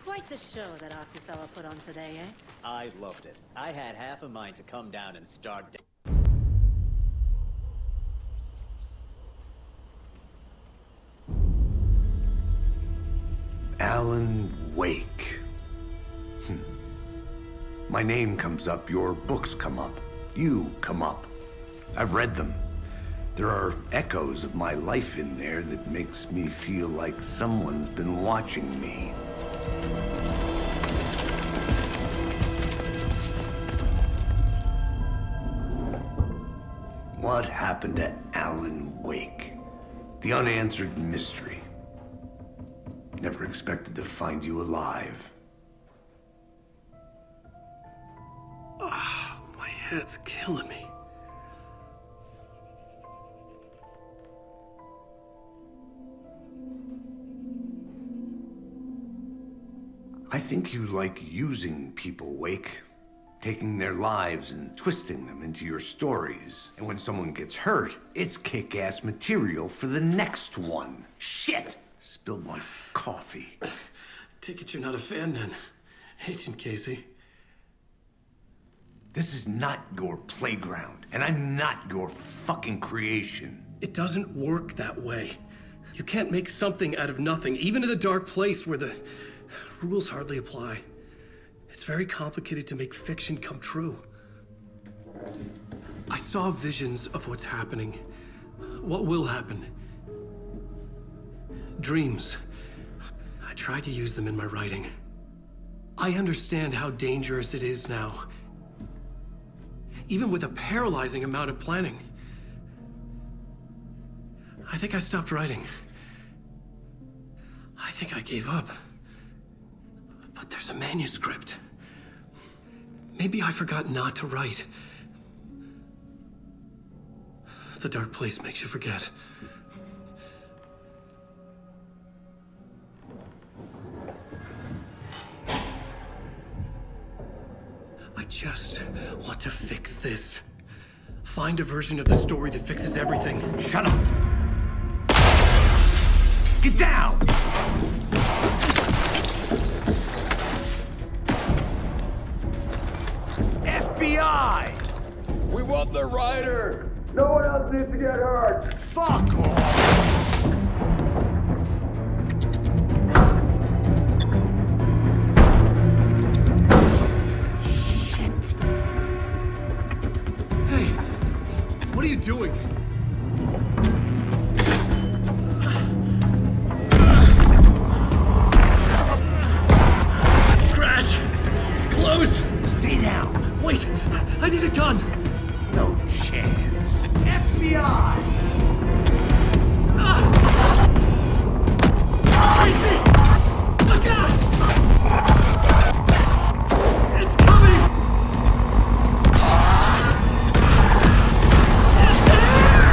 Quite the show that artsy fella put on today, eh? I loved it. I had half a mind to come down and start... Alan Wake. My name comes up, your books come up, you come up. I've read them. There are echoes of my life in there that makes me feel like someone's been watching me. What happened to Alan Wake? The unanswered mystery. Never expected to find you alive. head's killing me. I think you like using people, Wake. Taking their lives and twisting them into your stories. And when someone gets hurt, it's kick-ass material for the next one. Shit! Spilled my coffee. Take it you're not a fan then, Agent Casey. This is not your playground, and I'm not your fucking creation. It doesn't work that way. You can't make something out of nothing, even in the dark place where the rules hardly apply. It's very complicated to make fiction come true. I saw visions of what's happening, what will happen. Dreams. I tried to use them in my writing. I understand how dangerous it is now, even with a paralyzing amount of planning. I think I stopped writing. I think I gave up. But there's a manuscript. Maybe I forgot not to write. The dark place makes you forget. I just want to fix this. Find a version of the story that fixes everything. Shut up! Get down! FBI! We want the writer! No one else needs to get hurt! Fuck off! Shit! Hey, what are you doing? Scratch! It's close! Stay down! Wait, I need a gun! No chance. FBI! Crazy! Look out! It's coming! It's there!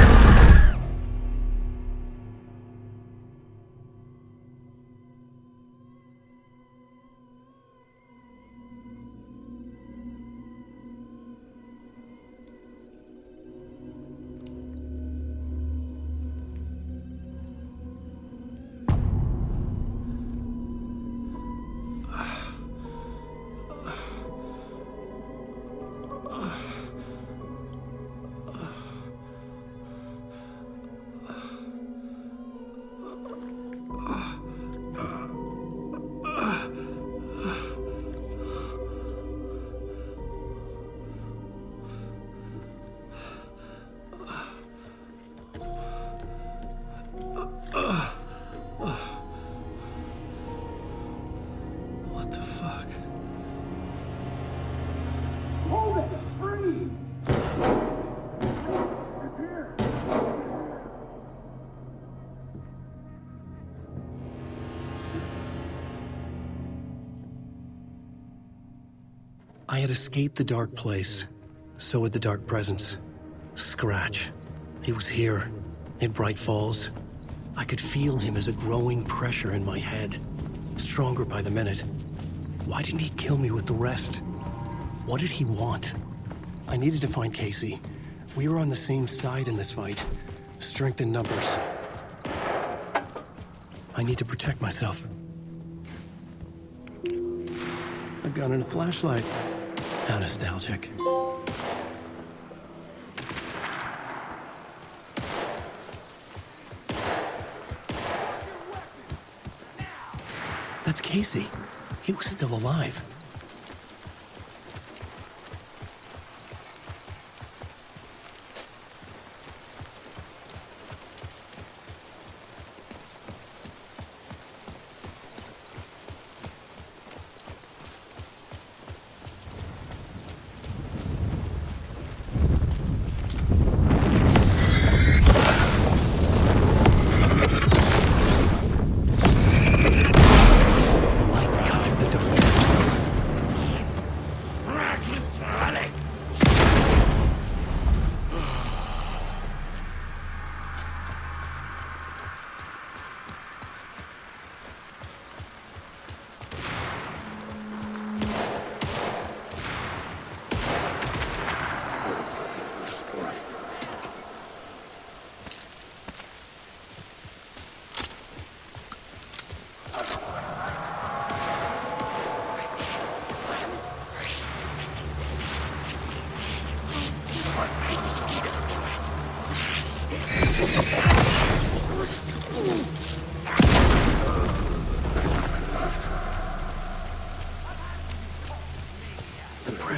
What the fuck? Hold it! Freeze! I had escaped the dark place. So had the dark presence. Scratch. He was here, in Bright Falls. I could feel him as a growing pressure in my head. Stronger by the minute. Why didn't he kill me with the rest? What did he want? I needed to find Casey. We were on the same side in this fight. Strength in numbers. I need to protect myself. A gun and a flashlight. How nostalgic. That's Casey. He was still alive. Light cut through the defense.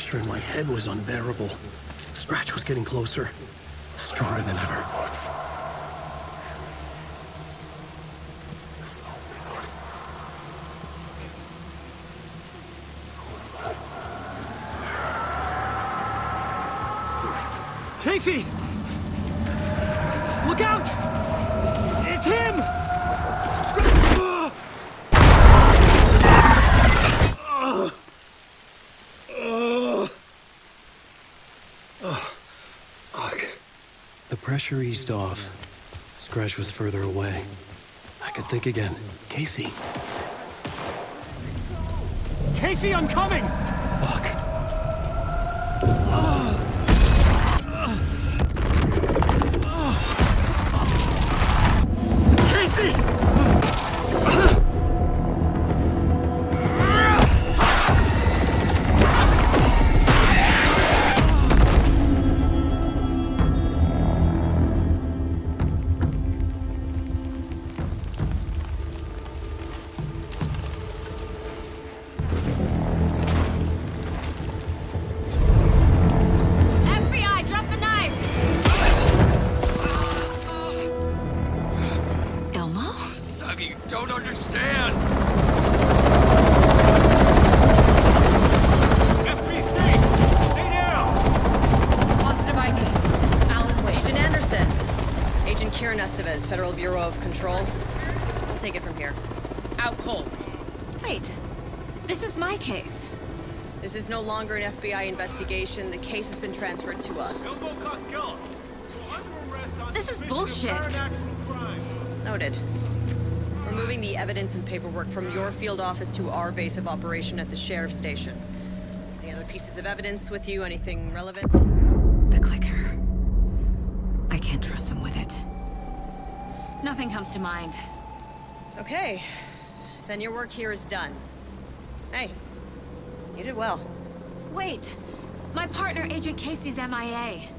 pressure in my head was unbearable. Scratch was getting closer, stronger than ever. Casey! Look out! It's him! The pressure eased off. Scratch was further away. I could think again. Casey. Casey, I'm coming! Fuck. Casey! FBI, drop the knife! Elmo? Saga, you don't understand! Positive ID. Alan Wake. Agent Anderson. Agent Kieran Estevez, Federal Bureau of Control. I'll take it from here. Out cold. Wait, this is my case. This is no longer an FBI investigation. The case has been transferred to us. This is bullshit. Noted. We're moving the evidence and paperwork from your field office to our base of operation at the sheriff's station. Any other pieces of evidence with you? Anything relevant? The clicker. I can't trust them with it. Nothing comes to mind. Okay. Then your work here is done. Hey, you did well. Wait, my partner, Agent Casey's MIA.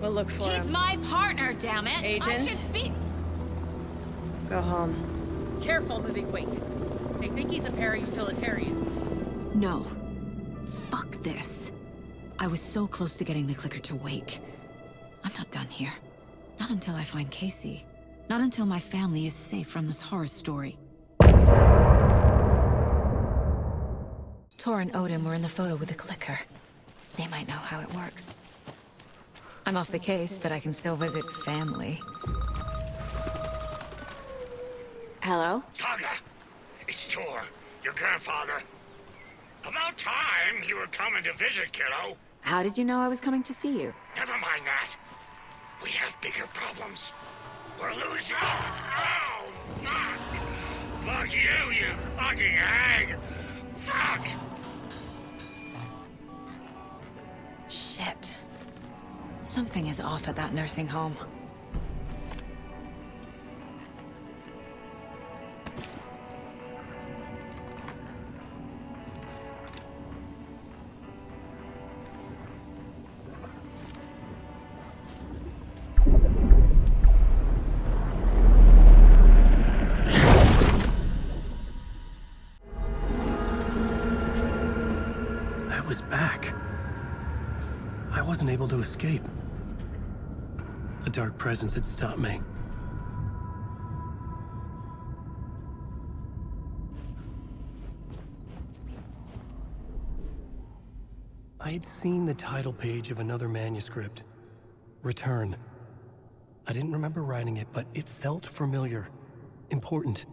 We'll look for him. He's my partner, damn it! Agent? I should be... Go home. Careful moving Wake. They think he's a para-utilitarian. No. Fuck this. I was so close to getting the clicker to wake. I'm not done here. Not until I find Casey. Not until my family is safe from this horror story. Tor and Odin were in the photo with the clicker. They might know how it works. I'm off the case, but I can still visit family. Hello? Saga, it's Tor, your grandfather. About time you were coming to visit, kiddo. How did you know I was coming to see you? Never mind that. We have bigger problems. We're losing. Oh, fuck! Fuck you, you fucking hag! Fuck! Shit. Something is off at that nursing home. I was back. I wasn't able to escape. A dark presence had stopped me. I had seen the title page of another manuscript. Return. I didn't remember writing it, but it felt familiar. Important.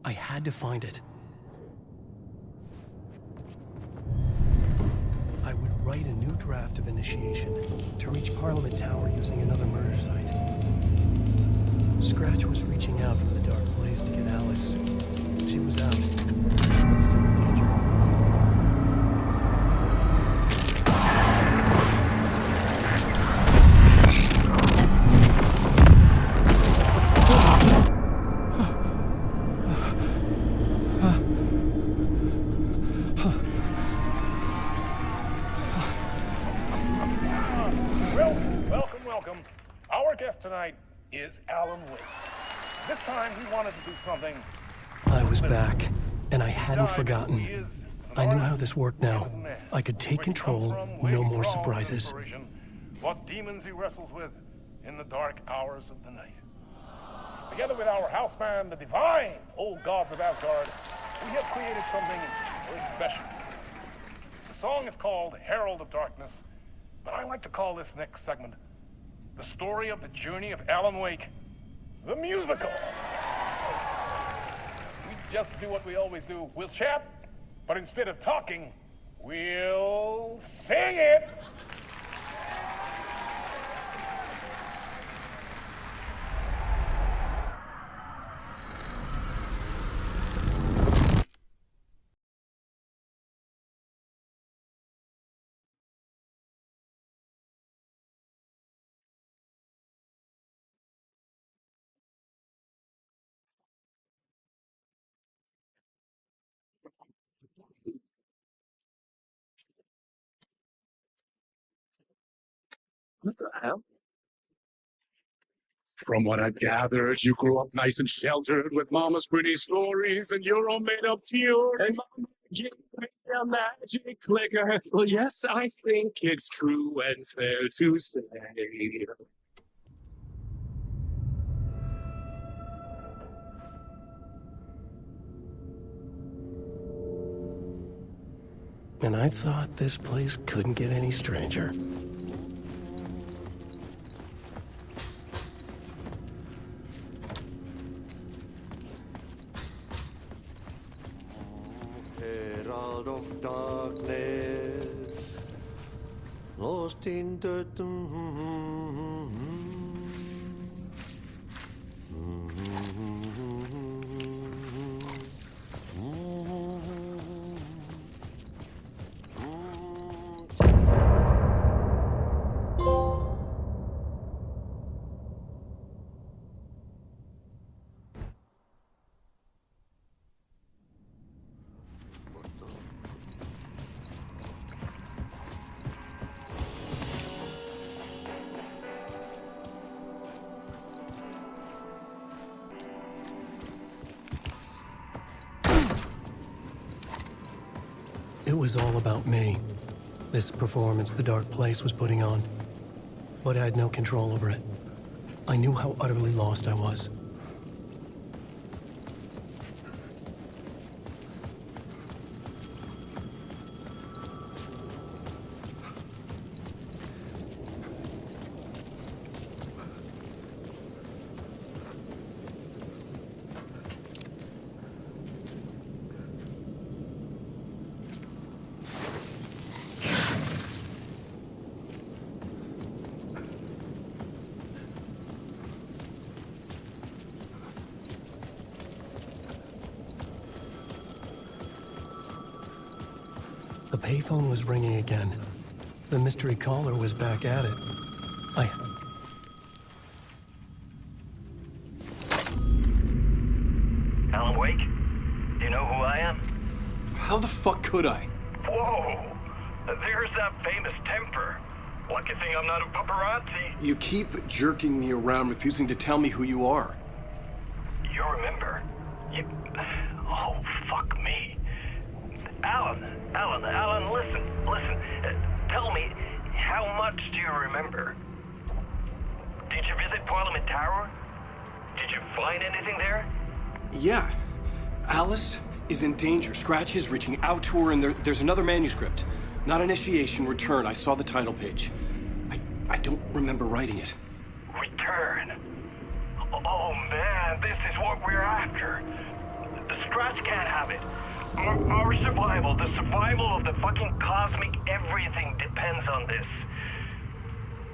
I had to find it. I would write a new draft of initiation to reach Parliament Tower using another murder site. Scratch was reaching out from the dark place to get Alice. She was out, but still in danger. Welcome. Our guest tonight is Alan Wake. This time he wanted to do something. I was back, and I hadn't forgotten. I knew how this worked now. I could take control, no more surprises. What demons he wrestles with in the dark hours of the night. Together with our house band, the divine old gods of Asgard, we have created something very special. The song is called Herald of Darkness, but I like to call this next segment the story of the journey of Alan Wake, the musical. We just do what we always do. We'll chat, but instead of talking, we'll sing it. What the hell? From what I've gathered, you grew up nice and sheltered with mama's pretty stories, and you're all made up pure. And mama gave me a magic clicker. Well, yes, I think it's true and fair to say. And I thought this place couldn't get any stranger. Herald of darkness, lost in the It was all about me. This performance the Dark Place was putting on. But I had no control over it. I knew how utterly lost I was. The payphone was ringing again. The mystery caller was back at it. Alan Wake? Do you know who I am? How the fuck could I? Whoa! There's that famous temper. Lucky thing I'm not a paparazzi. You keep jerking me around, refusing to tell me who you are. You remember? Oh, fuck me. Alan, listen. Tell me, how much do you remember? Did you visit Parliament Tower? Did you find anything there? Yeah. Alice is in danger. Scratch is reaching out to her, and there's another manuscript. Not initiation, return. I saw the title page. I don't remember writing it. Return? Oh, man, this is what we're after. The Scratch can't have it. Our survival, the survival of the fucking cosmic everything depends on this.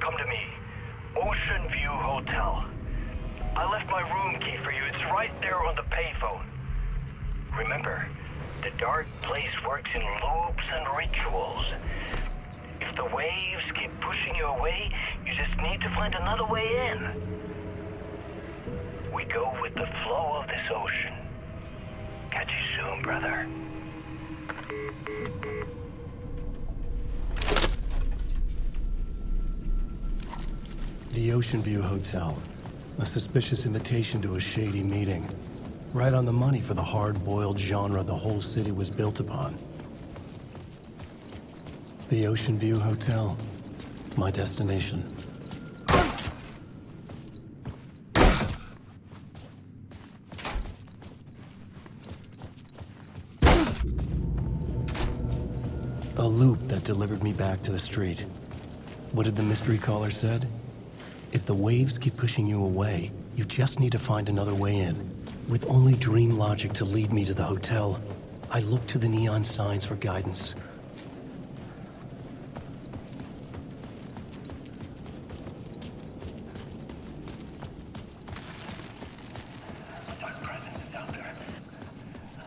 Come to me. Ocean View Hotel. I left my room key for you. It's right there on the payphone. Remember, the Dark Place works in loops and rituals. If the waves keep pushing you away, you just need to find another way in. We go with the flow of this ocean. Catch you soon, brother. The Ocean View Hotel. A suspicious invitation to a shady meeting. Right on the money for the hard-boiled genre the whole city was built upon. The Ocean View Hotel. My destination. A loop that delivered me back to the street. What did the mystery caller said? If the waves keep pushing you away, you just need to find another way in. With only dream logic to lead me to the hotel, I looked to the neon signs for guidance.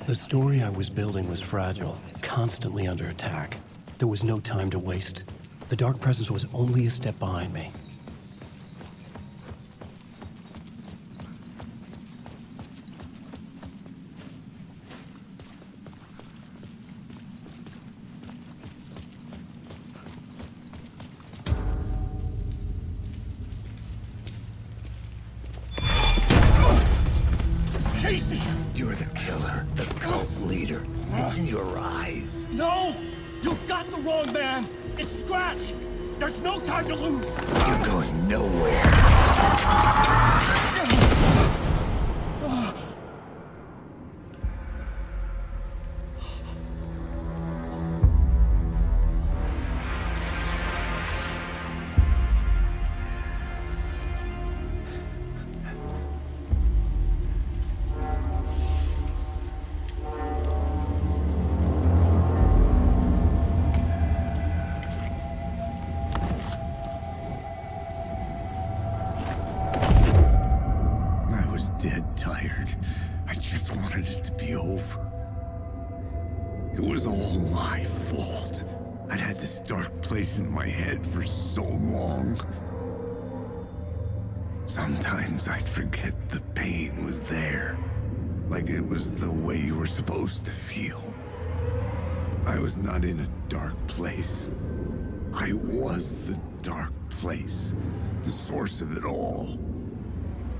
The story I was building was fragile, constantly under attack. There was no time to waste. The dark presence was only a step behind me. Casey! You're the killer, the cult leader. It's in your eyes. No! You got the wrong man! It's Scratch! There's no time to lose! You're going nowhere. Dead tired. I just wanted it to be over. It was all my fault. I'd had this dark place in my head for so long. Sometimes I'd forget the pain was there. Like it was the way you were supposed to feel. I was not in a dark place. I was the dark place. The source of it all.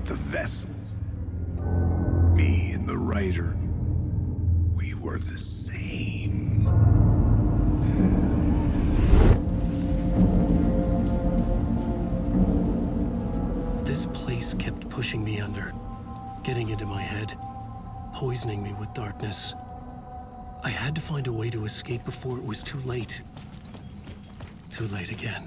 The vessel. Me and the writer, we were the same. This place kept pushing me under, getting into my head, poisoning me with darkness. I had to find a way to escape before it was too late. Too late again.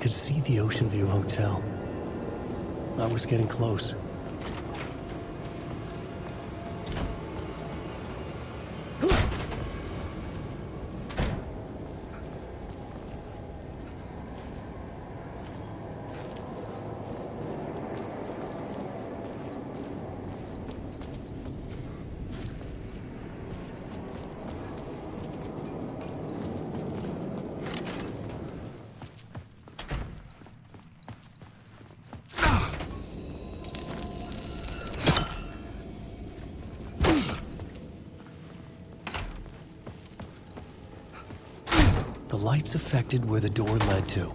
could see the Ocean View Hotel. I was getting close. The lights affected where the door led to.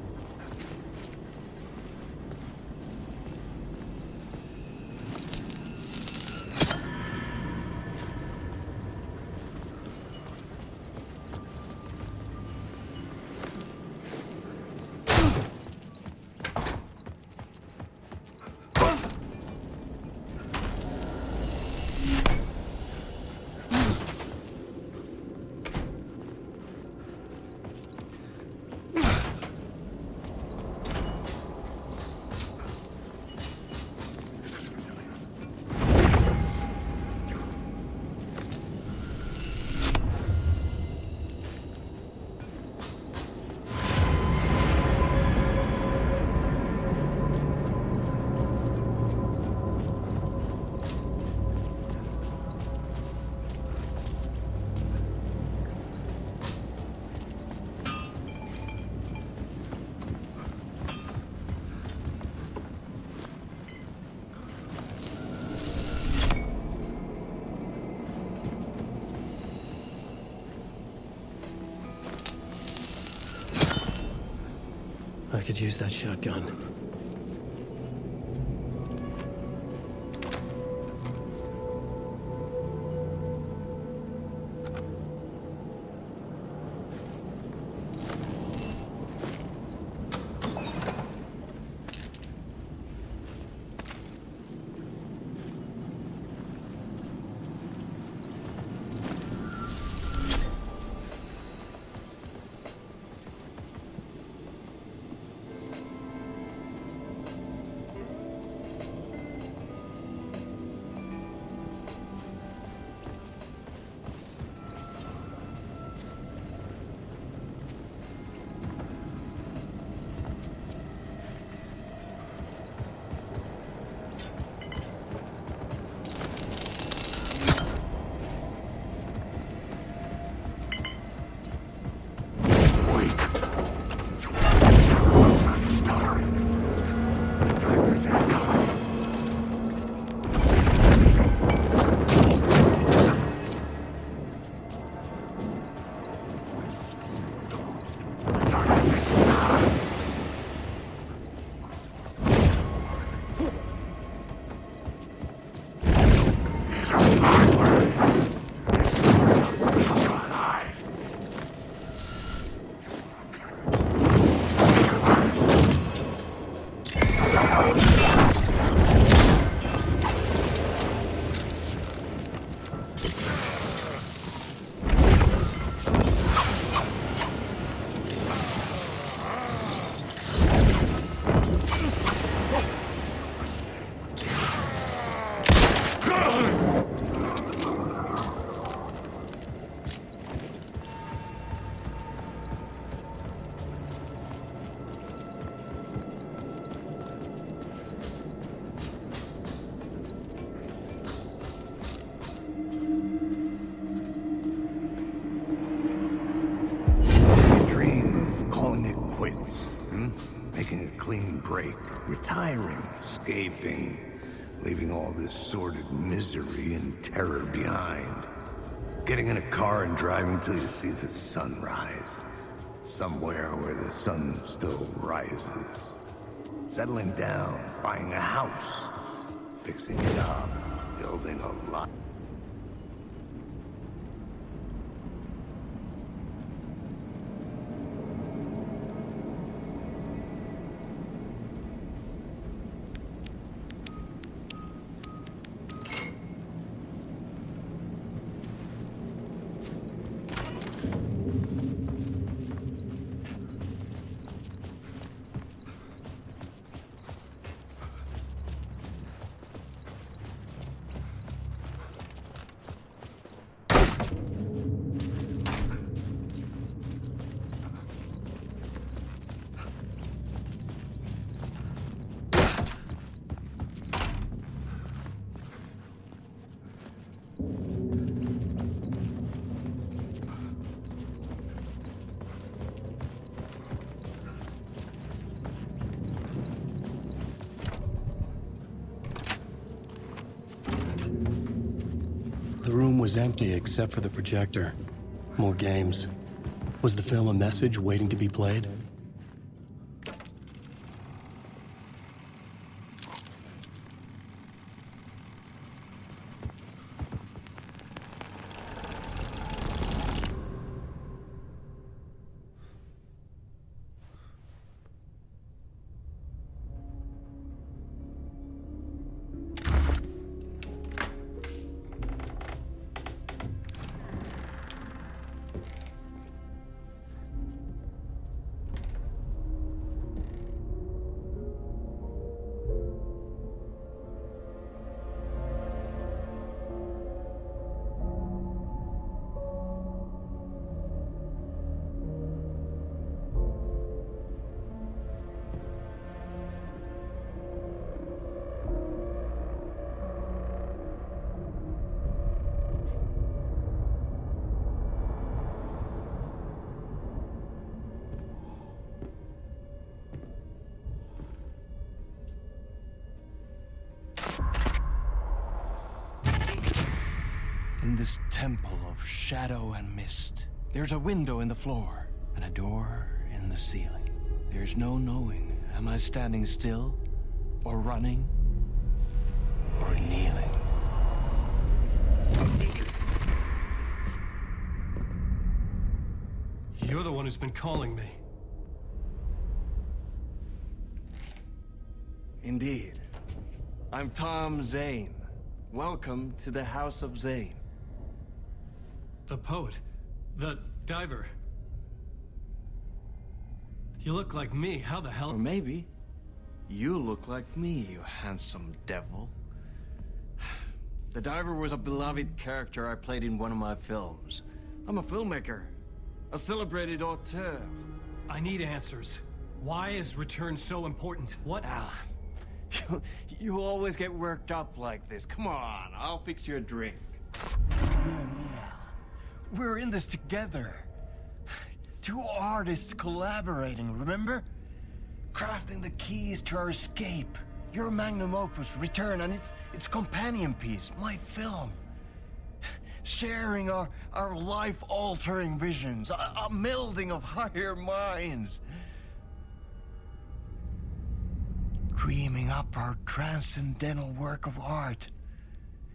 I could use that shotgun. Retiring, escaping, leaving all this sordid misery and terror behind. Getting in a car and driving till you see the sun rise. Somewhere where the sun still rises. Settling down, buying a house, fixing it up, building a life. was empty except for the projector. More games. Was the film a message waiting to be played? In this temple of shadow and mist, there's a window in the floor and a door in the ceiling. There's no knowing, am I standing still, or running, or kneeling? You're the one who's been calling me. Indeed. I'm Tom Zane. Welcome to the House of Zane. The poet. The diver. You look like me. How the hell? Or maybe you look like me, you handsome devil. The diver was a beloved character I played in one of my films. I'm a filmmaker, a celebrated auteur. I need answers. Why is Return so important? What? Alan, you always get worked up like this. Come on, I'll fix you a drink. We're in this together. Two artists collaborating, remember? Crafting the keys to our escape. Your magnum opus, Return, and its companion piece, my film. Sharing our life-altering visions, a melding of higher minds. Dreaming up our transcendental work of art.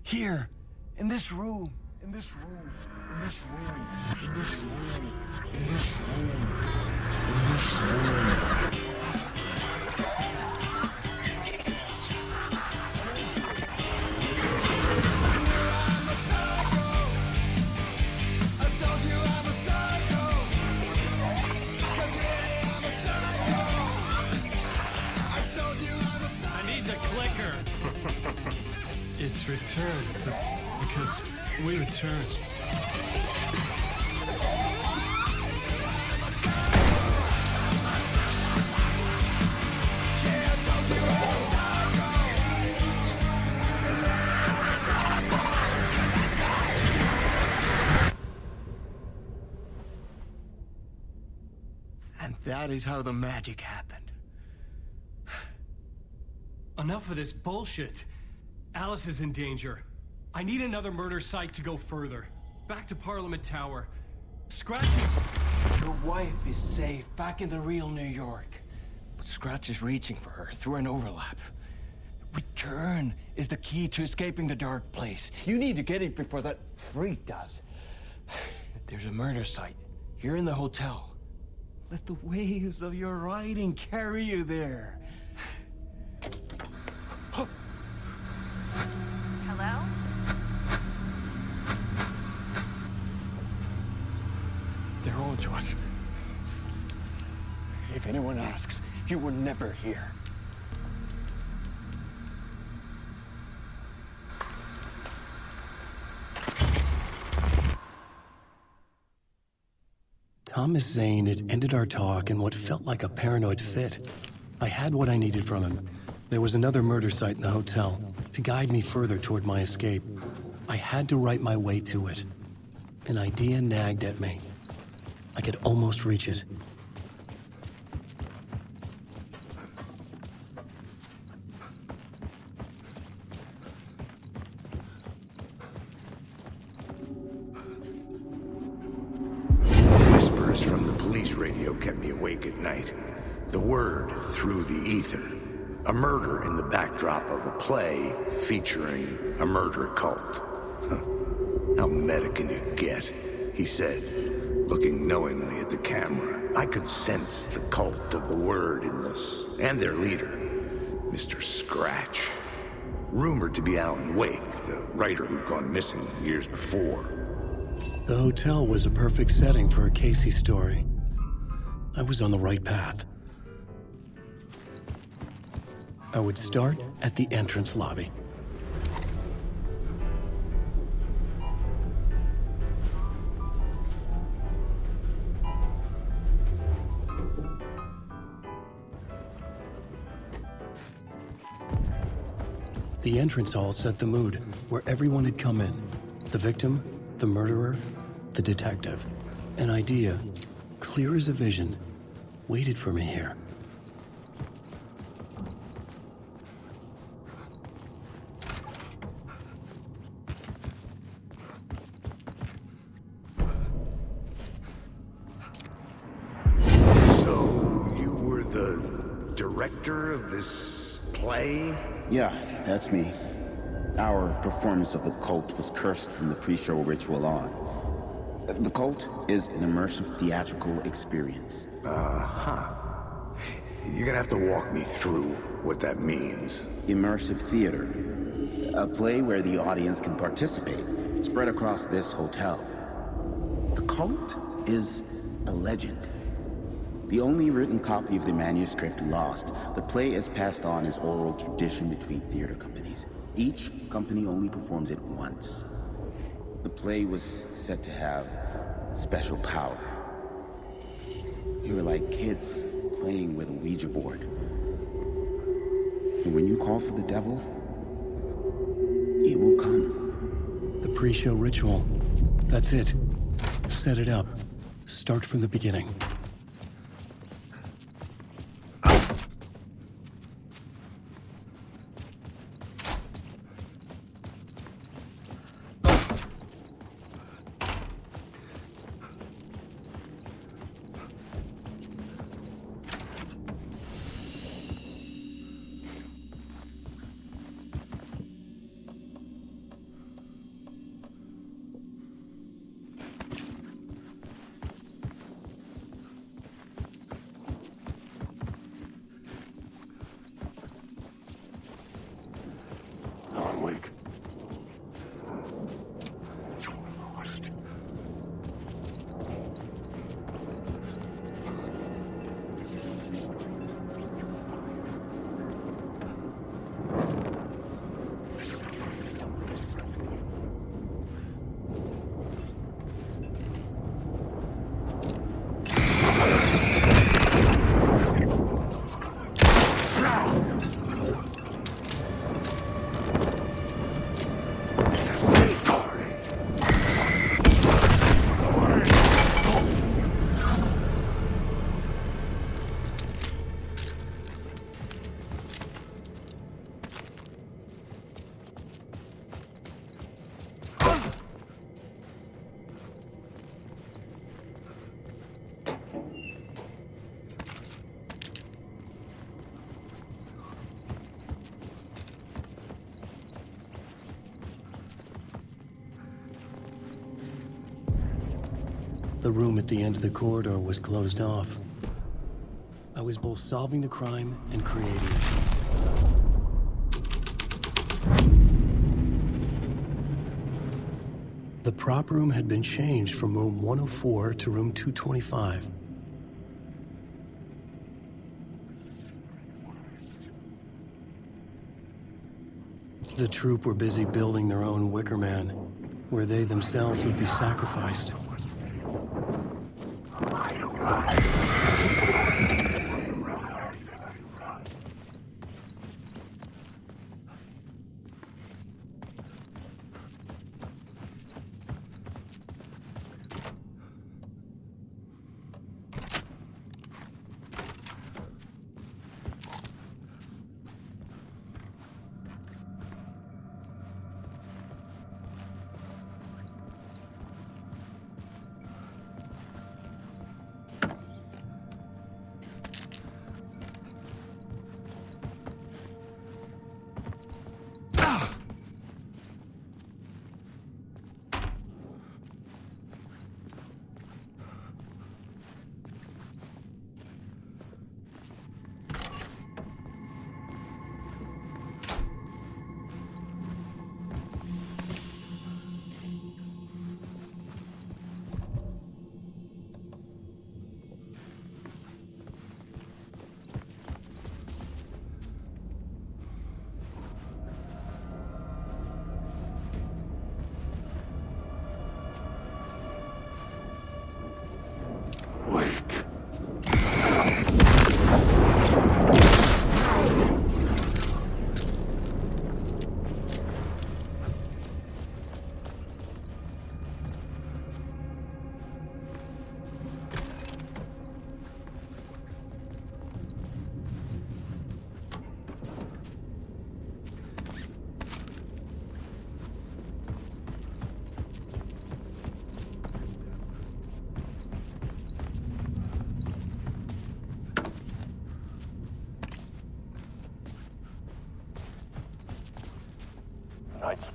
Here, in this room, in this room, in this room, in this room, in this room, in this room. It's Return, because we return. And that is how the magic happened. Enough of this bullshit. Alice is in danger. I need another murder site to go further. Back to Parliament Tower. Scratch is... Your wife is safe, back in the real New York. But Scratch is reaching for her through an overlap. Return is the key to escaping the dark place. You need to get it before that freak does. There's a murder site here in the hotel. Let the waves of your writing carry you there. Hello? They're on to us. If anyone asks, you were never here. Thomas Zane had ended our talk in what felt like a paranoid fit. I had what I needed from him. There was another murder site in the hotel to guide me further toward my escape. I had to write my way to it. An idea nagged at me. I could almost reach it. chorus from the police radio kept me awake at night. The word through the ether. A murder in the backdrop of a play featuring a murder cult. How meta can you get? He said, looking knowingly at the camera. I could sense the cult of the word in this, and their leader, Mr. Scratch. Rumored to be Alan Wake, the writer who'd gone missing years before. The hotel was a perfect setting for a Casey story. I was on the right path. I would start at the entrance lobby. The entrance hall set the mood, where everyone had come in. The victim, the murderer, the detective. An idea, clear as a vision, waited for me here. So, you were the director of this play? Yeah, that's me. Our performance of the cult was cursed from the pre-show ritual on. The cult is an immersive theatrical experience. Uh-huh. You're gonna have to walk me through what that means. Immersive theater. A play where the audience can participate, spread across this hotel. The cult is a legend. The only written copy of the manuscript lost, the play is passed on as oral tradition between theater companies. Each company only performs it once. The play was said to have special power. You were like kids playing with a Ouija board. And when you call for the devil, it will come. The pre-show ritual. That's it. Set it up. Start from the beginning. The room at the end of the corridor was closed off. I was both solving the crime and creating it. The prop room had been changed from room 104 to room 225. The troupe were busy building their own Wicker Man, where they themselves would be sacrificed.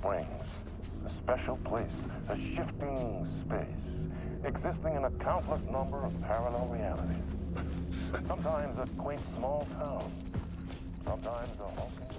Springs. A special place, a shifting space, existing in a countless number of parallel realities. Sometimes a quaint small town, sometimes a hulking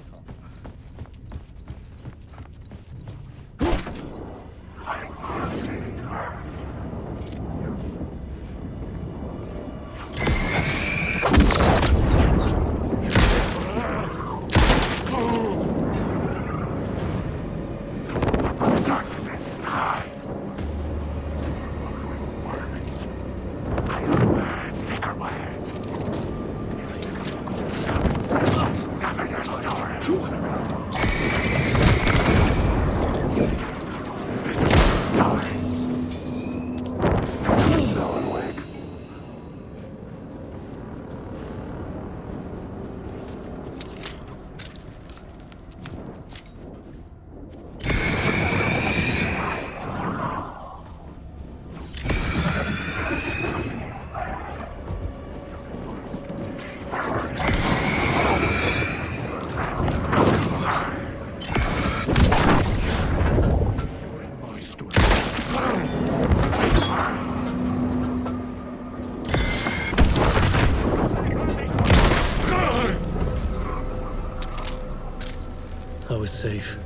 I was safe.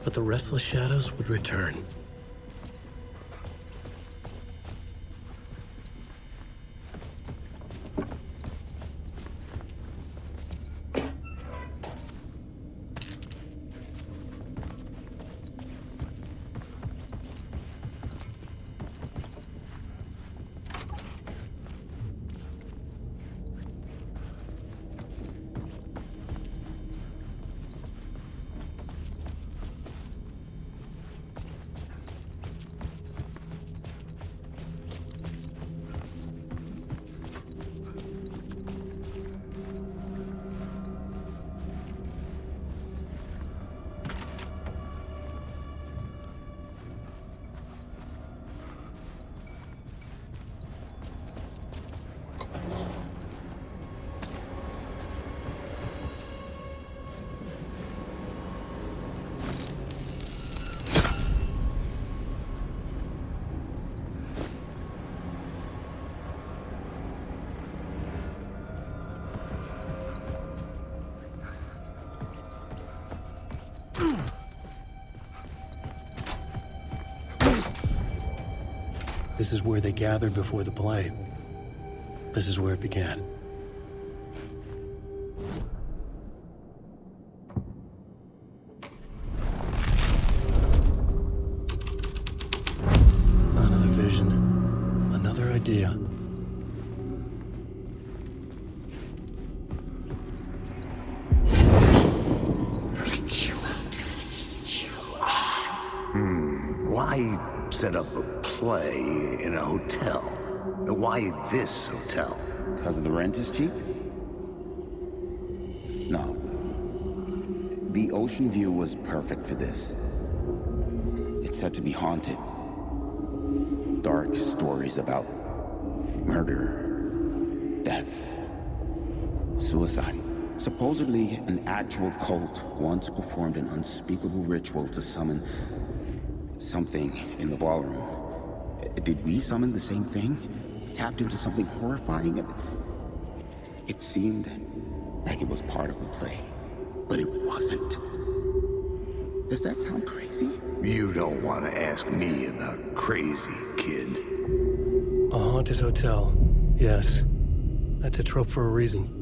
But the restless shadows would return. This is where they gathered before the play. This is where it began. Another vision. Another idea. Why set up a play in a hotel? Why this hotel? Because the rent is cheap? No. The ocean view was perfect for this. It's said to be haunted. Dark stories about murder, death, suicide. Supposedly, an actual cult once performed an unspeakable ritual to summon something in the ballroom. Did we summon the same thing? Tapped into something horrifying? It seemed like it was part of the play, but it wasn't. Does that sound crazy? You don't want to ask me about crazy, kid. A haunted hotel. Yes. That's a trope for a reason.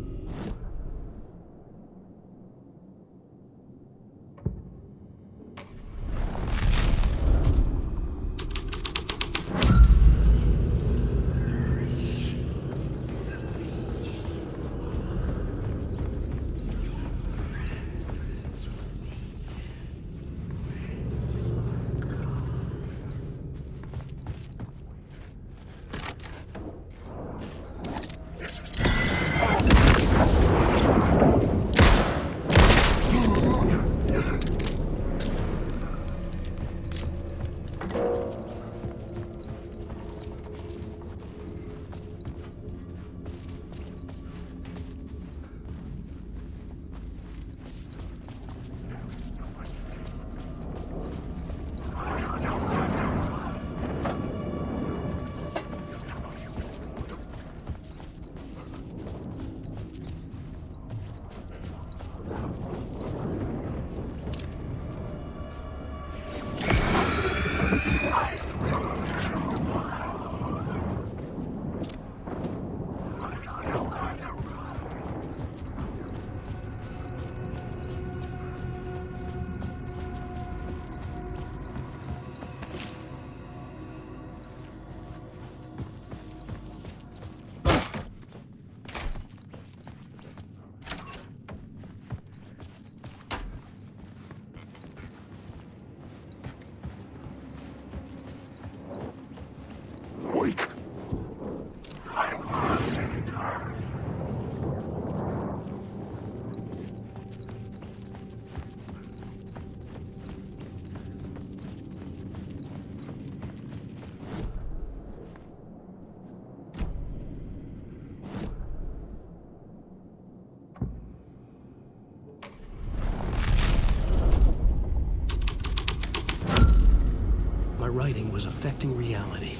writing was affecting reality.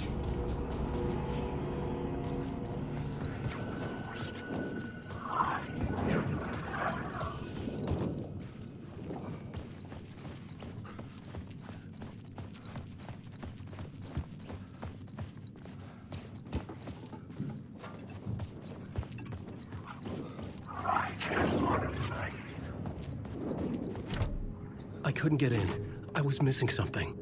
I couldn't get in. I was missing something.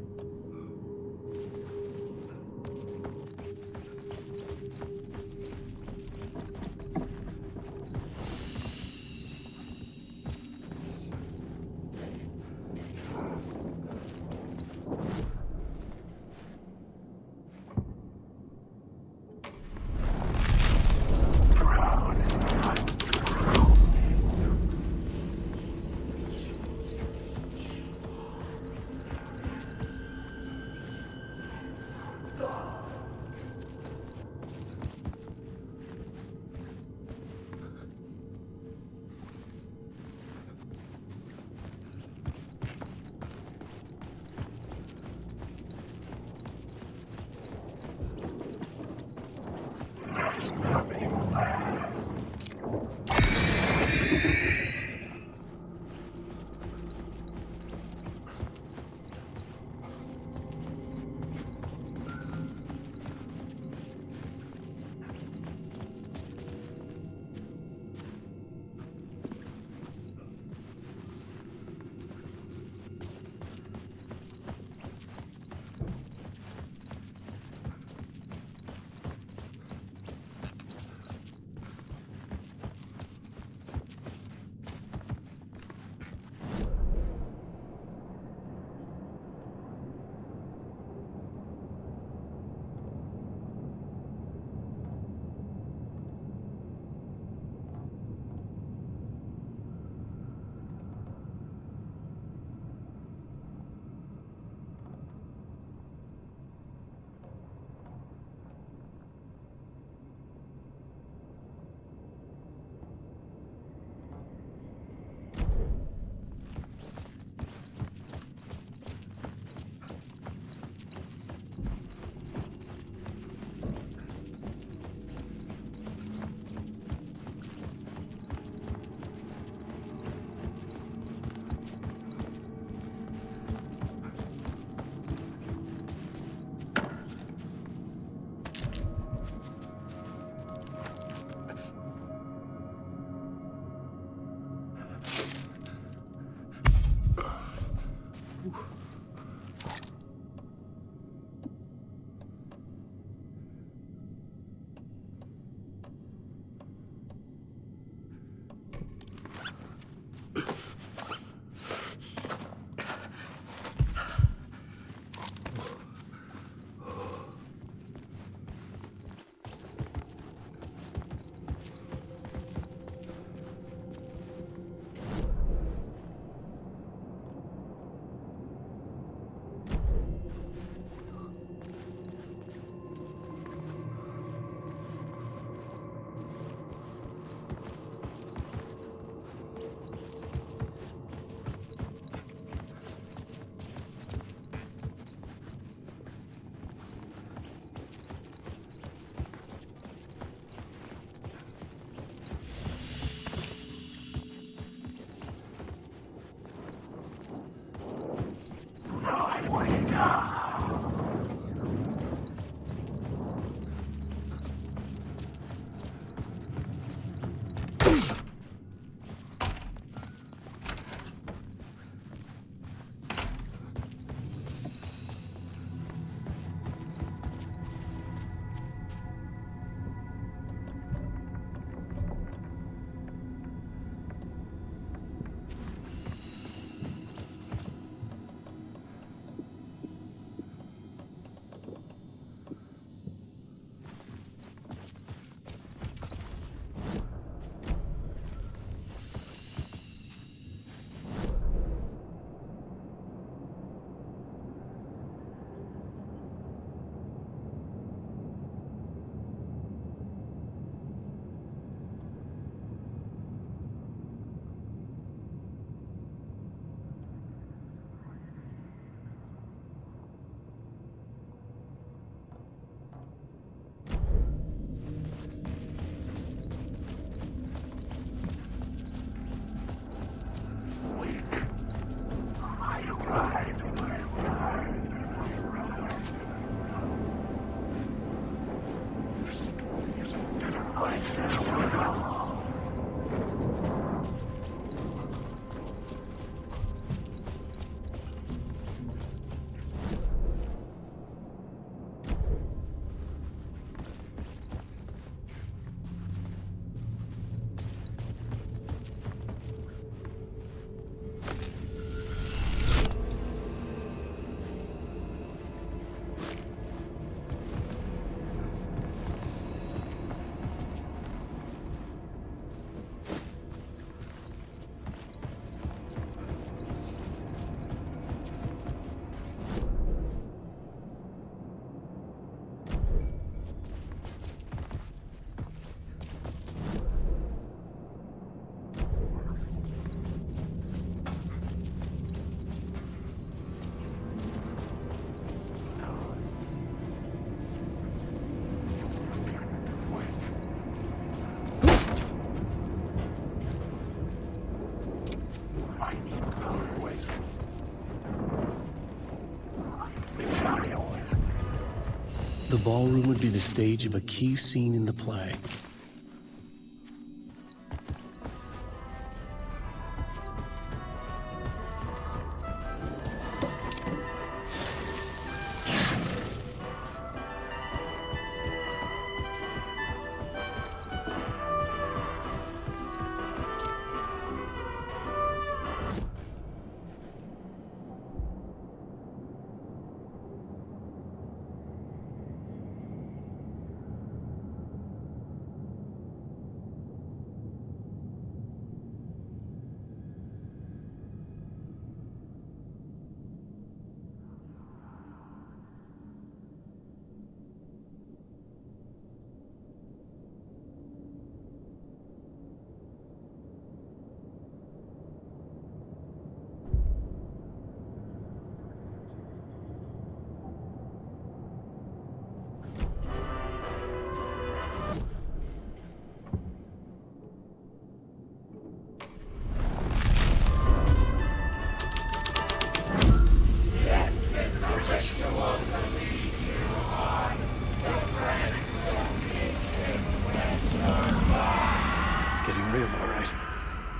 ballroom would be the stage of a key scene in the play.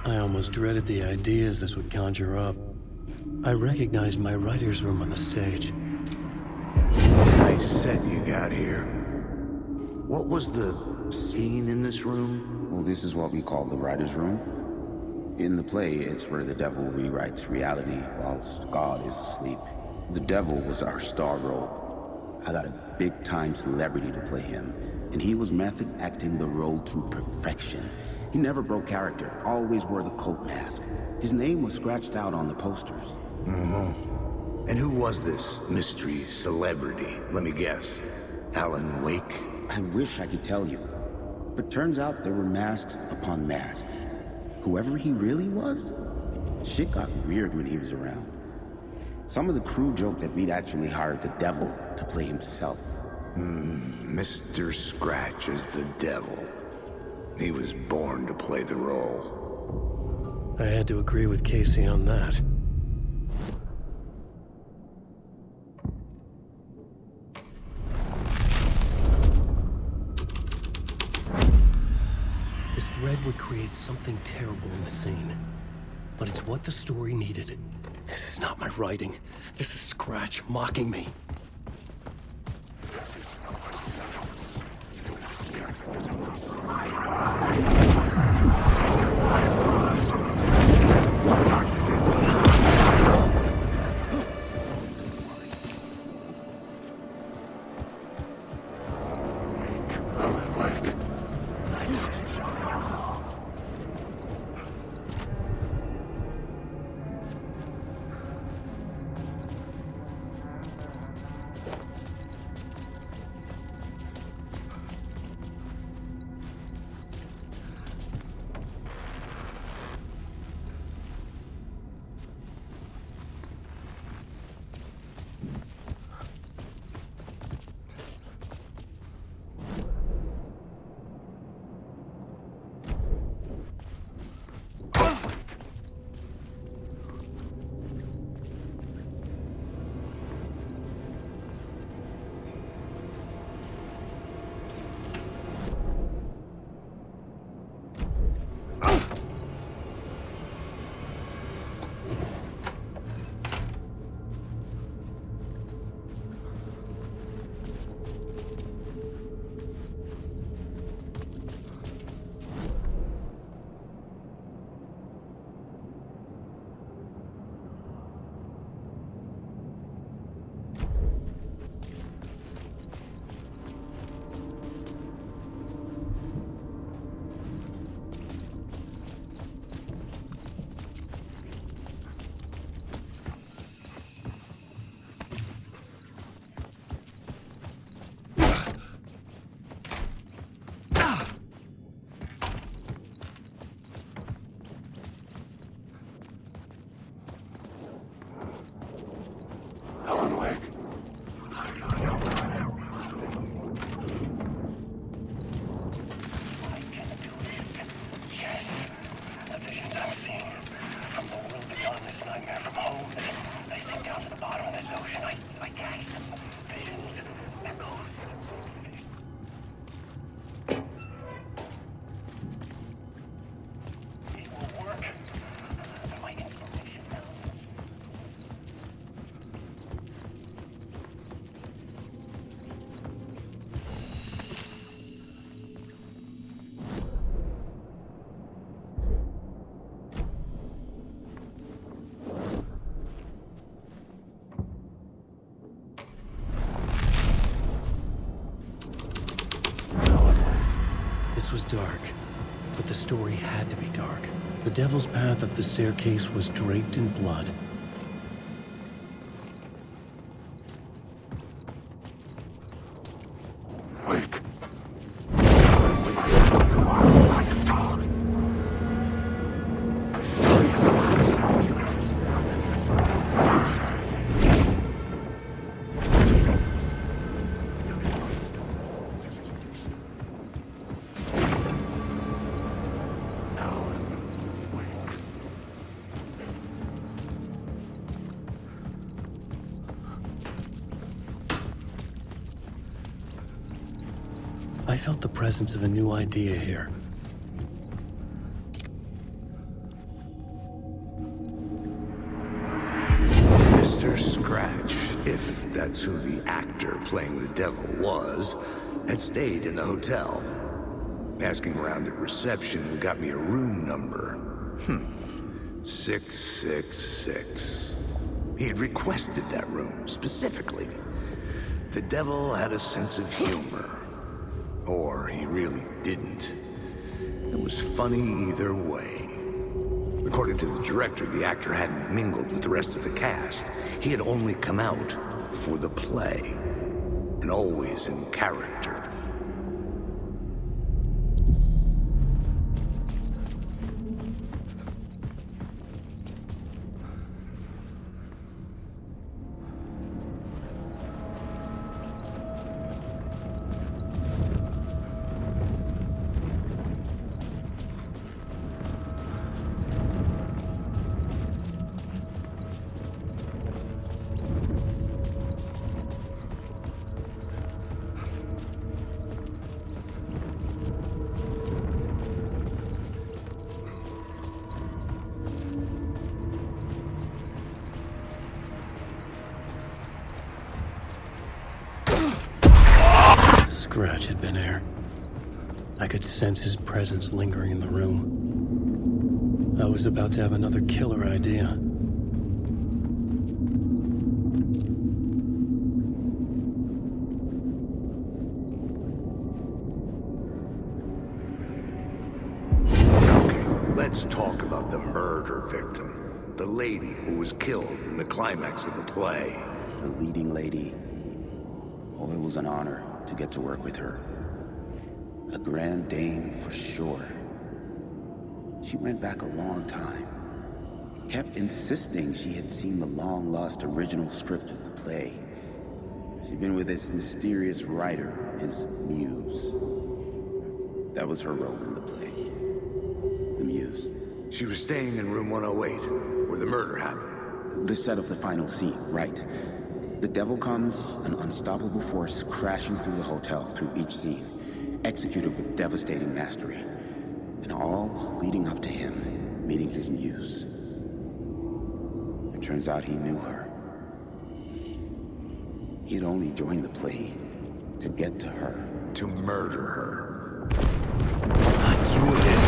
I almost dreaded the ideas this would conjure up. I recognized my writer's room on the stage. Nice set you got here. What was the scene in this room? Well, this is what we call the writer's room. In the play, it's where the devil rewrites reality whilst God is asleep. The devil was our star role. I got a big-time celebrity to play him, and he was method acting the role to perfection. He never broke character, always wore the coat mask. His name was scratched out on the posters. Mm-hmm. And who was this mystery celebrity? Let me guess. Alan Wake? I wish I could tell you. But turns out there were masks upon masks. Whoever he really was, shit got weird when he was around. Some of the crew joked that we'd actually hired the devil to play himself. Mr. Scratch is the devil. He was born to play the role. I had to agree with Casey on that. This thread would create something terrible in the scene. But it's what the story needed. This is not my writing. This is Scratch mocking me. was dark, but the story had to be dark. The devil's path up the staircase was draped in blood. Wake. I felt the presence of a new idea here. Mr. Scratch, if that's who the actor playing the devil was, had stayed in the hotel. Asking around at reception got me a room number. 666. He had requested that room, specifically. The devil had a sense of humor. Or he really didn't. It was funny either way. According to the director, the actor hadn't mingled with the rest of the cast. He had only come out for the play, and always in character. Scratch had been here. I could sense his presence lingering in the room. I was about to have another killer idea. Okay, let's talk about the murder victim. The lady who was killed in the climax of the play. The leading lady. Oh, it was an honor to get to work with her. A grand dame for sure. She went back a long time. Kept insisting she had seen the long-lost original script of the play. She'd been with this mysterious writer, his muse. That was her role in the play. The muse. She was staying in room 108, where the murder happened. The set of the final scene, right. The devil comes, an unstoppable force crashing through the hotel through each scene, executed with devastating mastery, and all leading up to him meeting his muse. It turns out he knew her. He'd only joined the play to get to her. To murder her. Not you again.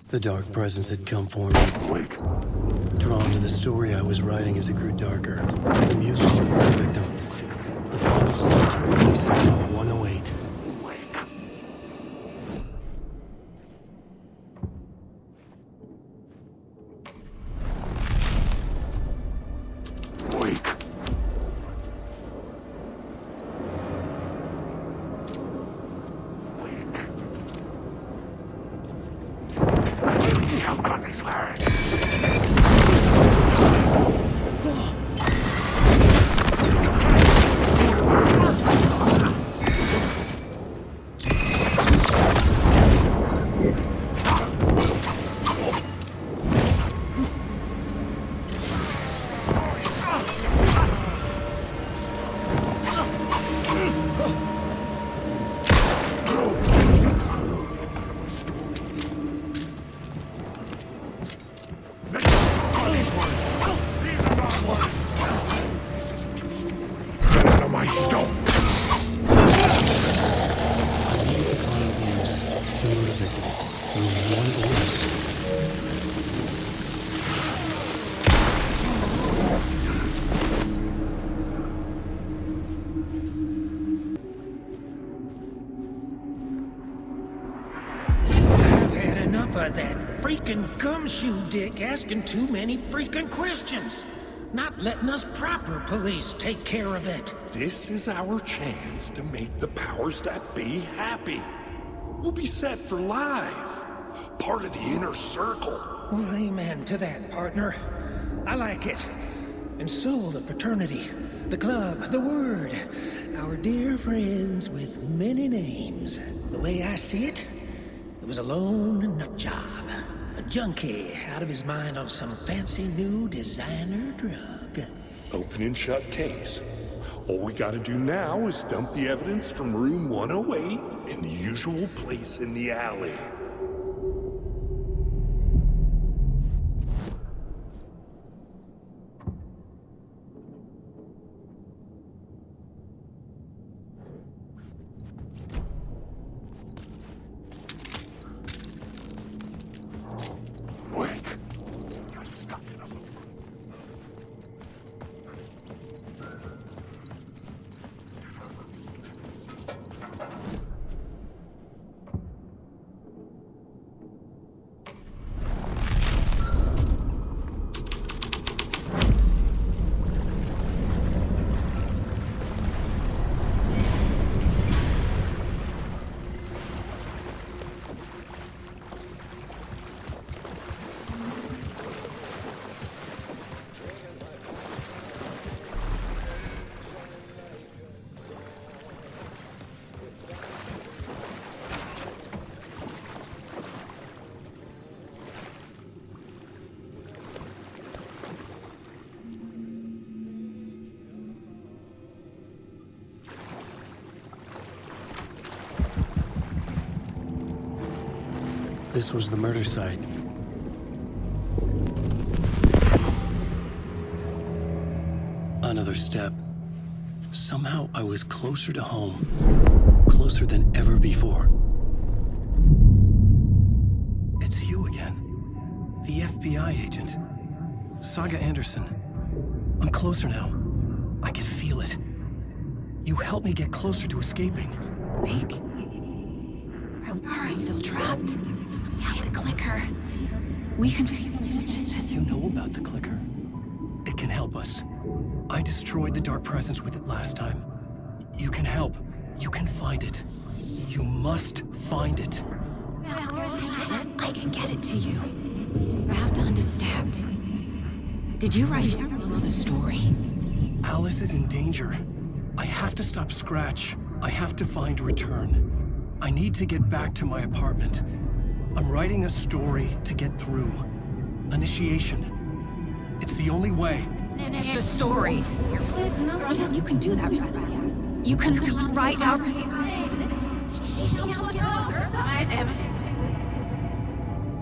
The dark presence had come for me. Wake. Drawn to the story I was writing as it grew darker. The muse was the murder victim. The final step to releasing Law 108. that freaking gumshoe dick asking too many freaking questions. Not letting us proper police take care of it. This is our chance to make the powers that be happy. We'll be set for life. Part of the inner circle. Well, amen to that, partner. I like it. And so the fraternity, the club, the word. Our dear friends with many names. The way I see it, it was a lone nut job. A junkie out of his mind on some fancy new designer drug. Open and shut case. All we gotta do now is dump the evidence from room 108 in the usual place in the alley. This was the murder site. Another step. Somehow I was closer to home. Closer than ever before. It's you again. The FBI agent. Saga Anderson. I'm closer now. I can feel it. You helped me get closer to escaping. Wake? Are we still trapped? The clicker. We can... You know about the clicker? It can help us. I destroyed the dark presence with it last time. You can help. You can find it. You must find it. I can get it to you. I have to understand. Did you write the story? Alice is in danger. I have to stop Scratch. I have to find Return. I need to get back to my apartment. I'm writing a story to get through. Initiation. It's the only way. The story. You can do that. You can write out...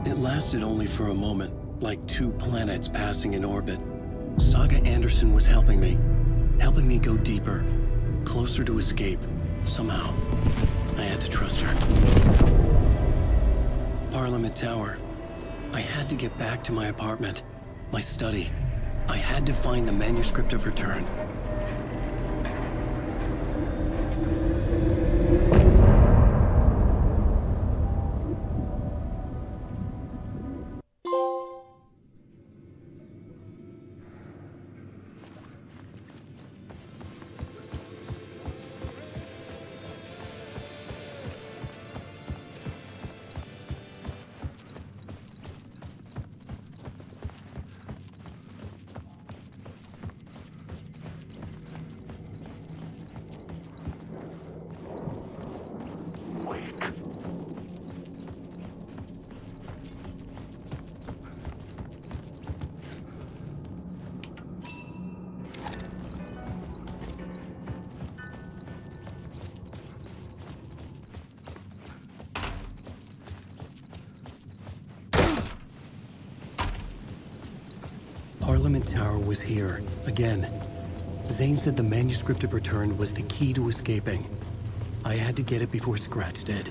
It lasted only for a moment, like two planets passing in orbit. Saga Anderson was helping me go deeper, closer to escape, somehow. I had to trust her. Parliament Tower. I had to get back to my apartment, my study. I had to find the manuscript of Return. Parliament Tower was here, again. Zane said the manuscript of Return was the key to escaping. I had to get it before Scratch did.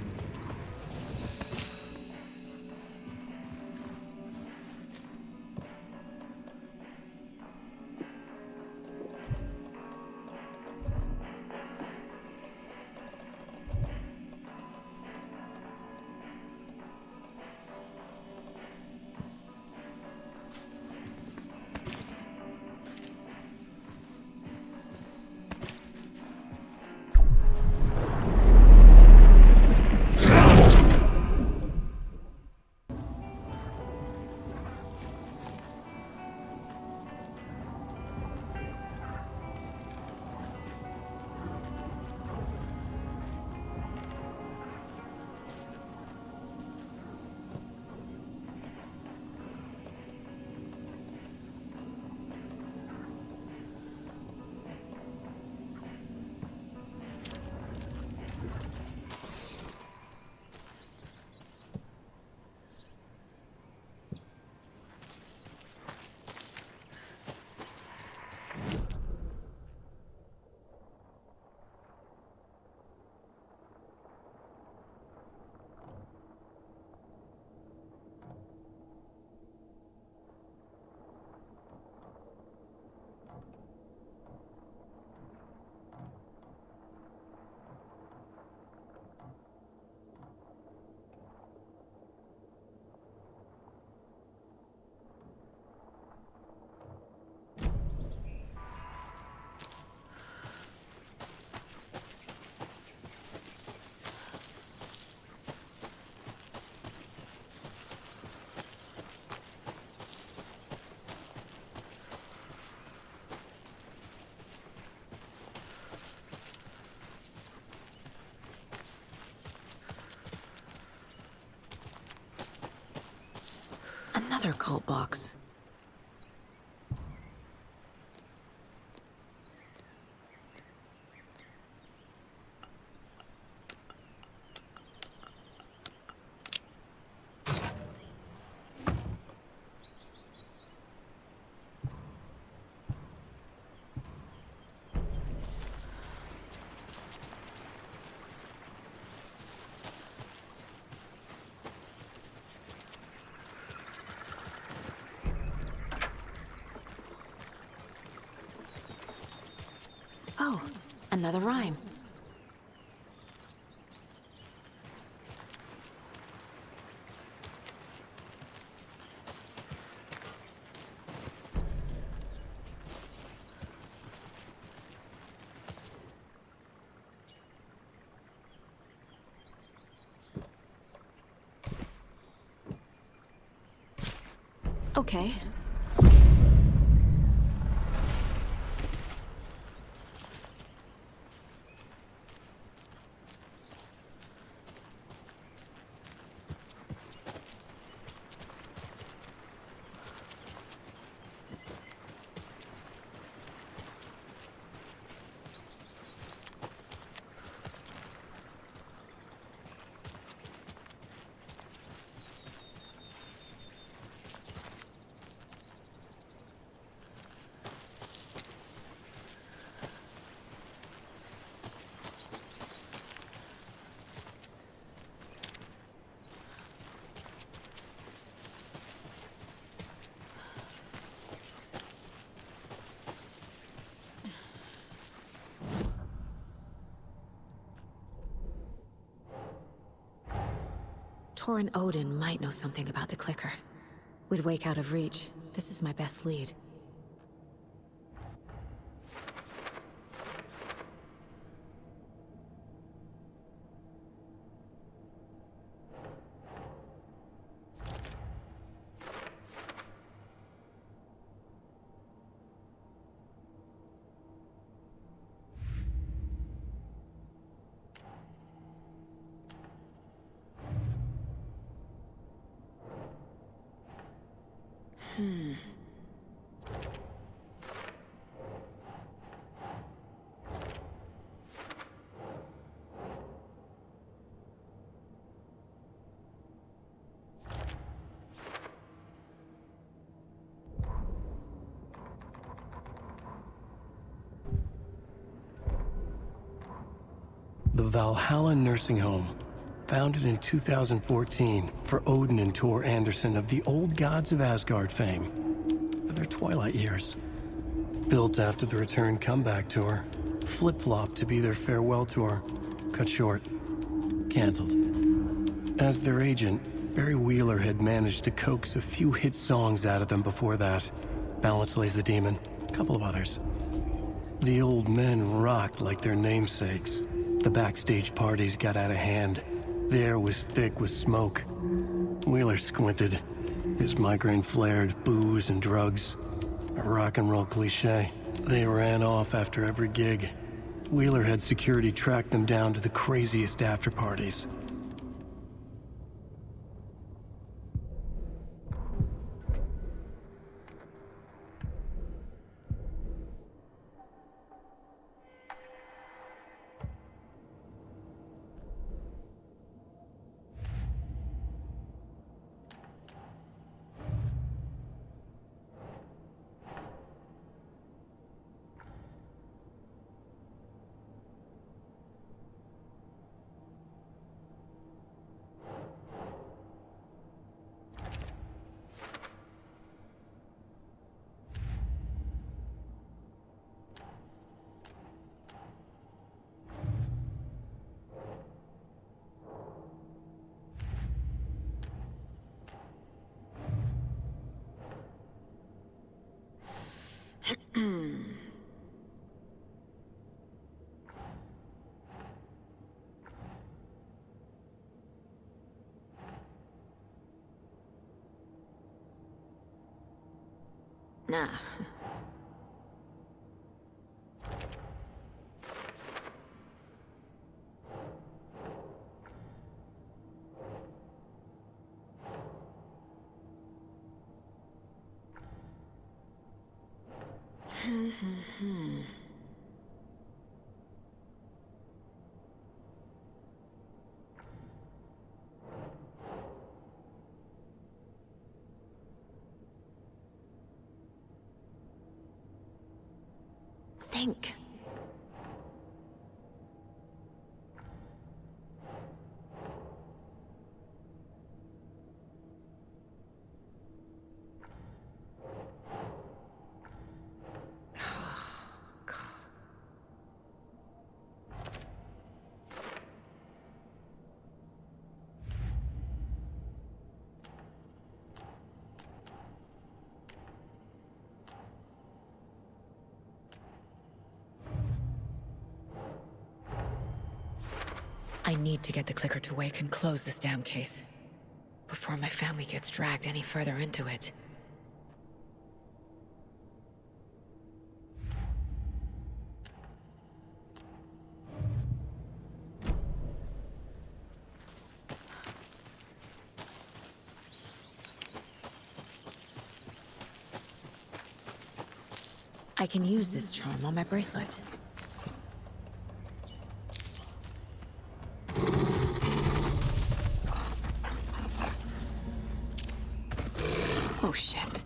Another cult box. Oh, another rhyme. Okay. Torin Odin might know something about the clicker. With Wake out of reach, this is my best lead. The Valhalla Nursing Home, founded in 2014 for Odin and Tor Anderson of the old gods of Asgard fame, for their twilight years. Built after the return comeback tour, flip-flopped to be their farewell tour, cut short, canceled. As their agent, Barry Wheeler had managed to coax a few hit songs out of them before that. Balance Lays the Demon, a couple of others. The old men rocked like their namesakes. The backstage parties got out of hand. The air was thick with smoke. Wheeler squinted. His migraine flared, booze and drugs. A rock and roll cliche. They ran off after every gig. Wheeler had security track them down to the craziest after parties. Nah. Think. I need to get the clicker to wake and close this damn case before my family gets dragged any further into it. I can use this charm on my bracelet. Oh, shit.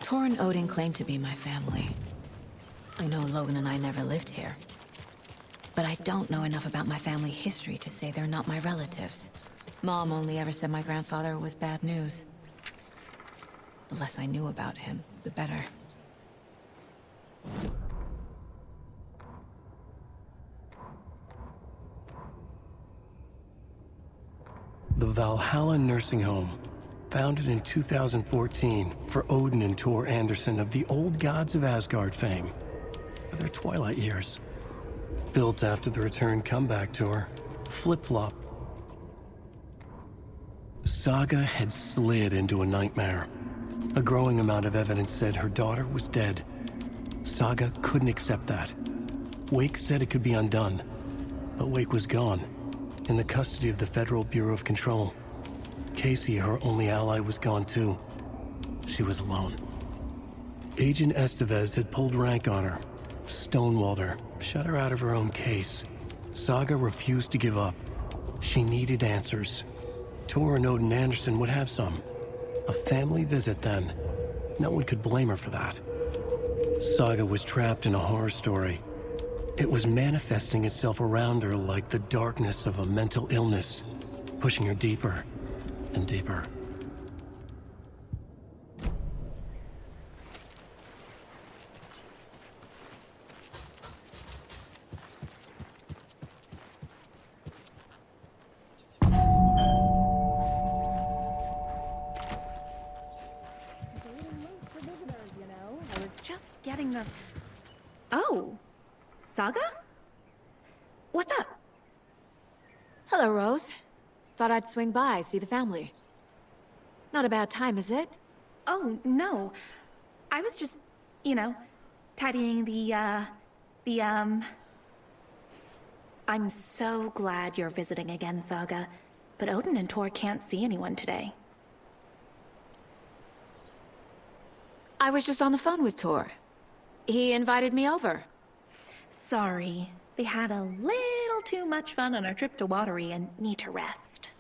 Tor and Odin claim to be my family. I know Logan and I never lived here. But I don't know enough about my family history to say they're not my relatives. Mom only ever said my grandfather was bad news. The less I knew about him, the better. The Valhalla Nursing Home, founded in 2014 for Odin and Tor Anderson of the Old Gods of Asgard fame for their twilight years. Built after the return comeback tour, Flip-Flop. Saga had slid into a nightmare. A growing amount of evidence said her daughter was dead. Saga couldn't accept that. Wake said it could be undone, but Wake was gone, in the custody of the Federal Bureau of Control. Casey, her only ally, was gone too. She was alone. Agent Estevez had pulled rank on her, stonewalled her, shut her out of her own case. Saga refused to give up. She needed answers. Tor and Odin Anderson would have some. A family visit then. No one could blame her for that. Saga was trapped in a horror story. It was manifesting itself around her like the darkness of a mental illness, pushing her deeper and deeper. getting the... Oh, Saga? What's up? Hello, Rose. Thought I'd swing by, see the family. Not a bad time, is it? Oh, no. I was just, you know, tidying I'm so glad you're visiting again, Saga. But Odin and Tor can't see anyone today. I was just on the phone with Tor. He invited me over. Sorry. They had a little too much fun on our trip to Watery and need to rest.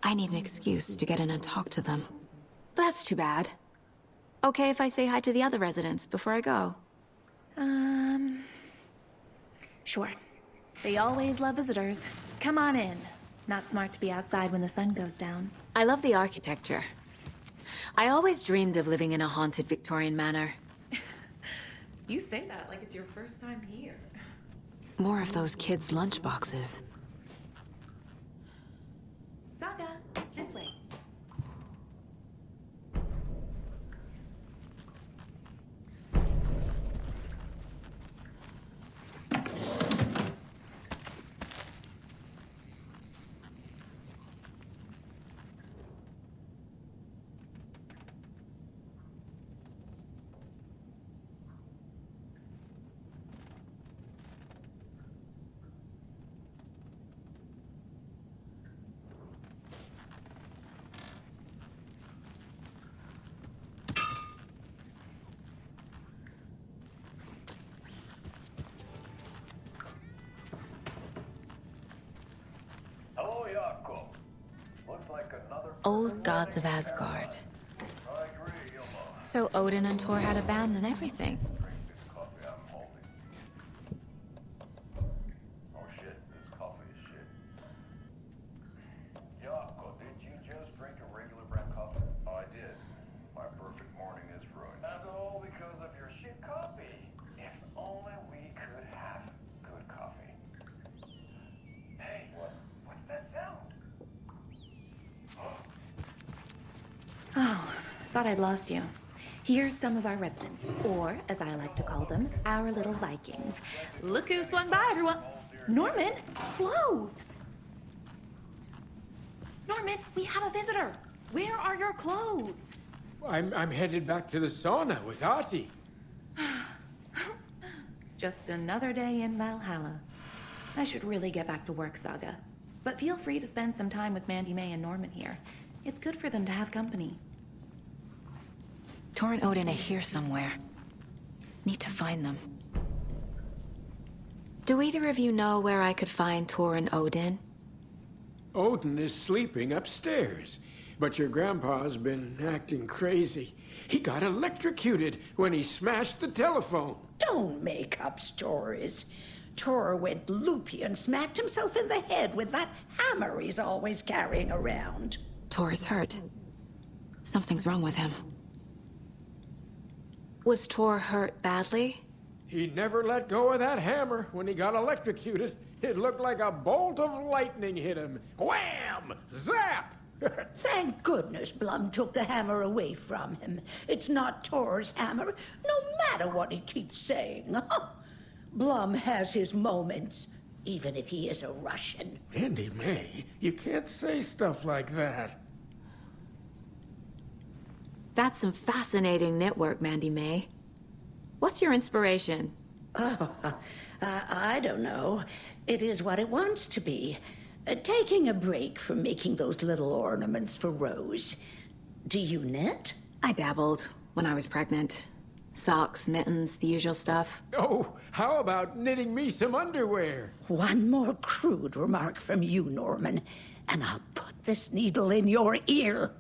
I need an excuse to get in and talk to them. That's too bad. Okay if I say hi to the other residents before I go? Sure. They always love visitors. Come on in. Not smart to be outside when the sun goes down. I love the architecture. I always dreamed of living in a haunted Victorian manor. You say that like it's your first time here. More of those kids' lunchboxes. Saga, this way. Hello, Jakob. Looks like another... Old gods of Asgard. So Odin and Tor had a band and everything. Oh shit, this coffee is shit. Jakob, did you just drink a regular brand coffee? Oh, I did. My perfect morning is ruined. And all because of your shit coffee. If only we could have good coffee. Hey, what's that sound? Oh, thought I'd lost you. Here's some of our residents, or, as I like to call them, our little Vikings. Look who swung by, everyone. Norman, clothes! Norman, we have a visitor. Where are your clothes? I'm headed back to the sauna with Artie. Just another day in Valhalla. I should really get back to work, Saga. But feel free to spend some time with Mandy May and Norman here. It's good for them to have company. Tor and Odin are here somewhere. Need to find them. Do either of you know where I could find Tor and Odin? Odin is sleeping upstairs, but your grandpa's been acting crazy. He got electrocuted when he smashed the telephone. Don't make up stories. Tor went loopy and smacked himself in the head with that hammer he's always carrying around. Tor is hurt. Something's wrong with him. Was Tor hurt badly? He never let go of that hammer when he got electrocuted. It looked like a bolt of lightning hit him. Wham! Zap! Thank goodness Blum took the hammer away from him. It's not Tor's hammer, no matter what he keeps saying. Blum has his moments, even if he is a Russian. Mandy May, you can't say stuff like that. That's some fascinating knitwork, Mandy May. What's your inspiration? Oh, I don't know. It is what it wants to be. Taking a break from making those little ornaments for Rose. Do you knit? I dabbled when I was pregnant. Socks, mittens, the usual stuff. Oh, how about knitting me some underwear? One more crude remark from you, Norman, and I'll put this needle in your ear.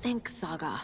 Think, Saga.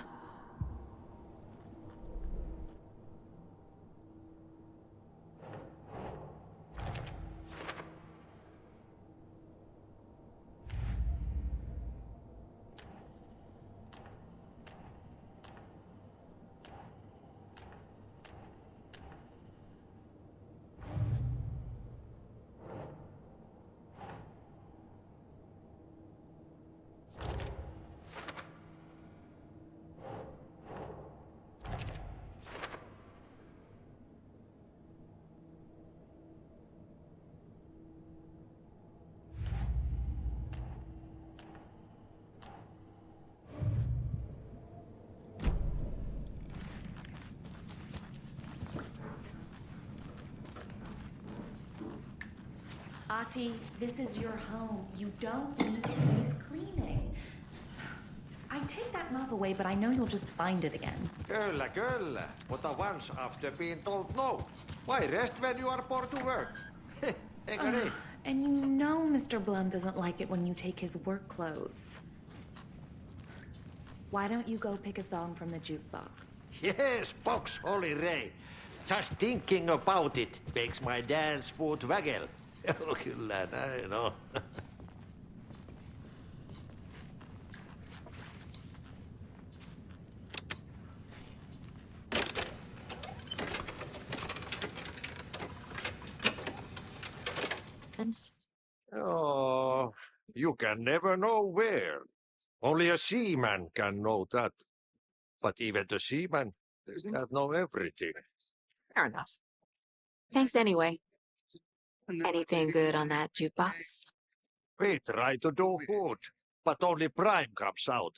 Ahti, this is your home. You don't need to keep cleaning. I take that mop away, but I know you'll just find it again. Kyllä, kyllä. Mutta once after being told no. Why rest when you are bored to work? Eikö niin? And you know Mr. Blum doesn't like it when you take his work clothes. Why don't you go pick a song from the jukebox? Yes, box Holy Ray. Just thinking about it makes my dance foot waggle. Kyllä näin on. Oh, you can never know where. Only a seaman can know that. But even the seaman doesn't know everything. Fair enough. Thanks anyway. Anything good on that jukebox? We try to do good, but only Prime comes out.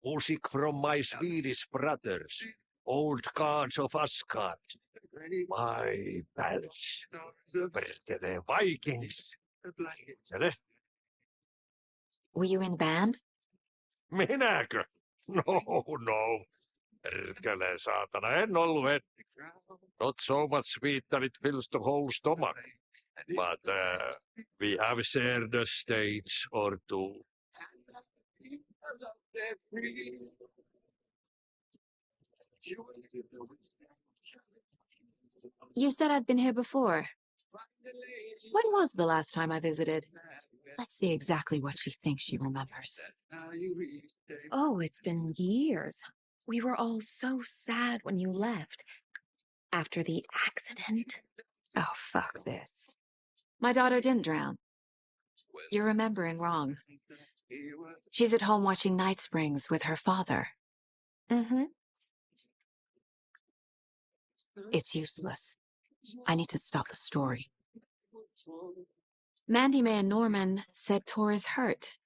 Music from my Swedish brothers, old gods of Asgard. My pals, the Vikings. Were you in the band? Minäkö? No. Perkele, saatana, en ollut. Not so much sweet that it fills the whole stomach. But we have shared a stage or two. You said I'd been here before. When was the last time I visited? Let's see exactly what she thinks she remembers. Oh, it's been years. We were all so sad when you left. After the accident. Oh, fuck this. My daughter didn't drown. You're remembering wrong. She's at home watching Night Springs with her father. Mm-hmm. It's useless. I need to stop the story. Mandy May and Norman said Tor is hurt.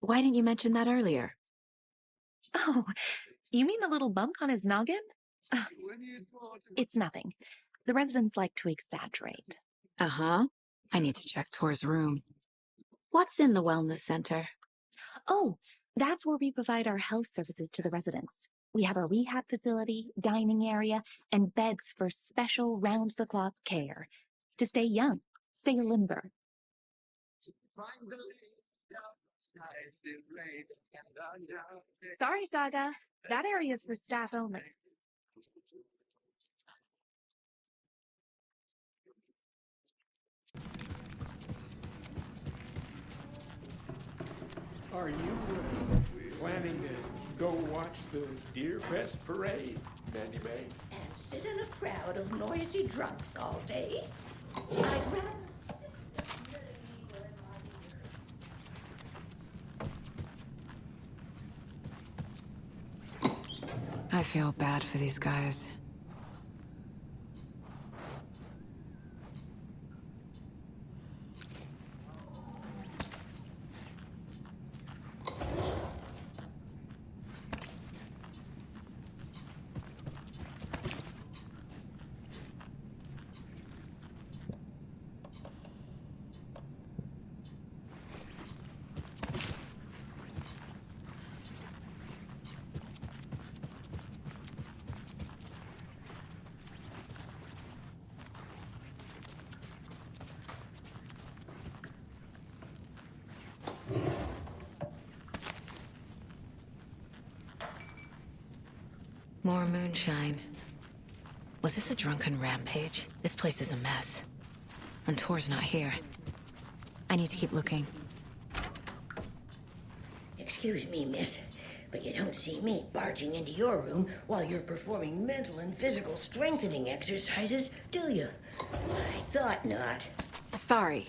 Why didn't you mention that earlier? Oh, you mean the little bump on his noggin? It's nothing. The residents like to exaggerate. Uh-huh. I need to check Tor's room. What's in the wellness center? Oh, that's where we provide our health services to the residents. We have a rehab facility, dining area, and beds for special round-the-clock care. To stay young, stay limber. Sorry, Saga. That area is for staff only. Are you planning to go watch the Deer Fest parade, Mandy May? And sit in a crowd of noisy drunks all day? I'd rather... I feel bad for these guys. More moonshine. Was this a drunken rampage? This place is a mess. And Tor's not here. I need to keep looking. Excuse me, miss, but you don't see me barging into your room while you're performing mental and physical strengthening exercises, do you? I thought not. Sorry.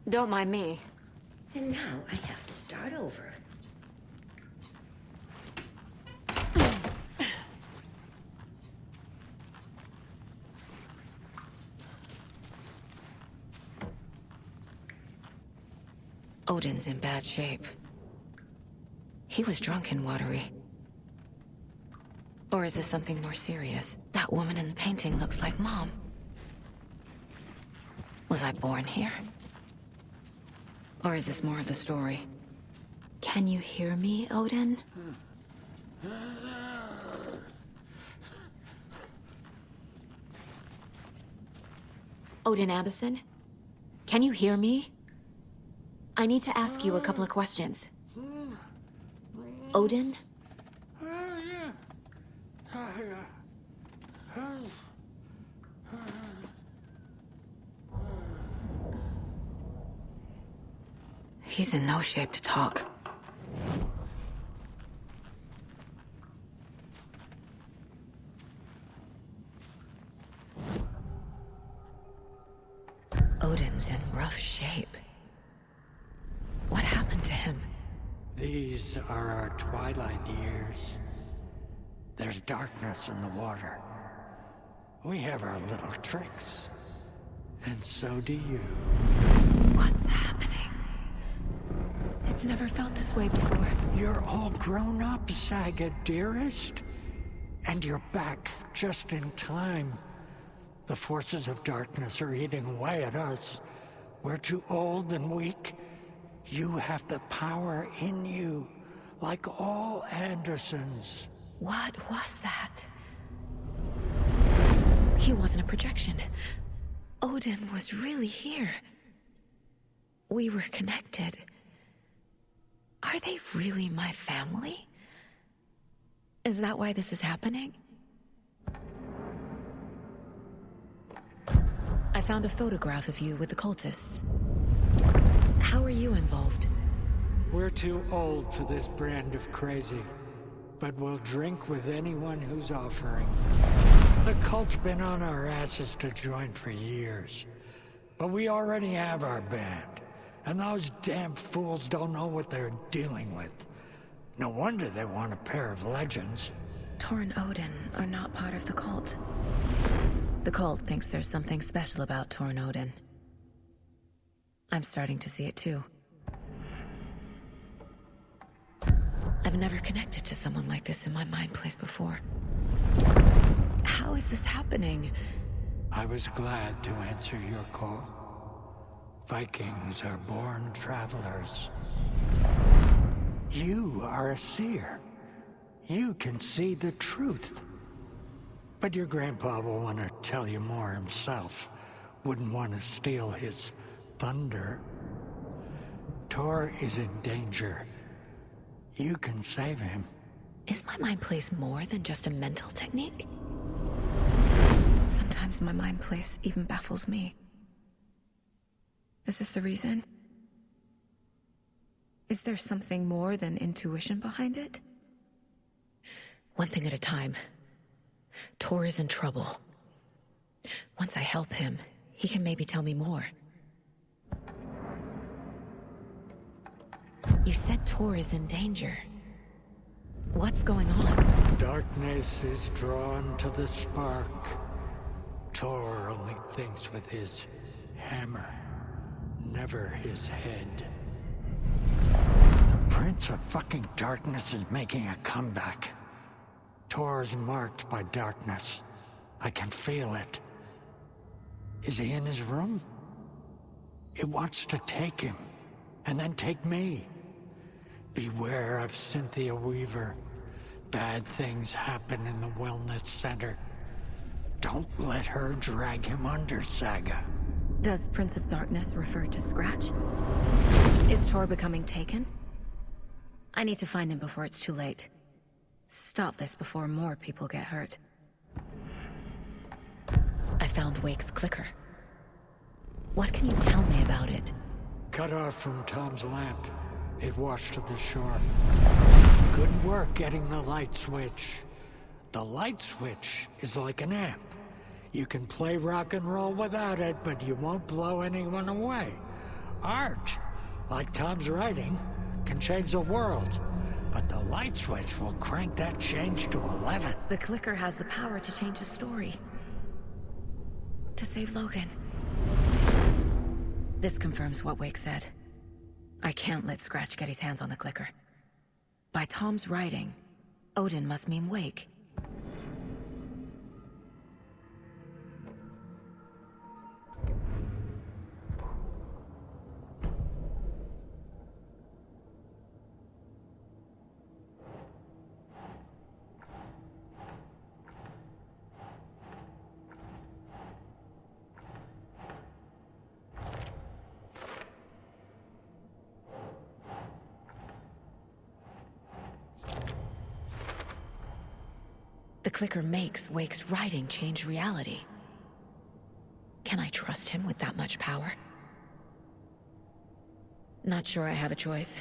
Don't mind me. And now I have to start over. Odin's in bad shape. He was drunk and watery. Or is this something more serious? That woman in the painting looks like Mom. Was I born here? Or is this more of the story? Can you hear me, Odin? Odin Anderson? Can you hear me? I need to ask you a couple of questions. Odin? He's in no shape to talk. Odin's in rough shape. What happened to him? These are our twilight years. There's darkness in the water. We have our little tricks. And so do you. What's happening? It's never felt this way before. You're all grown up, Saga, dearest. And you're back just in time. The forces of darkness are eating away at us. We're too old and weak. You have the power in you, like all Andersons. What was that? He wasn't a projection. Odin was really here. We were connected. Are they really my family? Is that why this is happening? I found a photograph of you with the cultists. How are you involved? We're too old for this brand of crazy, but we'll drink with anyone who's offering. The cult's been on our asses to join for years, but we already have our band, and those damn fools don't know what they're dealing with. No wonder they want a pair of legends. Tor and Odin are not part of the cult. The cult thinks there's something special about Tor and Odin. I'm starting to see it too. I've never connected to someone like this in my mind place before. How is this happening? I was glad to answer your call. Vikings are born travelers. You are a seer. You can see the truth. But your grandpa will want to tell you more himself. Wouldn't want to steal his thunder. Tor is in danger. You can save him. Is my mind place more than just a mental technique? Sometimes my mind place even baffles me. Is this the reason? Is there something more than intuition behind it? One thing at a time. Tor is in trouble. Once I help him, he can maybe tell me more. You said Tor is in danger. What's going on? Darkness is drawn to the spark. Tor only thinks with his hammer, never his head. The Prince of fucking Darkness is making a comeback. Tor's marked by darkness. I can feel it. Is he in his room? It wants to take him, and then take me. Beware of Cynthia Weaver. Bad things happen in the wellness center. Don't let her drag him under, Saga. Does Prince of Darkness refer to Scratch? Is Tor becoming taken? I need to find him before it's too late. Stop this before more people get hurt. I found Wake's clicker. What can you tell me about it? Cut off from Tom's lamp. It washed to the shore. Good work getting the light switch. The light switch is like an amp. You can play rock and roll without it, but you won't blow anyone away. Art, like Tom's writing, can change the world. But the light switch will crank that change to 11. The clicker has the power to change the story. To save Logan. This confirms what Wake said. I can't let Scratch get his hands on the clicker. By Tom's writing, Odin must mean Wake. The clicker makes Wake's writing change reality. Can I trust him with that much power? Not sure I have a choice.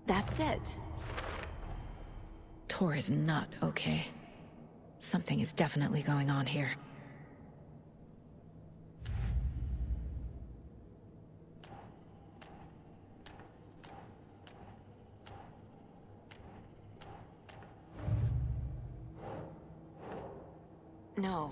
That's it. Tor is not okay. Something is definitely going on here. No.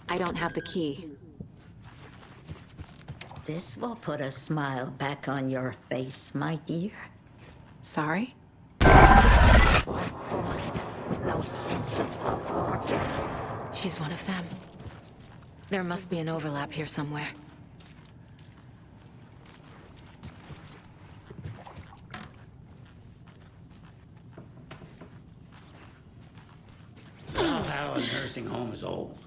I don't have the key. This will put a smile back on your face, my dear. Sorry? No sense of order. She's one of them. There must be an overlap here somewhere. How a nursing home is old.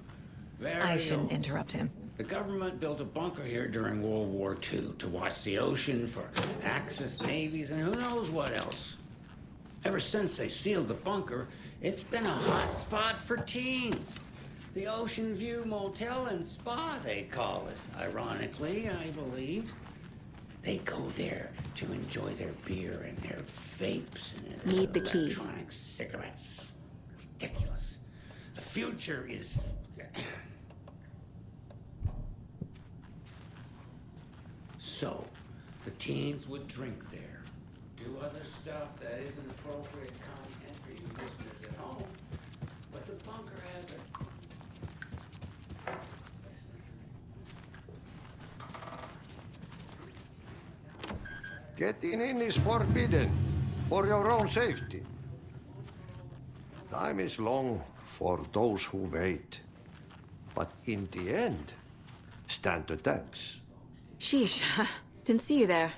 Very I shouldn't old. interrupt him. The government built a bunker here during World War II to watch the ocean for Axis navies and who knows what else. Ever since they sealed the bunker, it's been a hot spot for teens. The Ocean View Motel and Spa, they call it. Ironically, I believe. They go there to enjoy their beer and their vapes and Need the key. electronic cigarettes. Ridiculous. The future is... So, the teens would drink there, do other stuff that isn't appropriate content for you listeners at home, but the bunker has a... Getting in is forbidden, for your own safety. Time is long for those who wait. But in the end, stand the thanks. Sheesh. Didn't see you there.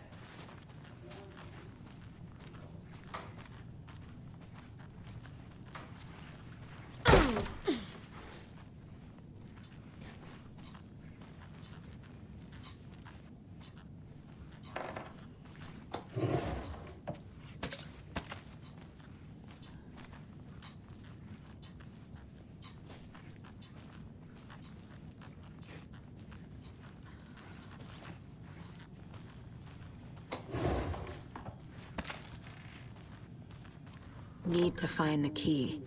Need to find the key.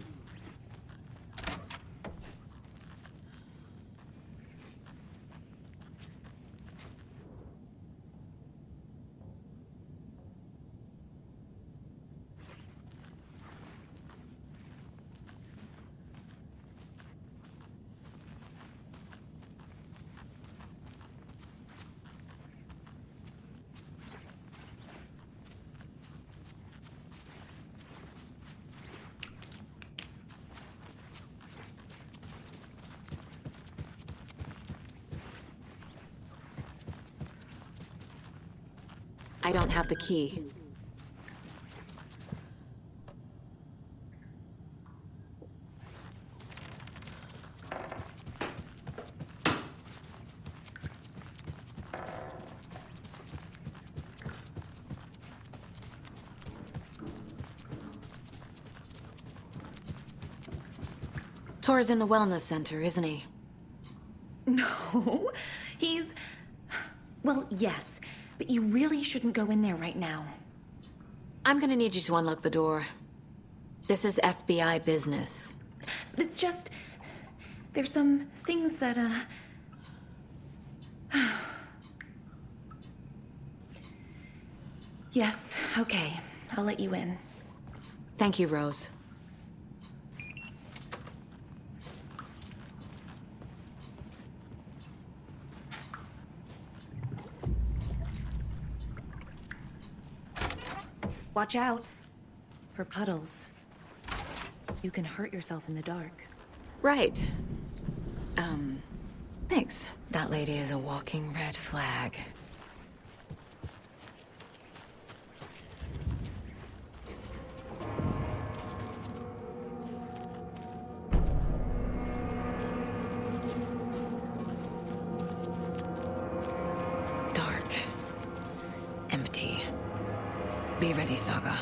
I don't have the key. Tor's in the wellness center, isn't he? No, he's... Well, yes, But you really shouldn't go in there right now. I'm gonna need you to unlock the door. This is FBI business. It's just... there's some things that, Yes, okay. I'll let you in. Thank you, Rose. Watch out for puddles. You can hurt yourself in the dark. Right. Thanks. That lady is a walking red flag. Dark. Empty. Be ready, Saga.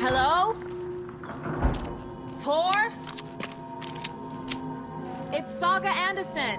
Hello? Tor? It's Saga Anderson.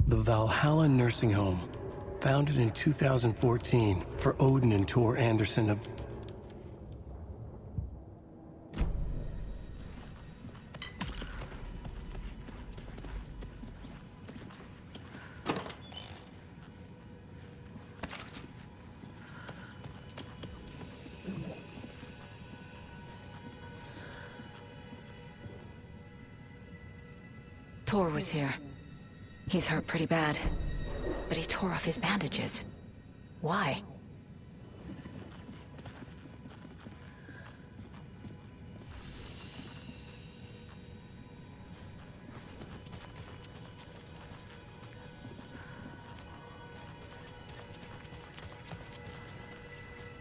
The Valhalla Nursing Home, founded in 2014 for Odin and Tor Anderson of... Tor was here. He's hurt pretty bad, but he tore off his bandages. Why?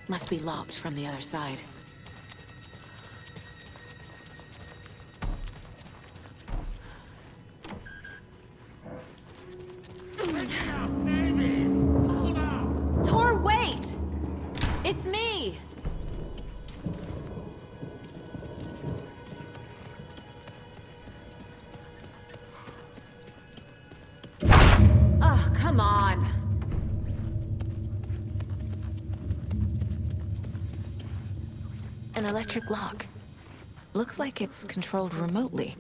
Must be locked from the other side. Tor, wait! It's me! Ugh, come on. An electric lock. Looks like it's controlled remotely.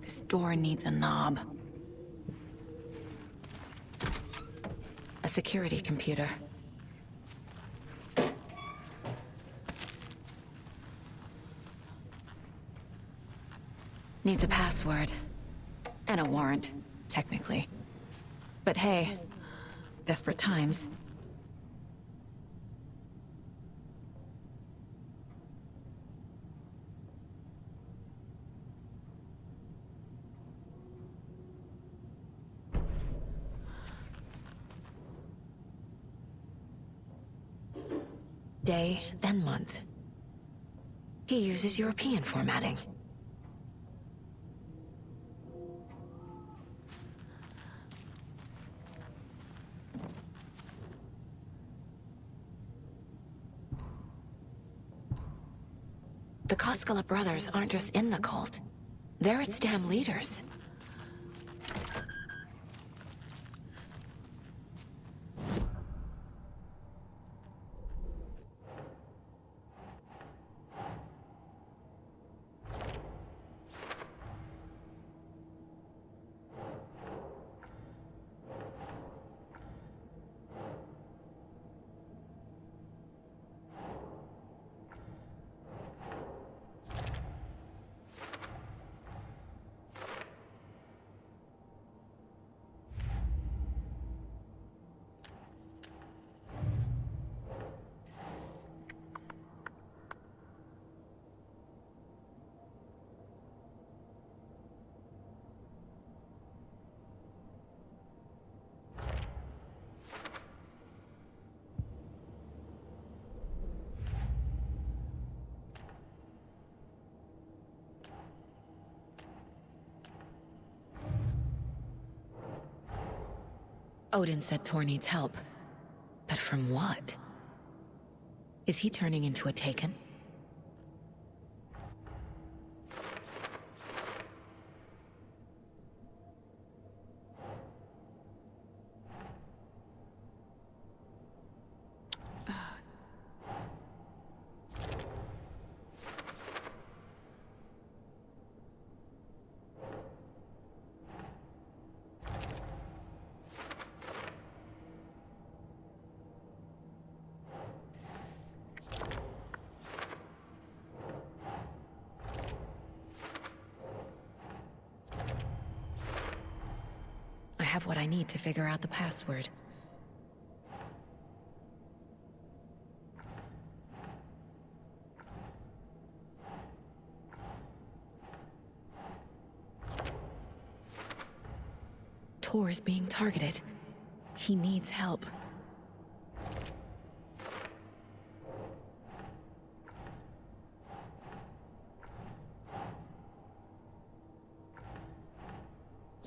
This door needs a knob. A security computer. Needs a password. And a warrant, technically. But hey, desperate times. day, then month. He uses European formatting. The Koskela brothers aren't just in the cult. They're its damn leaders. Odin said Tor needs help. But from what? Is he turning into a Taken? I have what I need to figure out the password. Tor is being targeted. He needs help.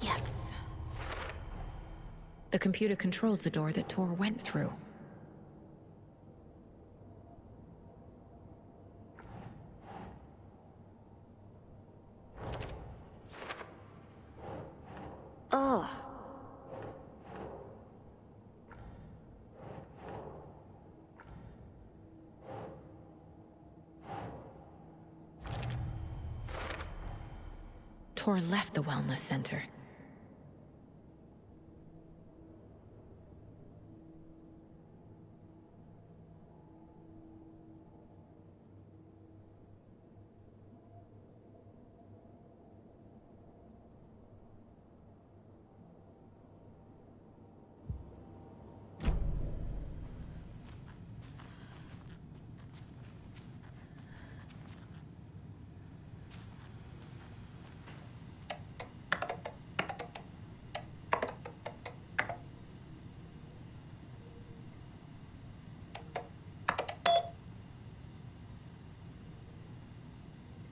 Yes. The computer controls the door that Tor went through. Ugh. Tor left the wellness center.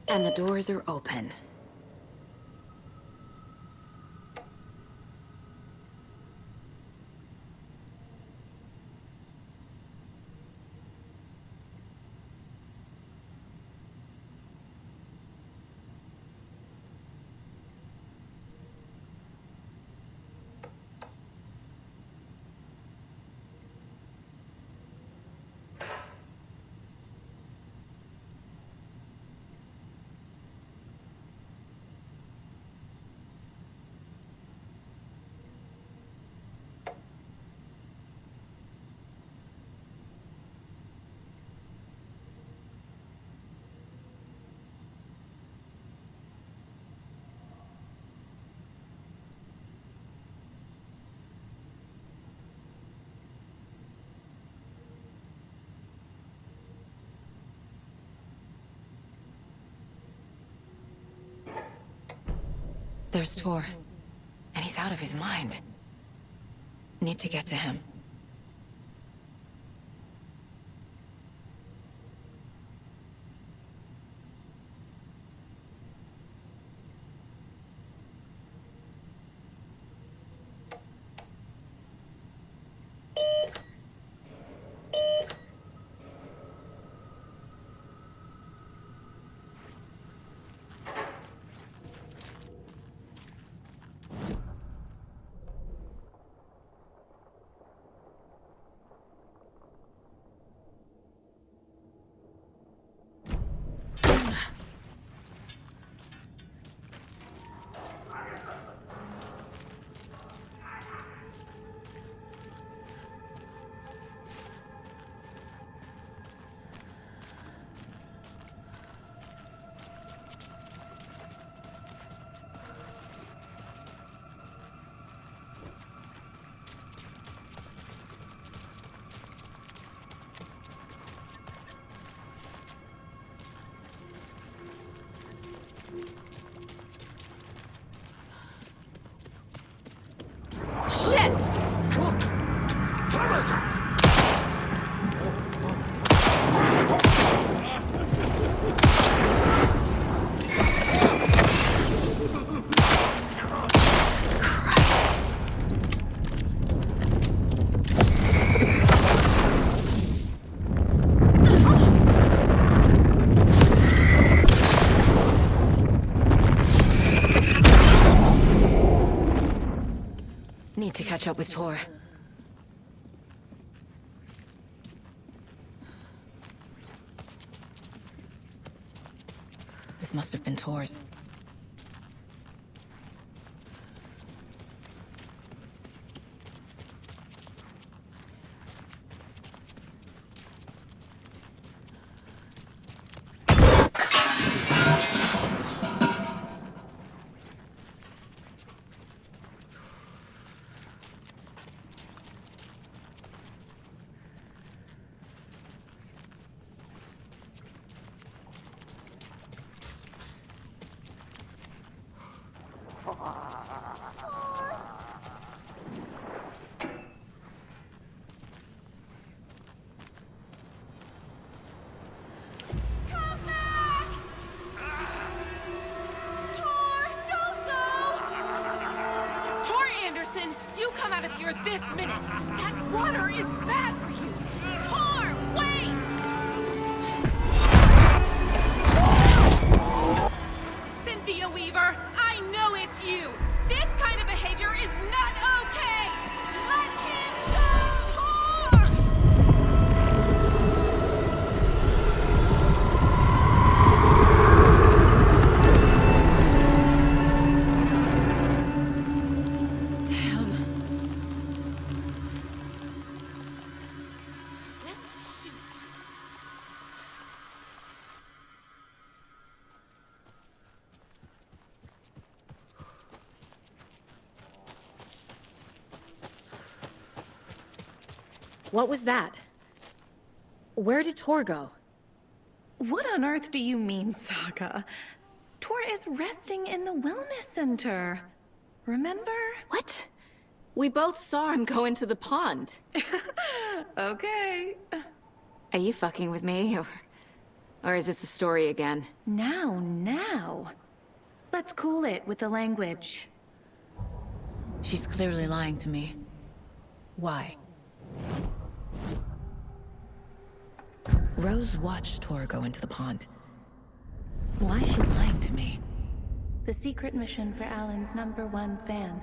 And the doors are open. There's Tor, and he's out of his mind. Need to get to him. to catch up with Tor. This must have been Tor's. You come out of here this minute! That water is bad for you! Tor, wait! Cynthia Weaver, I know it's you! This kind of behavior is not okay! Let him go! Tor! What was that? Where did Tor go? What on earth do you mean, Saga? Tor is resting in the wellness center. Remember? What? We both saw him go into the pond. Okay. Are you fucking with me, or is this the story again? Now. Let's cool it with the language. She's clearly lying to me. Why? Rose watched Tor go into the pond. Why is she lying to me? The secret mission for Alan's #1 fan.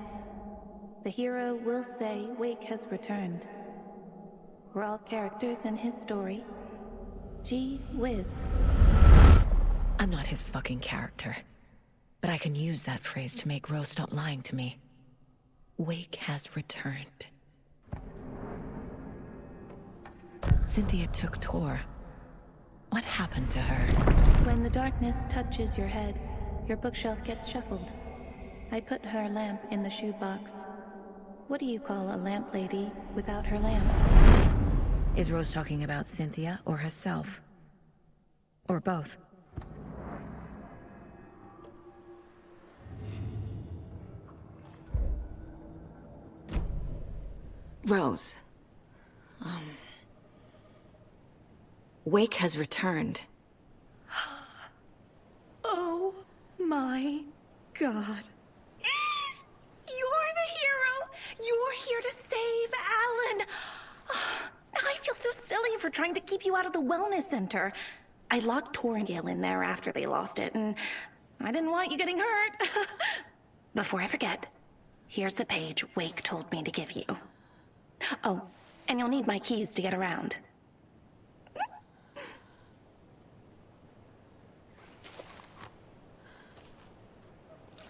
The hero will say Wake has returned. We're all characters in his story. Gee whiz. I'm not his fucking character. But I can use that phrase to make Rose stop lying to me. Wake has returned. Cynthia took Tor. What happened to her? When the darkness touches your head, your bookshelf gets shuffled. I put her lamp in the shoebox. What do you call a lamp lady without her lamp? Is Rose talking about Cynthia or herself? Or both? Rose. Wake has returned. Oh my God. You're the hero! You're here to save Alan! Now I feel so silly for trying to keep you out of the wellness center. I locked Tor and Gale in there after they lost it, and I didn't want you getting hurt. Before I forget, here's the page Wake told me to give you. Oh, and you'll need my keys to get around.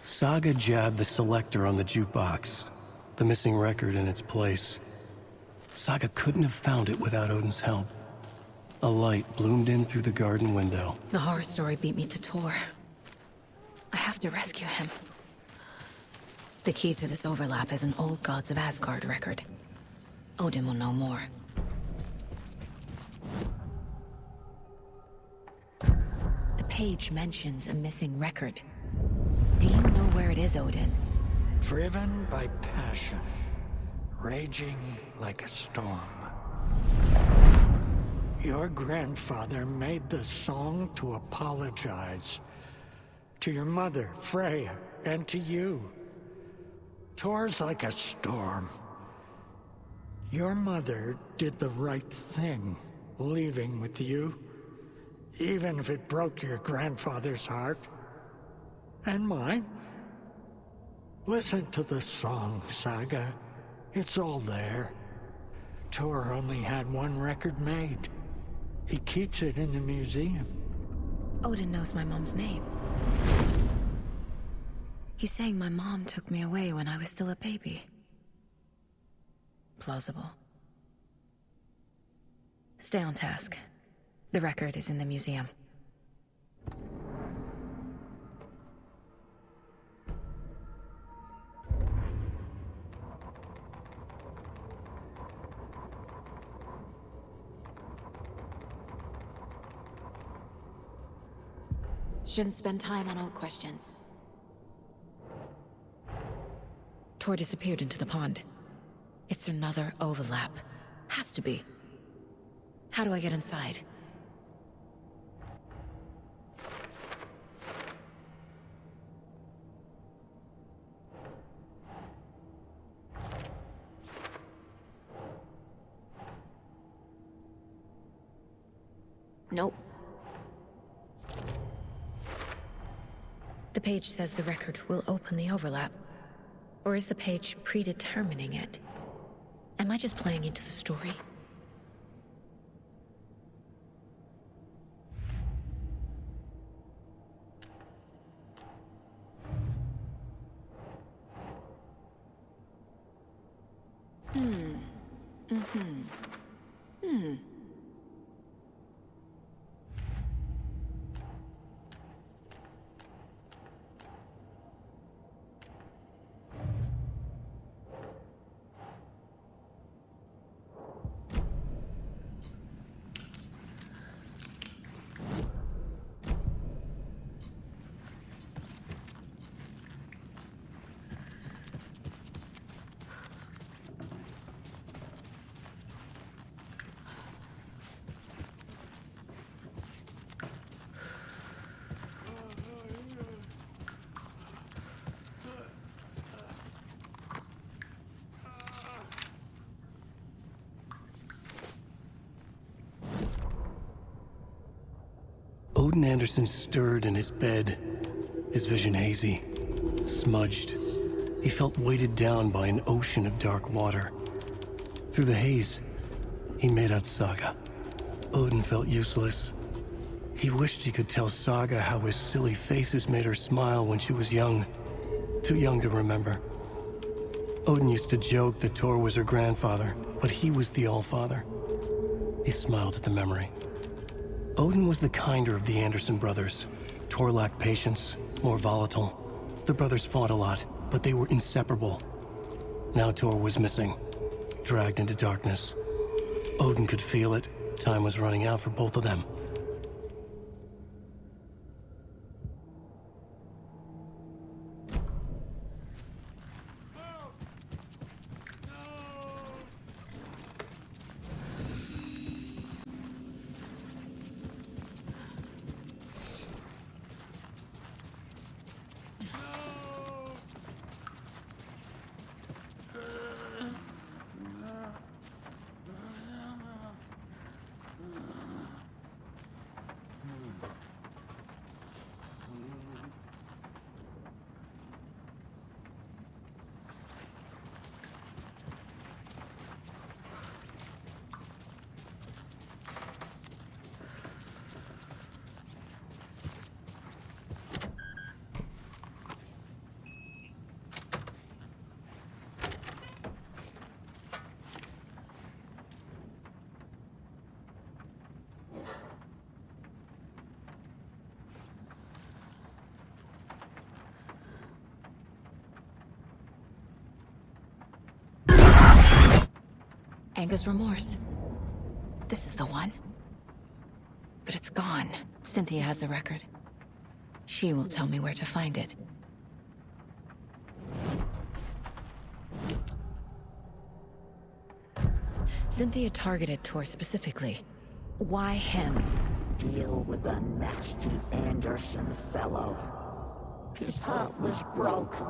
Saga jabbed the selector on the jukebox, the missing record in its place. Saga couldn't have found it without Odin's help. A light bloomed in through the garden window. The horror story beat me to Tor. I have to rescue him. The key to this overlap is an old Gods of Asgard record. Odin will know more. The page mentions a missing record. Do you know where it is, Odin? Driven by passion, raging like a storm. Your grandfather made the song to apologize. To your mother, Freya, and to you. Tor's like a storm. Your mother did the right thing, leaving with you, even if it broke your grandfather's heart. And mine. Listen to the song, Saga. It's all there. Tor only had one record made. He keeps it in the museum. Odin knows my mom's name. He's saying my mom took me away when I was still a baby. Plausible. Stay on task. The record is in the museum. Shouldn't spend time on old questions. Tor disappeared into the pond. It's another overlap. Has to be. How do I get inside? Nope. The page says the record will open the overlap. Or is the page predetermining it? Am I just playing into the story? Odin Anderson stirred in his bed, his vision hazy, smudged. He felt weighted down by an ocean of dark water. Through the haze, he made out Saga. Odin felt useless. He wished he could tell Saga how his silly faces made her smile when she was young. Too young to remember. Odin used to joke that Tor was her grandfather, but he was the Allfather. He smiled at the memory. Odin was the kinder of the Anderson brothers. Tor lacked patience, more volatile. The brothers fought a lot, but they were inseparable. Now Tor was missing, dragged into darkness. Odin could feel it. Time was running out for both of them. Anger's remorse. This is the one. But it's gone. Cynthia has the record. She will tell me where to find it. Cynthia targeted Tor specifically. Why him? Deal with the nasty Anderson fellow. His heart was broken.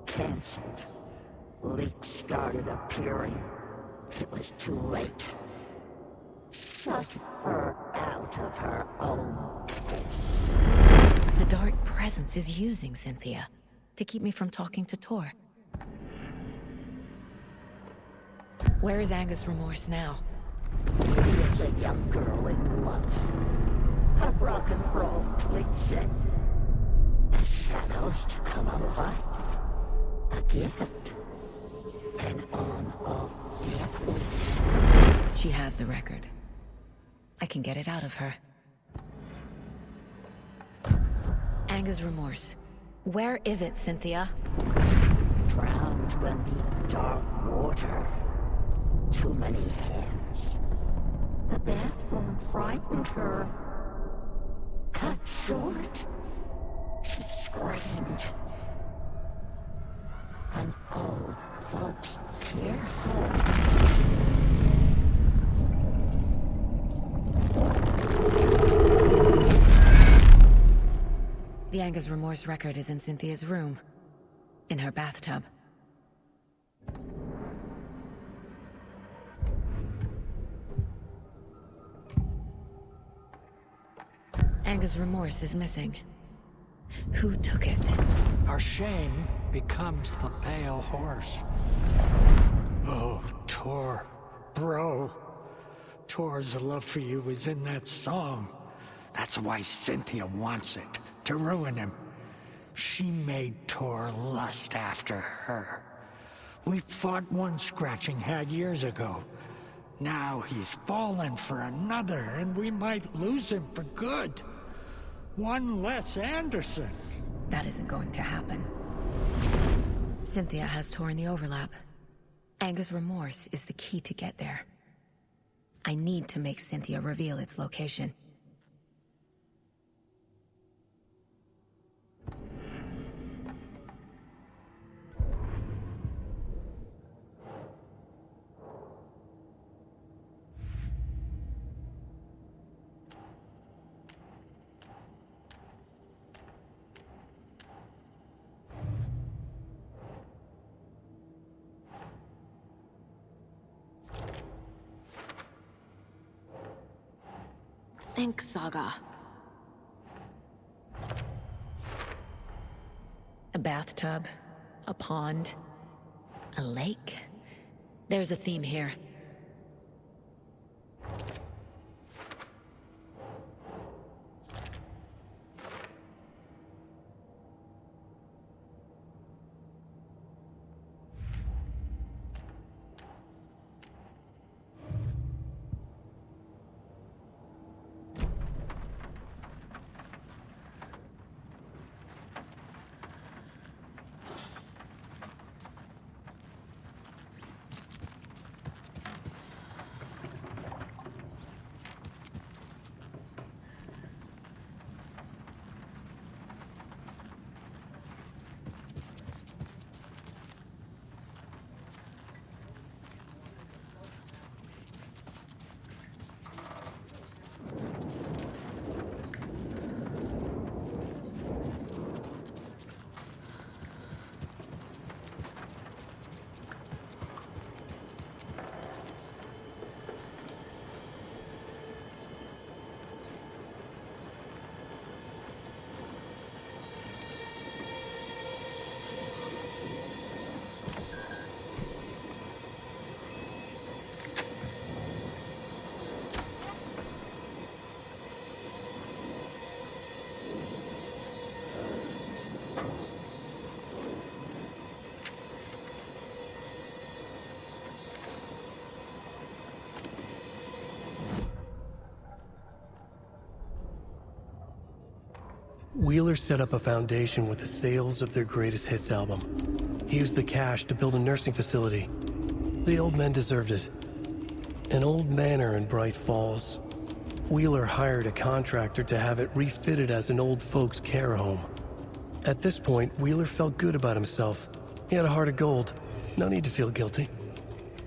Canceled. Leaks started appearing. It was too late. Shut her out of her own case. The dark presence is using Cynthia to keep me from talking to Tor. Where is Angus Remorse now? She is a young girl in love. A rock and roll cliche. The shadows to come alive. A gift. And on all death wish. She has the record. I can get it out of her. Angus Remorse. Where is it, Cynthia? Drowned beneath dark water. Too many hands. The bathroom frightened her. Cut short. She screamed. And old folks hear her. The Angus Remorse record is in Cynthia's room. In her bathtub. Angus Remorse is missing. Who took it? Our shame becomes the pale horse. Oh, Tor. Bro. Tor's love for you is in that song. That's why Cynthia wants it. To ruin him. She made Tor lust after her. We fought one scratching hag years ago. Now he's fallen for another, and we might lose him for good. One less Anderson. That isn't going to happen. Cynthia has Tor in the overlap. Angus Remorse is the key to get there. I need to make Cynthia reveal its location. Think, Saga. A bathtub, a pond, a lake. There's a theme here. Wheeler set up a foundation with the sales of their greatest hits album. He used the cash to build a nursing facility. The old men deserved it. An old manor in Bright Falls. Wheeler hired a contractor to have it refitted as an old folks' care home. At this point, Wheeler felt good about himself. He had a heart of gold. No need to feel guilty.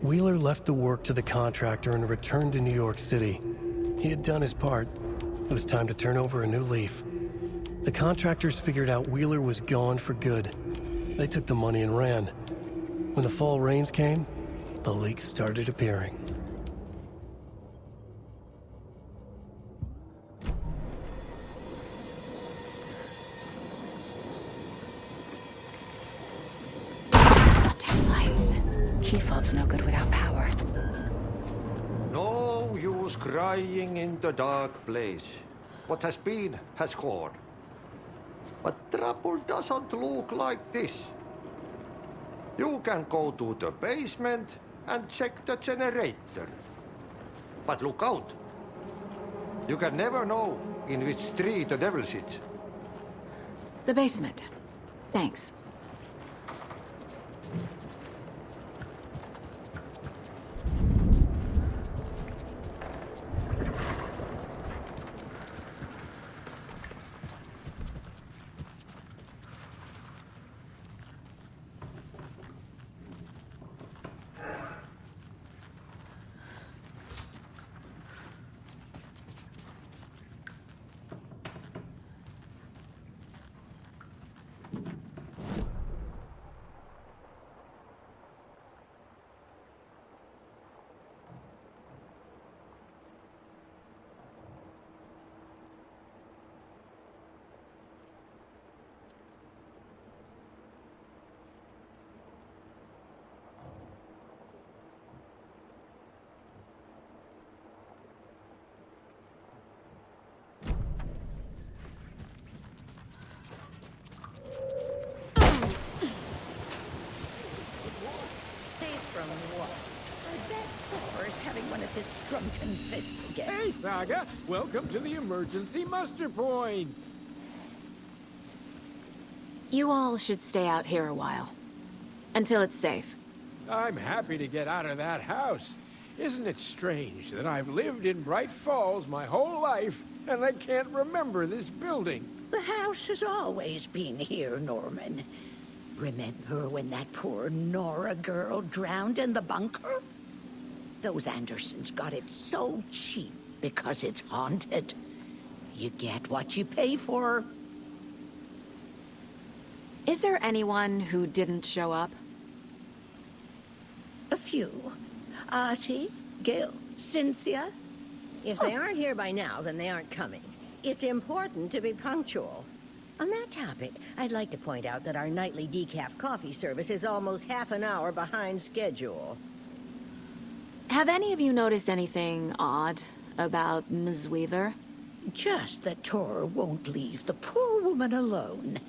Wheeler left the work to the contractor and returned to New York City. He had done his part. It was time to turn over a new leaf. The contractors figured out Wheeler was gone for good. They took the money and ran. When the fall rains came, the leaks started appearing. Tail lights. Key fob. bulb's no good without power. No use crying in the dark place. What has been has gone. But trouble doesn't look like this. You can go to the basement and check the generator. But look out. You can never know in which tree the devil sits. The basement. Thanks. From what? I bet Thor is having one of his drunken fits again. Hey, Saga! Welcome to the emergency muster point! You all should stay out here a while. Until it's safe. I'm happy to get out of that house. Isn't it strange that I've lived in Bright Falls my whole life, and I can't remember this building? The house has always been here, Norman. Remember when that poor Nora girl drowned in the bunker? Those Andersons got it so cheap because it's haunted. You get what you pay for. Is there anyone who didn't show up? A few. Artie, Gil, Cynthia. If they aren't here by now, then they aren't coming. It's important to be punctual. On that topic, I'd like to point out that our nightly decaf coffee service is almost half an hour behind schedule. Have any of you noticed anything odd about Ms. Weaver? Just that Tor won't leave the poor woman alone.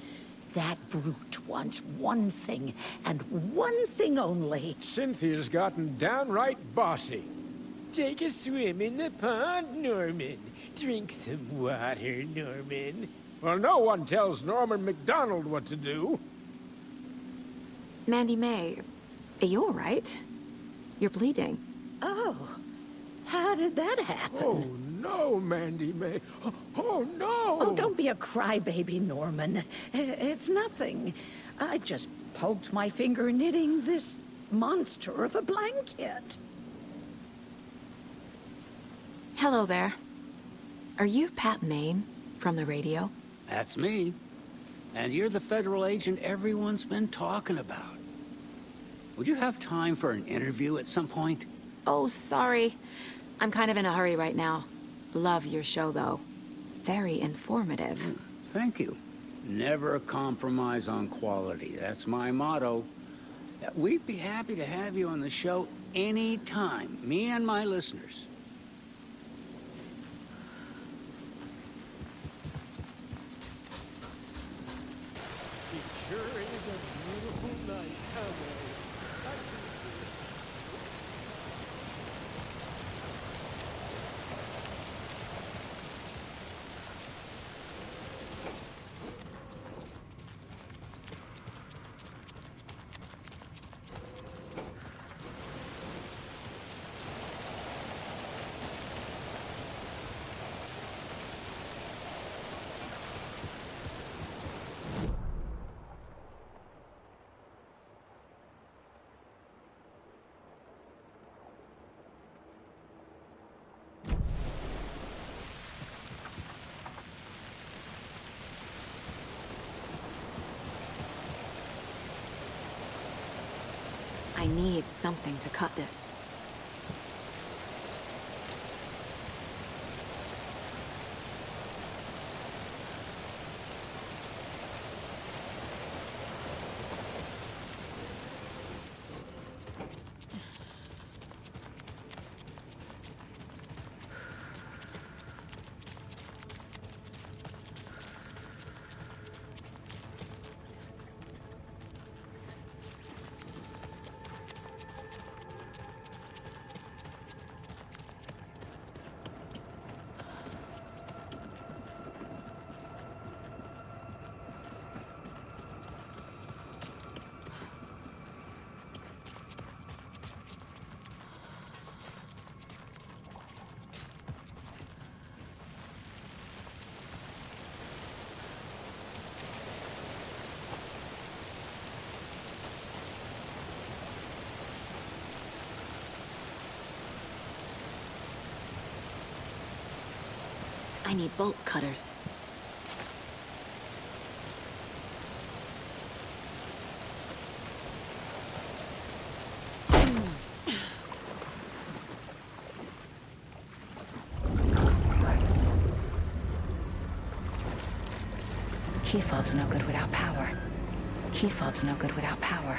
That brute wants one thing, and one thing only. Cynthia's gotten downright bossy. Take a swim in the pond, Norman. Drink some water, Norman. Well, no one tells Norman MacDonald what to do. Mandy May, are you all right? You're bleeding. Oh, how did that happen? Oh, no, Mandy May. Oh, no! Oh, don't be a crybaby, Norman. It's nothing. I just poked my finger knitting this monster of a blanket. Hello there. Are you Pat Maine from the radio? That's me. And you're the federal agent everyone's been talking about. Would you have time for an interview at some point? Oh, sorry. I'm kind of in a hurry right now. Love your show, though. Very informative. Thank you. Never compromise on quality. That's my motto. We'd be happy to have you on the show anytime, me and my listeners. It sure is a beautiful night, I need something to cut this. I need bolt cutters. Key fob's no good without power. Key fob's no good without power.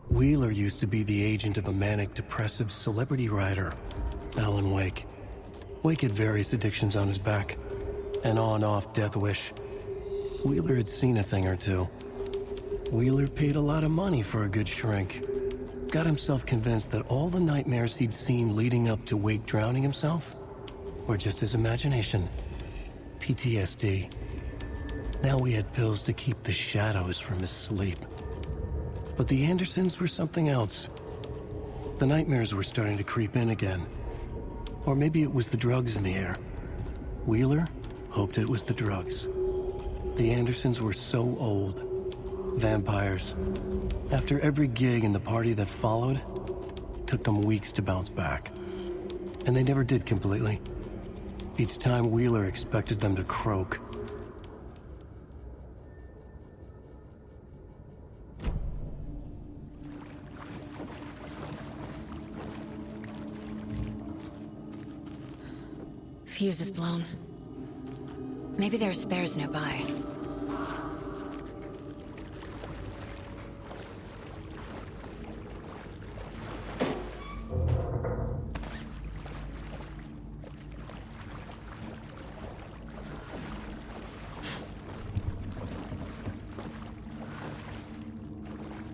Wheeler used to be the agent of a manic-depressive celebrity writer, Alan Wake. Wake had various addictions on his back, an on-off death wish. Wheeler had seen a thing or two. Wheeler paid a lot of money for a good shrink. Got himself convinced that all the nightmares he'd seen leading up to Wake drowning himself were just his imagination. PTSD. Now he had pills to keep the shadows from his sleep. But the Andersons were something else. The nightmares were starting to creep in again. Or maybe it was the drugs in the air. Wheeler hoped it was the drugs. The Andersons were so old. Vampires. After every gig and the party that followed, took them weeks to bounce back. And they never did completely. Each time Wheeler expected them to croak. Fuse is blown. Maybe there are spares nearby.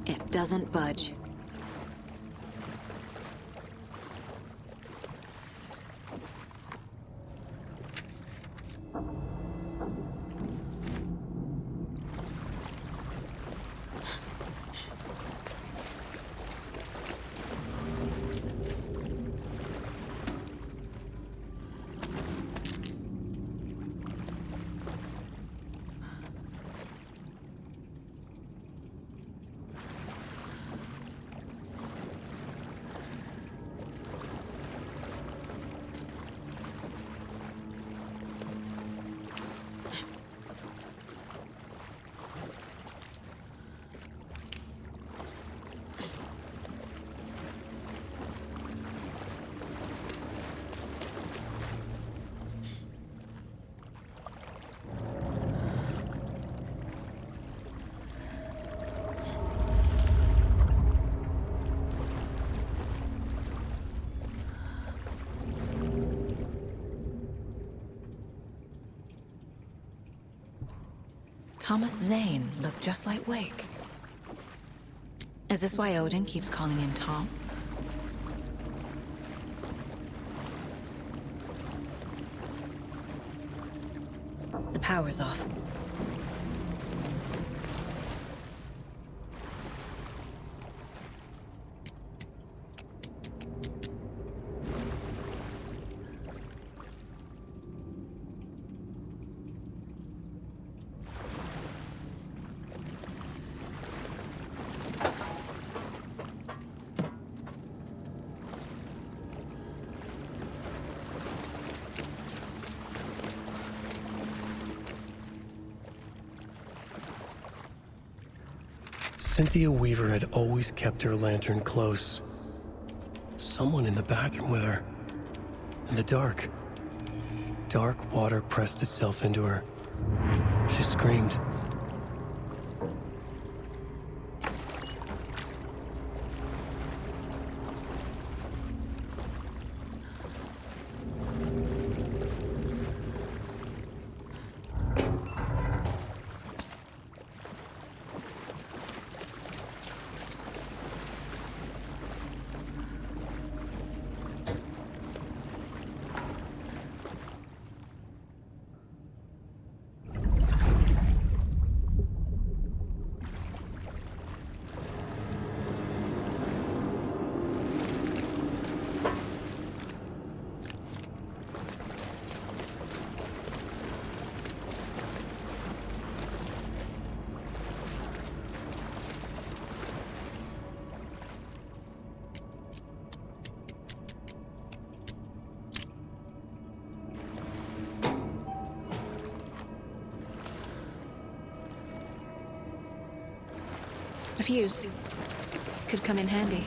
It doesn't budge. Thomas Zane looked just like Wake. Is this why Odin keeps calling him Tom? The power's off. Cynthia Weaver had always kept her lantern close. Someone in the bathroom with her. In the dark. Dark water pressed itself into her. She screamed. A fuse. Could come in handy.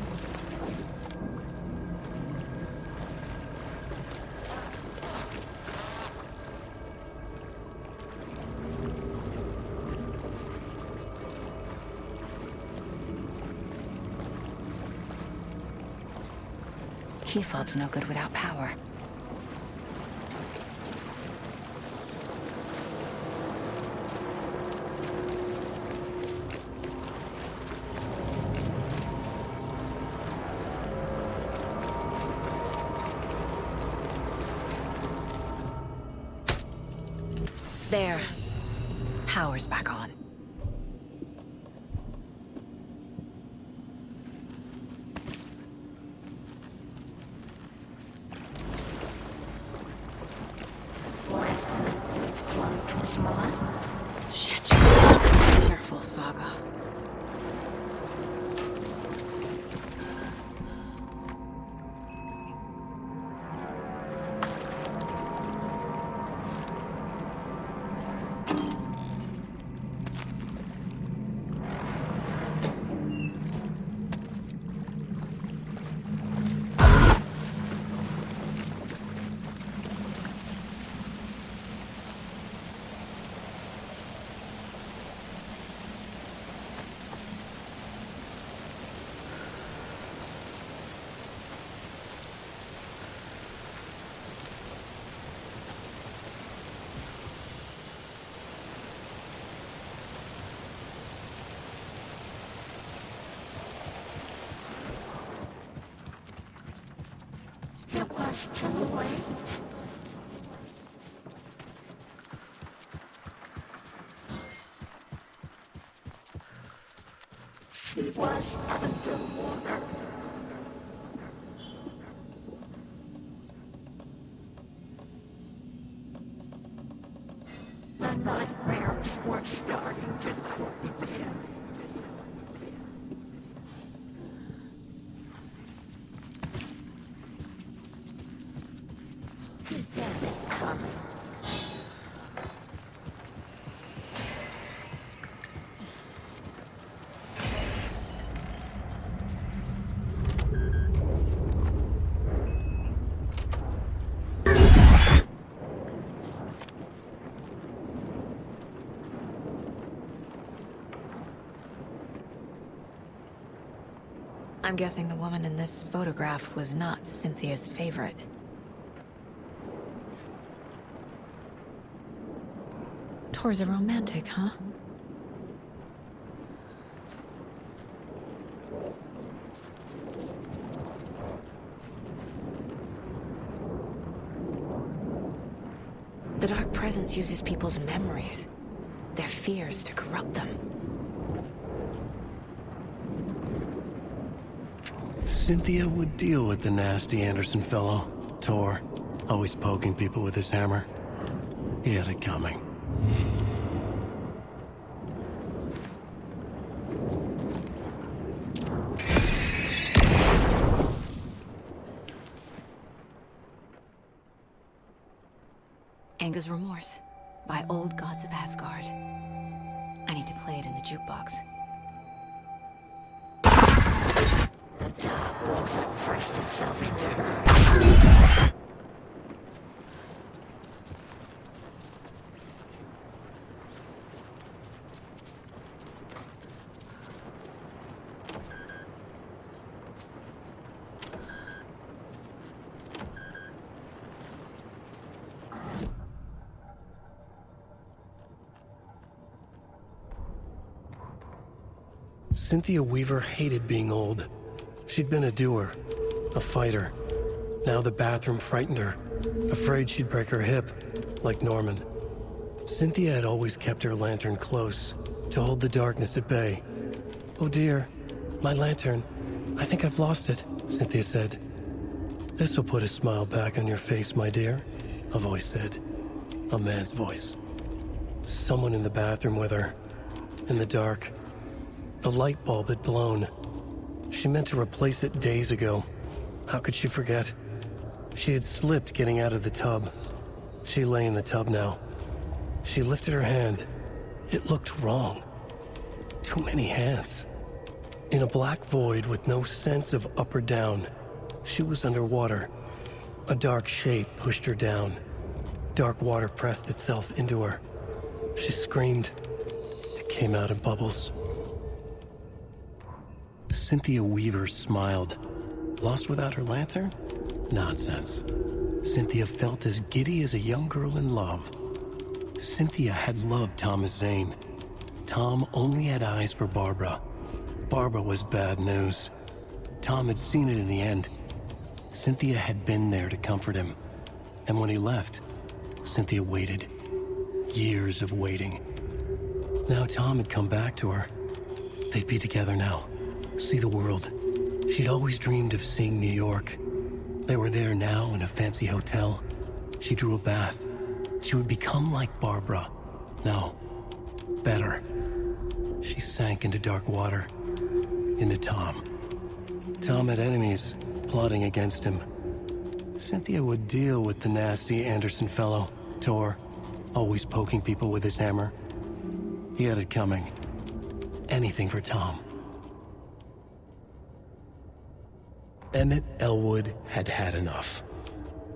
Key fob's no good without power. There. Power's back on. Shit. Careful, Saga. It was too late. She was underwater. The nightmares were starting to creep in. He had it coming. I'm guessing the woman in this photograph was not Cynthia's favorite. Tor's a romantic, huh? The Dark Presence uses people's memories, their fears to corrupt them. Cynthia would deal with the nasty Anderson fellow, Tor, always poking people with his hammer. He had it coming. Anga's Remorse by Old Gods of Asgard. I need to play it in the jukebox. The dark water pressed itself into her. Cynthia Weaver hated being old. She'd been a doer, a fighter. Now the bathroom frightened her, afraid she'd break her hip, like Norman. Cynthia had always kept her lantern close, to hold the darkness at bay. "Oh dear, my lantern. I think I've lost it," Cynthia said. "This will put a smile back on your face, my dear," a voice said. A man's voice. Someone in the bathroom with her, in the dark. The light bulb had blown. She meant to replace it days ago. How could she forget? She had slipped getting out of the tub. She lay in the tub now. She lifted her hand. It looked wrong. Too many hands. In a black void with no sense of up or down, she was underwater. A dark shape pushed her down. Dark water pressed itself into her. She screamed. It came out in bubbles. Cynthia Weaver smiled. Lost without her lantern? Nonsense. Cynthia felt as giddy as a young girl in love. Cynthia had loved Thomas Zane. Tom only had eyes for Barbara. Barbara was bad news. Tom had seen it in the end. Cynthia had been there to comfort him. And when he left, Cynthia waited. Years of waiting. Now Tom had come back to her. They'd be together now. See the world. She'd always dreamed of seeing New York. They were there now in a fancy hotel. She drew a bath. She would become like Barbara. No, better. She sank into dark water. Into Tom. Tom had enemies plotting against him. Cynthia would deal with the nasty Anderson fellow, Tor, always poking people with his hammer. He had it coming. Anything for Tom. Emmett Elwood had had enough.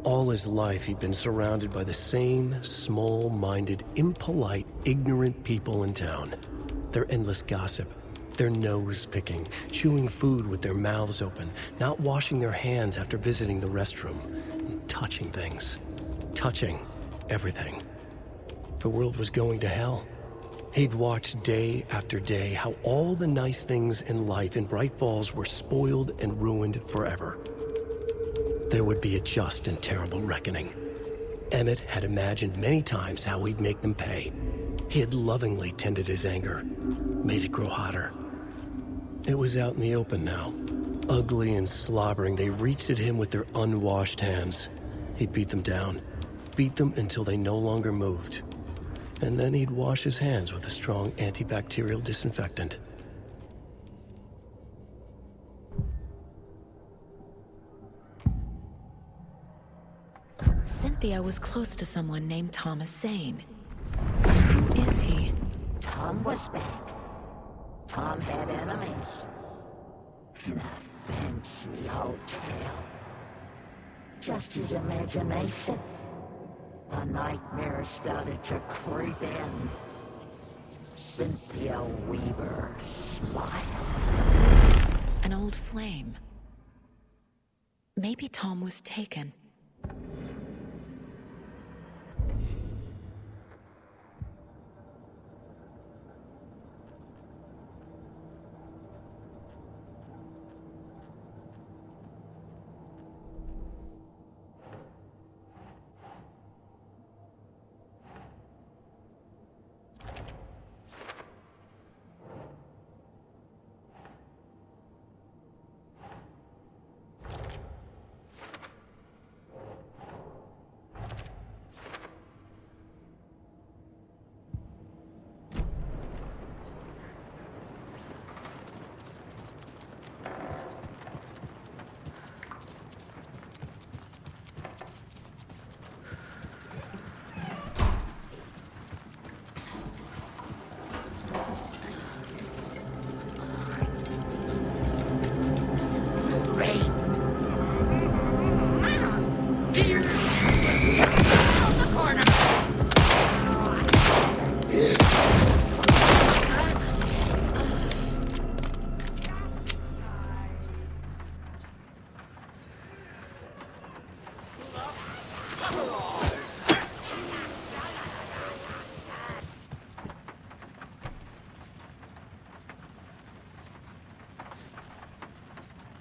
All his life he'd been surrounded by the same small-minded, impolite, ignorant people in town. Their endless gossip, their nose-picking, chewing food with their mouths open, not washing their hands after visiting the restroom, and touching things. Touching everything. The world was going to hell. He'd watched day after day how all the nice things in life in Bright Falls were spoiled and ruined forever. There would be a just and terrible reckoning. Emmett had imagined many times how he'd make them pay. He had lovingly tended his anger, made it grow hotter. It was out in the open now. Ugly and slobbering, they reached at him with their unwashed hands. He'd beat them down, beat them until they no longer moved. And then he'd wash his hands with a strong antibacterial disinfectant. Cynthia was close to someone named Thomas Zane. Who is he? Tom was back. Tom had enemies. In a fancy hotel. Just his imagination. The nightmare started to creep in. Cynthia Weaver smiled. An old flame. Maybe Tom was taken.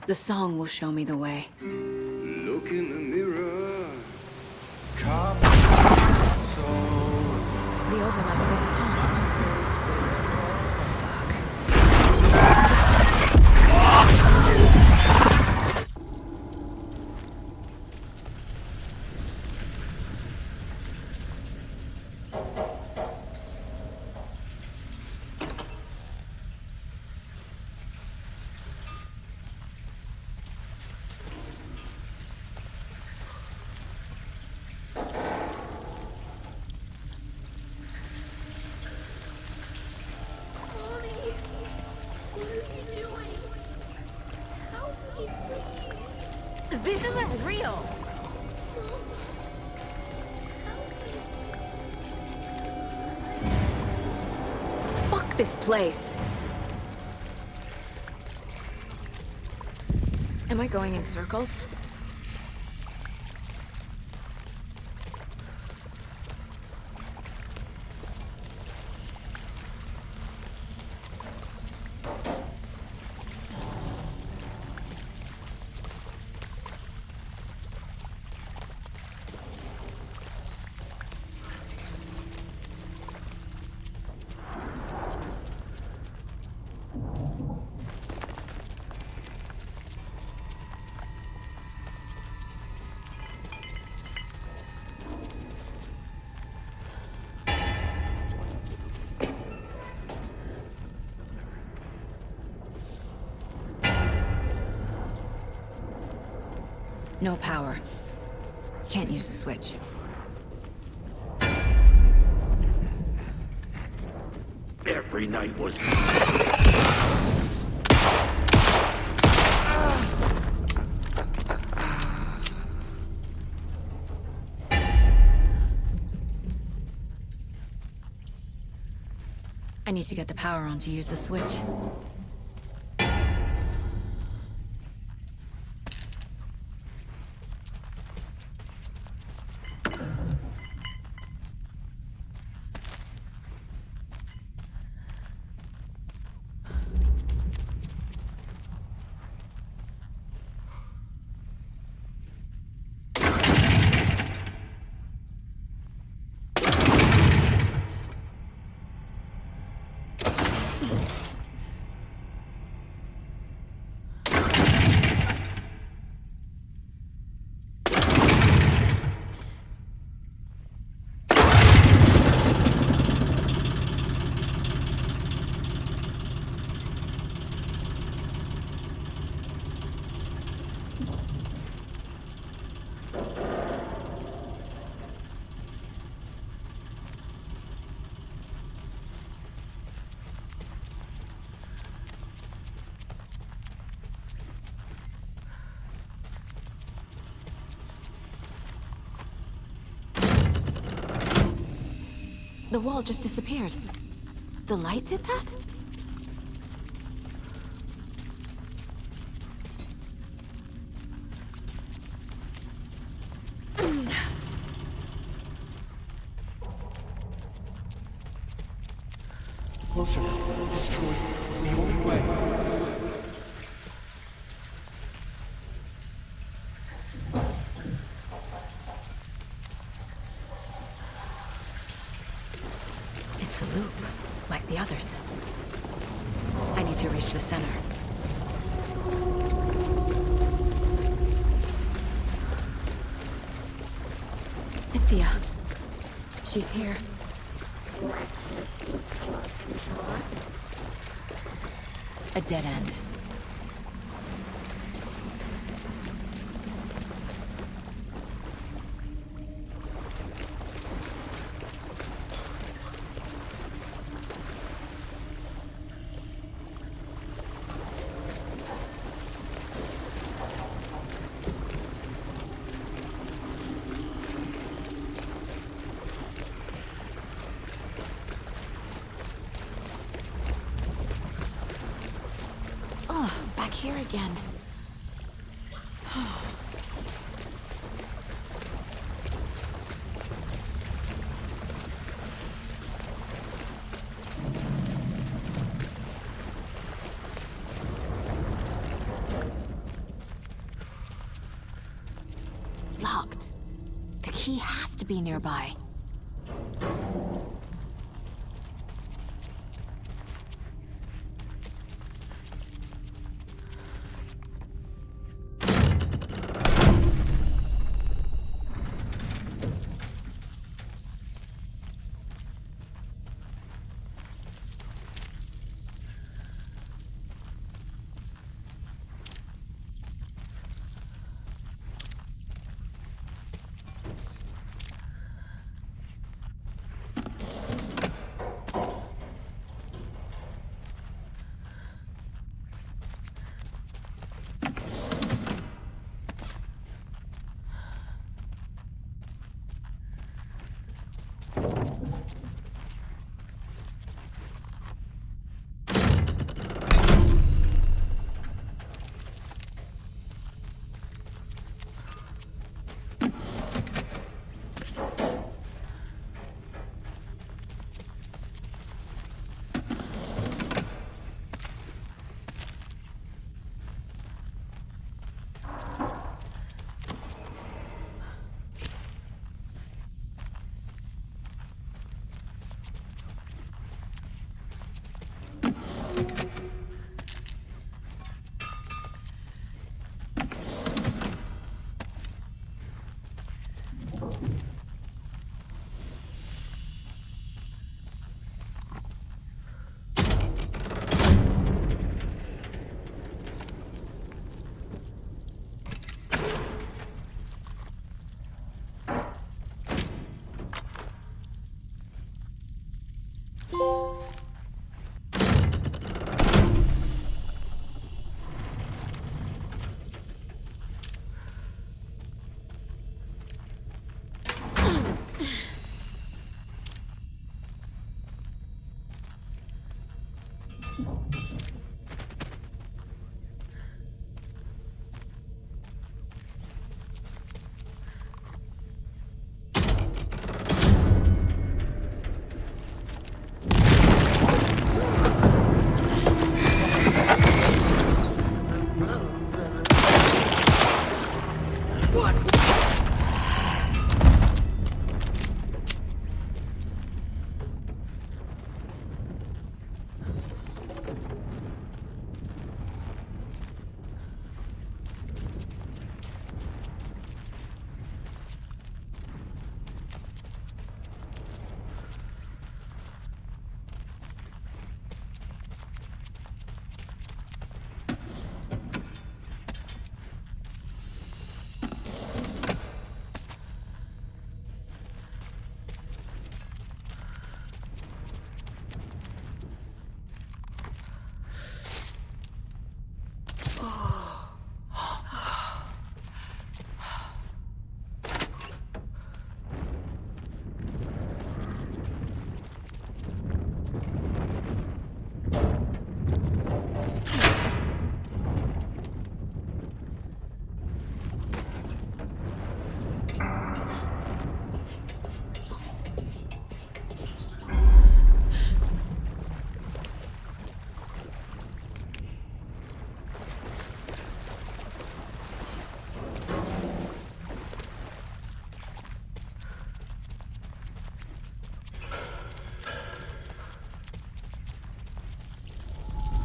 The song will show me the way. Look in the mirror. The overlap is on the pond. This isn't real! Fuck this place! Am I going in circles? No power. Can't use the switch. Every night was... I need to get the power on to use the switch. The wall just disappeared. The light did that? Closer. Destroy. The only way. It's a loop, like the others. I need to reach the center. Cynthia. She's here. A dead end. Back here again. Locked. The key has to be nearby.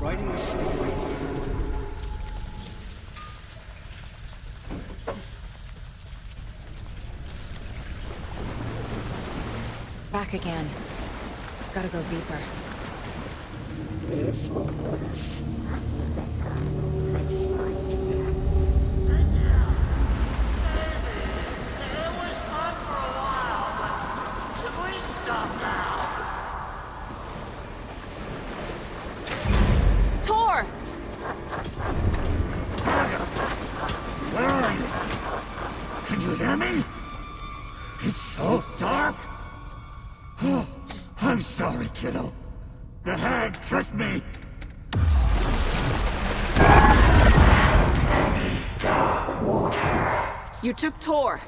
Writing a story. Back again. Gotta go deeper. Where are you? Can you hear me? It's so dark. Oh, I'm sorry, kiddo. The hag tricked me. You took Tor.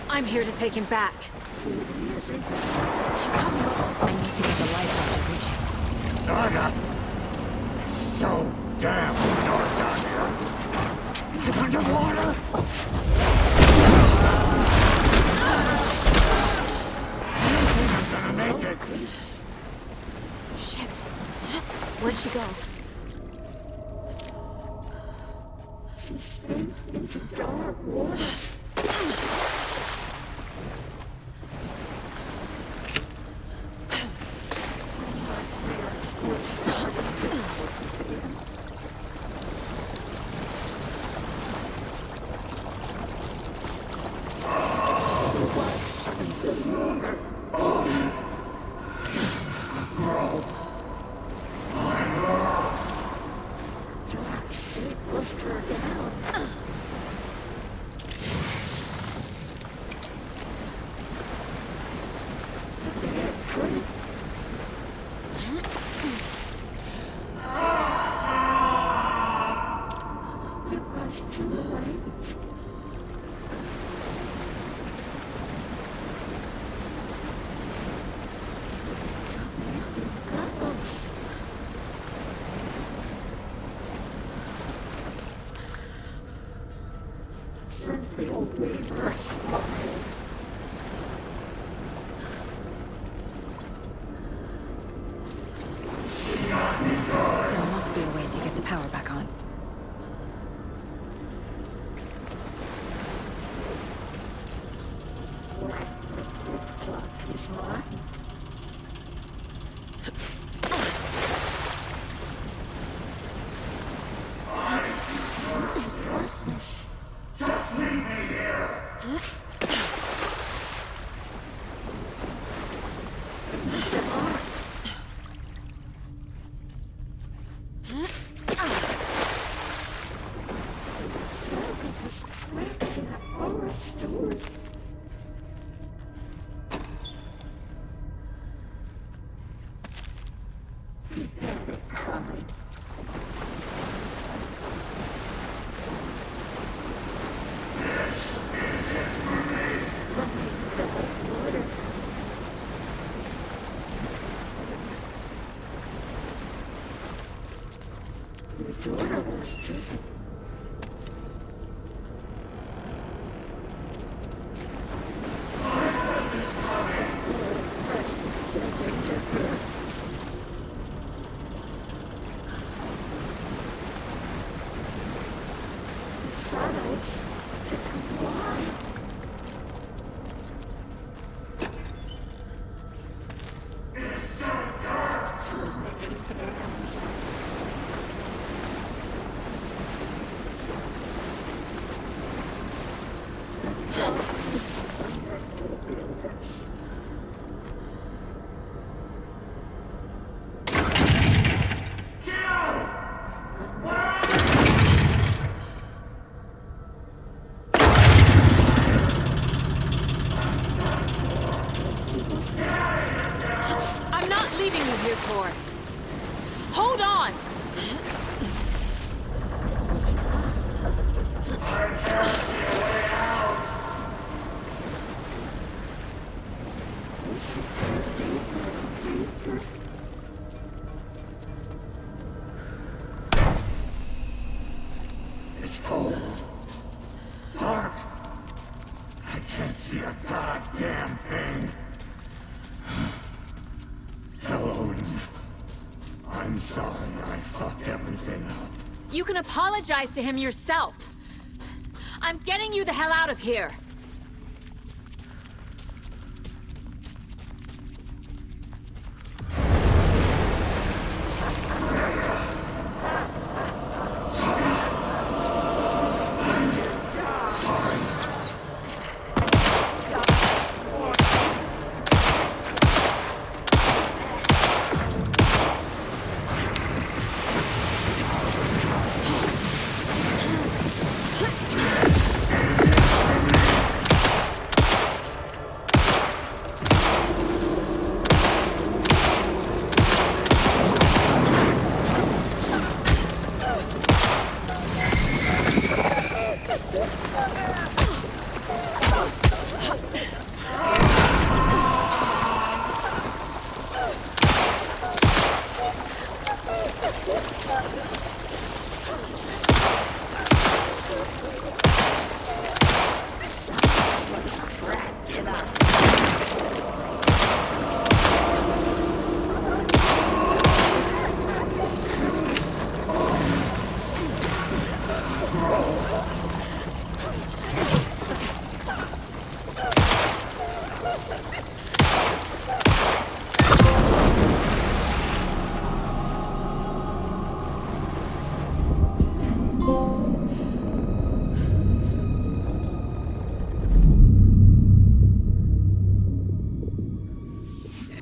I'm here to take him back. She's coming. I need to get the lights out to reach him. Saga! So damn dark down here. It's underwater. I'm gonna make it. Shit. Where'd she go? She slipped into dark water. There must be a way to get the power back on. I'm not leaving you here, Tor. Hold on! It's cold. Dark. I can't see a goddamn thing. Tell Odin. I'm sorry I fucked everything up. You can apologize to him yourself. I'm getting you the hell out of here.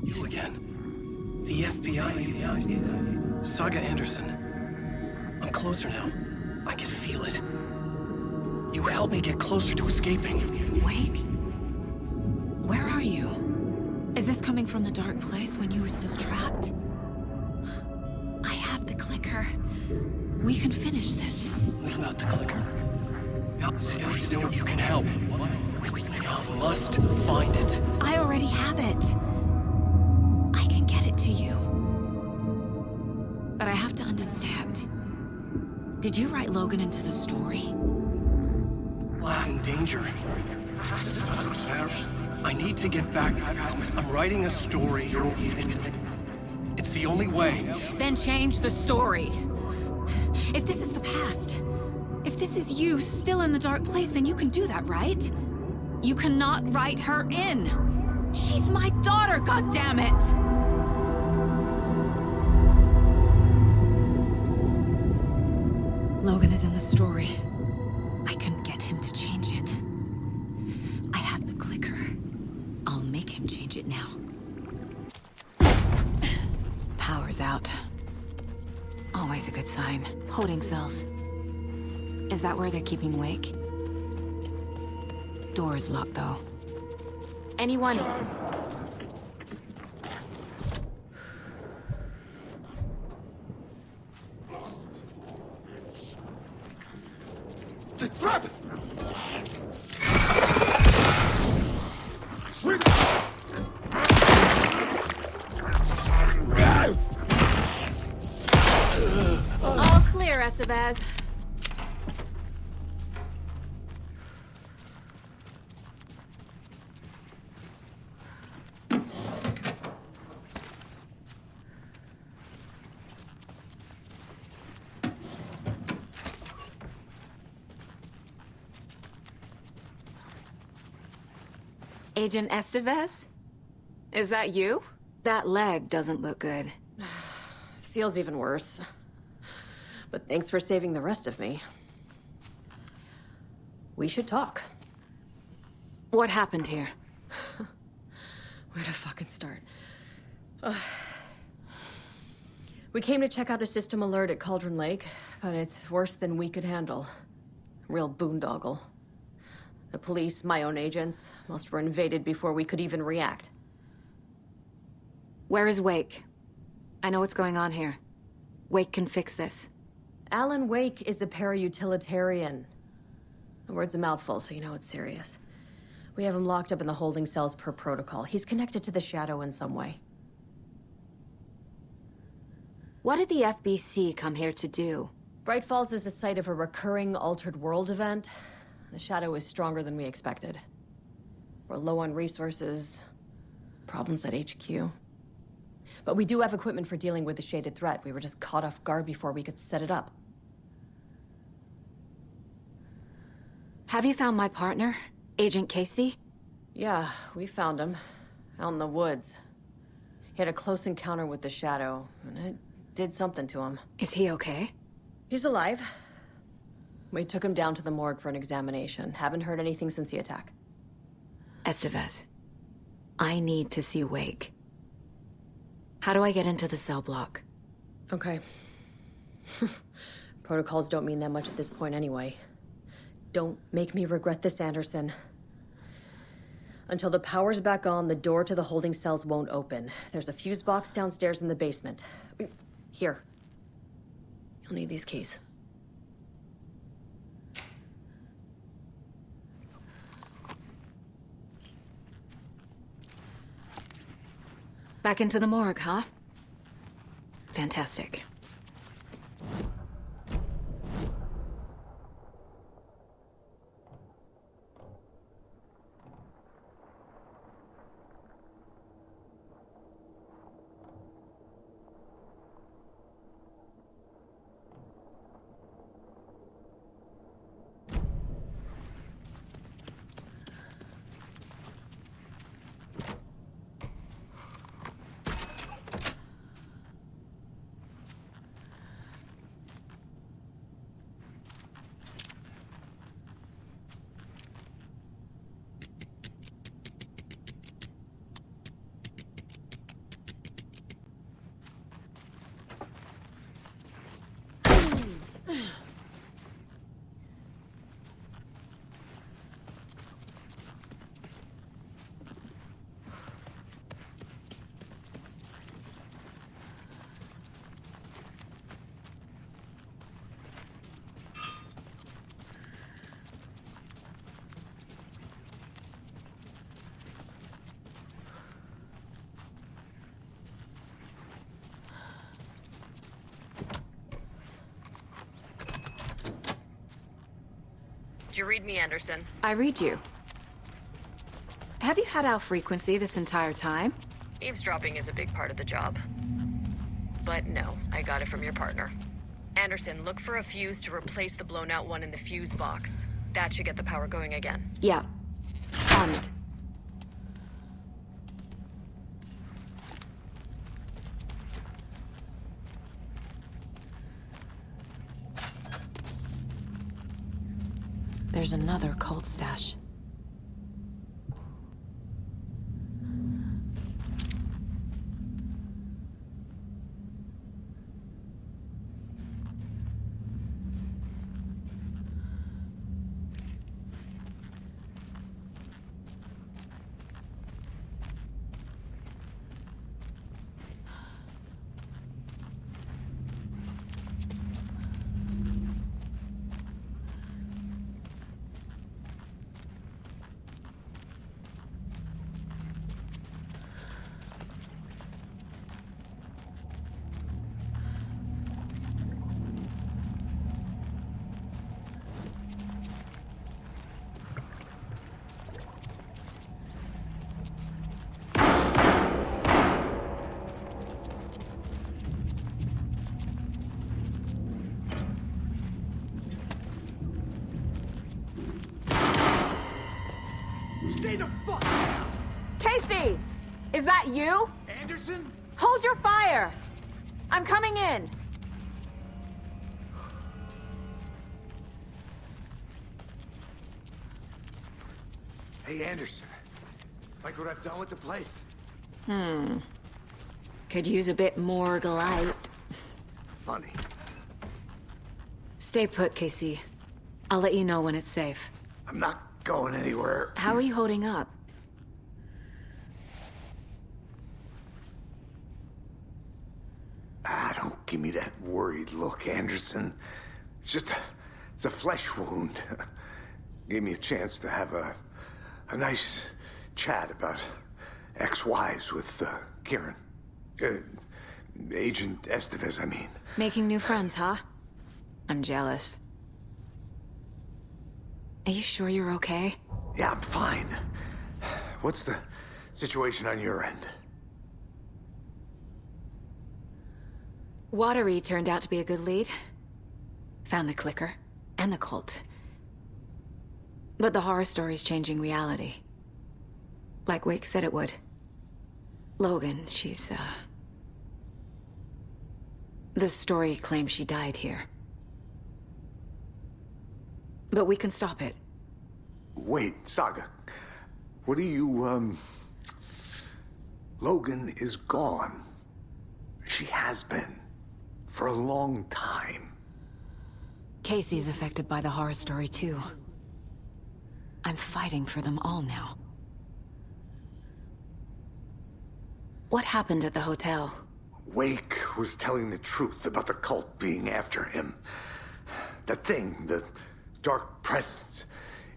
You again. The FBI. Saga Anderson. I'm closer now. I can feel it. You helped me get closer to escaping. Wake? Where are you? Is this coming from the dark place when you were still trapped? I have the clicker. We can finish this. What about the clicker? You can help. I must find it. I already have it. I can get it to you. But I have to understand. Did you write Logan into the story? Lad's in danger. I need to get back. I'm writing a story. It's the only way. Then change the story. If this is the past, if this is you still in the dark place, then you can do that, right? You cannot write her in. She's my daughter, goddammit! Logan is in the story. I can get him to change it. I have the clicker. I'll make him change it now. Power's out. Always a good sign. Holding cells. Is that where they're keeping Wake? Door's locked, though. Anyone? The trap! All clear, Estevez. Agent Estevez? Is that you? That leg doesn't look good. Feels even worse. But thanks for saving the rest of me. We should talk. What happened here? Where to fucking start? We came to check out a system alert at Cauldron Lake, but it's worse than we could handle. Real boondoggle. The police, my own agents, most were invaded before we could even react. Where is Wake? I know what's going on here. Wake can fix this. Alan Wake is a para-utilitarian. The word's a mouthful, so you know it's serious. We have him locked up in the holding cells per protocol. He's connected to the Shadow in some way. What did the FBC come here to do? Bright Falls is the site of a recurring altered world event. The Shadow is stronger than we expected. We're low on resources, problems at HQ. But we do have equipment for dealing with the shaded threat. We were just caught off guard before we could set it up. Have you found my partner, Agent Casey? Yeah, we found him. Out in the woods. He had a close encounter with the Shadow, and it did something to him. Is he okay? He's alive. We took him down to the morgue for an examination. Haven't heard anything since the attack. Estevez, I need to see Wake. How do I get into the cell block? Okay. Protocols don't mean that much at this point anyway. Don't make me regret this, Anderson. Until the power's back on, the door to the holding cells won't open. There's a fuse box downstairs in the basement. Here. You'll need these keys. Back into the morgue, huh? Fantastic. Did you read me, Anderson? I read you. Have you had our frequency this entire time? Eavesdropping is a big part of the job. But no, I got it from your partner. Anderson, look for a fuse to replace the blown out one in the fuse box. That should get the power going again. Yeah. On it. There's another cult stash. Stay the fuck down! Casey! Is that you? Anderson? Hold your fire! I'm coming in. Hey, Anderson. Like what I've done with the place? Could use a bit more light. Funny. Stay put, Casey. I'll let you know when it's safe. I'm not going anywhere. How are you holding up? Don't give me that worried look, Anderson. It's a flesh wound. Gave me a chance to have a nice chat about ex-wives with Kieran. Agent Estevez, I mean. Making new friends, huh? I'm jealous. Are you sure you're okay? Yeah, I'm fine. What's the situation on your end? Watery turned out to be a good lead. Found the clicker and the cult. But the horror story's changing reality. Like Wake said it would. Logan, she's, the story claims she died here. But we can stop it. Wait, Saga. What do you, Logan is gone. She has been. For a long time. Casey's affected by the horror story, too. I'm fighting for them all now. What happened at the hotel? Wake was telling the truth about the cult being after him. That thing, the dark presence,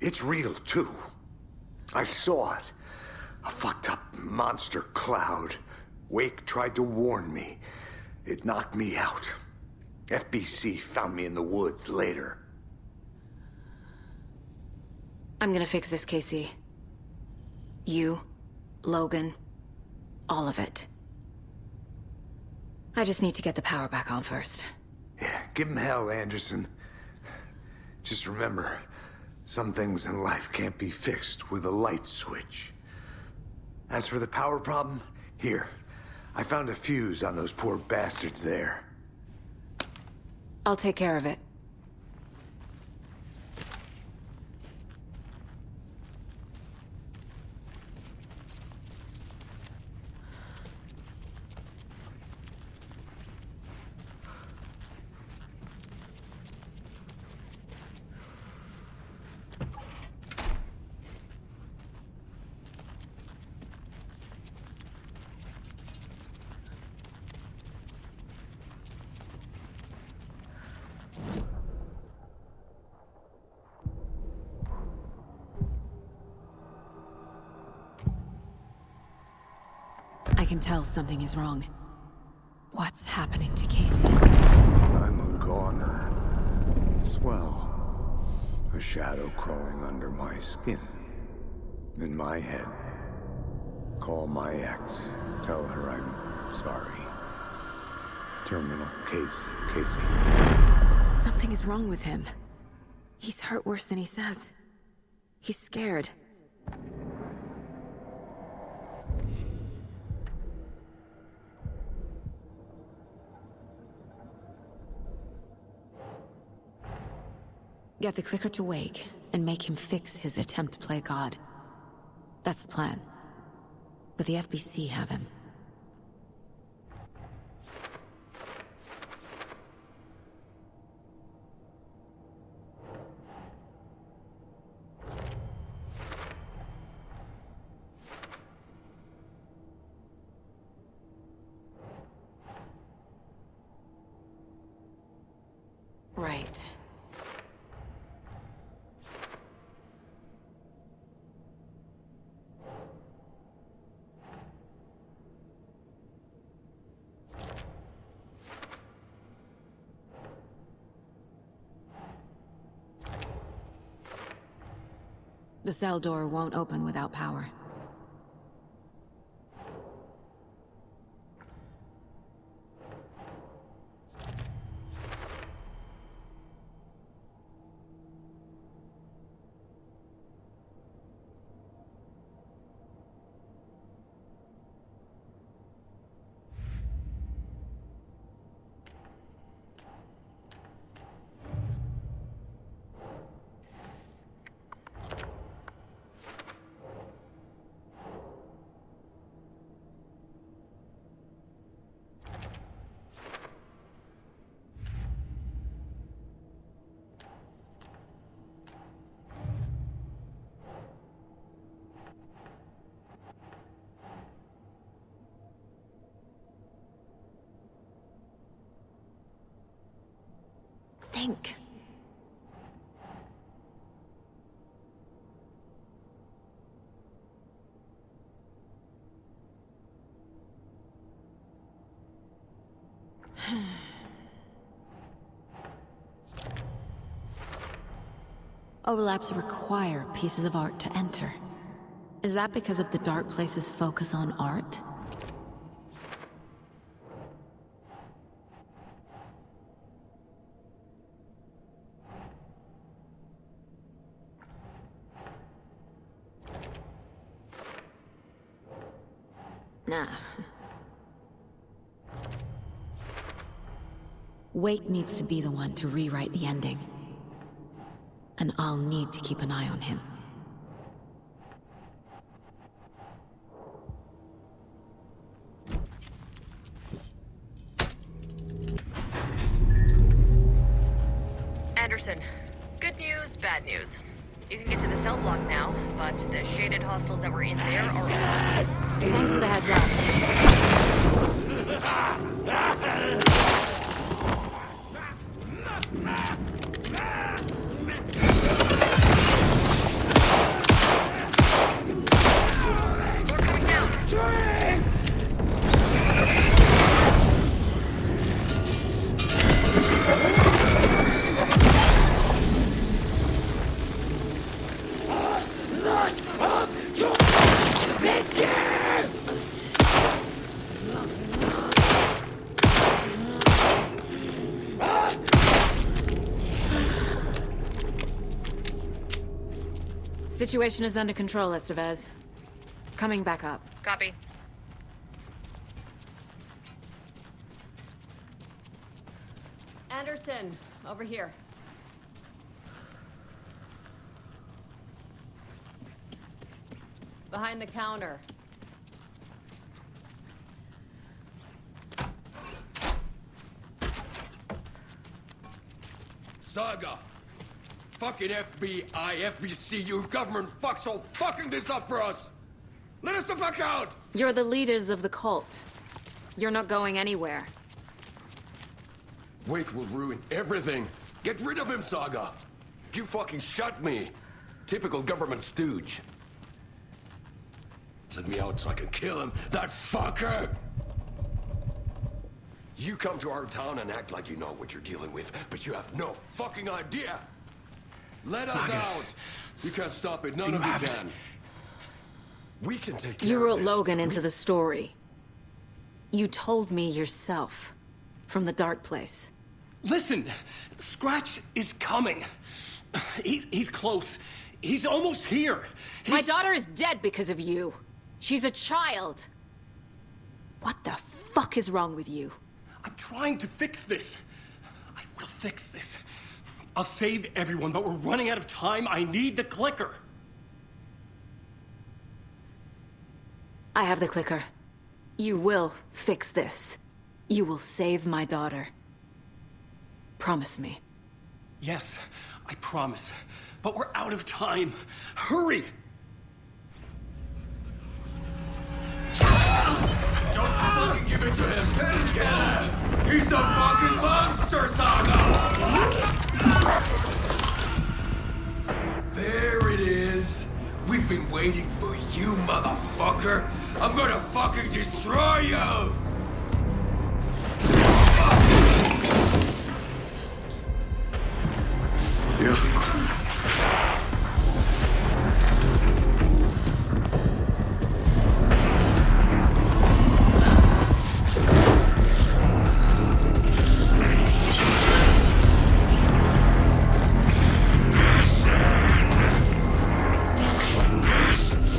it's real, too. I saw it. A fucked up monster cloud. Wake tried to warn me. It knocked me out. FBC found me in the woods later. I'm gonna fix this, Casey. You, Logan, all of it. I just need to get the power back on first. Yeah, give him hell, Anderson. Just remember, some things in life can't be fixed with a light switch. As for the power problem, here. I found a fuse on those poor bastards there. I'll take care of it. I can tell something is wrong. What's happening to Casey? I'm a goner. Swell. A shadow crawling under my skin. In my head. Call my ex. Tell her I'm sorry. Terminal case, Casey. Something is wrong with him. He's hurt worse than he says. He's scared. Get the clicker to Wake, and make him fix his attempt to play God. That's the plan. But the FBC have him. Right. The cell door won't open without power. think. Overlaps require pieces of art to enter. Is that because of the Dark Place's focus on art? Nah. Wake needs to be the one to rewrite the ending. And I'll need to keep an eye on him. Anderson, good news, bad news. You can get to the cell block now, but the shaded hostels that were in there are all loose. Thanks for the heads up. Situation is under control, Estevez. Coming back up. Copy. Anderson, over here. Behind the counter. Saga! Fucking FBI, FBC, you government fucks all fucking this up for us! Let us the fuck out! You're the leaders of the cult. You're not going anywhere. Wake will ruin everything. Get rid of him, Saga! You fucking shot me! Typical government stooge. Let me out so I can kill him, that fucker! You come to our town and act like you know what you're dealing with, but you have no fucking idea! Let us out! You can't stop it, none of you can. We can take care of this. You wrote Logan into the story. You told me yourself. From the Dark Place. Listen, Scratch is coming. He's close. He's almost here. My daughter is dead because of you. She's a child. What the fuck is wrong with you? I'm trying to fix this. I will fix this. I'll save everyone, but we're running out of time. I need the clicker. I have the clicker. You will fix this. You will save my daughter. Promise me. Yes, I promise. But we're out of time. Hurry! Don't fucking give it to him! He's a fucking monster, Saga! There it is. We've been waiting for you, motherfucker. I'm gonna fucking destroy you!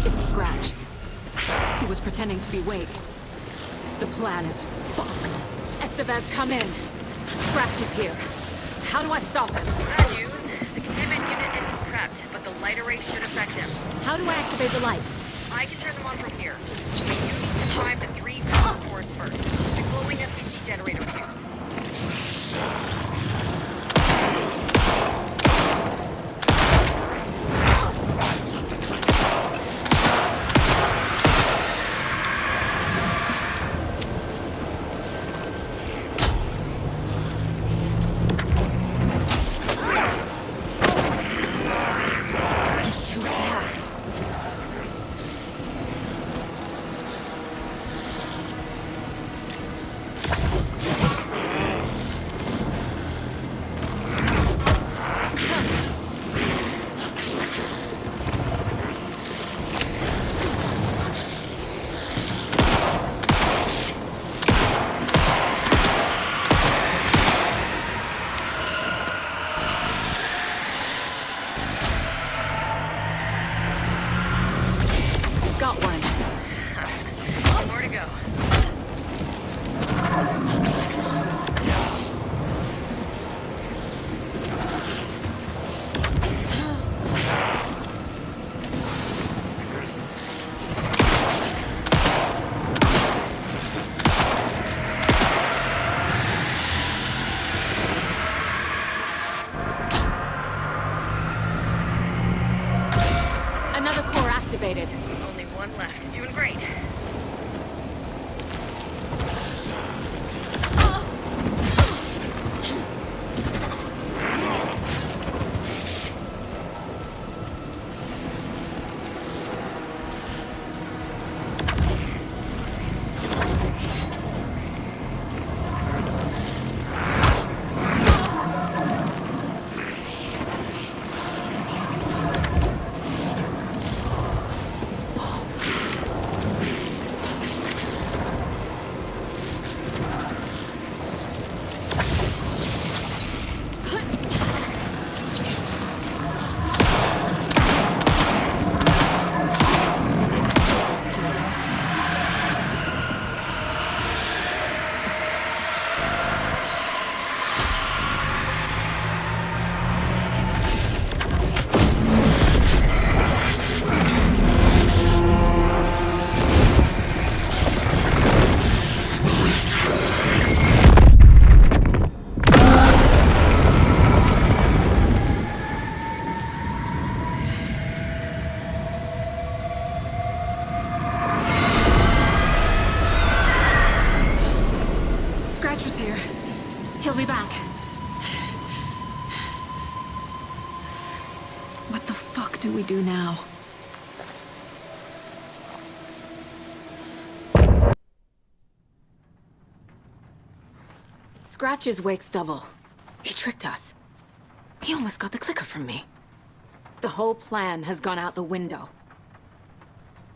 It's Scratch. He was pretending to be Wake. The plan is fucked. Estevez, come in. Scratch is here. How do I stop him? Bad news. The containment unit isn't prepped, but the light array should affect him. How do I activate the lights? I can turn them on from here. But you need to drive the 3 power cores first. The glowing SPC generator fuse. activated. Only one left. Doing great. He'll be back. What the fuck do we do now? Scratch's wake's double. He tricked us. He almost got the clicker from me. The whole plan has gone out the window.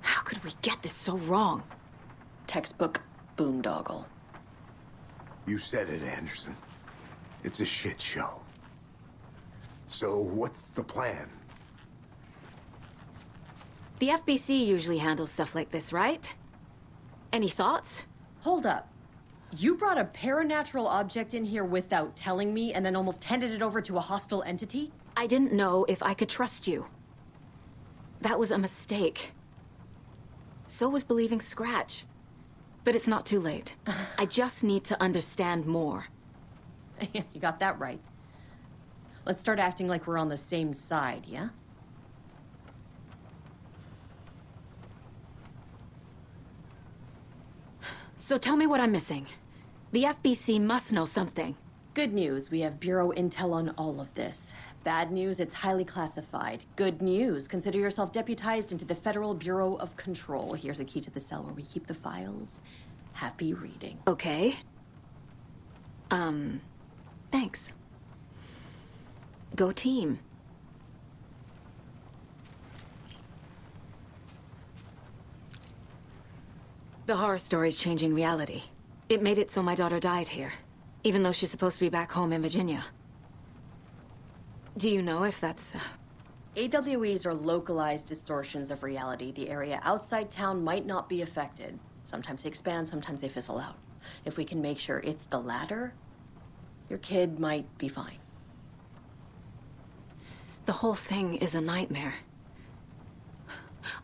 How could we get this so wrong? Textbook boondoggle. You said it, Anderson. It's a shit show. So what's the plan? The FBC usually handles stuff like this, right? Any thoughts? Hold up. You brought a paranatural object in here without telling me and then almost handed it over to a hostile entity? I didn't know if I could trust you. That was a mistake. So was believing Scratch. But it's not too late. I just need to understand more. You got that right. Let's start acting like we're on the same side, yeah? So tell me what I'm missing. The FBC must know something. Good news, we have Bureau intel on all of this. Bad news, it's highly classified. Good news, consider yourself deputized into the Federal Bureau of Control. Here's a key to the cell where we keep the files. Happy reading. Okay. Thanks. Go team. The horror story's changing reality. It made it so my daughter died here, even though she's supposed to be back home in Virginia. Do you know if that's... AWEs are localized distortions of reality. The area outside town might not be affected. Sometimes they expand, sometimes they fizzle out. If we can make sure it's the latter, your kid might be fine. The whole thing is a nightmare.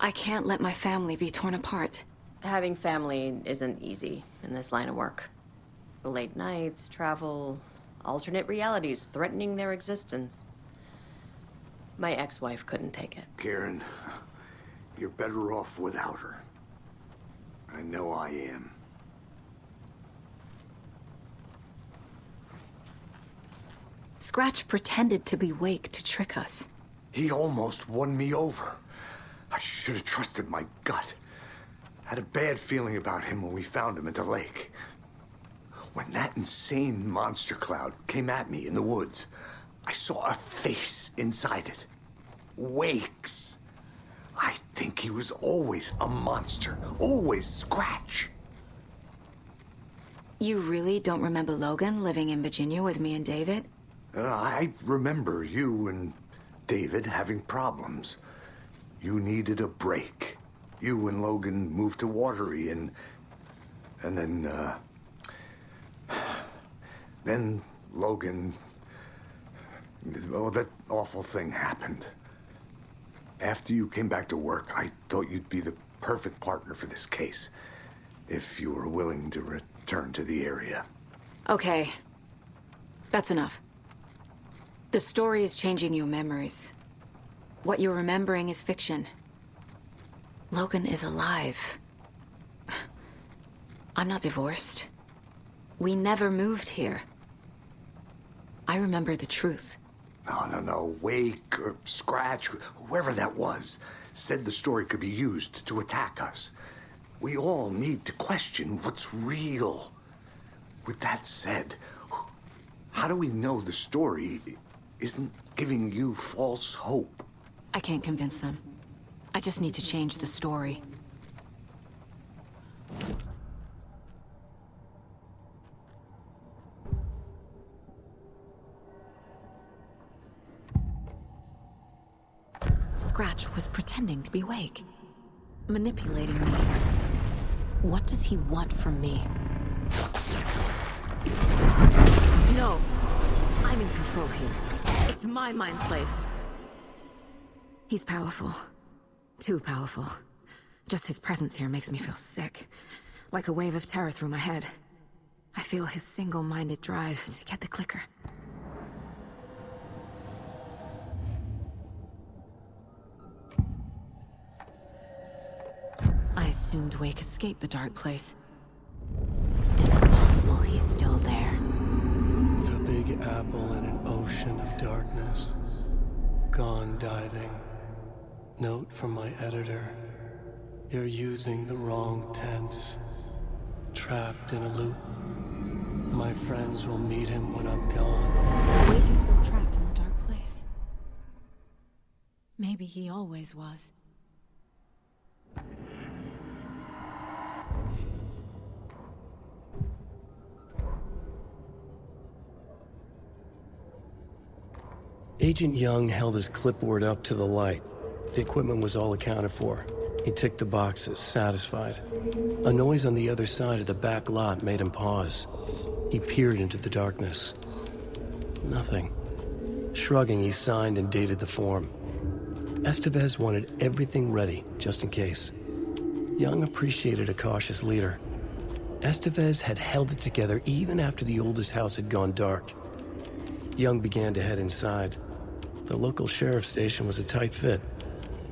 I can't let my family be torn apart. Having family isn't easy in this line of work. The late nights, travel, alternate realities threatening their existence. My ex-wife couldn't take it. Karen, you're better off without her. I know I am. Scratch pretended to be Wake to trick us. He almost won me over. I should have trusted my gut. Had a bad feeling about him when we found him at the lake. When that insane monster cloud came at me in the woods, I saw a face inside it. Wake's. I think he was always a monster. Always Scratch. You really don't remember Logan living in Virginia with me and David? I remember you and David having problems. You needed a break. You and Logan moved to Watery and then Logan, well, that awful thing happened. After you came back to work, I thought you'd be the perfect partner for this case, if you were willing to return to the area. Okay. That's enough. The story is changing your memories. What you're remembering is fiction. Logan is alive. I'm not divorced. We never moved here. I remember the truth. No. Wake or Scratch, whoever that was, said the story could be used to attack us. We all need to question what's real. With that said, how do we know the story isn't giving you false hope? I can't convince them. I just need to change the story. Scratch was pretending to be Wake, manipulating me. What does he want from me? No, I'm in control here. It's my mind place. He's powerful. Too powerful. Just his presence here makes me feel sick. Like a wave of terror through my head. I feel his single-minded drive to get the clicker. I assumed Wake escaped the dark place. Is it possible he's still there? The Big Apple in an ocean of darkness. Gone diving. Note from my editor. You're using the wrong tense. Trapped in a loop. My friends will meet him when I'm gone. Wake is still trapped in the dark place. Maybe he always was. Agent Young held his clipboard up to the light. The equipment was all accounted for. He ticked the boxes, satisfied. A noise on the other side of the back lot made him pause. He peered into the darkness. Nothing. Shrugging, he signed and dated the form. Estevez wanted everything ready, just in case. Young appreciated a cautious leader. Estevez had held it together even after the oldest house had gone dark. Young began to head inside. The local sheriff's station was a tight fit,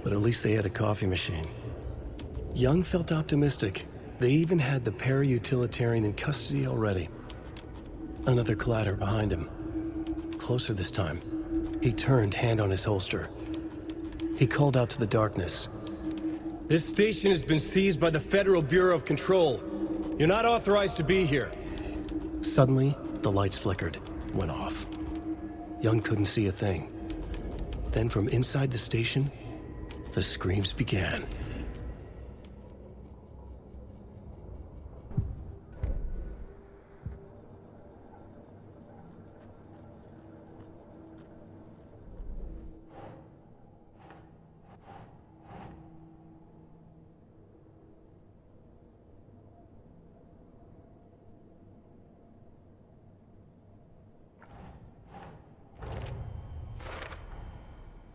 but at least they had a coffee machine. Young felt optimistic. They even had the para-utilitarian in custody already. Another clatter behind him. Closer this time. He turned, hand on his holster. He called out to the darkness. This station has been seized by the Federal Bureau of Control. You're not authorized to be here. Suddenly, the lights flickered, went off. Young couldn't see a thing. Then from inside the station, the screams began.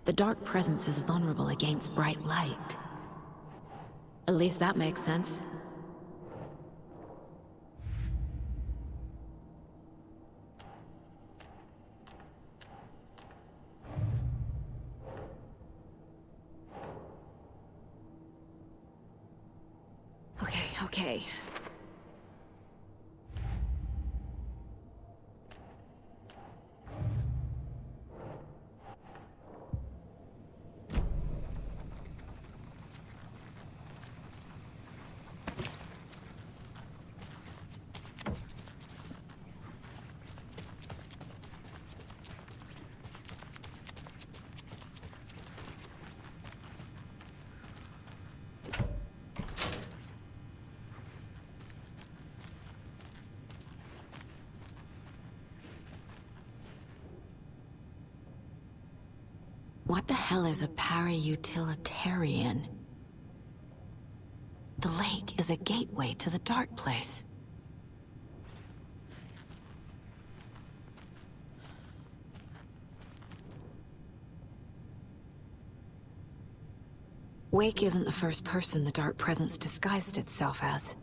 The dark presence is vulnerable against bright light. At least that makes sense. Okay. What the hell is a para-utilitarian? The lake is a gateway to the dark place. Wake isn't the first person the dark presence disguised itself as.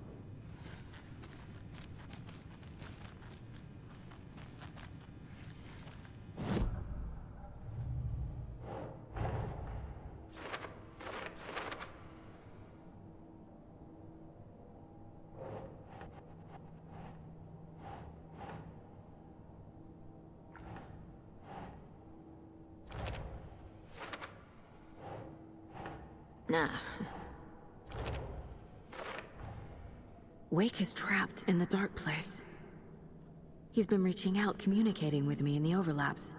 Nah. Wake is trapped in the dark place. He's been reaching out, communicating with me in the overlaps.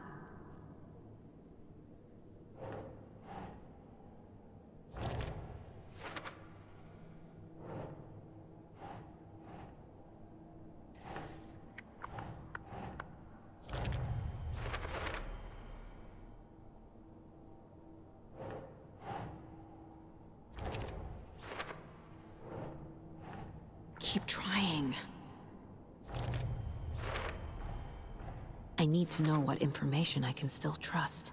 Keep trying. I need to know what information I can still trust.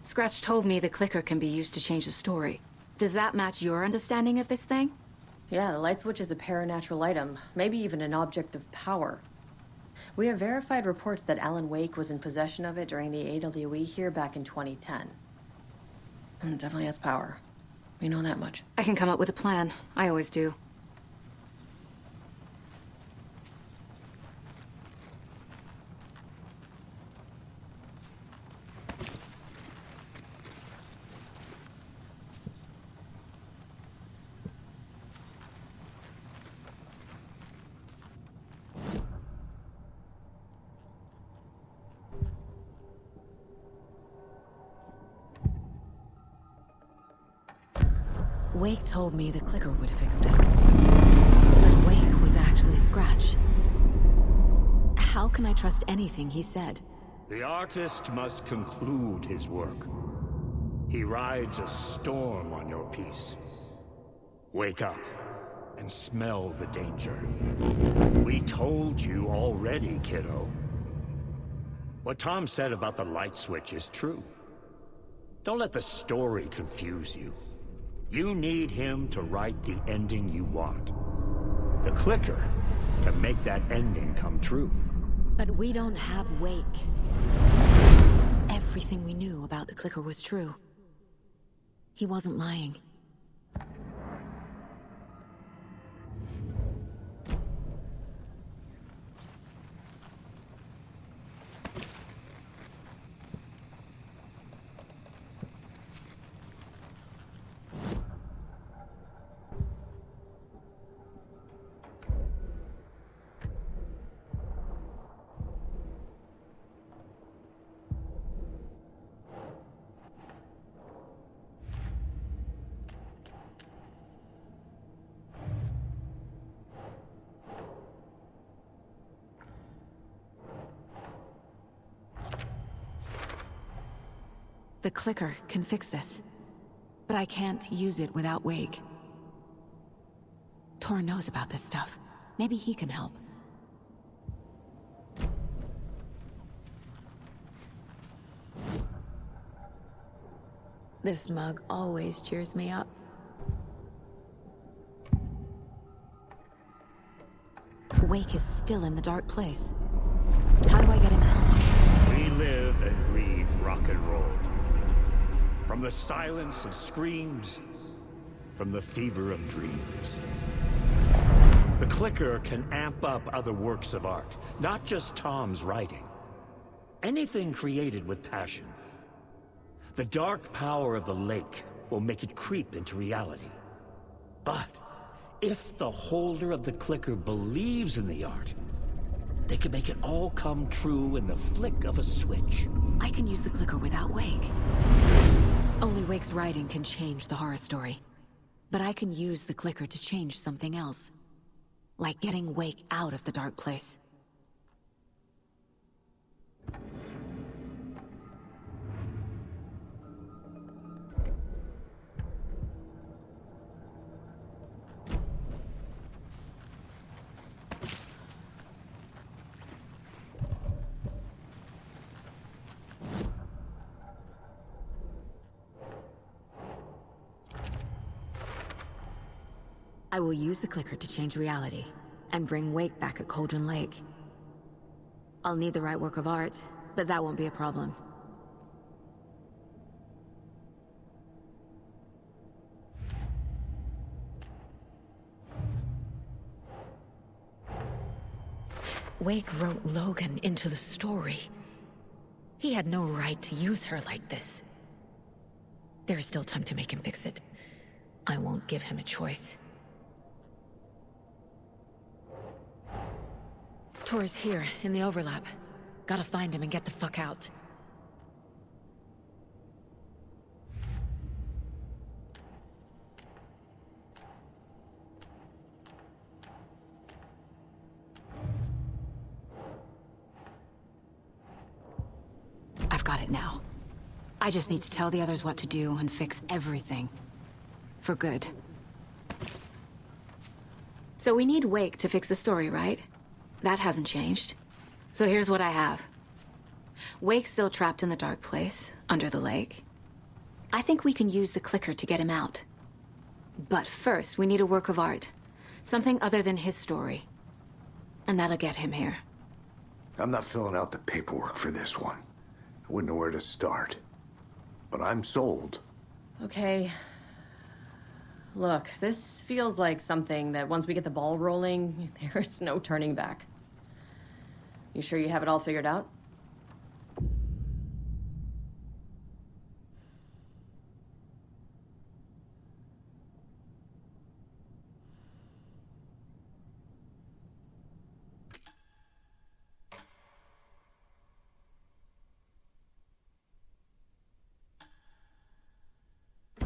Scratch told me the clicker can be used to change the story. Does that match your understanding of this thing? Yeah, the light switch is a paranatural item, maybe even an object of power. We have verified reports that Alan Wake was in possession of it during the AWE here back in 2010. It definitely has power. We know that much. I can come up with a plan. I always do. Wake told me the clicker would fix this. But Wake was actually Scratch. How can I trust anything he said? The artist must conclude his work. He rides a storm on your piece. Wake up and smell the danger. We told you already, kiddo. What Tom said about the light switch is true. Don't let the story confuse you. You need him to write the ending you want. The clicker can make that ending come true. But we don't have Wake. Everything we knew about the clicker was true. He wasn't lying. The clicker can fix this, but I can't use it without Wake. Tor knows about this stuff. Maybe he can help. This mug always cheers me up. Wake is still in the dark place. How do I get him out? We live and breathe rock and roll. From the silence of screams, from the fever of dreams. The clicker can amp up other works of art, not just Tom's writing. Anything created with passion. The dark power of the lake will make it creep into reality. But if the holder of the clicker believes in the art, they can make it all come true in the flick of a switch. I can use the clicker without Wake. Only Wake's writing can change the horror story. But I can use the clicker to change something else. Like getting Wake out of the dark place. I will use the clicker to change reality and bring Wake back at Cauldron Lake. I'll need the right work of art, but that won't be a problem. Wake wrote Logan into the story. He had no right to use her like this. There is still time to make him fix it. I won't give him a choice. Tor's here, in the overlap. Gotta find him and get the fuck out. I've got it now. I just need to tell the others what to do and fix everything. For good. So we need Wake to fix the story, right? That hasn't changed. So here's what I have. Wake's still trapped in the dark place, under the lake. I think we can use the clicker to get him out. But first, we need a work of art. Something other than his story. And that'll get him here. I'm not filling out the paperwork for this one. I wouldn't know where to start. But I'm sold. Okay. Look, this feels like something that once we get the ball rolling, there's no turning back. You sure you have it all figured out?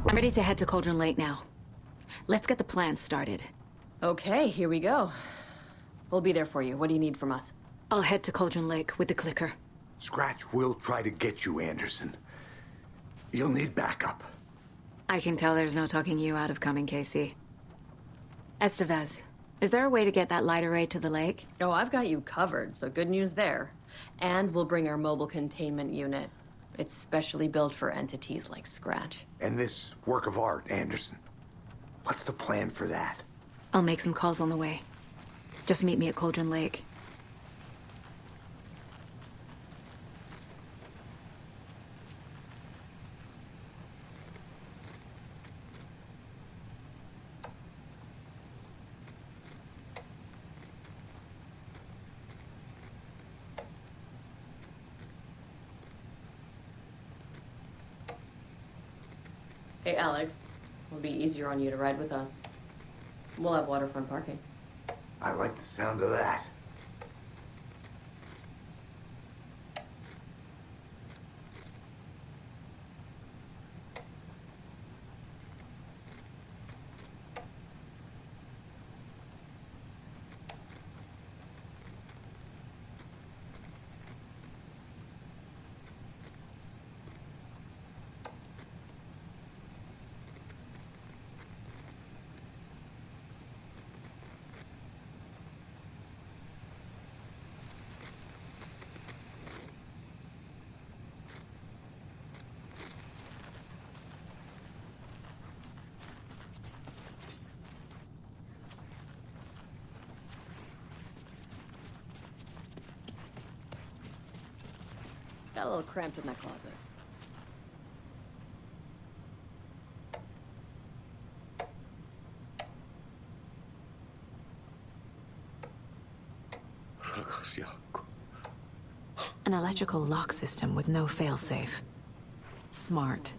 I'm ready to head to Cauldron Lake now. Let's get the plan started. Okay, here we go. We'll be there for you. What do you need from us? I'll head to Cauldron Lake with the clicker. Scratch will try to get you, Anderson. You'll need backup. I can tell there's no talking you out of coming, Casey. Estevez, is there a way to get that light array to the lake? Oh, I've got you covered, so good news there. And we'll bring our mobile containment unit. It's specially built for entities like Scratch. And this work of art, Anderson. What's the plan for that? I'll make some calls on the way. Just meet me at Cauldron Lake. Hey, Alex. It'll be easier on you to ride with us. We'll have waterfront parking. I like the sound of that. Got a little cramped in that closet. An electrical lock system with no failsafe. Smart.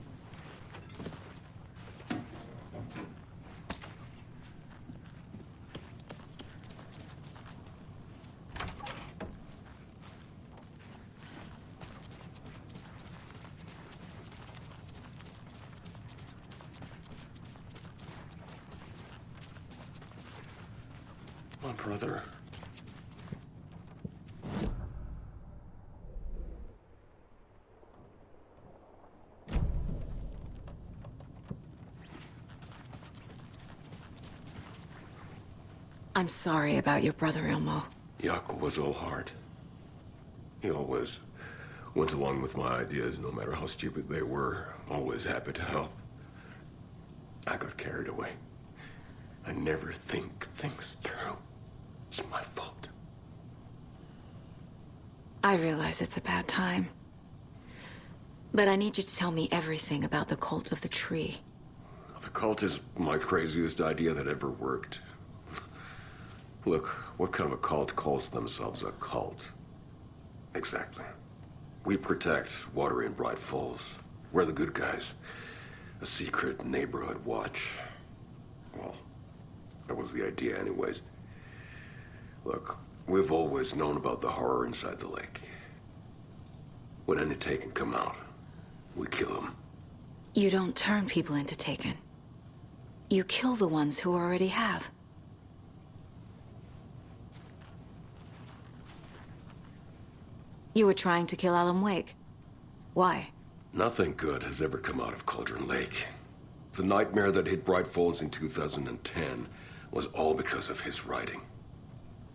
My brother. I'm sorry about your brother, Ilmo. Jaakko was all heart. He always went along with my ideas, no matter how stupid they were. Always happy to help. I got carried away. I never think things through. It's my fault. I realize it's a bad time. But I need you to tell me everything about the cult of the tree. The cult is my craziest idea that ever worked. Look, what kind of a cult calls themselves a cult? Exactly. We protect water in Bright Falls. We're the good guys. A secret neighborhood watch. Well, that was the idea anyways. Look, we've always known about the horror inside the lake. When any Taken come out, we kill them. You don't turn people into Taken. You kill the ones who already have. You were trying to kill Alan Wake. Why? Nothing good has ever come out of Cauldron Lake. The nightmare that hit Bright Falls in 2010 was all because of his writing.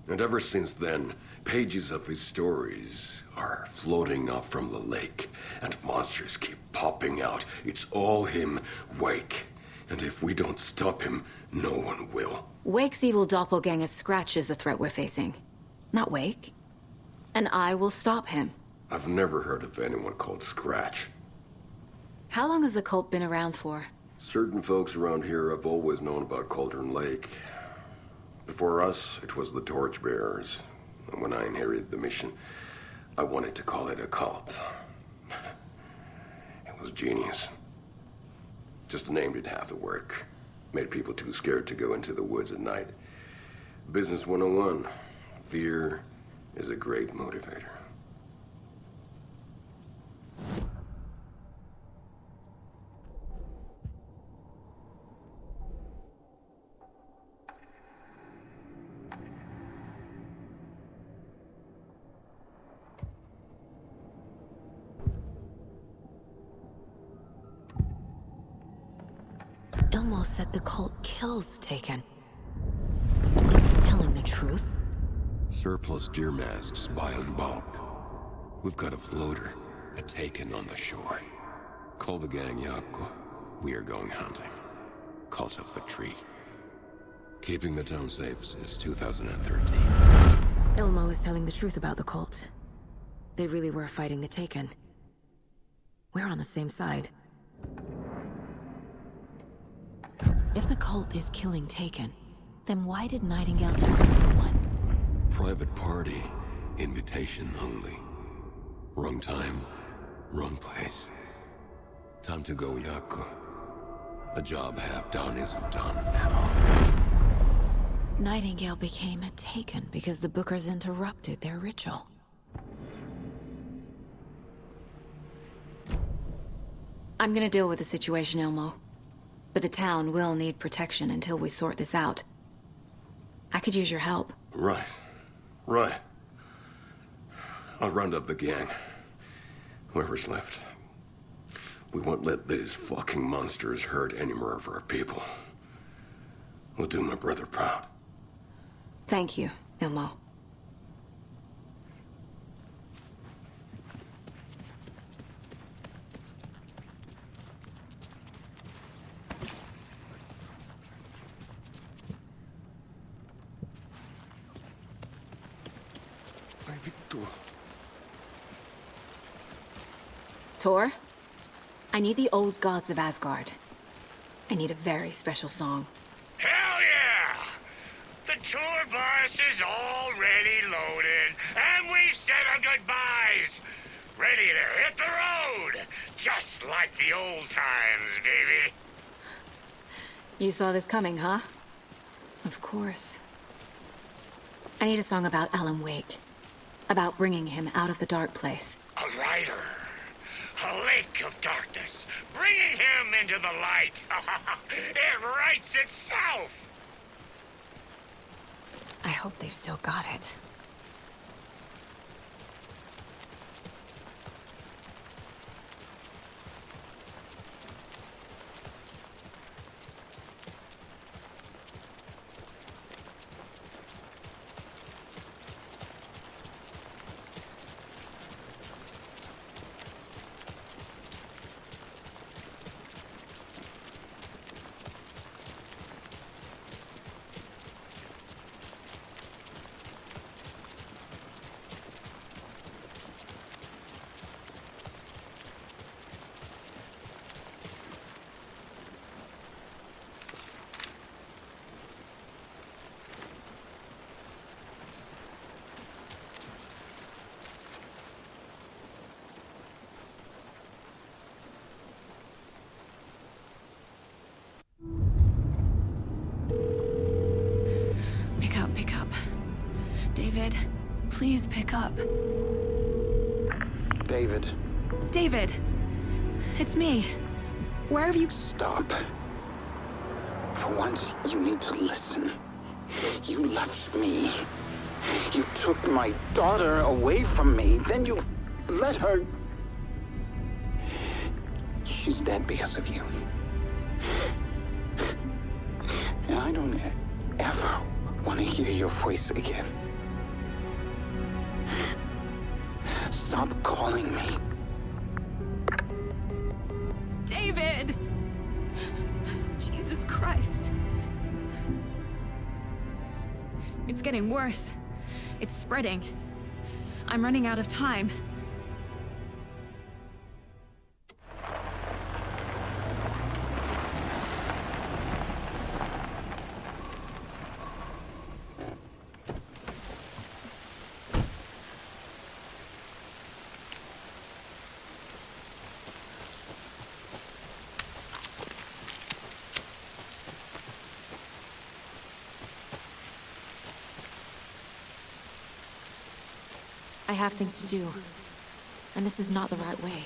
And ever since then, pages of his stories are floating up from the lake, and monsters keep popping out. It's all him, Wake. And if we don't stop him, no one will. Wake's evil doppelganger Scratch is the threat we're facing, not Wake. And I will stop him. I've never heard of anyone called Scratch. How long has the cult been around for? Certain folks around here have always known about Cauldron Lake. Before us, it was the Torchbearers. And when I inherited the mission, I wanted to call it a cult. It was genius. Just a name did half the work. Made people too scared to go into the woods at night. Business 101. Fear is a great motivator. Ilmo said the cult kills Taken. Is he telling the truth? Surplus deer masks by in bulk. We've got a floater, a Taken on the shore. Call the gang Yako. We are going hunting. Cult of the Tree. Keeping the town safe since 2013. Ilmo is telling the truth about the cult. They really were fighting the Taken. We're on the same side. If the cult is killing Taken, then why did Nightingale turn into one? Private party. Invitation only. Wrong time, wrong place. Time to go, Yako. A job half done isn't done at all. Nightingale became a Taken because the Bookers interrupted their ritual. I'm gonna deal with the situation, Ilmo. But the town will need protection until we sort this out. I could use your help. Right. Right. I'll round up the gang. Whoever's left. We won't let these fucking monsters hurt any more of our people. We'll do my brother proud. Thank you, Ilmo. Tor, I need the old gods of Asgard. I need a very special song. Hell yeah! The tour bus is already loaded, and we've said our goodbyes. Ready to hit the road, just like the old times, baby. You saw this coming, huh? Of course. I need a song about Alan Wake. About bringing him out of the dark place. A rider. A lake of darkness. Bringing him into the light. It writes itself. I hope they've still got it. David, please pick up. David. David! It's me. Where have you... Stop. For once, you need to listen. You left me. You took my daughter away from me. Then you let her... She's dead because of you. And I don't ever want to hear your voice again. Stop calling me. David! Jesus Christ. It's getting worse. It's spreading. I'm running out of time. I have things to do, and this is not the right way.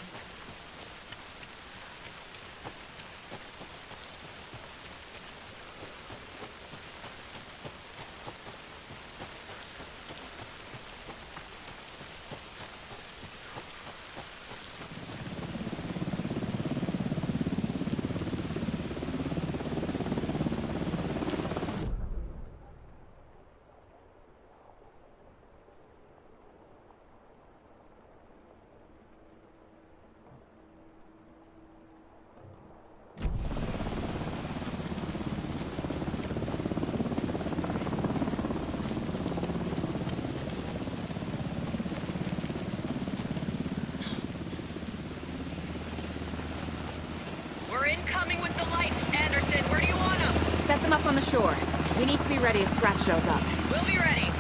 Incoming with the lights, Anderson. Where do you want them? Set them up on the shore. We need to be ready if Scratch shows up. We'll be ready.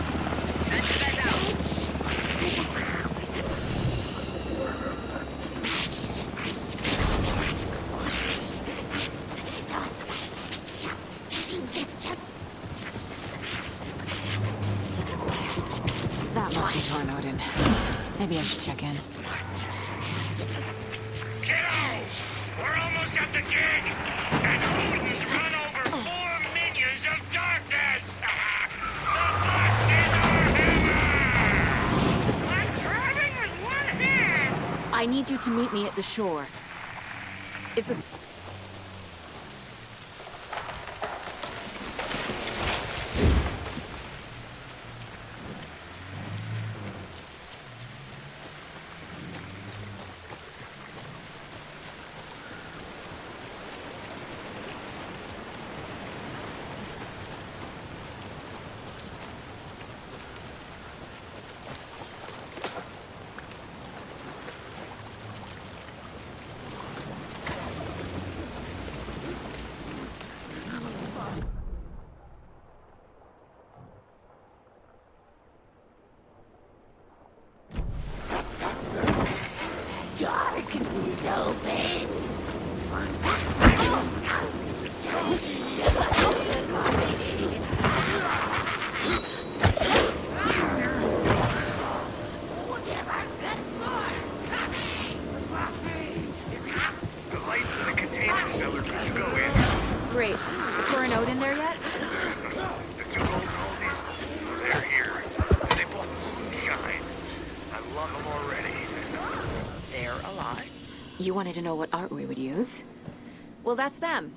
Send the beds out. That must be Tornodin. Maybe I should check in. Kiddos! We're almost at the gig! And Odin's run over 4 minions of darkness! The bus is our hammer! I'm driving with one hand! I need you to meet me at the shore. Is this... Darkness open. The lights in the containment cellar. Can you go in? Great. Tornod in there yet? The 2 golden oldies, they're here. They both moonshine. I love them already. They're alive. You wanted to know what art we would use? Well, that's them.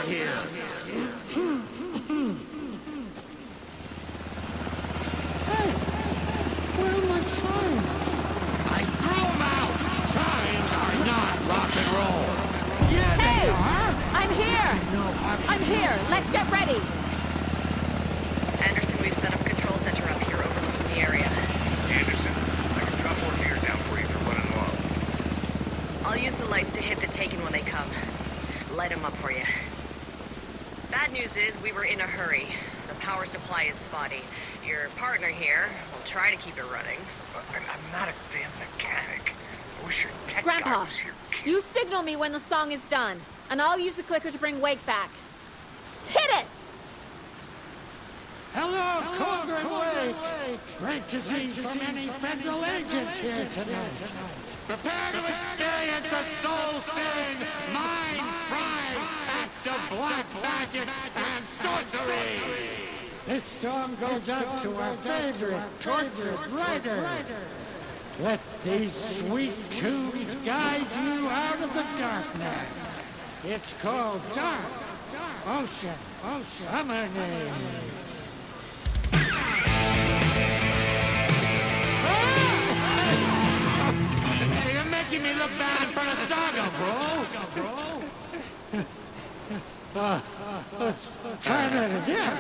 out here. Hey, where are my chimes? I threw them out. Chimes are not rock and roll. Yeah, Hey! they are. I'm here! I'm here! Let's get ready! Anderson, we've set up a control center up here overlooking the area. Anderson, I can drop more gear down for you if you're running low. I'll use the lights to hit the Taken when they come. Light them up for you. Bad news is we were in a hurry. The power supply is spotty. Your partner here will try to keep it running. I'm not a damn mechanic. I wish your tech guy Grandpa, was here. you signal me when the song is done, and I'll use the clicker to bring Wake back. Hit it! Hello, Cougar and Wake. Great to see so many federal agents here tonight. Prepare to experience a soul-searing, mind-frying act of black magic and sorcery. This song goes out to our favorite tortured writer. Let these sweet tunes guide you out of the darkness. It's called Dark Ocean Summoning. You're making me look bad in front of Saga, bro. Let's try that again.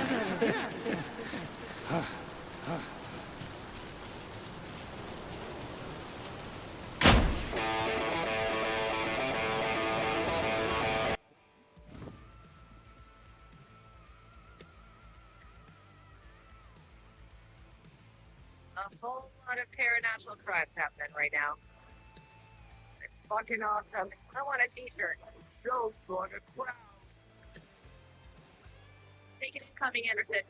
A whole lot of paranormal crimes happening right now. It's fucking awesome. I want a t-shirt. Show for the crowd. Take it incoming, Anderson.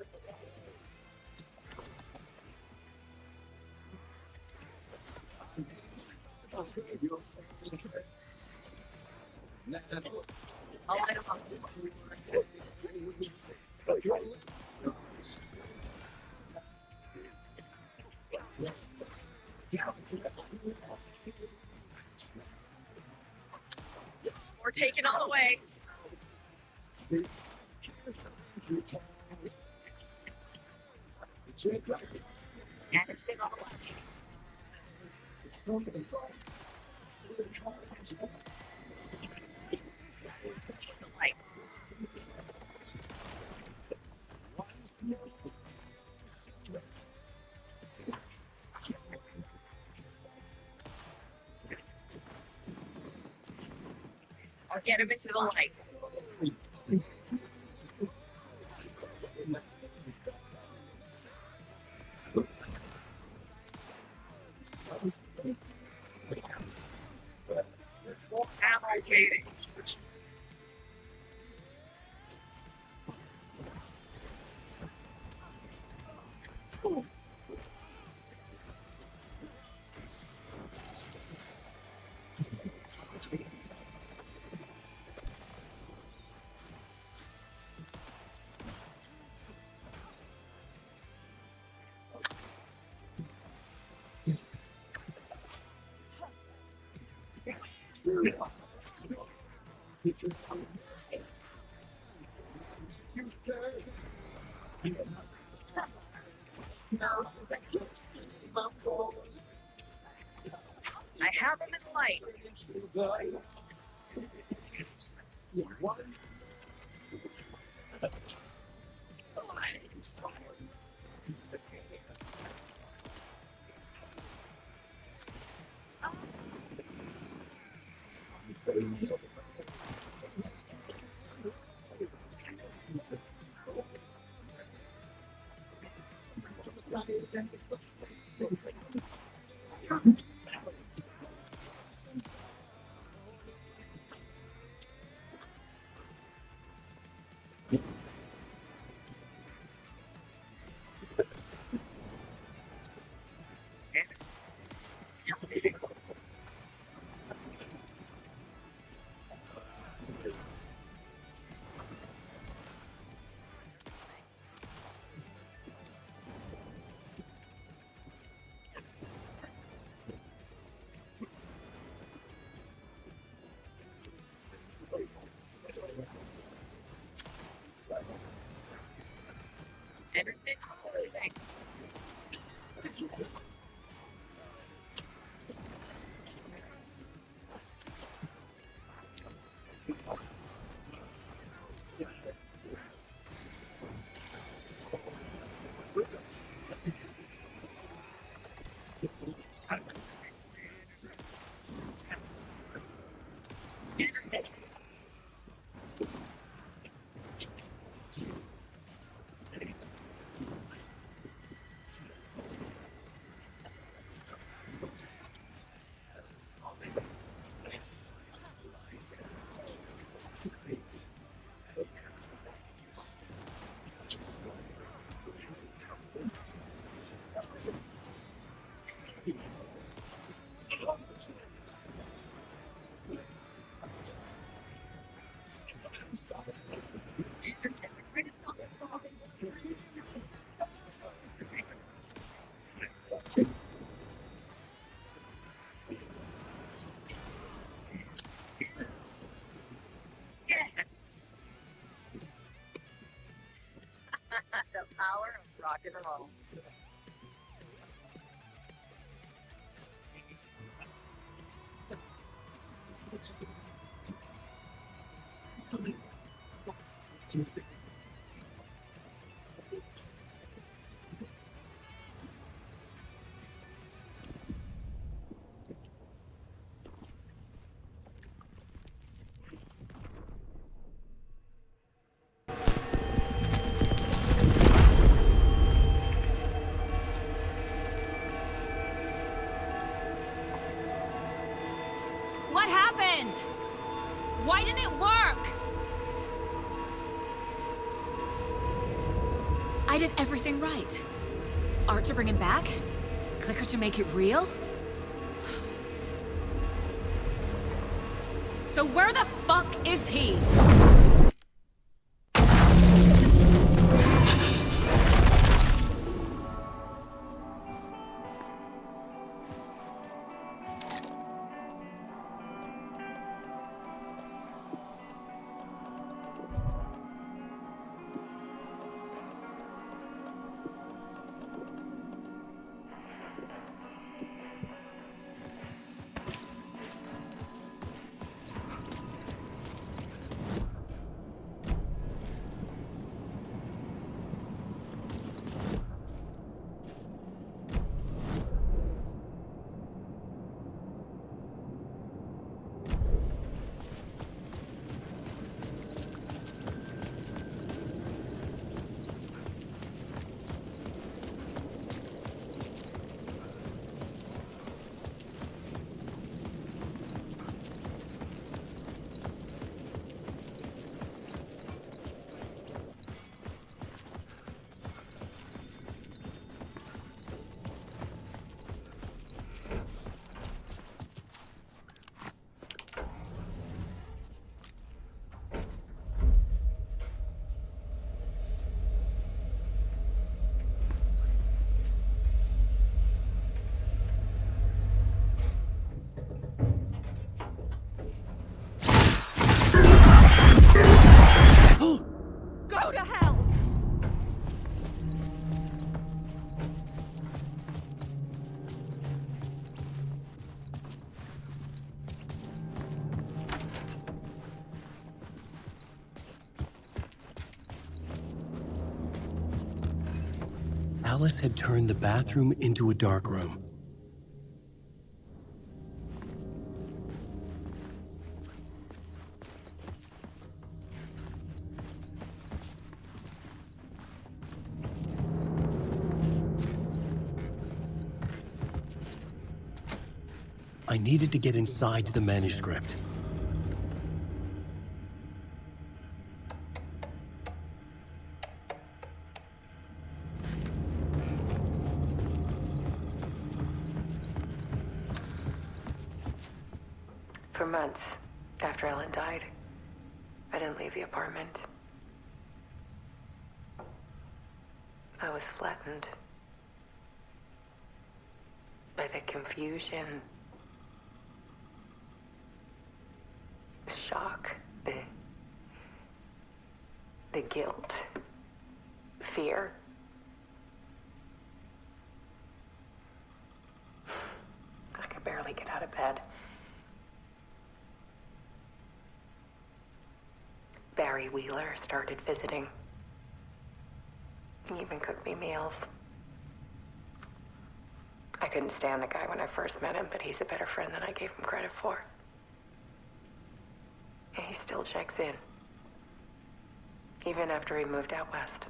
I'll light him up. We're taking all the way. Anderson all the way. Light. I'll get him into the light. Ammo waiting. I have him in light. The power of rock and roll. What happened? Why didn't it work? I did everything right. Art to bring him back? Clicker to make it real? So where the fuck is he? Go to hell! Alice had turned the bathroom into a dark room. I needed to get inside the manuscript. For months after Ellen died, I didn't leave the apartment. I was flattened by the confusion, the shock, the guilt, fear. I could barely get out of bed. Barry Wheeler started visiting. He even cooked me meals. I couldn't stand the guy when I first met him, but he's a better friend than I gave him credit for. And he still checks in. Even after he moved out west.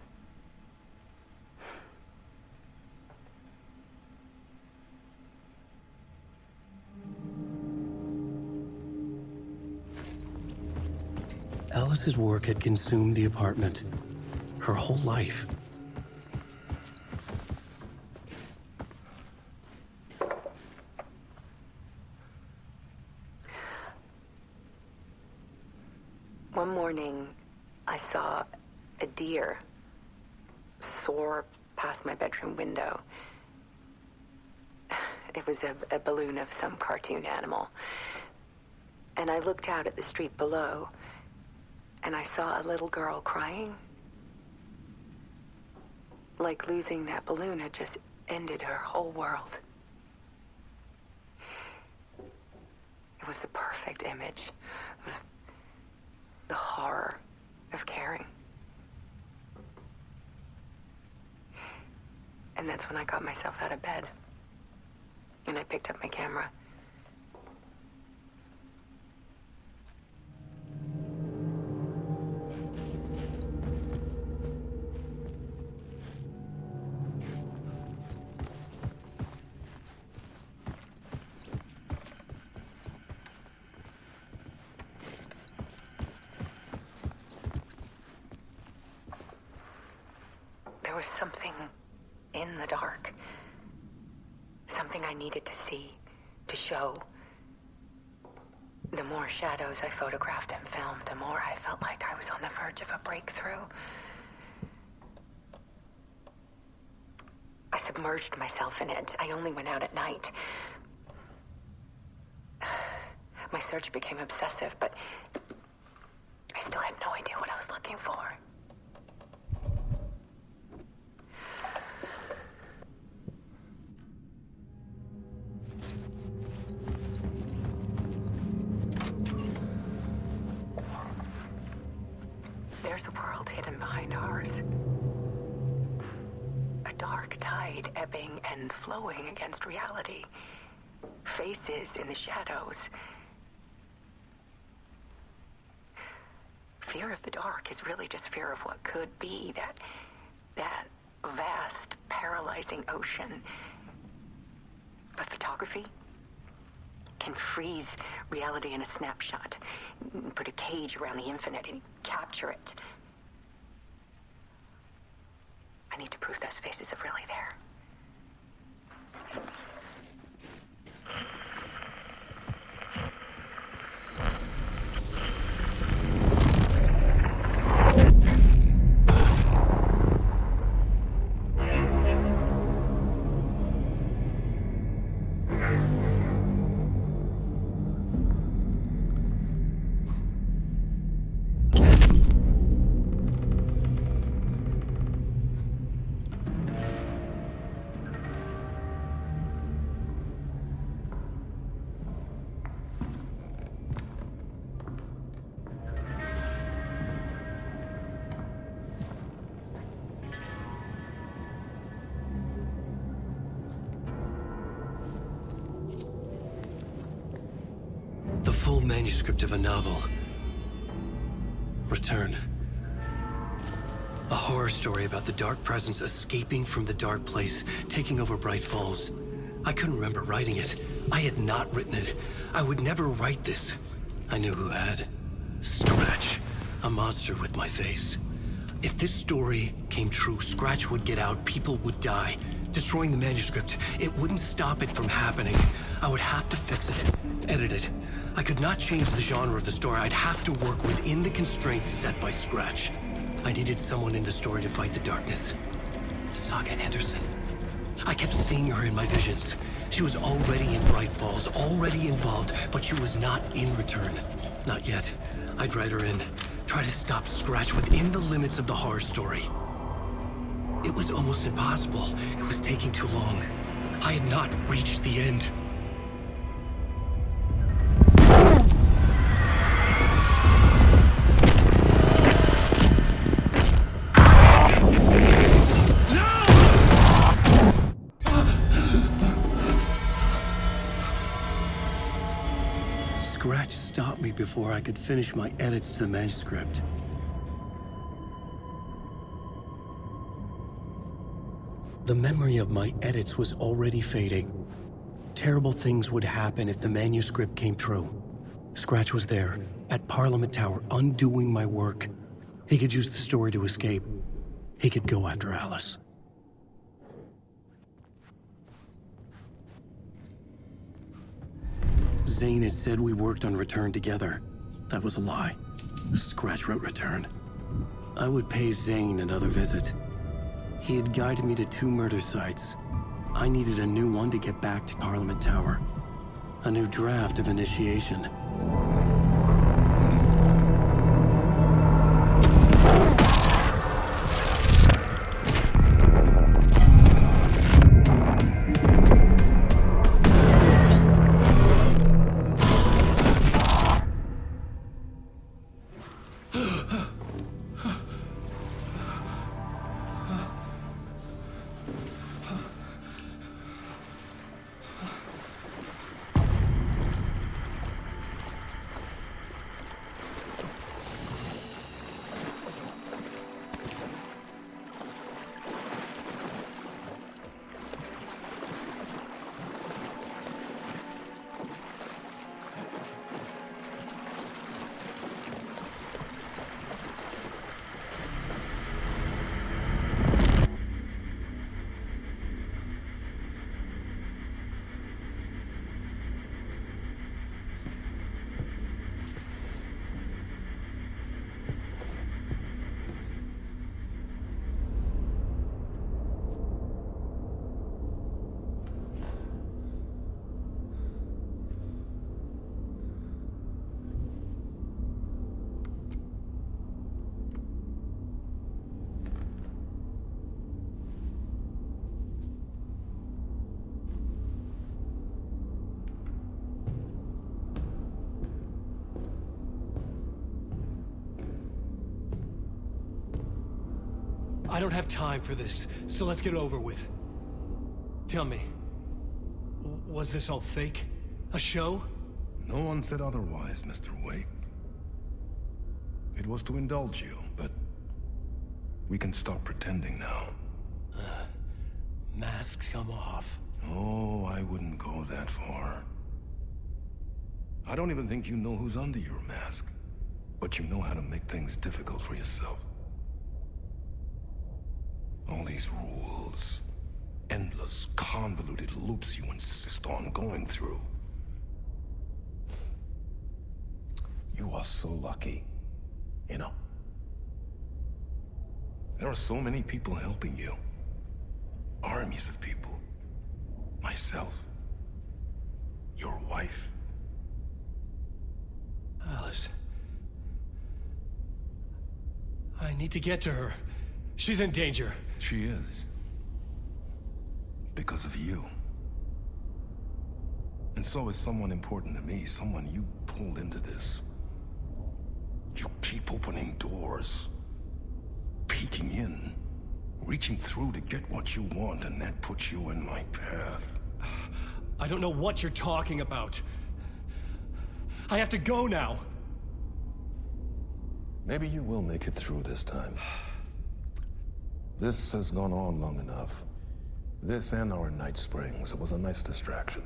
Alice's work had consumed the apartment. Her whole life. One morning, I saw a deer soar past my bedroom window. It was a balloon of some cartoon animal. And I looked out at the street below, and I saw a little girl crying. Like losing that balloon had just ended her whole world. It was the perfect image of the horror of caring. And that's when I got myself out of bed. And I picked up my camera. There was something in the dark. Something I needed to see, to show. The more shadows I photographed and filmed, the more I felt like I was on the verge of a breakthrough. I submerged myself in it. I only went out at night. My search became obsessive, but I still had no idea what I was looking for. There's a world hidden behind ours. A dark tide ebbing and flowing against reality. Faces in the shadows. Fear of the dark is really just fear of what could be, that vast, paralyzing ocean. But photography can freeze reality in a snapshot, put a cage around the infinite and capture it. I need to prove those faces are really there. The full manuscript of a novel. Return. A horror story about the dark presence escaping from the dark place, taking over Bright Falls. I couldn't remember writing it. I had not written it. I would never write this. I knew who had. Scratch. A monster with my face. If this story came true, Scratch would get out, people would die. Destroying the manuscript, it wouldn't stop it from happening. I would have to fix it, edit it. I could not change the genre of the story. I'd have to work within the constraints set by Scratch. I needed someone in the story to fight the darkness. Saga Anderson. I kept seeing her in my visions. She was already in Bright Falls, already involved, but she was not in Return. Not yet. I'd write her in. Try to stop Scratch within the limits of the horror story. It was almost impossible. It was taking too long. I had not reached the end. Scratch stopped me before I could finish my edits to the manuscript. The memory of my edits was already fading. Terrible things would happen if the manuscript came true. Scratch was there, at Parliament Tower, undoing my work. He could use the story to escape. He could go after Alice. Zane had said we worked on Return together. That was a lie. Scratch wrote Return. I would pay Zane another visit. He had guided me to 2 murder sites. I needed a new one to get back to Parliament Tower. A new draft of Initiation. I don't have time for this, so let's get it over with. Tell me, was this all fake? A show? No one said otherwise, Mr. Wake. It was to indulge you, but we can stop pretending now. Masks come off. Oh, I wouldn't go that far. I don't even think you know who's under your mask, but you know how to make things difficult for yourself. All these rules, endless, convoluted loops you insist on going through. You are so lucky, you know. There are so many people helping you. Armies of people. Myself. Your wife. Alice. I need to get to her. She's in danger. She is. Because of you. And so is someone important to me, someone you pulled into this. You keep opening doors. Peeking in. Reaching through to get what you want, and that puts you in my path. I don't know what you're talking about. I have to go now. Maybe you will make it through this time. This has gone on long enough. This and our Night Springs. It was a nice distraction.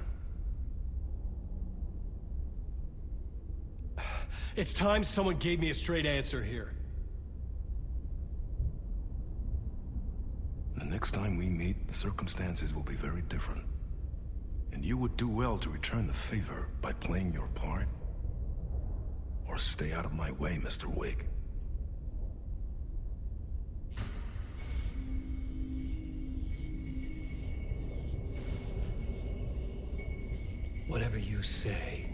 It's time someone gave me a straight answer here. The next time we meet, the circumstances will be very different. And you would do well to return the favor by playing your part. Or stay out of my way, Mr. Wake. Whatever you say.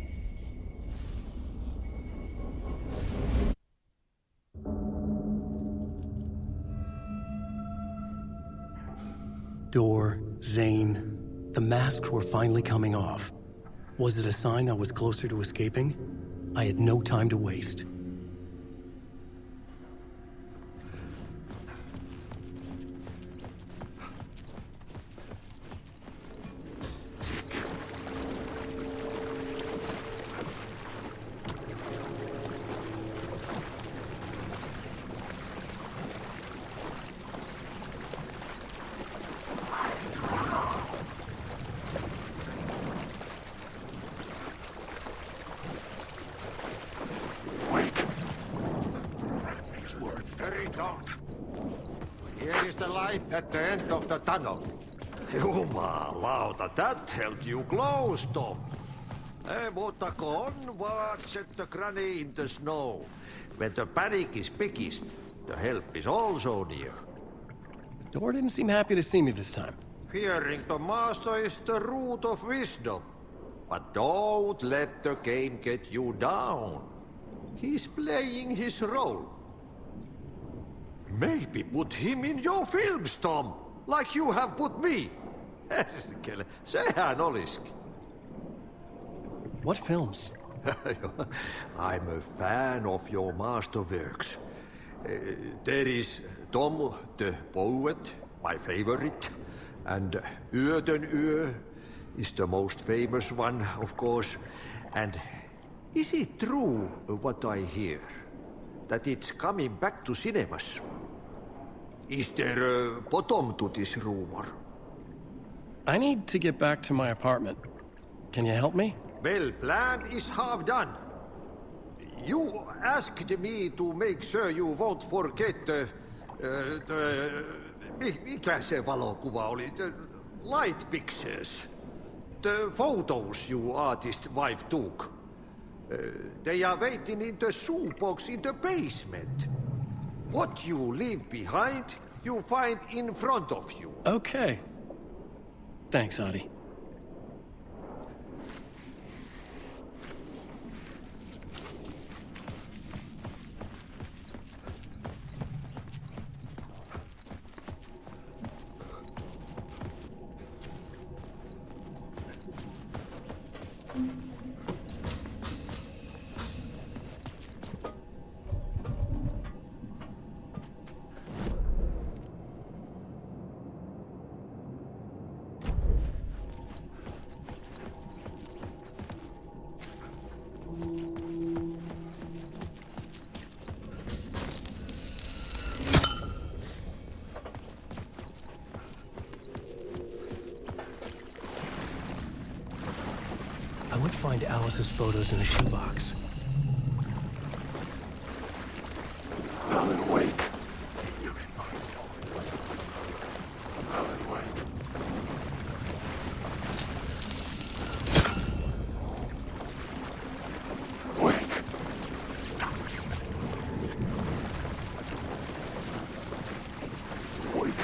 Door, Zane, the masks were finally coming off. Was it a sign I was closer to escaping? I had no time to waste. light at the end of the tunnel. Jumalauta, that held you close, Tom. Mutta go on, watch at the granny in the snow. When the panic is biggest, the help is also near. Door didn't seem happy to see me this time. Fearing the master is the root of wisdom. But don't let the game get you down. He's playing his role. Maybe put him in your films, Tom, like you have put me. Sehän olisikin. What films? I'm a fan of your masterworks. There is Tom the Poet, my favorite, and Ödenö is the most famous one, of course. And is it true what I hear, that it's coming back to cinemas? Is there a bottom to this rumor? I need to get back to my apartment. Can you help me? Well, plan is half done. You asked me to make sure you won't forget mikä se valokuva oli? The light pictures. The photos your artist wife took. They are waiting in the shoebox in the basement. What you leave behind, you find in front of you. Okay. Thanks, Adi. I would find Alice's photos in a shoebox. Alan Wake. Alan Wake. Wake. Wake.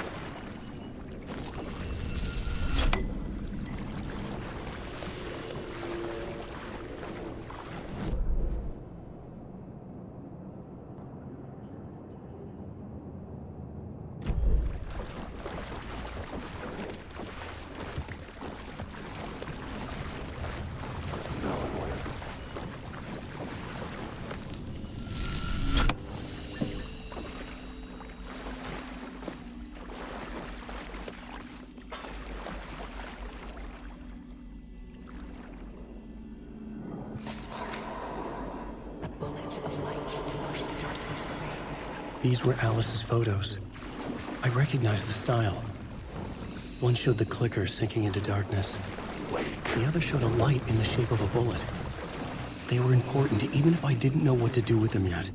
These were Alice's photos. I recognized the style. One showed the clicker sinking into darkness. The other showed a light in the shape of a bullet. They were important, even if I didn't know what to do with them yet.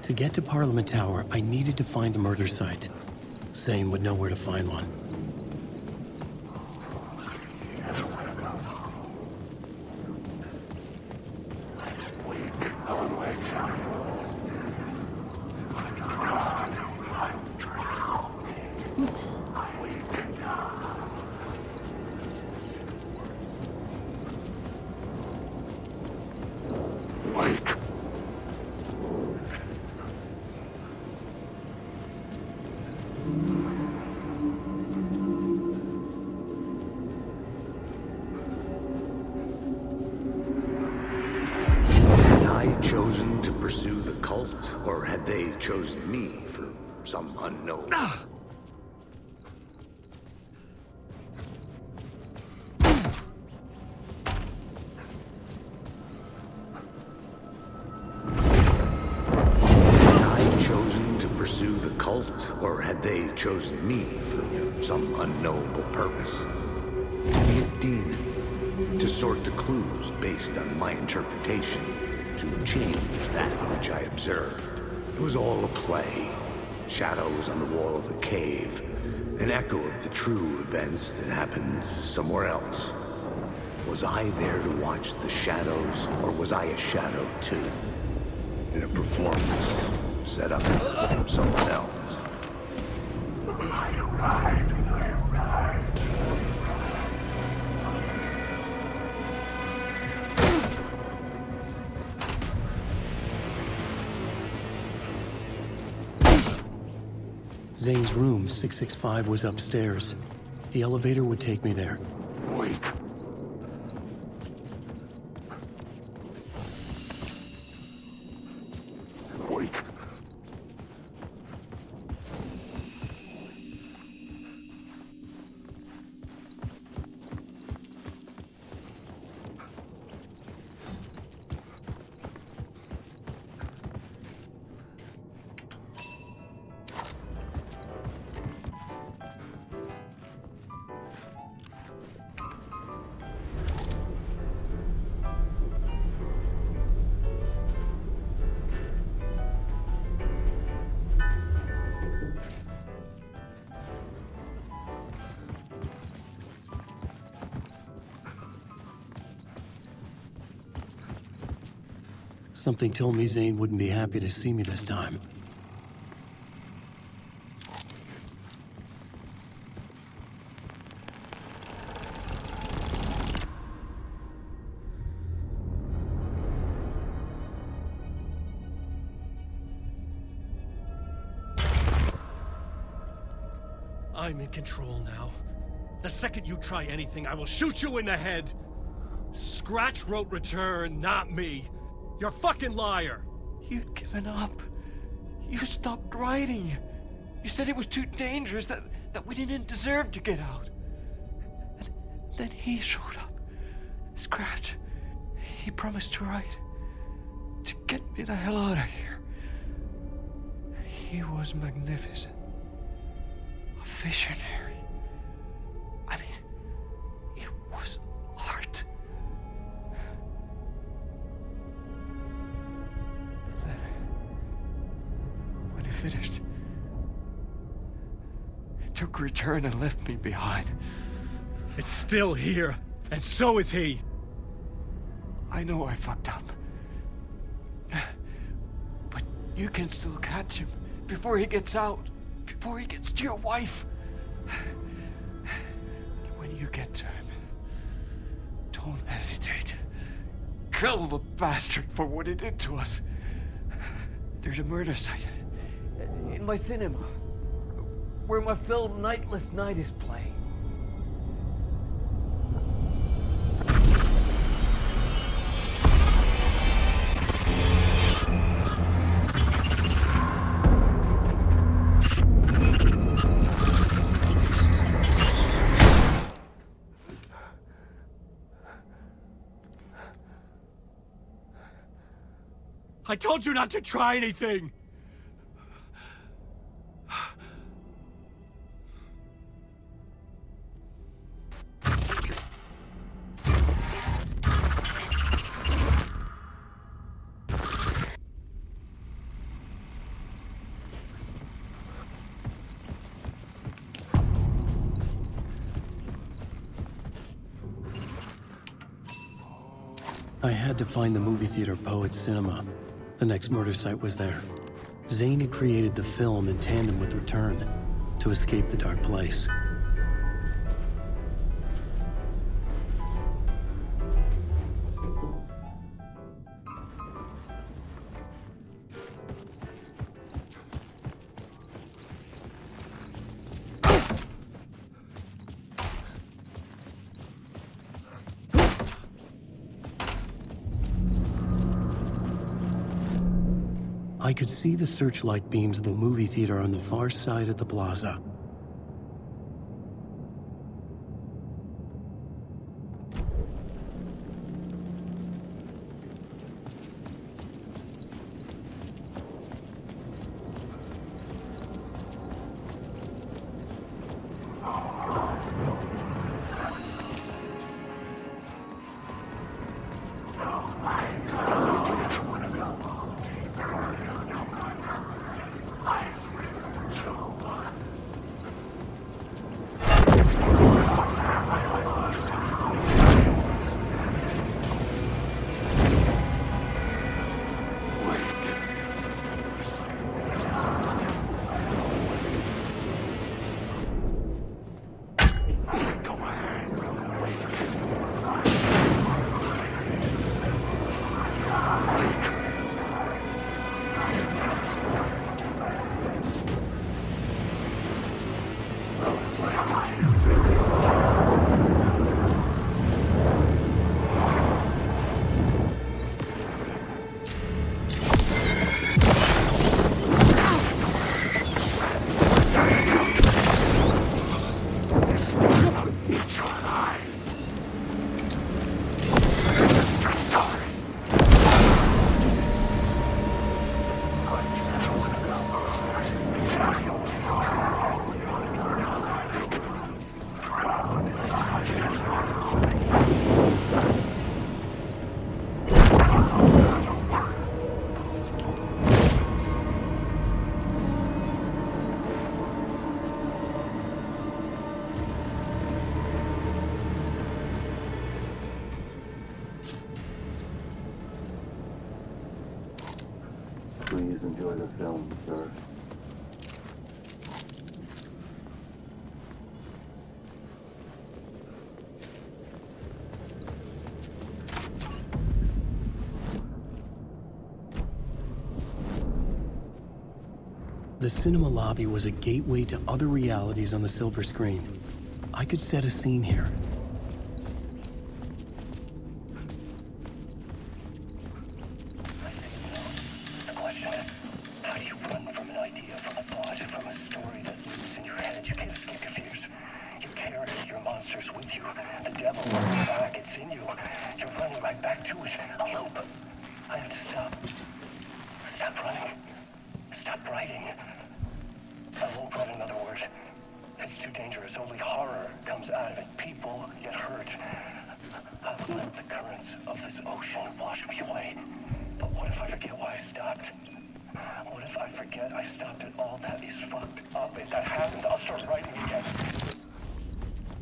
To get to Parliament Tower, I needed to find a murder site. Zane would know where to find one. Chosen to pursue the cult, or had they chosen me for some unknown? Pursue the cult, or had they chosen me for some unknowable purpose? To be a demon, to sort the clues based on my interpretation, to change that which I observed. It was all a play. Shadows on the wall of the cave, an echo of the true events that happened somewhere else. Was I there to watch the shadows, or was I a shadow too? In a performance set up for someone else. I arrived. Zane's room, 665, was upstairs. The elevator would take me there. Wake. Wake. Something told me Zane wouldn't be happy to see me this time. I'm in control now. The second you try anything, I will shoot you in the head. Scratch wrote return, not me. You're a fucking liar. You'd given up. You stopped writing. You said it was too dangerous, that we didn't deserve to get out. And then he showed up. Scratch. He promised to write. To get me the hell out of here. He was magnificent. A visionary. I mean, it was art. Then, when he finished, he took return and left me behind. It's still here, and so is he. I know I fucked up. But you can still catch him before he gets out, before he gets to your wife. When you get to him, don't hesitate. Kill the bastard for what he did to us. There's a murder site in my cinema where my film Nightless Night is playing. I told you not to try anything! I had to find the movie theater Poet Cinema. The next murder site was there. Zane had created the film in tandem with Return to escape the dark place. I could see the searchlight beams of the movie theater on the far side of the plaza. Please enjoy the film, sir. The cinema lobby was a gateway to other realities on the silver screen. I could set a scene here.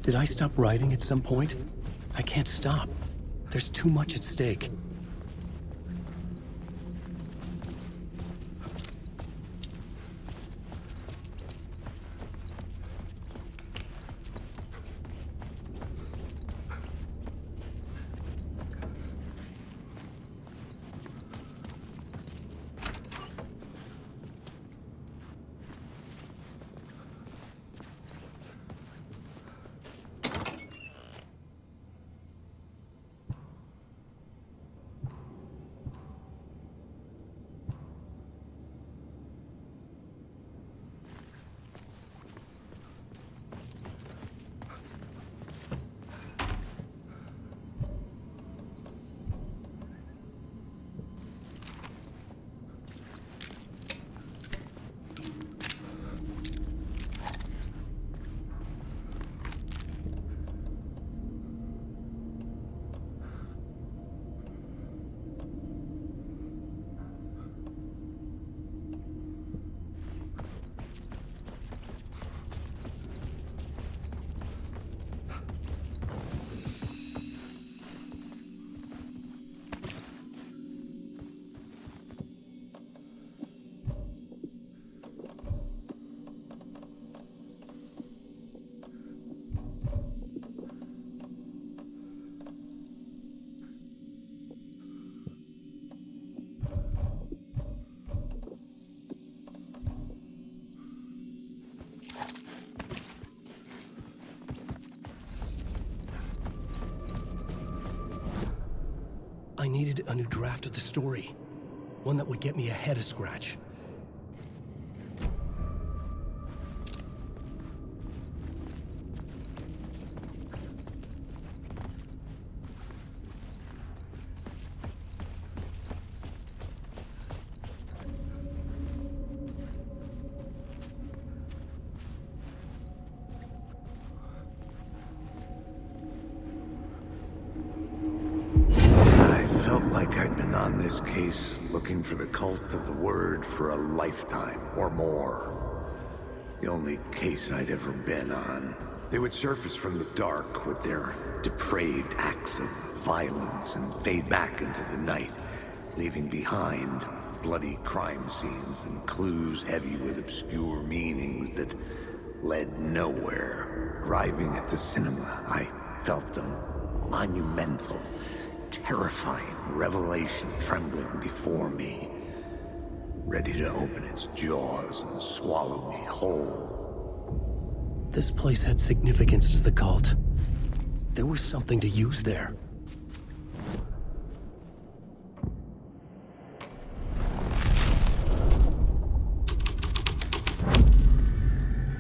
Did I stop writing at some point? I can't stop. There's too much at stake. needed a new draft of the story. One that would get me ahead of Scratch. This case, looking for the cult of the word for a lifetime or more. The only case I'd ever been on. They would surface from the dark with their depraved acts of violence and fade back into the night, leaving behind bloody crime scenes and clues heavy with obscure meanings that led nowhere. Arriving at the cinema, I felt them monumental, terrifying revelation trembling before me, ready to open its jaws and swallow me whole. This place had significance to the cult. There was something to use there.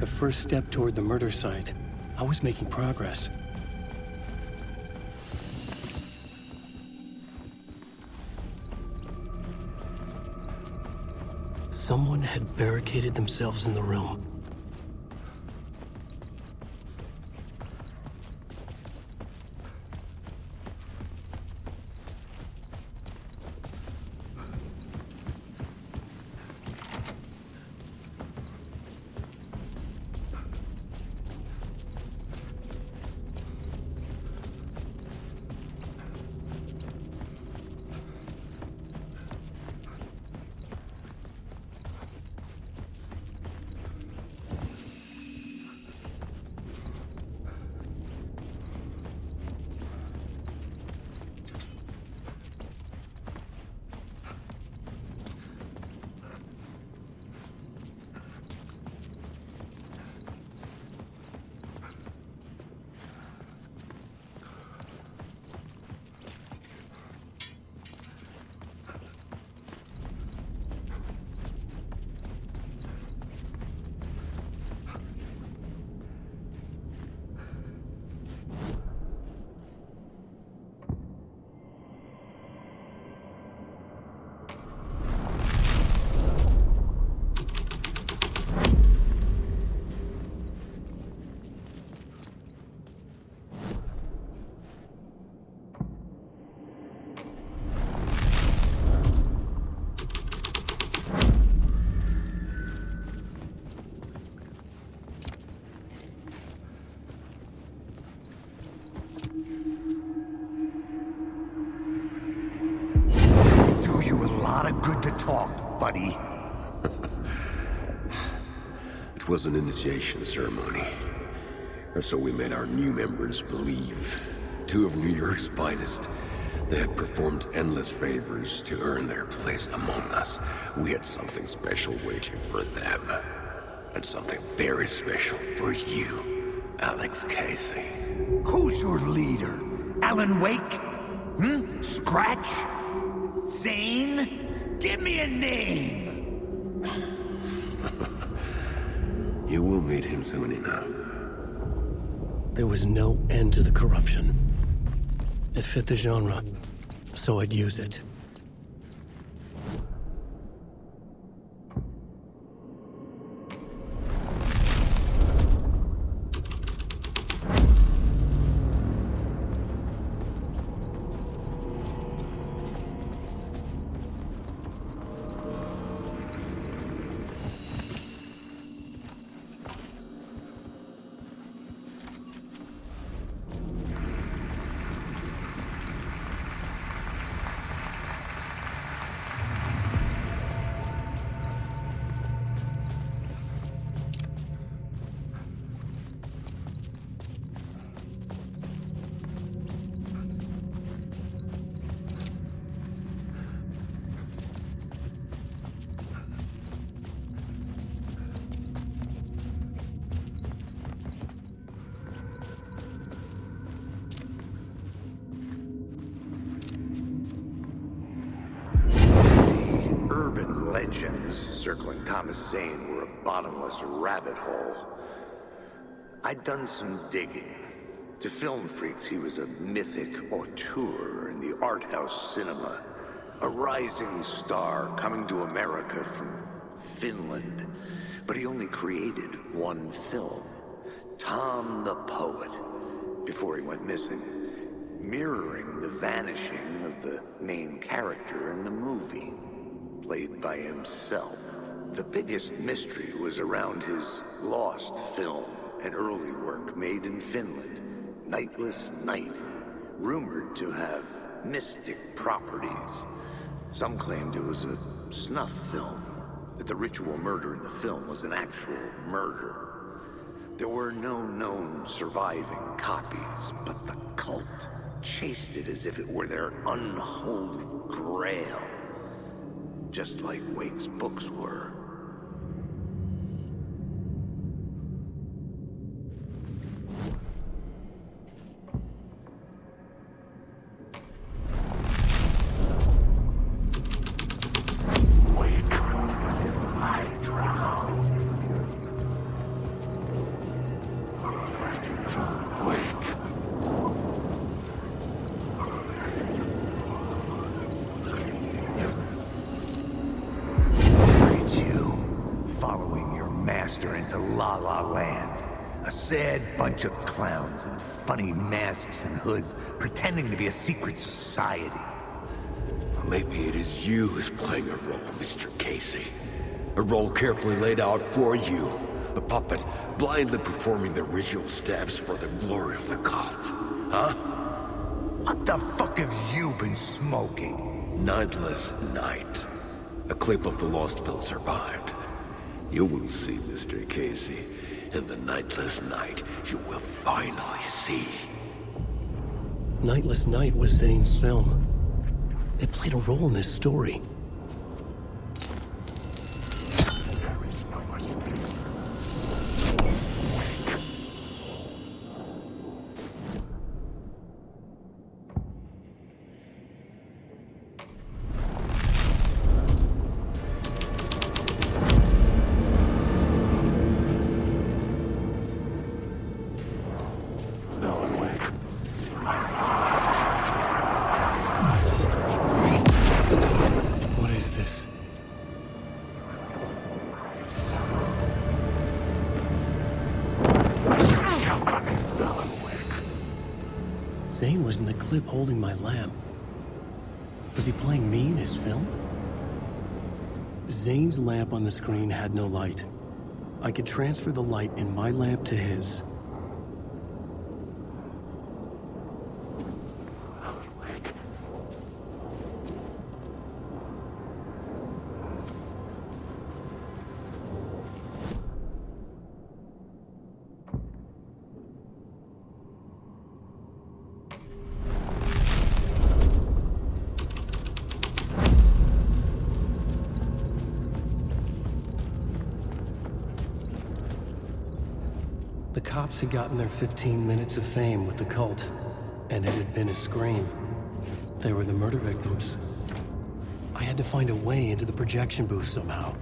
The first step toward the murder site. I was making progress. Someone had barricaded themselves in the room. Buddy. It was an initiation ceremony. Or so we made our new members believe. Two of New York's finest. They had performed endless favors to earn their place among us. We had something special waiting for them. And something very special for you, Alex Casey. Who's your leader? Alan Wake? Scratch? Zane? Give me a name! You will meet him soon enough. There was no end to the corruption. It fit the genre, so I'd use it. legends circling Thomas Zane were a bottomless rabbit hole. I'd done some digging. To film freaks, he was a mythic auteur in the art house cinema. A rising star coming to America from Finland. But he only created one film, Tom the Poet, before he went missing, mirroring the vanishing of the main character in the movie, played by himself. The biggest mystery was around his lost film, an early work made in Finland, Nightless Night, rumored to have mystic properties. Some claimed it was a snuff film, that the ritual murder in the film was an actual murder. There were no known surviving copies, but the cult chased it as if it were their unholy grail, just like Wake's books were. Into La La Land. A sad bunch of clowns in funny masks and hoods pretending to be a secret society. Maybe it is you who's playing a role, Mr. Casey. A role carefully laid out for you. A puppet blindly performing the ritual steps for the glory of the cult. Huh? What the fuck have you been smoking? Nightless Night. A clip of the lost film survived. You will see, Mr. Casey. In the Nightless Night, you will finally see. Nightless Night was Zane's film. It played a role in this story. Zane was in the clip holding my lamp. Was he playing me in his film? Zane's lamp on the screen had no light. I could transfer the light in my lamp to his. The cops had gotten their 15 minutes of fame with the cult, and it had been a scream. They were the murder victims. I had to find a way into the projection booth somehow.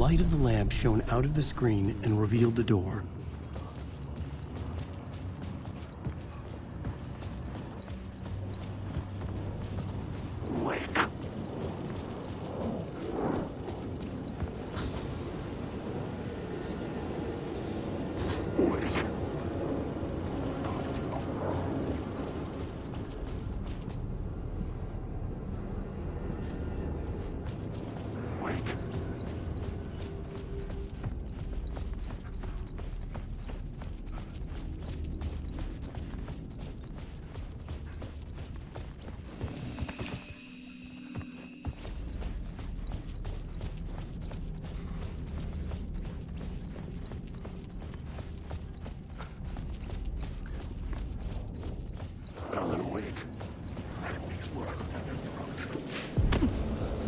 light of the lamp shone out of the screen and revealed the door.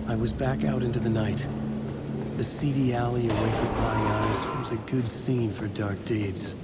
I was back out into the night. The seedy alley away from prying eyes was a good scene for dark deeds.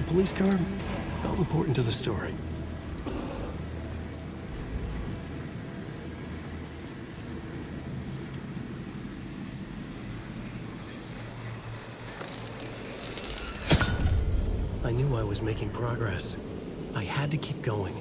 Police car felt important to the story. I knew I was making progress. I had to keep going.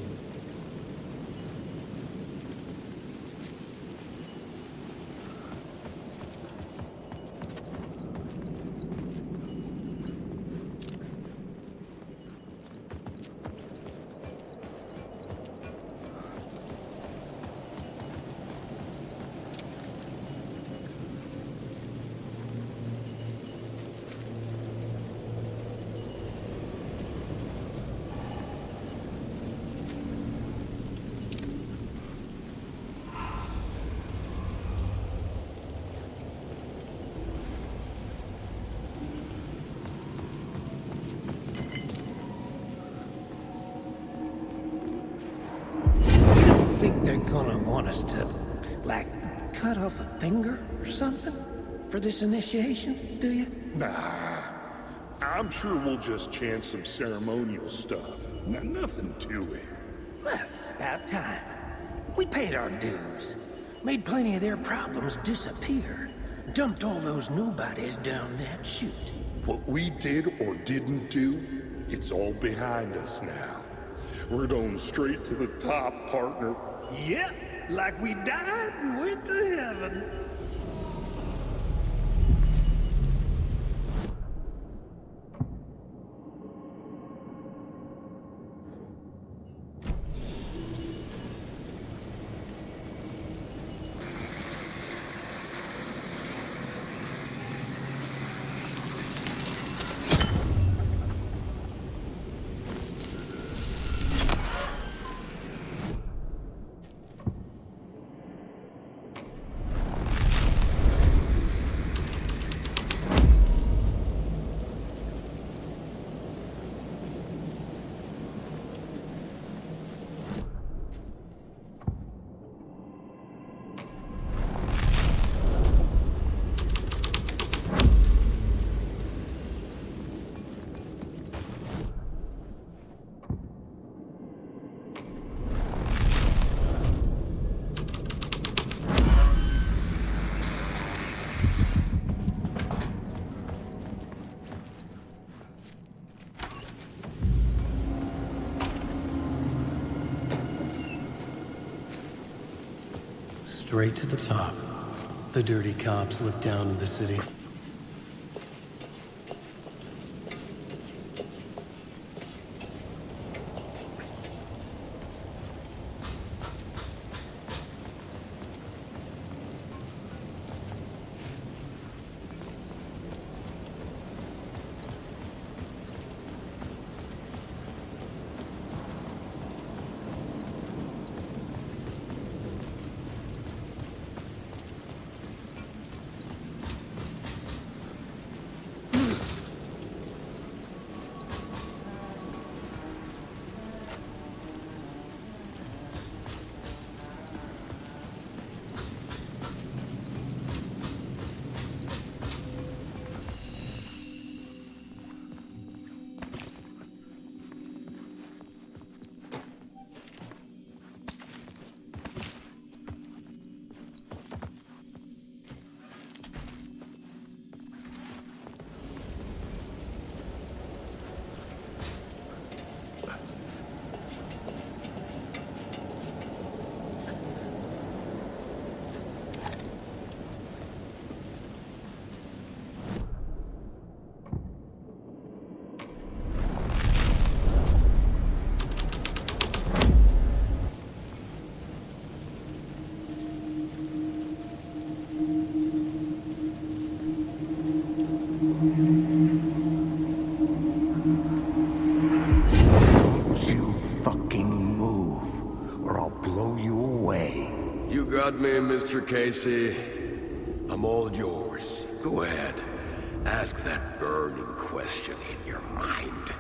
Think they're gonna want us to, like, cut off a finger or something for this initiation, do you? Nah, I'm sure we'll just chant some ceremonial stuff. Nothing to it. Well, it's about time. We paid our dues, made plenty of their problems disappear, dumped all those nobodies down that chute. What we did or didn't do, it's all behind us now. We're going straight to the top, partner. Yep, like we died and went to heaven. Straight to the top. The dirty cops look down in the city. Got me, Mr. Casey. I'm all yours. Go ahead. Ask that burning question in your mind.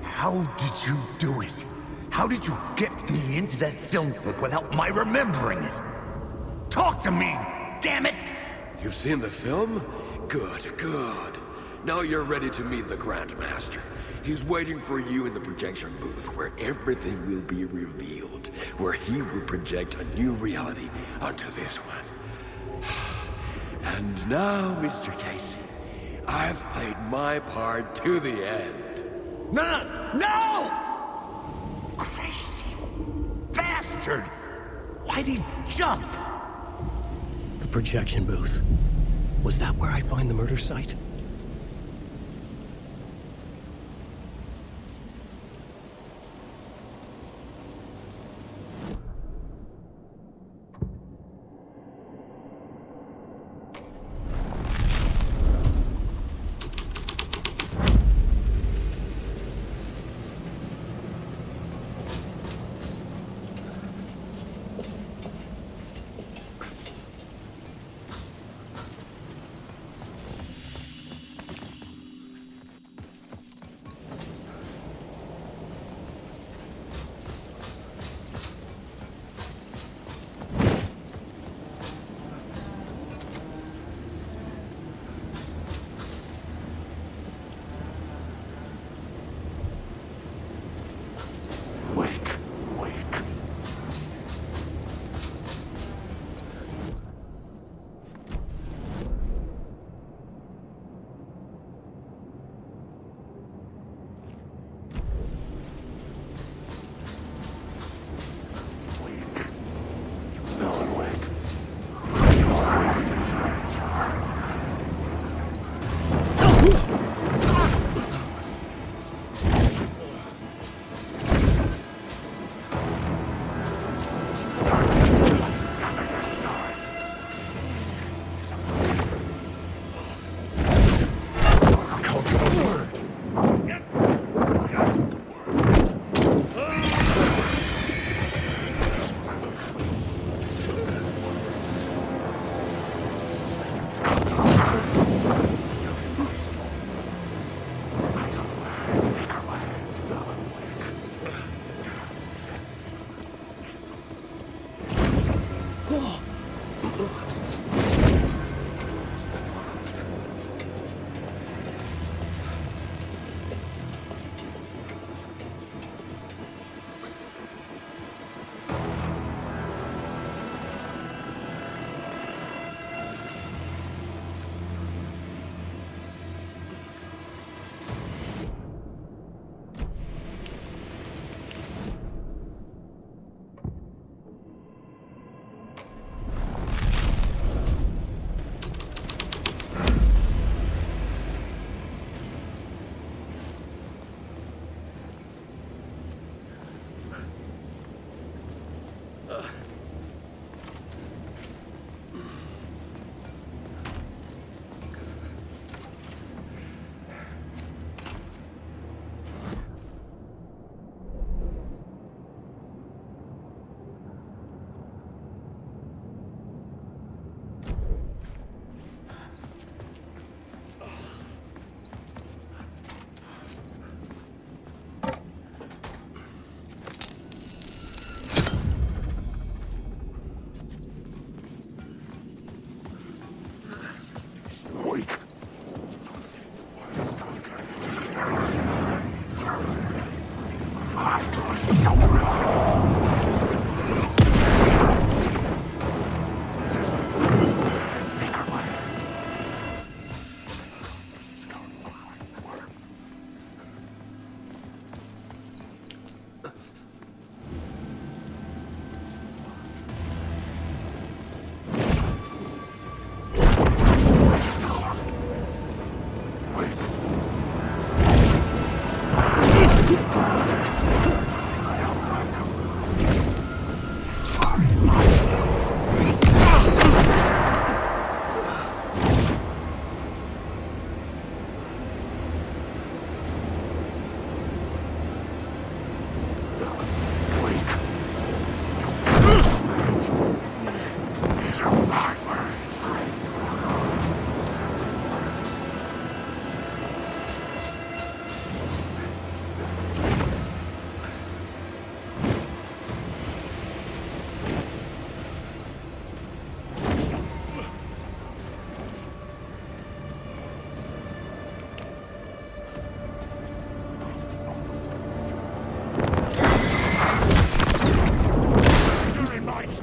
How did you do it? How did you get me into that film clip without my remembering it? Talk to me, damn it! You've seen the film? Good, good. Now you're ready to meet the Grandmaster. He's waiting for you in the projection booth where everything will be revealed, where he will project a new reality onto this one. And now, Mr. Casey, I've played my part to the end. No! Crazy bastard! Why'd he jump? The projection booth. Was that where I find the murder site?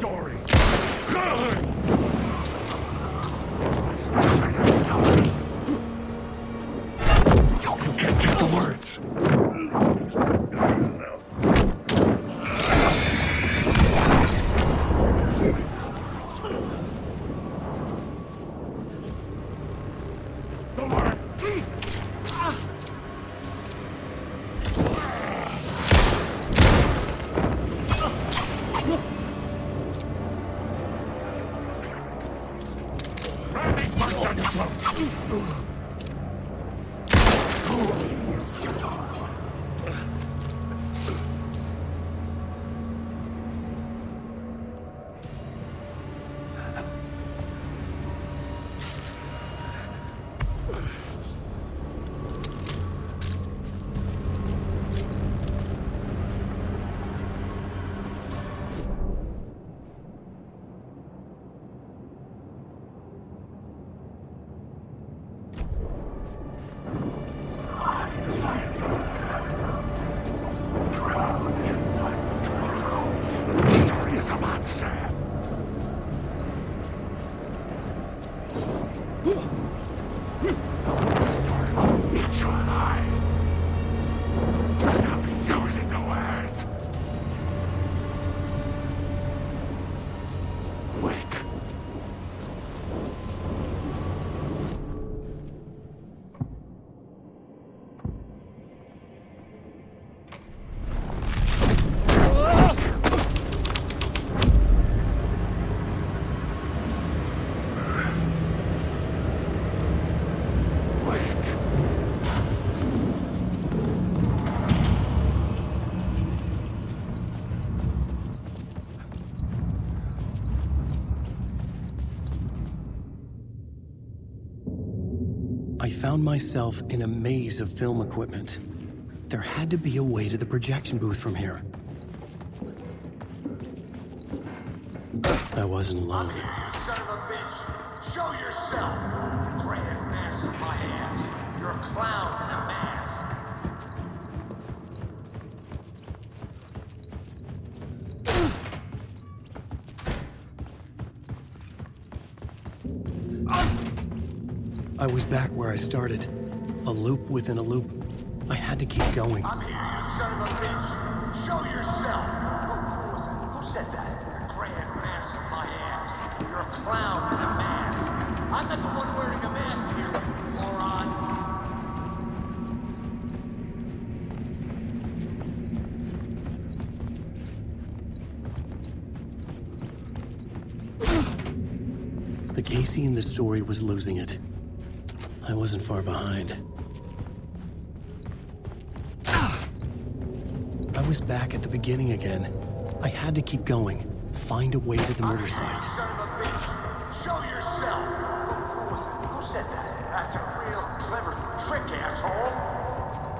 story. You can't take the words. I found myself in a maze of film equipment. There had to be a way to the projection booth from here. I wasn't alone. You son of a bitch! Show yourself! Grand master my ass! You're a clown in a mask! I was back where I started. A loop within a loop. I had to keep going. I'm here, you son of a bitch! Show yourself! Who was it? Who said that? The grand master my ass! You're a clown in a mask! I'm not the one wearing a mask here, you moron! The Casey in the story was losing it. I wasn't far behind. I was back at the beginning again. I had to keep going. Find a way to the murder site. Son of a bitch! Show yourself! Who was it? Who said that? That's a real clever trick, asshole!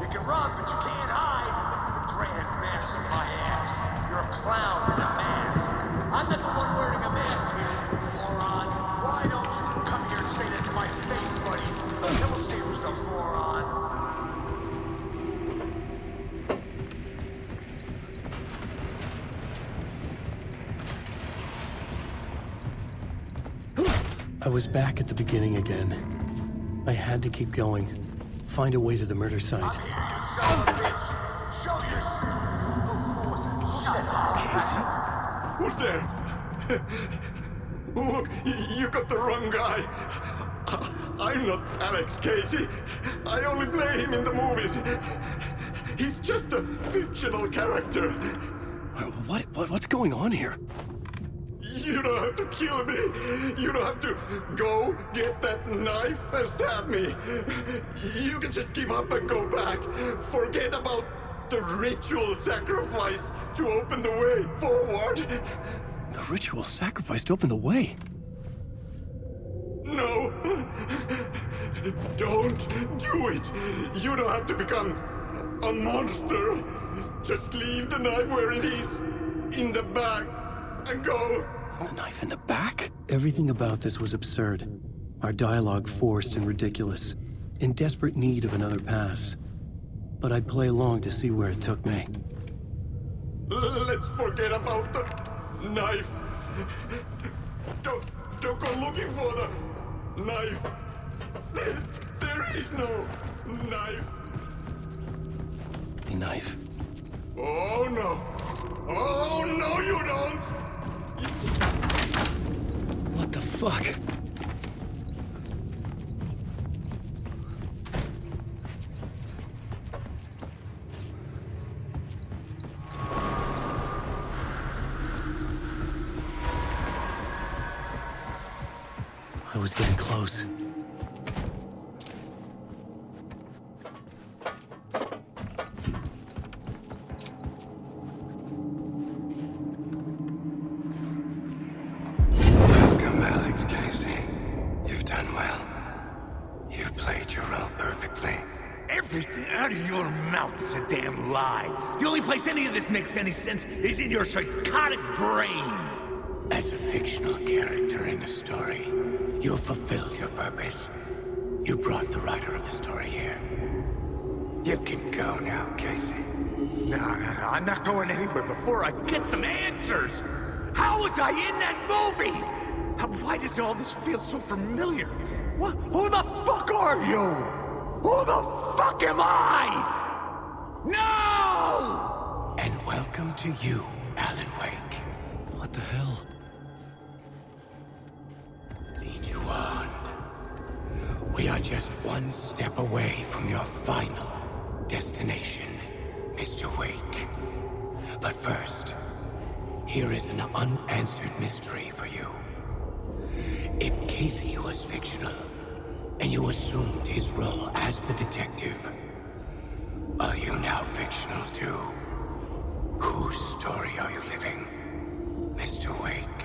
You can run, but you can't hide! The grand master my ass! You're a clown in a mask! I'm not the one wearing a mask here, you moron! Why don't you come here and say that to my face, buddy? Then we'll see who's the moron! I was back at the beginning again. I had to keep going. Find a way to the murder site. I'm here, you son of a bitch! Show yourself! Who was it? Who said that? Who's there? Look, you got the wrong guy. I'm not Alex Casey. I only play him in the movies. He's just a fictional character. What's going on here? You don't have to kill me. You don't have to go get that knife and stab me. You can just give up and go back. Forget about the ritual sacrifice to open the way forward. The ritual sacrifice to open the way? No. Don't do it. You don't have to become a monster. Just leave the knife where it is, in the back, and go. A knife in the back? Everything about this was absurd. Our dialogue forced and ridiculous. In desperate need of another pass. But I'd play along to see where it took me. Let's forget about the knife Don't go looking for the knife. There is no knife. A knife? Oh no. Oh no, you don't. What the fuck? I was getting close. Welcome, Alex Casey. You've done well. You've played your role perfectly. Everything out of your mouth is a damn lie. The only place any of this makes any sense is in your psychotic brain. As a fictional character in a story, you fulfilled your purpose. You brought the writer of the story here. You can go now, Casey. No, I'm not going anywhere before I get some answers. How was I in that movie? Why does all this feel so familiar? What? Who the fuck are you? Who the fuck am I? No! And welcome to you, Alan Wake. What the hell? Lead you on. We are just one step away from your final destination, Mr. Wake. But first, here is an unanswered mystery for you. If Casey was fictional, and you assumed his role as the detective, are you now fictional too? Whose story are you living, Mr. Wake?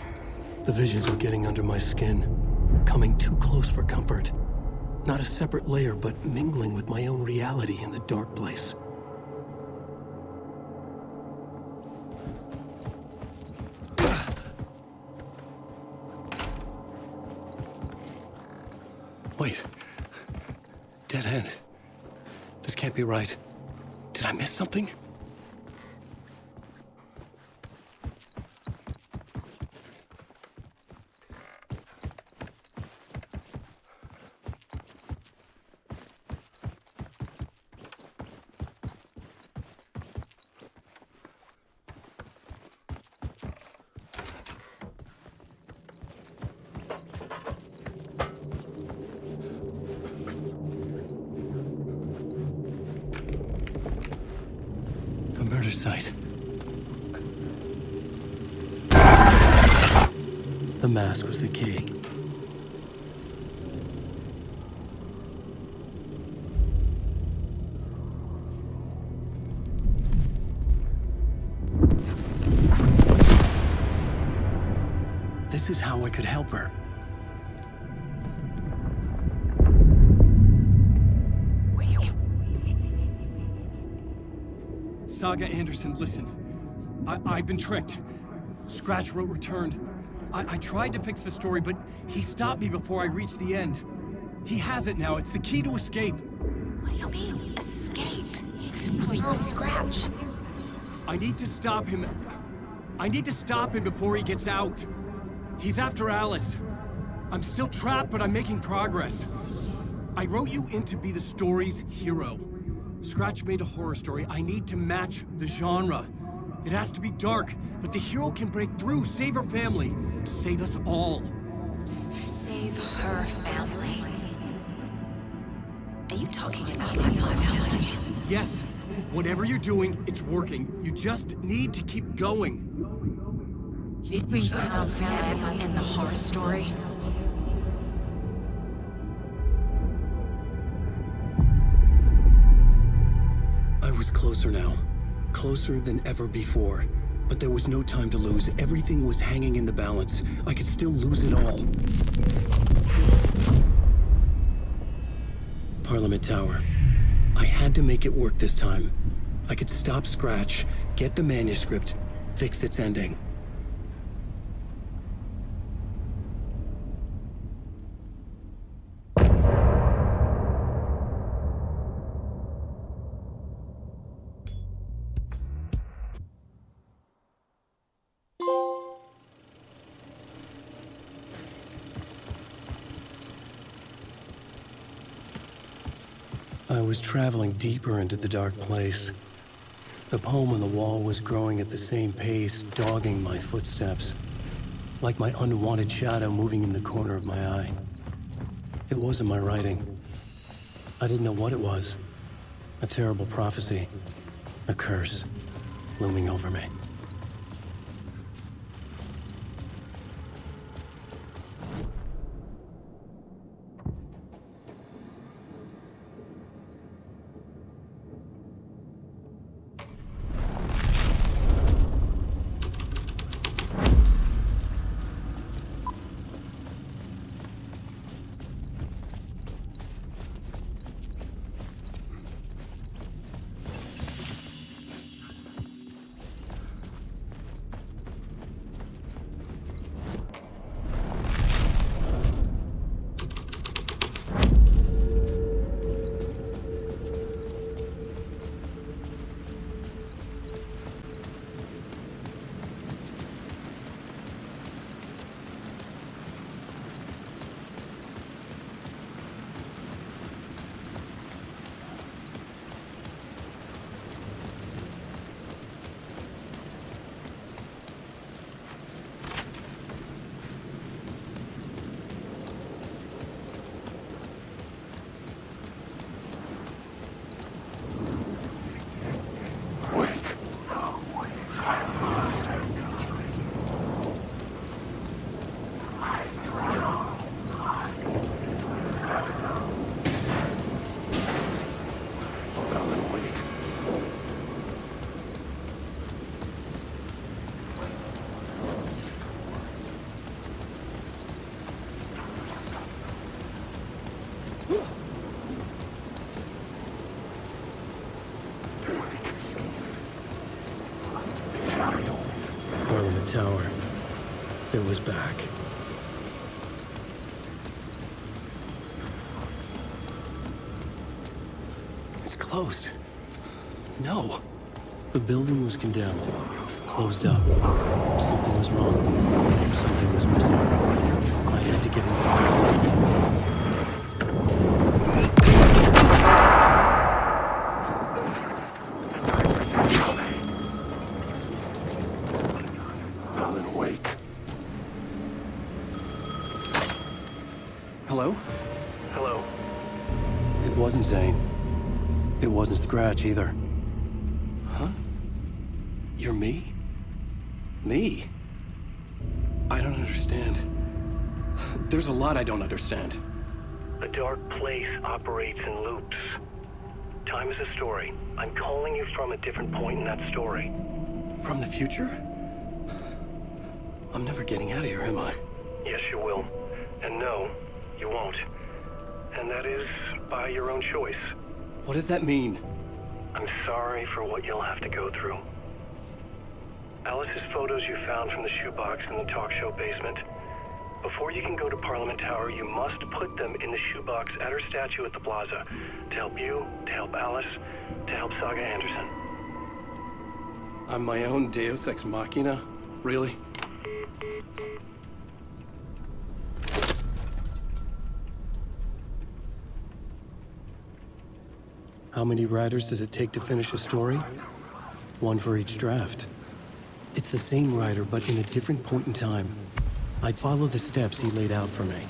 The visions are getting under my skin, coming too close for comfort. Not a separate layer, but mingling with my own reality in the dark place. Wait. Dead end. This can't be right. Did I miss something? Site. The mask was the key. This is how I could help her. Saga Anderson, listen. I've been tricked. Scratch wrote returned. I tried to fix the story, but he stopped me before I reached the end. He has it now. It's the key to escape. What do you mean, escape? You're a Scratch. I need to stop him. I need to stop him before he gets out. He's after Alice. I'm still trapped, but I'm making progress. I wrote you in to be the story's hero. Scratch made a horror story. I need to match the genre. It has to be dark, but the hero can break through, save her family, save us all. Save her family? Are you talking about my family? Yes, whatever you're doing, it's working. You just need to keep going. We found family in the horror story. I was closer now. Closer than ever before. But there was no time to lose. Everything was hanging in the balance. I could still lose it all. Parliament Tower. I had to make it work this time. I could stop Scratch, get the manuscript, fix its ending. I was traveling deeper into the dark place. The poem on the wall was growing at the same pace, dogging my footsteps, like my unwanted shadow moving in the corner of my eye. It wasn't my writing. I didn't know what it was. A terrible prophecy, a curse, looming over me. Tower. It was back. It's closed. No. The building was condemned. Closed up. Something was wrong. Something was missing. I had to get inside. Hello? Hello. It wasn't Zane. It wasn't Scratch either. Huh? You're me? Me? I don't understand. There's a lot I don't understand. A dark place operates in loops. Time is a story. I'm calling you from a different point in that story. From the future? I'm never getting out of here, am I? Yes, you will. And no, you won't. And that is by your own choice. What does that mean? I'm sorry for what you'll have to go through. Alice's photos you found from the shoebox in the talk show basement. Before you can go to Parliament Tower, you must put them in the shoebox at her statue at the plaza. To help you, to help Alice, to help Saga Anderson. I'm my own Deus Ex Machina? Really? How many writers does it take to finish a story? One for each draft. It's the same writer, but in a different point in time. I'd follow the steps he laid out for me.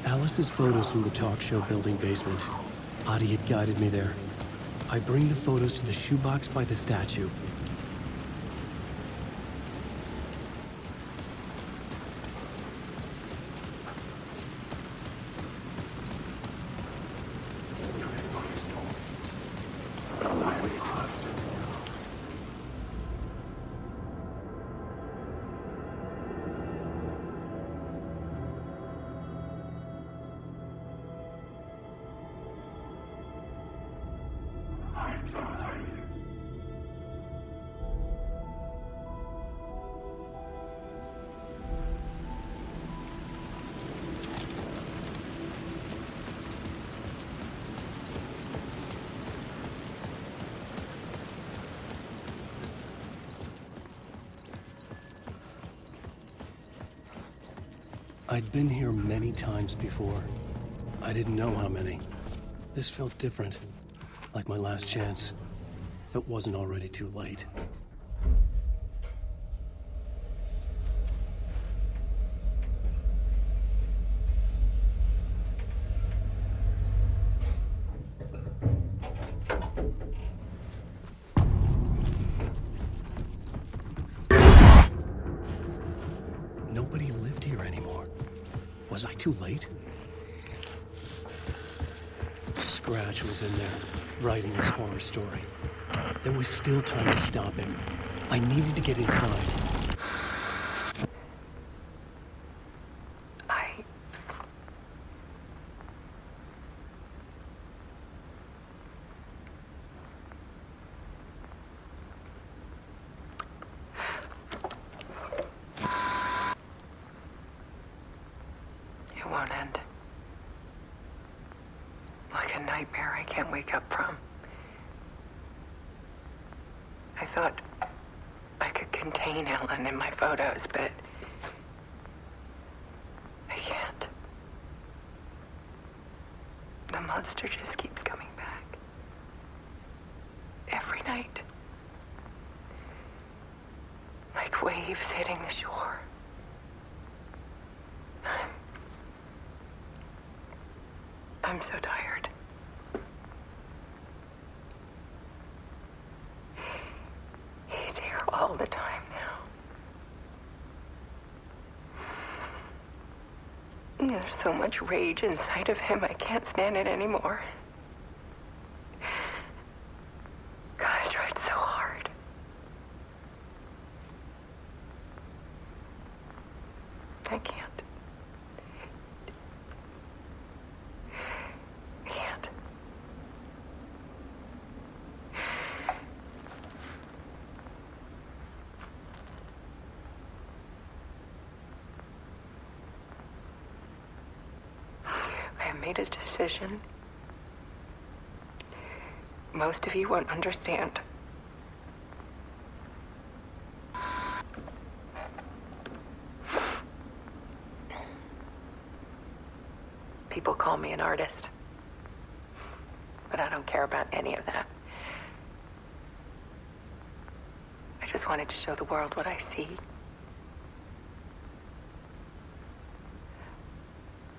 Alice's photos from the talk show building basement. Adi had guided me there. I bring the photos to the shoebox by the statue. I'd been here many times before. I didn't know how many. This felt different, like my last chance, if it wasn't already too late. Nobody lived here anymore. Was I too late? Scratch was in there, writing his horror story. There was still time to stop him. I needed to get inside. It won't end. Like a nightmare I can't wake up from. I thought I could contain Ellen in my photos, but I can't. The monster just keeps coming back. Every night. Like waves hitting the shore. I'm so tired. He's here all the time now. There's so much rage inside of him, I can't stand it anymore. God, I tried so hard. I can't. Made a decision. Most of you won't understand. People call me an artist, but I don't care about any of that. I just wanted to show the world what I see.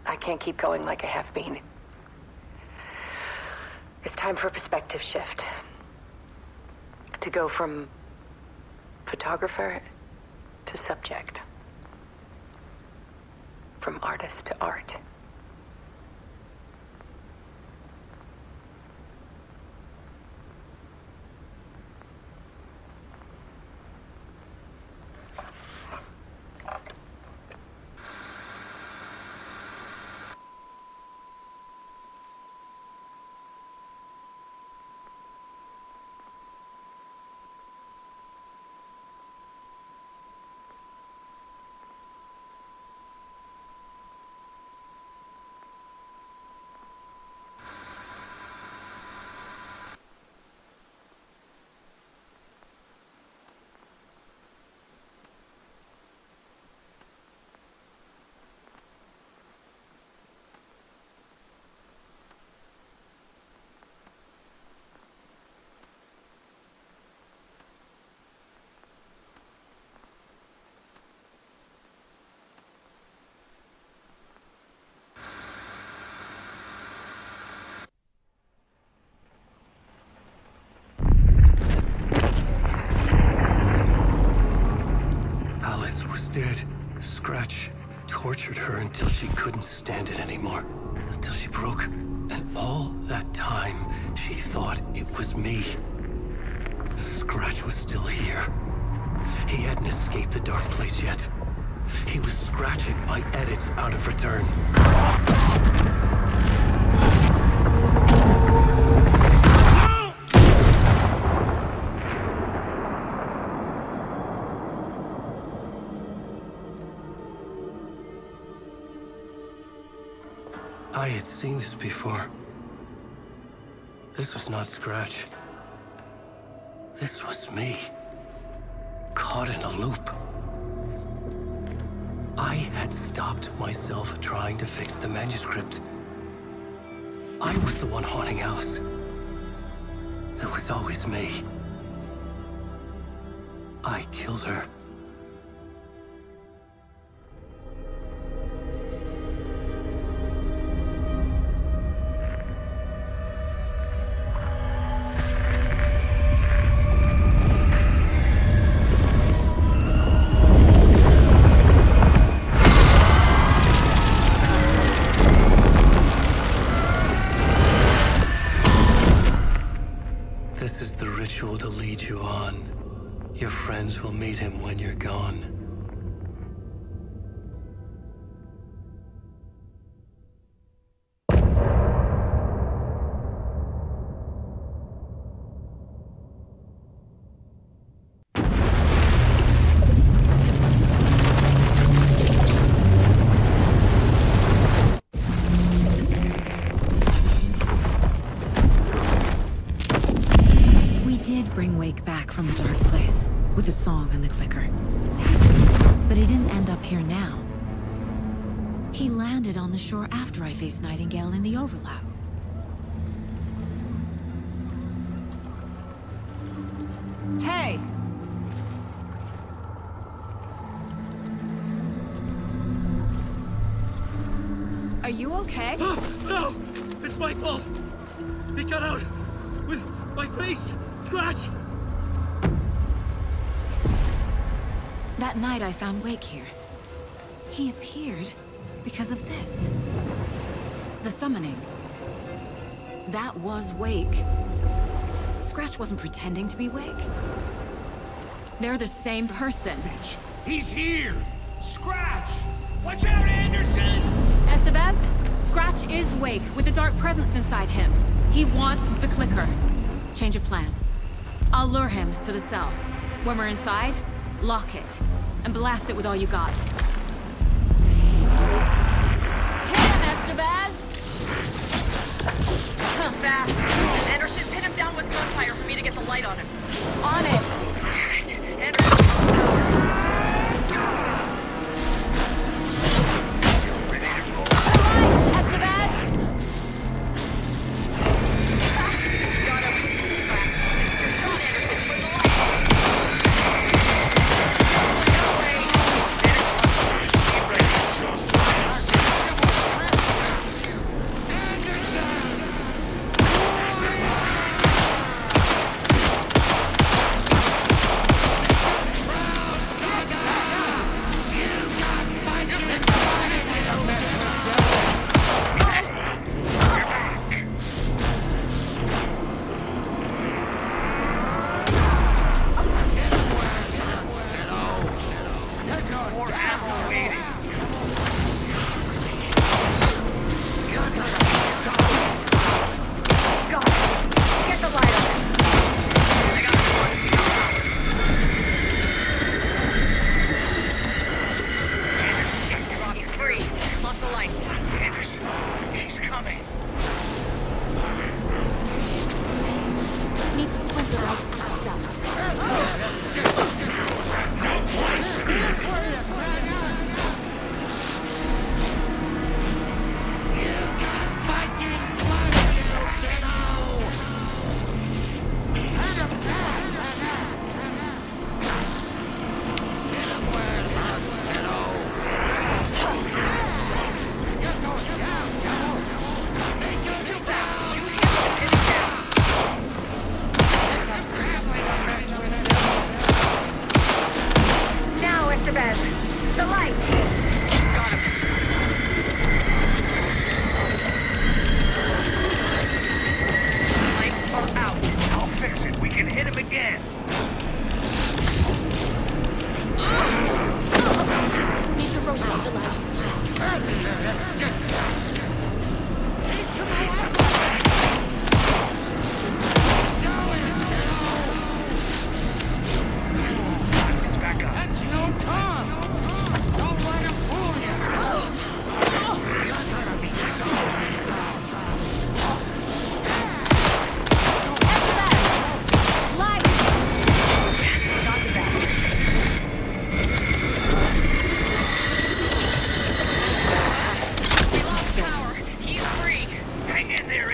I can't keep going like I have been. It's time for a perspective shift. To go from photographer to subject. From artist to art. Dead. Scratch tortured her until she couldn't stand it anymore. Until she broke. And all that time, she thought it was me. Scratch was still here. He hadn't escaped the dark place yet. He was scratching my edits out of return. I had seen this before. This was not Scratch. This was me. Caught in a loop. I had stopped myself trying to fix the manuscript. I was the one haunting Alice. It was always me. I killed her. This is the ritual to lead you on. Your friends will meet him when you're gone. Bring Wake back from the dark place with the song and the clicker. But he didn't end up here now. He landed on the shore after I faced Nightingale in the overlap. Hey! Are you okay? No! It's my fault! He got out with my face! Scratch! That night I found Wake here. He appeared because of this. The summoning. That was Wake. Scratch wasn't pretending to be Wake. They're the same person. He's here! Scratch! Watch out, Anderson! Estevez, Scratch is Wake with the dark presence inside him. He wants the clicker. Change of plan. I'll lure him to the cell. When we're inside, lock it, and blast it with all you got. Hit him, Estevez! Fast. Anderson, pin him down with gunfire for me to get the light on him. On it! Anderson, Hang in there!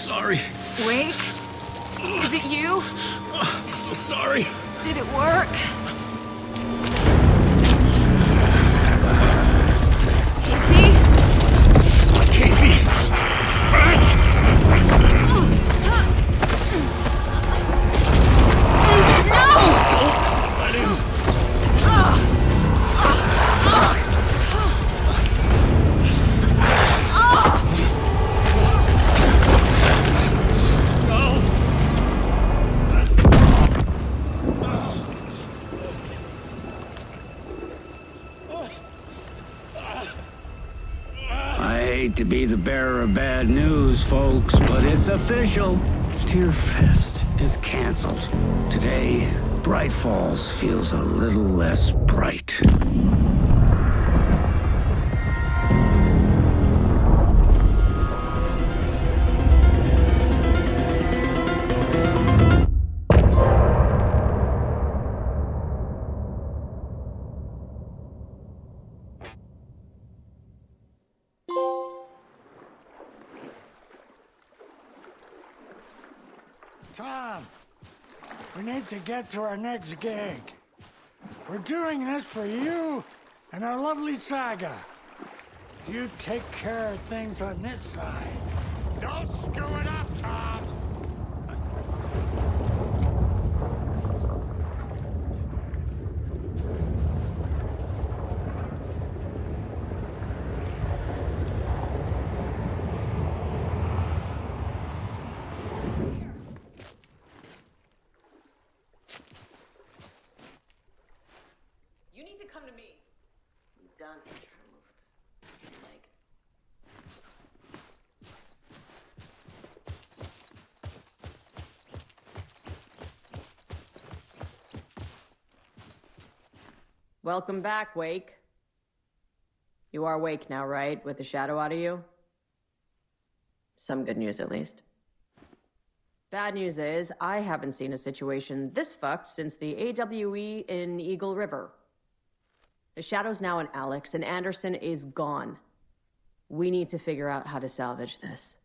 sorry. Wait. Is it you? I'm so sorry. Did it work? Casey? What, Casey? Scratch! Don't let him. I hate to be the bearer of bad news, folks, but it's official. Tearfest is canceled. Today, Bright Falls feels a little less bright. Tom, we need to get to our next gig. We're doing this for you and our lovely Saga. You take care of things on this side. Don't screw it up, Tom! Come to me. I'm done trying to move this leg. Welcome back, Wake. You are Wake now, right? With the shadow out of you? Some good news, at least. Bad news is, I haven't seen a situation this fucked since the AWE in Eagle River. The Shadow's now in Alex, and Anderson is gone. We need to figure out how to salvage this.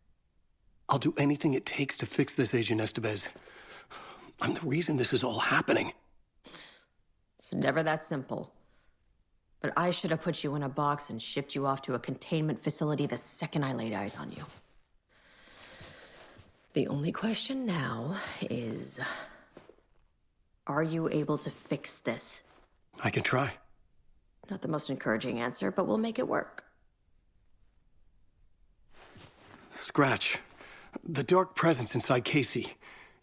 I'll do anything it takes to fix this, Agent Estevez. I'm the reason this is all happening. It's never that simple. But I should have put you in a box and shipped you off to a containment facility the second I laid eyes on you. The only question now is... are you able to fix this? I can try. Not the most encouraging answer, but we'll make it work. Scratch. The dark presence inside Casey.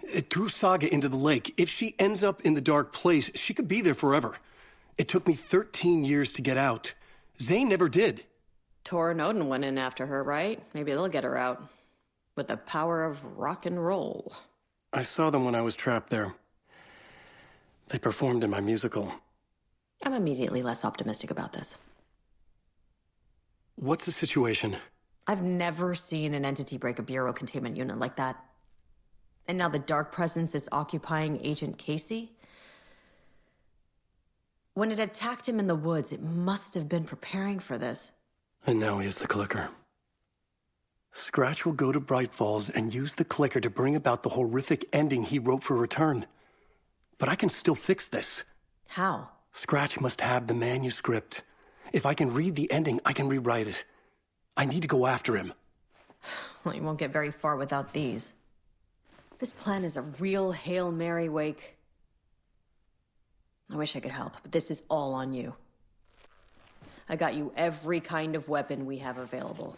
It threw Saga into the lake. If she ends up in the dark place, she could be there forever. It took me 13 years to get out. Zane never did. Tor and Odin went in after her, right? Maybe they'll get her out. With the power of rock and roll. I saw them when I was trapped there. They performed in my musical. I'm immediately less optimistic about this. What's the situation? I've never seen an entity break a bureau containment unit like that. And now the dark presence is occupying Agent Casey? When it attacked him in the woods, it must have been preparing for this. And now he has the clicker. Scratch will go to Bright Falls and use the clicker to bring about the horrific ending he wrote for Return. But I can still fix this. How? Scratch must have the manuscript. If I can read the ending, I can rewrite it. I need to go after him. Well, you won't get very far without these. This plan is a real Hail Mary, Wake. I wish I could help, but this is all on you. I got you every kind of weapon we have available.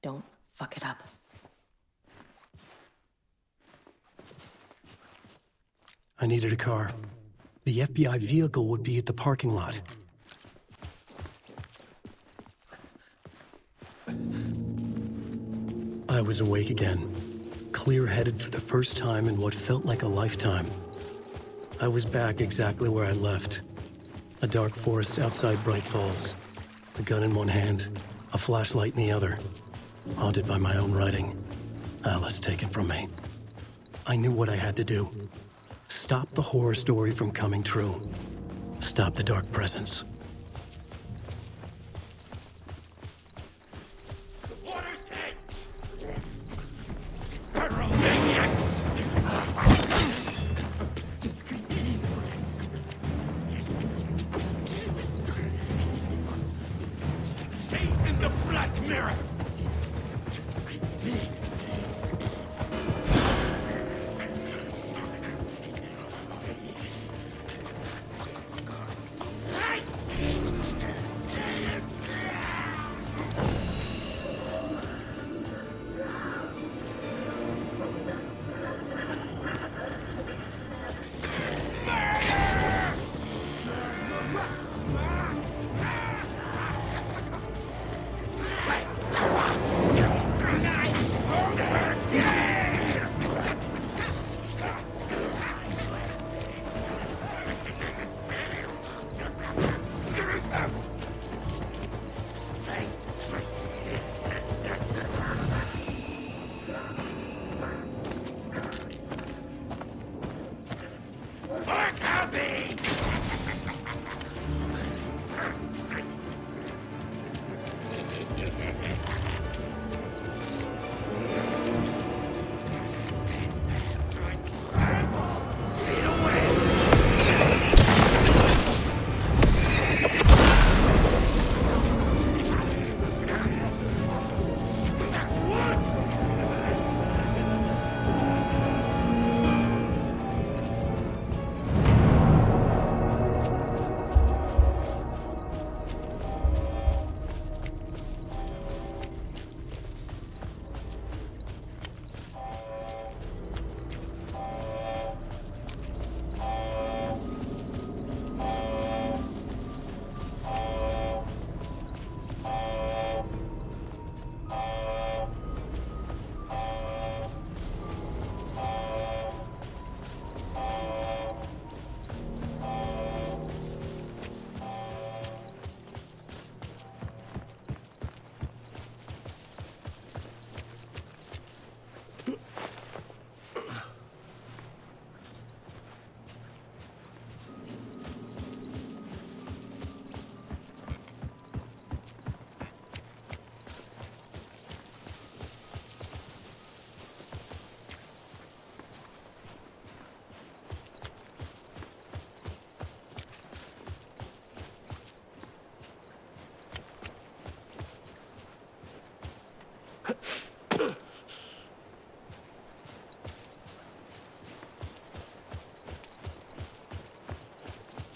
Don't fuck it up. I needed a car. The FBI vehicle would be at the parking lot. I was awake again, clear-headed for the first time in what felt like a lifetime. I was back exactly where I left. A dark forest outside Bright Falls. A gun in one hand, a flashlight in the other. Haunted by my own writing. Alice taken from me. I knew what I had to do. Stop the horror story from coming true. Stop the dark presence. mirror!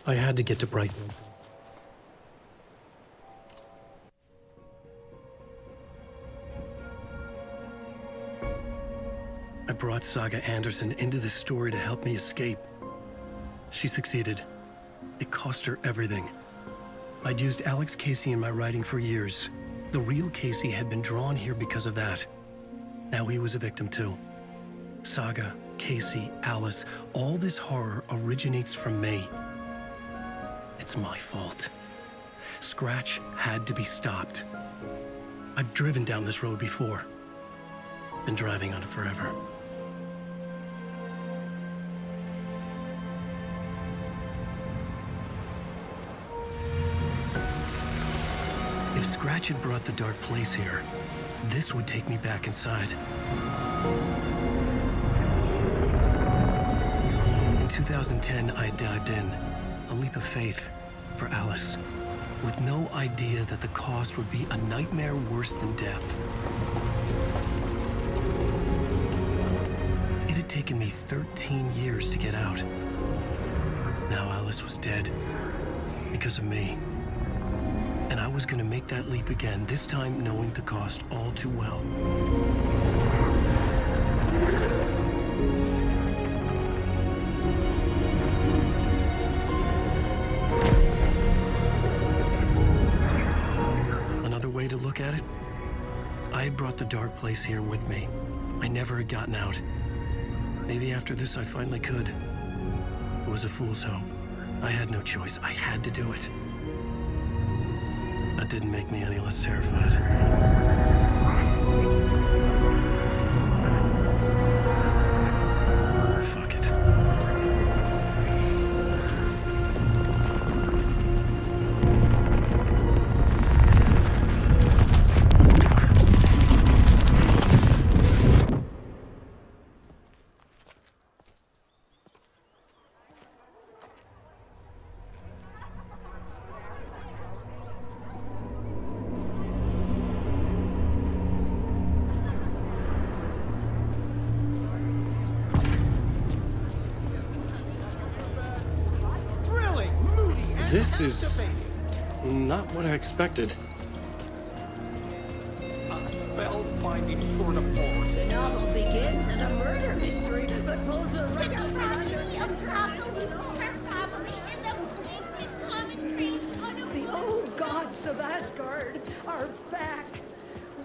I had to get to Brighton. I brought Saga Anderson into this story to help me escape. She succeeded. It cost her everything. I'd used Alex Casey in my writing for years. The real Casey had been drawn here because of that. Now he was a victim too. Saga, Casey, Alice, all this horror originates from me. It's my fault. Scratch had to be stopped. I've driven down this road before. Been driving on it forever. If Scratch had brought the dark place here, this would take me back inside. In 2010, I dived in, a leap of faith for Alice, with no idea that the cost would be a nightmare worse than death. It had taken me 13 years to get out. Now Alice was dead, because of me. And I was gonna make that leap again, this time knowing the cost all too well. Another way to look at it, I had brought the dark place here with me. I never had gotten out. Maybe after this I finally could. It was a fool's hope. I had no choice. I had to do it. That didn't make me any less terrified. Fuck it. This is not what I expected. A spell-binding tour de force. The novel begins as a murder mystery, but pulls a right out from under the old gods of Asgard are back.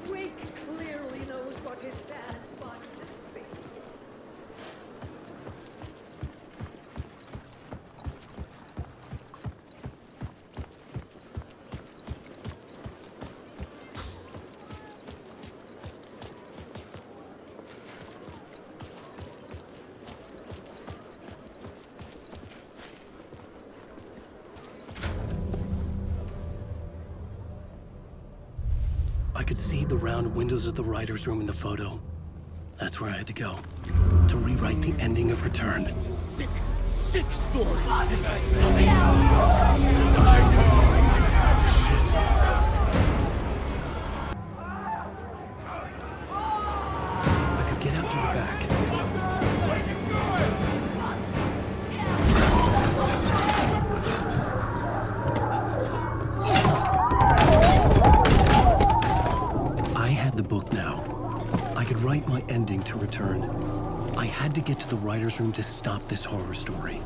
Wake clearly knows what his fans want to see. I could see the round windows of the writer's room in the photo. That's where I had to go. To rewrite the ending of Return. Sick story. I could get out to the back. I had the book now. I could write my ending to Return. I had to get to the writer's room to stop this horror story.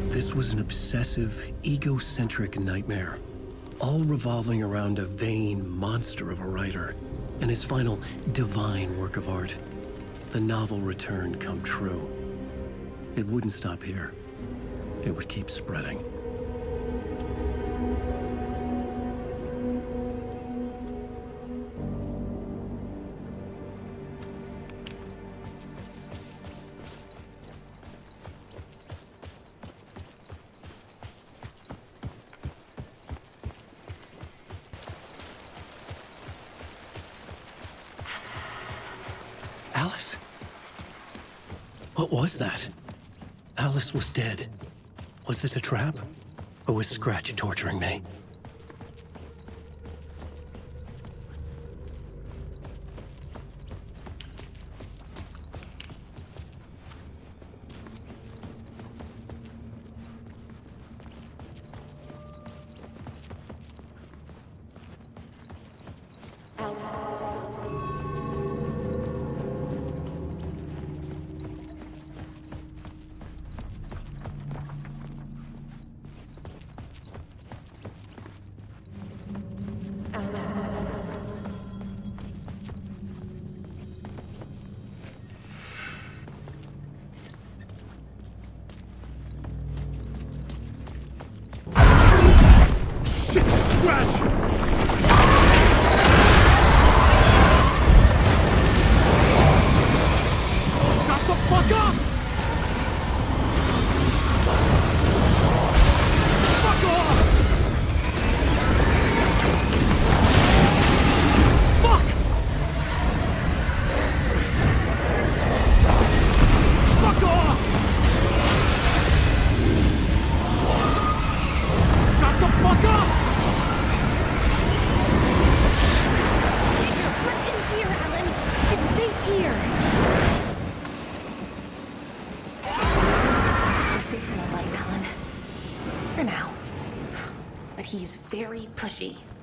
This was an obsessive, egocentric nightmare, all revolving around a vain monster of a writer and his final divine work of art, the novel Return come true. It wouldn't stop here. It would keep spreading. Alice? What was that? Alice was dead. Was this a trap? Or was Scratch torturing me?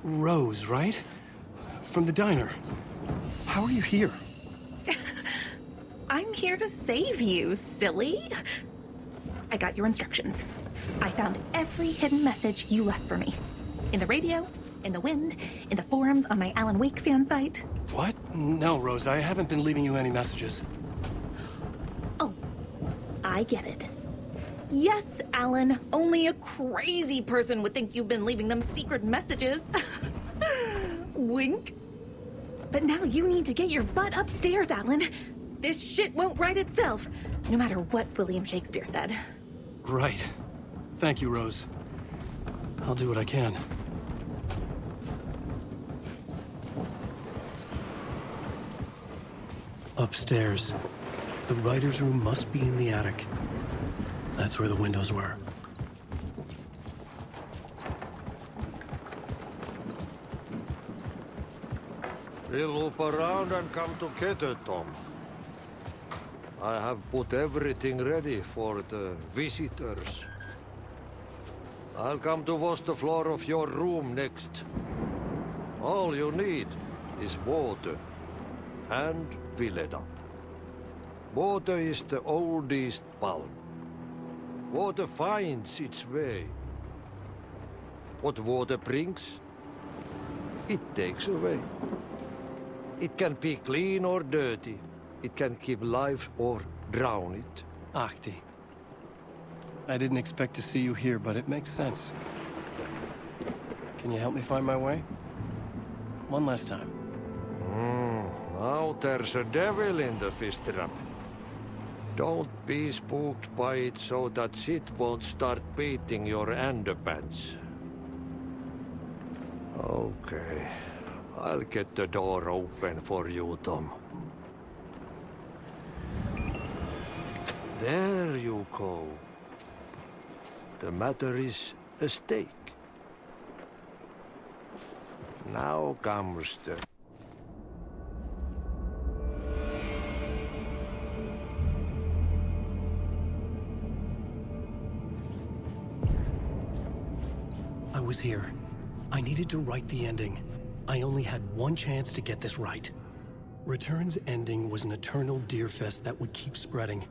Rose, right? From the diner. How are you here? I'm here to save you, silly. I got your instructions. I found every hidden message you left for me. In the radio, in the wind, in the forums on my Alan Wake fan site. What? No, Rose, I haven't been leaving you any messages. Oh, I get it. Yes, Alan, only a crazy person would think you've been leaving them secret messages. Wink. But now you need to get your butt upstairs, Alan. This shit won't right itself, no matter what William Shakespeare said. Right. Thank you, Rose. I'll do what I can. Upstairs. The writer's room must be in the attic. That's where the windows were. We'll loop around and come to get it, Tom. I have put everything ready for the visitors. I'll come to wash the floor of your room next. All you need is water and fill it up. Water is the oldest bulb. Water finds its way. What water brings, it takes away. It can be clean or dirty. It can give life or drown it. Ahti. I didn't expect to see you here, but it makes sense. Can you help me find my way? One last time. Now there's a devil in the fish trap. Don't be spooked by it so that shit won't start beating your underpants. Okay. I'll get the door open for you, Tom. There you go. The matter is a stake. Now comes the... I was here. I needed to write the ending. I only had one chance to get this right. Return's ending was an eternal deerfest that would keep spreading.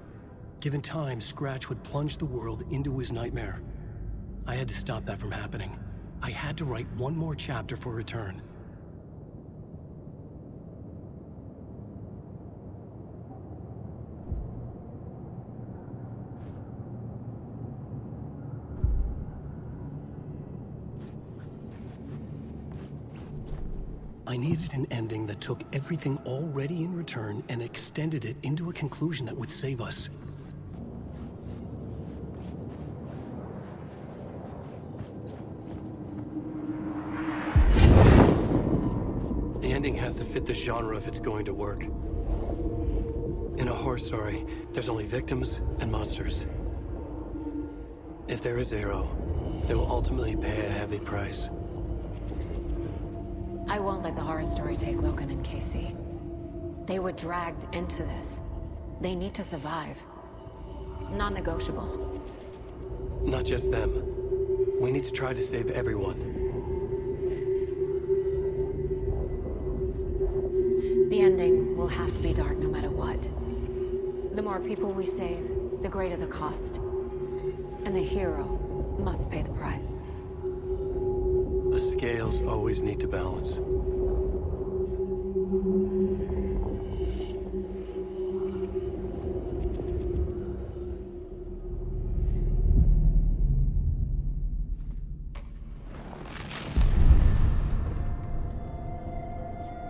Given time, Scratch would plunge the world into his nightmare. I had to stop that from happening. I had to write one more chapter for Return. I needed an ending that took everything already in Return and extended it into a conclusion that would save us. The ending has to fit the genre if it's going to work. In a horror story, there's only victims and monsters. If there is Arrow, they will ultimately pay a heavy price. I won't let the horror story take Logan and Casey. They were dragged into this. They need to survive. Non-negotiable. Not just them. We need to try to save everyone. The ending will have to be dark no matter what. The more people we save, the greater the cost. And the hero must pay the price. The scales always need to balance.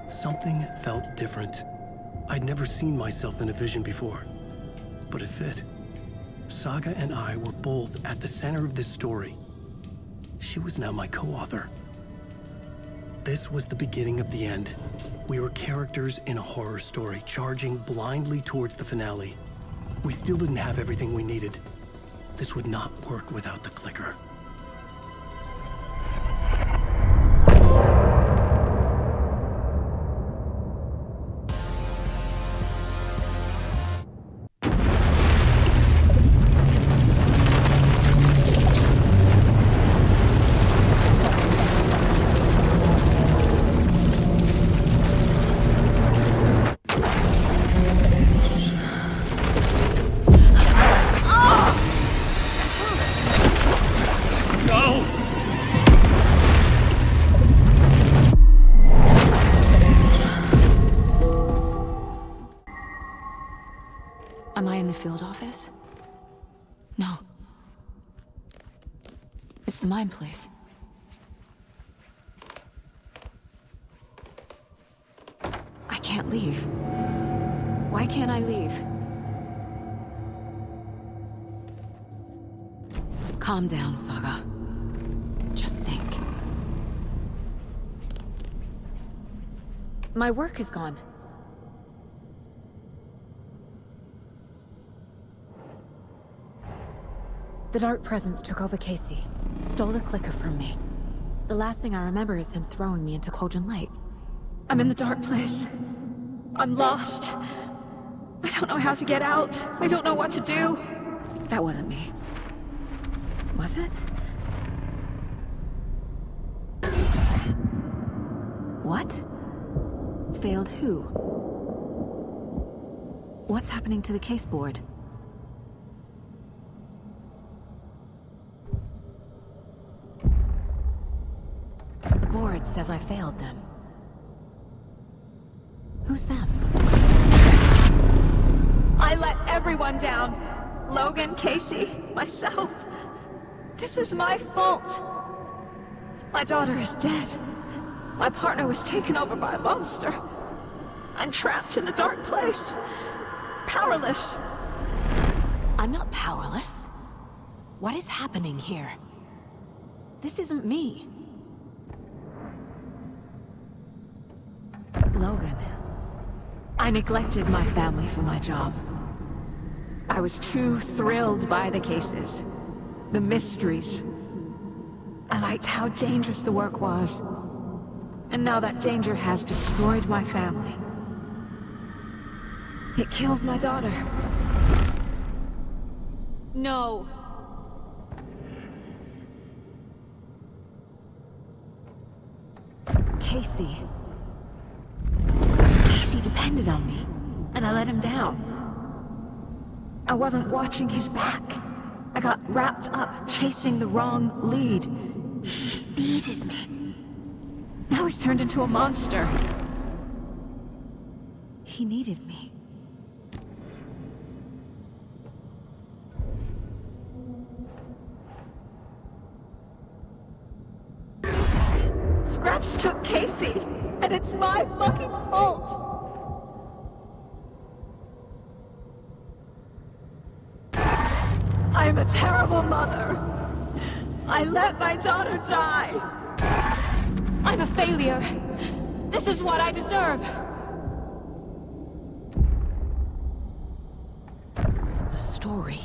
Something felt different. I'd never seen myself in a vision before, but it fit. Saga and I were both at the center of this story. She was now my co-author. This was the beginning of the end. We were characters in a horror story, charging blindly towards the finale. We still didn't have everything we needed. This would not work without the clicker. Am I in the field office? No. It's the mine place. I can't leave. Why can't I leave? Calm down, Saga. Just think. My work is gone. The Dark Presence took over Casey, stole the clicker from me. The last thing I remember is him throwing me into Cauldron Lake. I'm in the dark place. I'm lost. I don't know how to get out. I don't know what to do. That wasn't me. Was it? What? Failed who? What's happening to the case board? The board says I failed them. Who's them? I let everyone down. Logan, Casey, myself. This is my fault. My daughter is dead. My partner was taken over by a monster. I'm trapped in the dark place. Powerless. I'm not powerless. What is happening here? This isn't me. Logan. I neglected my family for my job. I was too thrilled by the cases, the mysteries. I liked how dangerous the work was. And now that danger has destroyed my family. It killed my daughter. No. Casey. Casey depended on me, and I let him down. I wasn't watching his back. I got wrapped up chasing the wrong lead. He needed me. Now he's turned into a monster. He needed me. Scratch took Casey, and it's my fucking fault. I'm a terrible mother. I let my daughter die. I'm a failure. This is what I deserve. The story.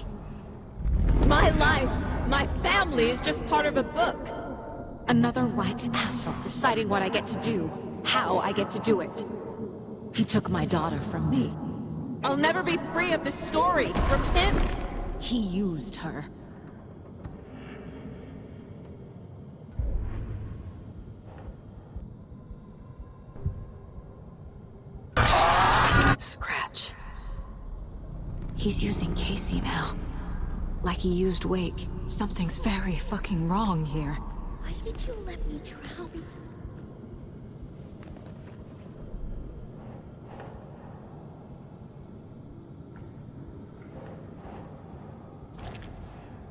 My life, my family is just part of a book. Another white asshole deciding what I get to do, how I get to do it. He took my daughter from me. I'll never be free of this story from him. He used her. Scratch. He's using Casey now. Like he used Wake. Something's very fucking wrong here. Why did you let me drown?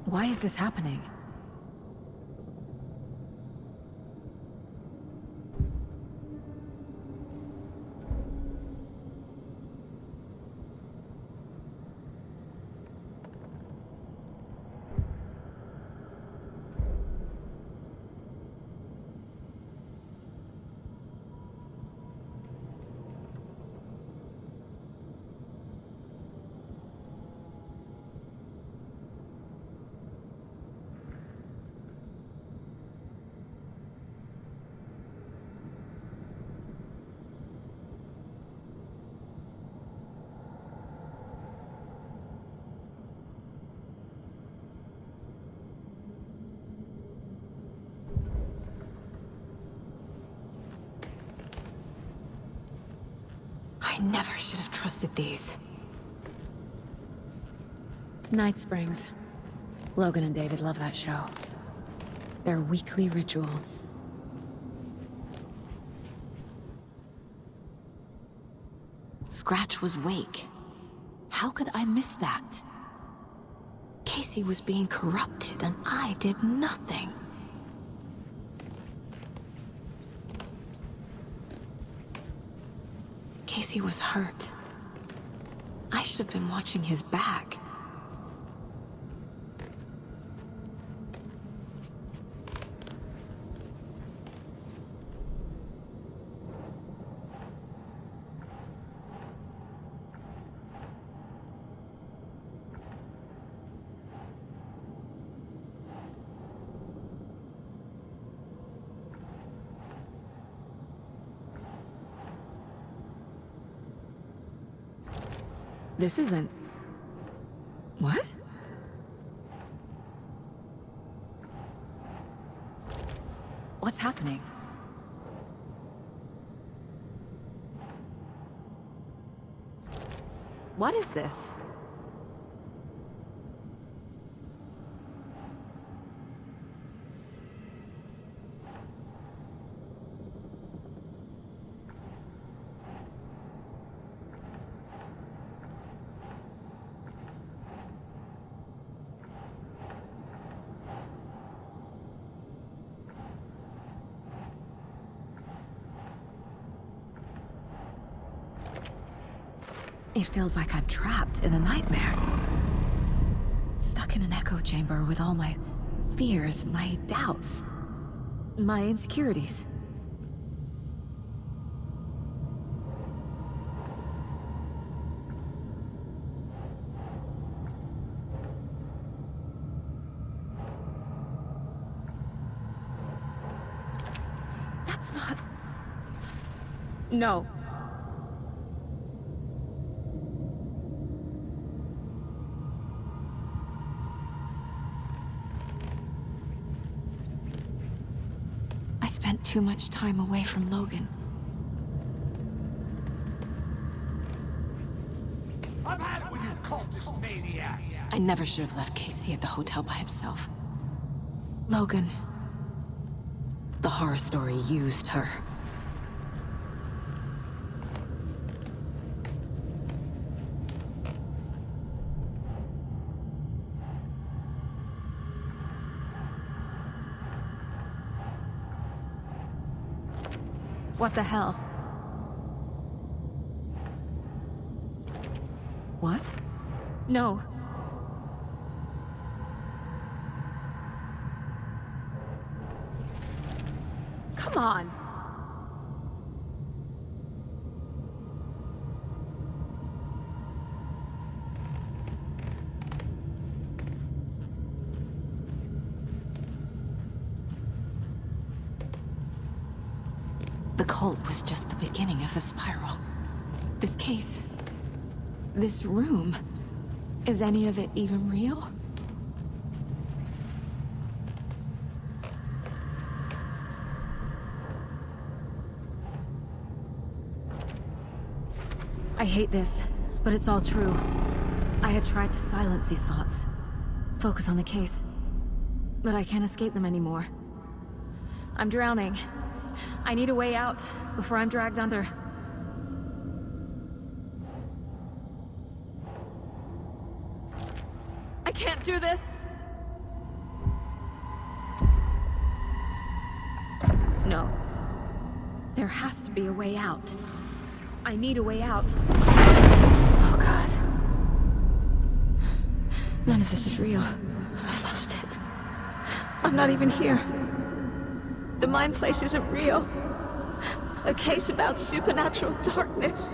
Why is this happening? I never should have trusted these. Night Springs. Logan and David love that show. Their weekly ritual. Scratch was Wake. How could I miss that? Casey was being corrupted and I did nothing. Casey was hurt. I should have been watching his back. This isn't... What? What's happening? What is this? It feels like I'm trapped in a nightmare. Stuck in an echo chamber with all my fears, my doubts, my insecurities. That's not... No. Spent too much time away from Logan. I've had it with you cultist maniacs! I never should have left Casey at the hotel by himself. Logan. The horror story used her. What the hell? What? No. Come on. The cult was just the beginning of the spiral. This case... this room... is any of it even real? I hate this, but it's all true. I had tried to silence these thoughts. Focus on the case. But I can't escape them anymore. I'm drowning. I need a way out before I'm dragged under. I can't do this! No. There has to be a way out. I need a way out. Oh God. None of this is real. I've lost it. I'm not even here. The mind place isn't real. A case about supernatural darkness.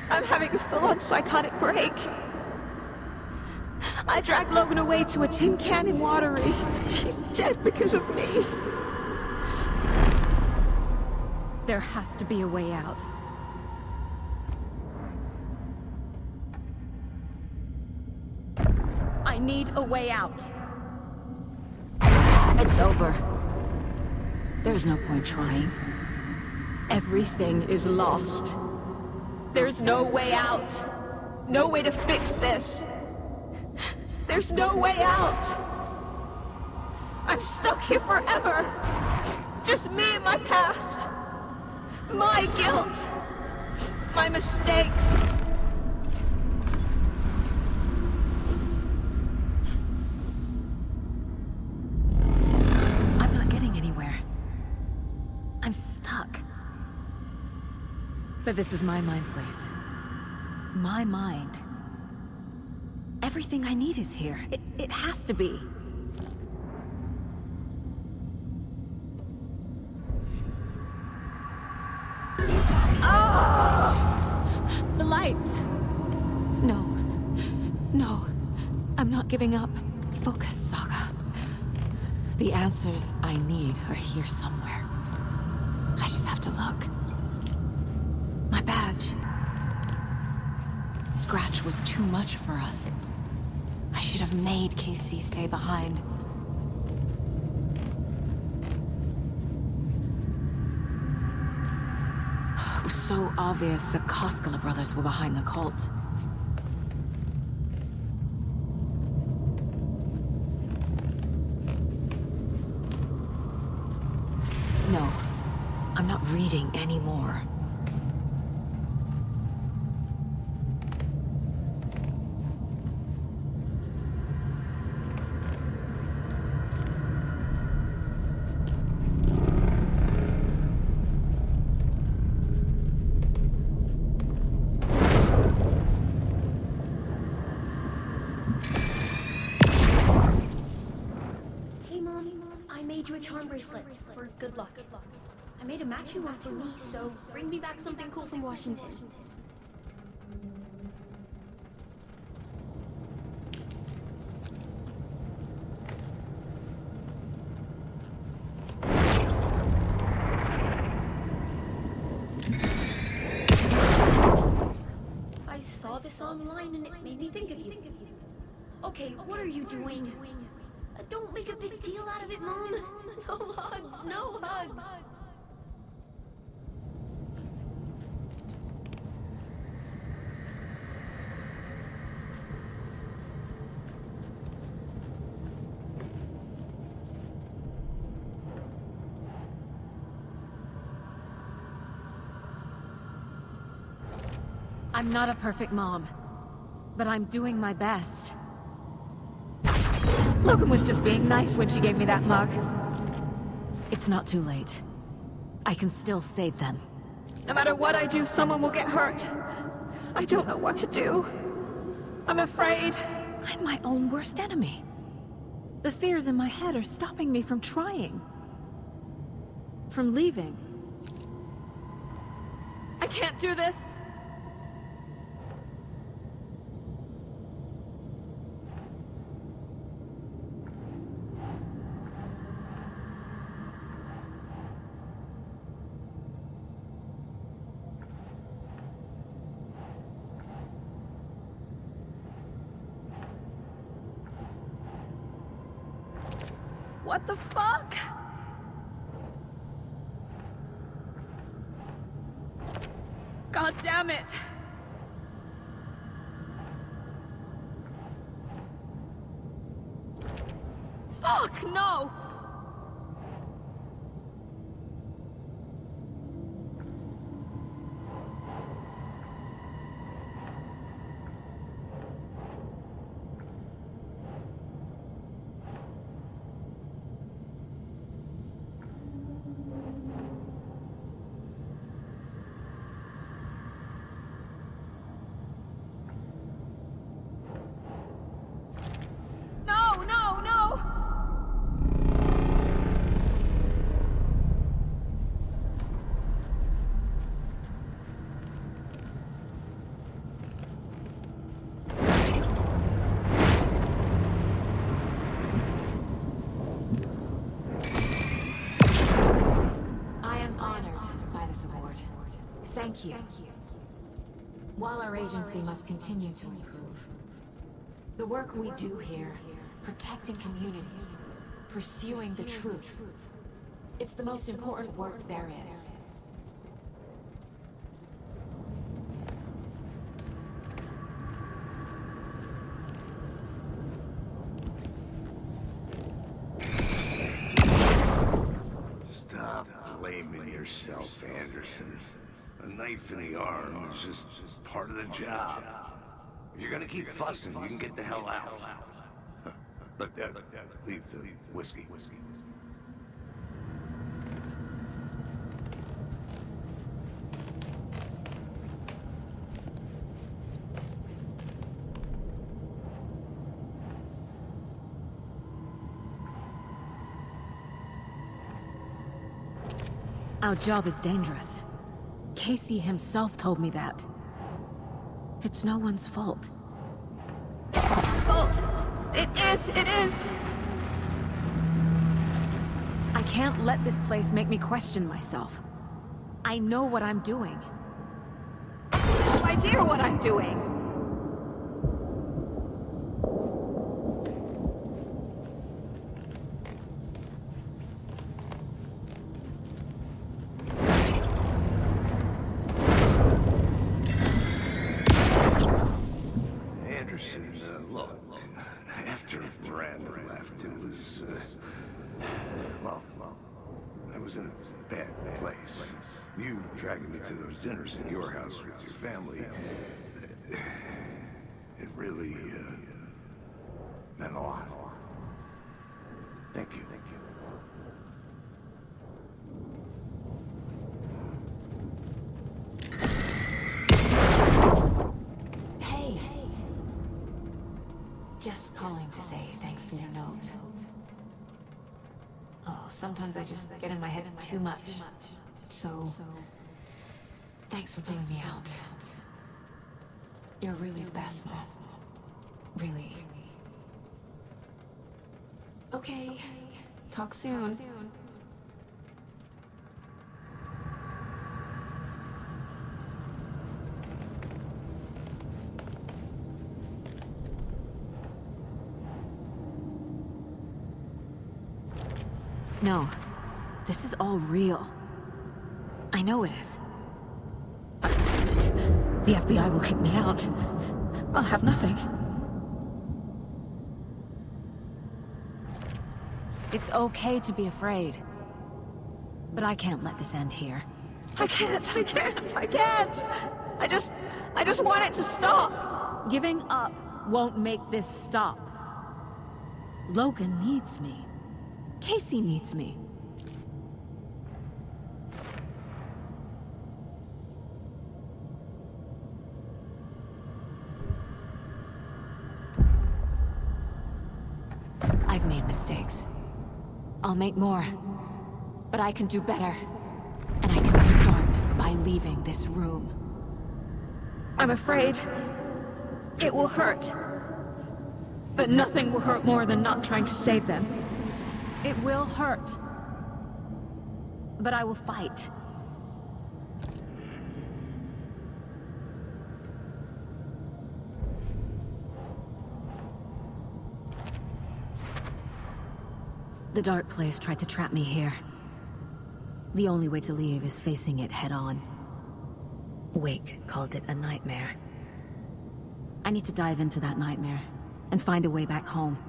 I'm having a full-on psychotic break. I dragged Logan away to a tin can in Watery. She's dead because of me. There has to be a way out. I need a way out. It's over. There's no point trying. Everything is lost. There's no way out. No way to fix this. There's no way out. I'm stuck here forever. Just me and my past. My guilt. My mistakes. I'm not getting anywhere. I'm stuck. But this is my mind place. My mind. Everything I need is here. It has to be. Oh! The lights! No. No. I'm not giving up. Focus, Saga. The answers I need are here somewhere. I just have to look. My badge. scratch was too much for us. I should have made KC stay behind. It was so obvious the Koskela brothers were behind the cult. No, I'm not reading anymore. A charm bracelet for good luck. I made a matching one for me, so bring me back something cool from Washington. I saw this online and it made me think of you. Okay, what are you doing? Don't make a big deal out of it, Mom. No hugs, no hugs. I'm not a perfect mom, but I'm doing my best. Logan was just being nice when she gave me that mug. It's not too late. I can still save them. No matter what I do, someone will get hurt. I don't know what to do. I'm afraid. I'm my own worst enemy. The fears in my head are stopping me from trying. From leaving. I can't do this. What the fuck? God damn it! Fuck, no! Thank you. While our agency must continue to improve, the work we do here, protecting communities, pursuing the truth, it's the most important work there is. Stop blaming yourself, Anderson. A knife in the arm is just part of the job. If you're gonna keep fussing, you can get the hell out. But leave the whiskey. Our job is dangerous. Casey himself told me that. It's no one's fault. Fault! It is! I can't let this place make me question myself. I know what I'm doing. No idea what I'm doing. Anderson, look, after Miranda left, it was, well, I was in a bad place. You dragging me to those dinners at your house with your family, it really, meant a lot. Thank you. Hey. Just calling to say thanks for your note. Oh, sometimes I just get in my head too much. So, thanks for pulling me out. You're really the best, Mom. Really. Okay. Talk soon. No. This is all real. I know it is. The FBI will kick me out. I'll have nothing. It's okay to be afraid. But I can't let this end here. I can't. I just want it to stop. Giving up won't make this stop. Logan needs me. Casey needs me. I've made mistakes. I'll make more. But I can do better. And I can start by leaving this room. I'm afraid it will hurt. But nothing will hurt more than not trying to save them. It will hurt. But I will fight. The dark place tried to trap me here. The only way to leave is facing it head-on. Wake called it a nightmare. I need to dive into that nightmare and find a way back home.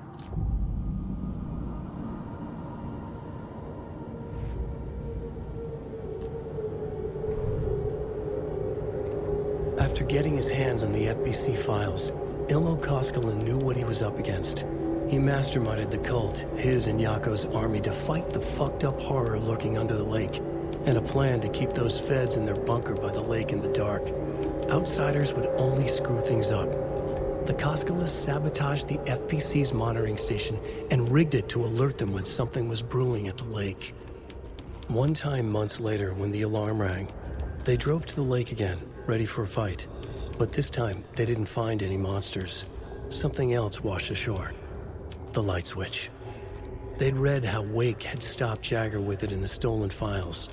After getting his hands on the FBC files, Ilmo Koskinen knew what he was up against. He masterminded the cult, his and Yako's army, to fight the fucked up horror lurking under the lake, and a plan to keep those feds in their bunker by the lake in the dark. Outsiders would only screw things up. The Koskinen sabotaged the FBC's monitoring station and rigged it to alert them when something was brewing at the lake. One time months later, when the alarm rang, they drove to the lake again, ready for a fight. But this time, they didn't find any monsters. Something else washed ashore. The light switch. They'd read how Wake had stopped Jagger with it in the stolen files.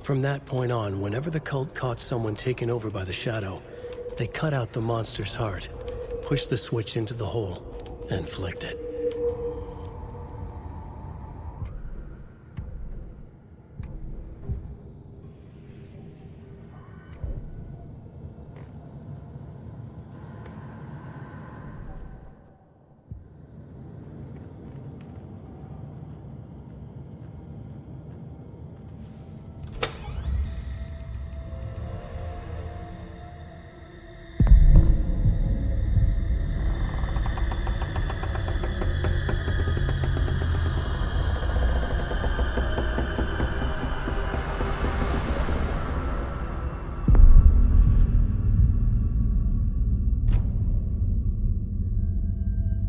From that point on, whenever the cult caught someone taken over by the Shadow, they cut out the monster's heart, pushed the switch into the hole, and flicked it.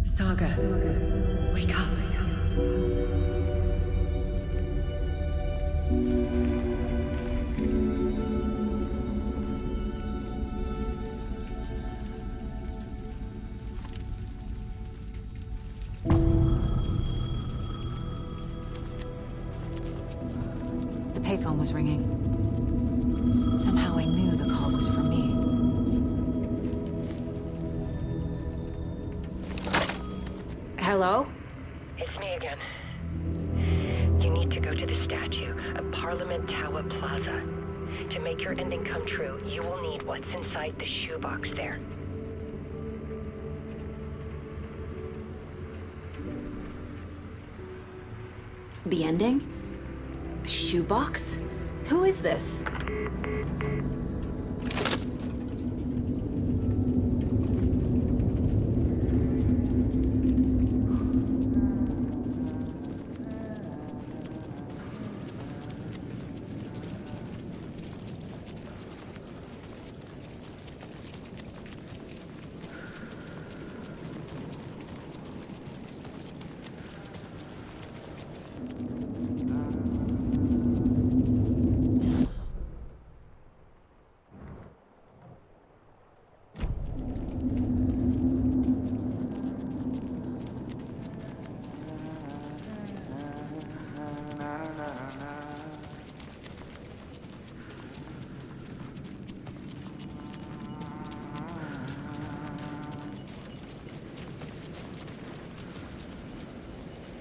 Saga, wake up. The payphone was ringing. Somehow I knew the call was for me. Hello? It's me again. You need to go to the statue of Parliament Tower Plaza. To make your ending come true, you will need what's inside the shoebox there. The ending? A shoebox? Who is this?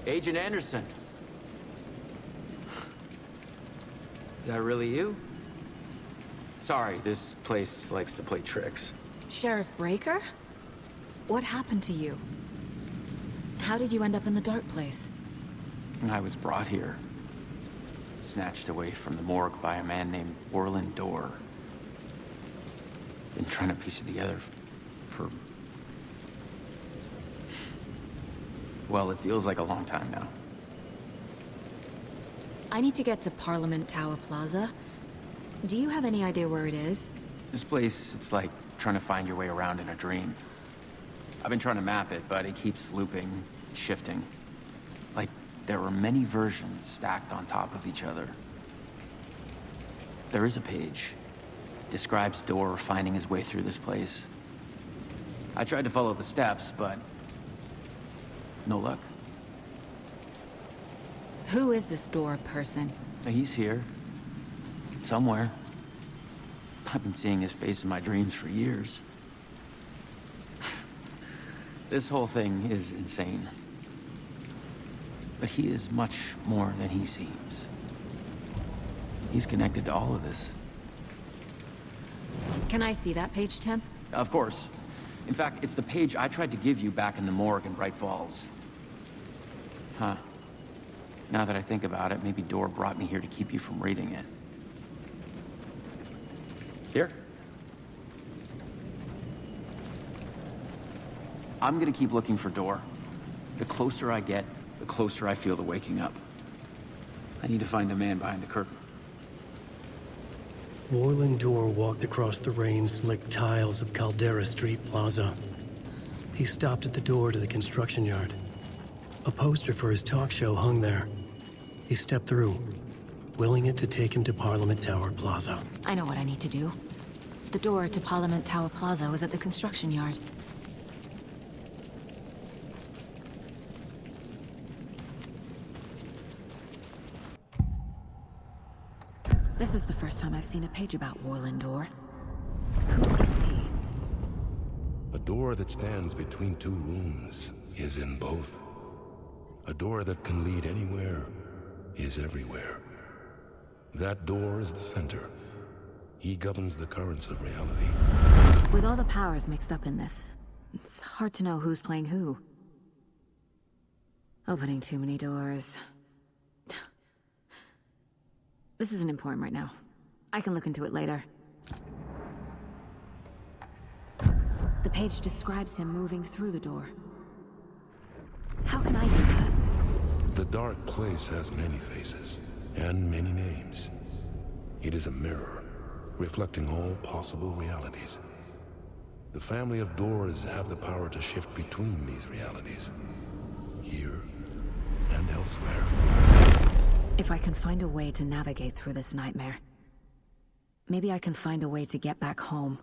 Agent Anderson. Is that really you? Sorry, this place likes to play tricks. Sheriff Breaker? What happened to you? How did you end up in the dark place? I was brought here. Snatched away from the morgue by a man named Orland Dorr. Been trying to piece it together for... well, it feels like a long time now. I need to get to Parliament Tower Plaza. Do you have any idea where it is? This place, it's like trying to find your way around in a dream. I've been trying to map it, but it keeps looping, shifting. Like there were many versions stacked on top of each other. There is a page. Describes Dorr finding his way through this place. I tried to follow the steps, but no luck. Who is this Dorr person? He's here. Somewhere. I've been seeing his face in my dreams for years. This whole thing is insane. But he is much more than he seems. He's connected to all of this. Can I see that page, Tim? Of course. In fact, it's the page I tried to give you back in the morgue in Bright Falls. Huh. Now that I think about it, maybe Dorr brought me here to keep you from reading it. Here. I'm gonna keep looking for Dorr. The closer I get, the closer I feel to waking up. I need to find the man behind the curtain. Orland Dorr walked across the rain-slicked tiles of Caldera Street Plaza. He stopped at the door to the construction yard. A poster for his talk show hung there. He stepped through, willing it to take him to Parliament Tower Plaza. I know what I need to do. The door to Parliament Tower Plaza was at the construction yard. This is the first time I've seen a page about Orland Dorr. Who is he? A door that stands between two rooms is in both. A door that can lead anywhere is everywhere. That door is the center. He governs the currents of reality. With all the powers mixed up in this, it's hard to know who's playing who. Opening too many doors. This isn't important right now. I can look into it later. The page describes him moving through the door. How can I do that? The dark place has many faces, and many names. It is a mirror, reflecting all possible realities. The family of Doors have the power to shift between these realities, here and elsewhere. If I can find a way to navigate through this nightmare, maybe I can find a way to get back home.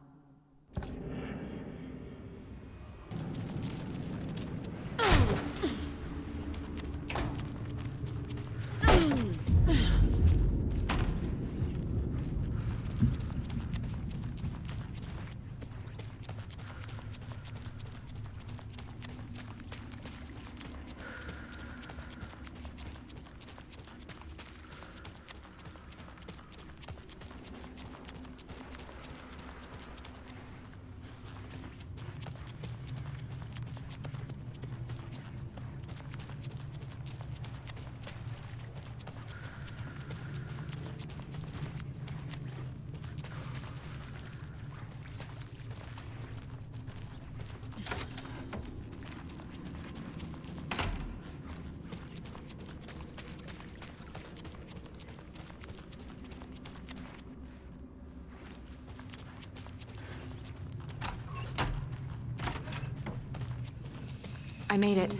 I made it.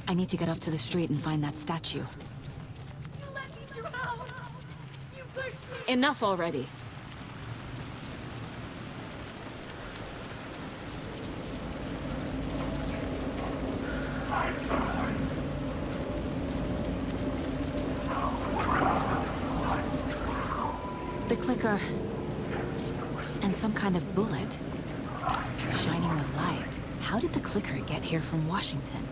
I need to get up to the street and find that statue. You let me drown! You pushed me! Enough already. The clicker. And some kind of bullet. Shining with light. How did the clicker get here from Washington?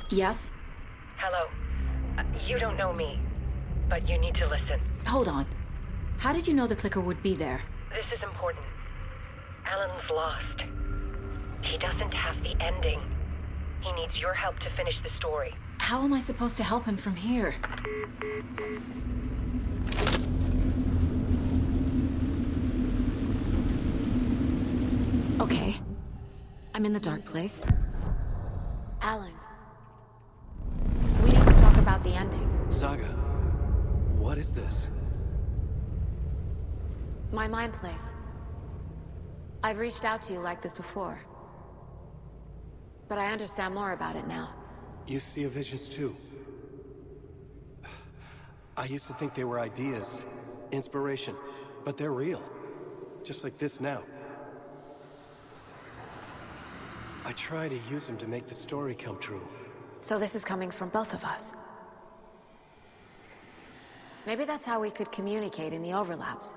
Yes? Hello. You don't know me, but you need to listen. Hold on. How did you know the clicker would be there? This is important. Alan's lost. He doesn't have the ending. He needs your help to finish the story. How am I supposed to help him from here? Okay. I'm in the dark place. Alan. We need to talk about the ending. Saga, what is this? My mind place. I've reached out to you like this before. But I understand more about it now. You see visions too. I used to think they were ideas, inspiration, but they're real. Just like this now. I try to use them to make the story come true. So this is coming from both of us. Maybe that's how we could communicate in the overlaps.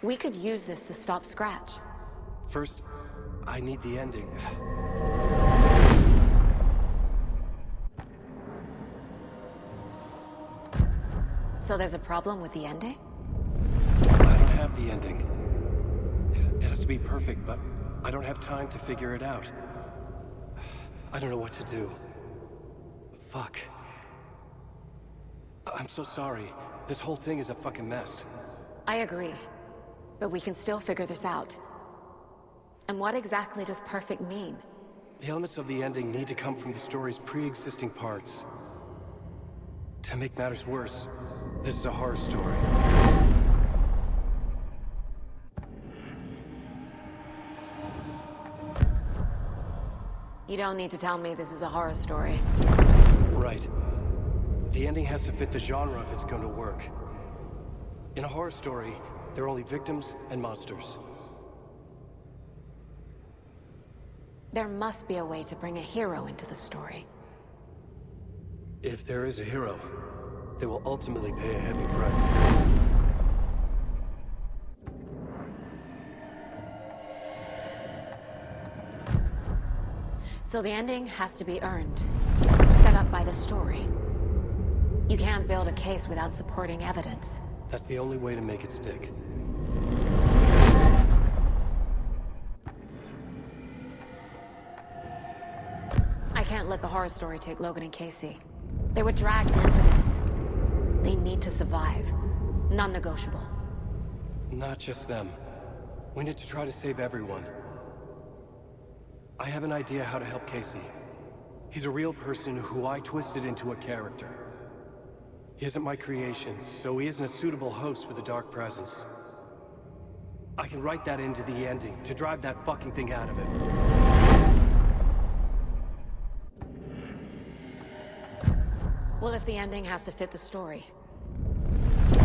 We could use this to stop Scratch. First, I need the ending. So there's a problem with the ending? I don't have the ending. It has to be perfect, but I don't have time to figure it out. I don't know what to do. Fuck. I'm so sorry. This whole thing is a fucking mess. I agree. But we can still figure this out. And what exactly does perfect mean? The elements of the ending need to come from the story's pre-existing parts. To make matters worse, this is a horror story. You don't need to tell me this is a horror story. Right. The ending has to fit the genre if it's going to work. In a horror story, there are only victims and monsters. There must be a way to bring a hero into the story. If there is a hero, they will ultimately pay a heavy price. So the ending has to be earned, set up by the story. You can't build a case without supporting evidence. That's the only way to make it stick. I can't let the horror story take Logan and Casey. They were dragged into this. They need to survive. Non-negotiable. Not just them. We need to try to save everyone. I have an idea how to help Casey. He's a real person who I twisted into a character. He isn't my creation, so he isn't a suitable host for the Dark Presence. I can write that into the ending to drive that fucking thing out of him. Well, if the ending has to fit the story,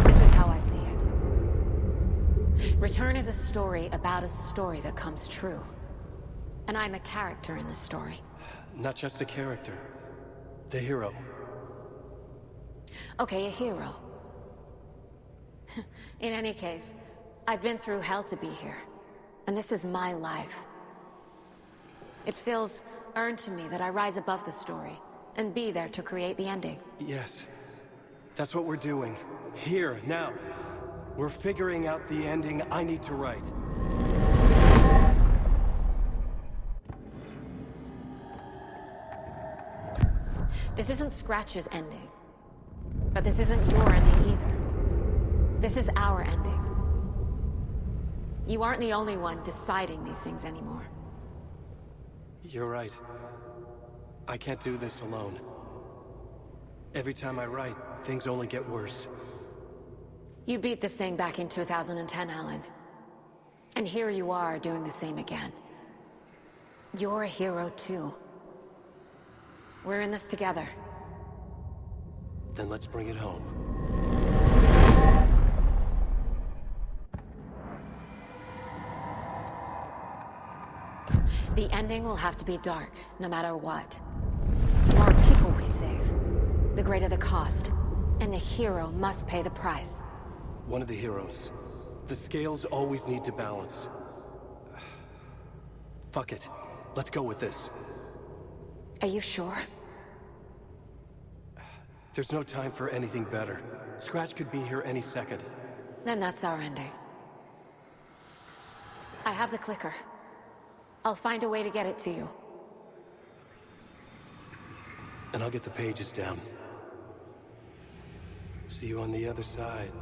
this is how I see it. Return is a story about a story that comes true. And I'm a character in the story. Not just a character. The hero. Okay, a hero. In any case, I've been through hell to be here. And this is my life. It feels earned to me that I rise above the story and be there to create the ending. Yes. That's what we're doing. Here, now. We're figuring out the ending I need to write. This isn't Scratch's ending. But this isn't your ending either. This is our ending. You aren't the only one deciding these things anymore. You're right. I can't do this alone. Every time I write, things only get worse. You beat this thing back in 2010, Alan. And here you are doing the same again. You're a hero too. We're in this together. Then let's bring it home. The ending will have to be dark, no matter what. The more people we save, the greater the cost. And the hero must pay the price. One of the heroes. The scales always need to balance. Fuck it. Let's go with this. Are you sure? There's no time for anything better. Scratch could be here any second. Then that's our ending. I have the clicker. I'll find a way to get it to you. And I'll get the pages down. See you on the other side.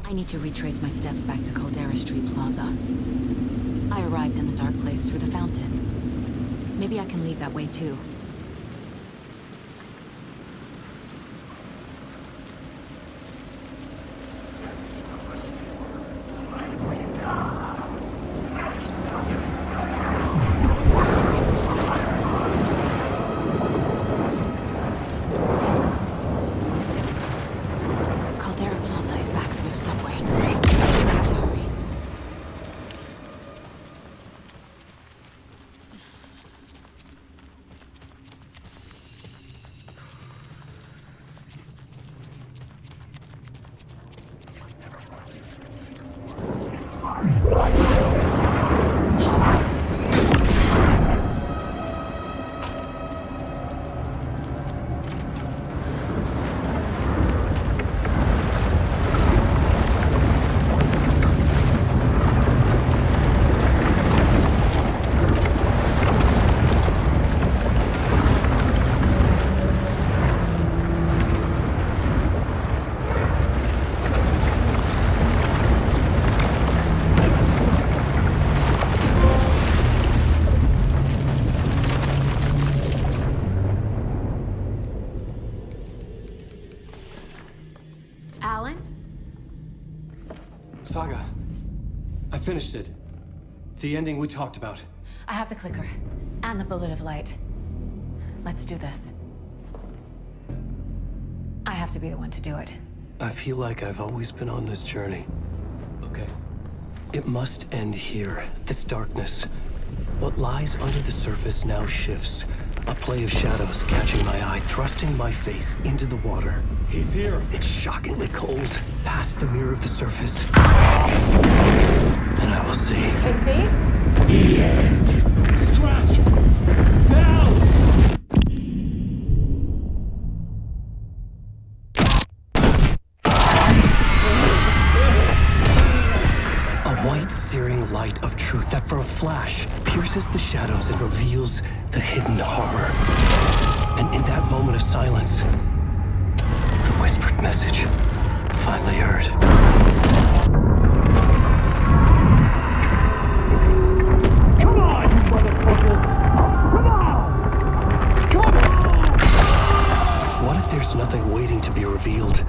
I need to retrace my steps back to Caldera Street Plaza. I arrived in the dark place through the fountain. Maybe I can leave that way too. Saga, I finished it. The ending we talked about. I have the clicker, and the bullet of light. Let's do this. I have to be the one to do it. I feel like I've always been on this journey. Okay. It must end here, this darkness. What lies under the surface now shifts. A play of shadows catching my eye, thrusting my face into the water. He's here. It's shockingly cold, past the mirror of the surface. Then I will see. KC? The end. Scratch! Now! A white, searing light of truth that for a flash pierces the shadows and reveals the hidden horror. And in that moment of silence, the whispered message finally heard. Come on, you motherfucker! Come on! Come on! What if there's nothing waiting to be revealed?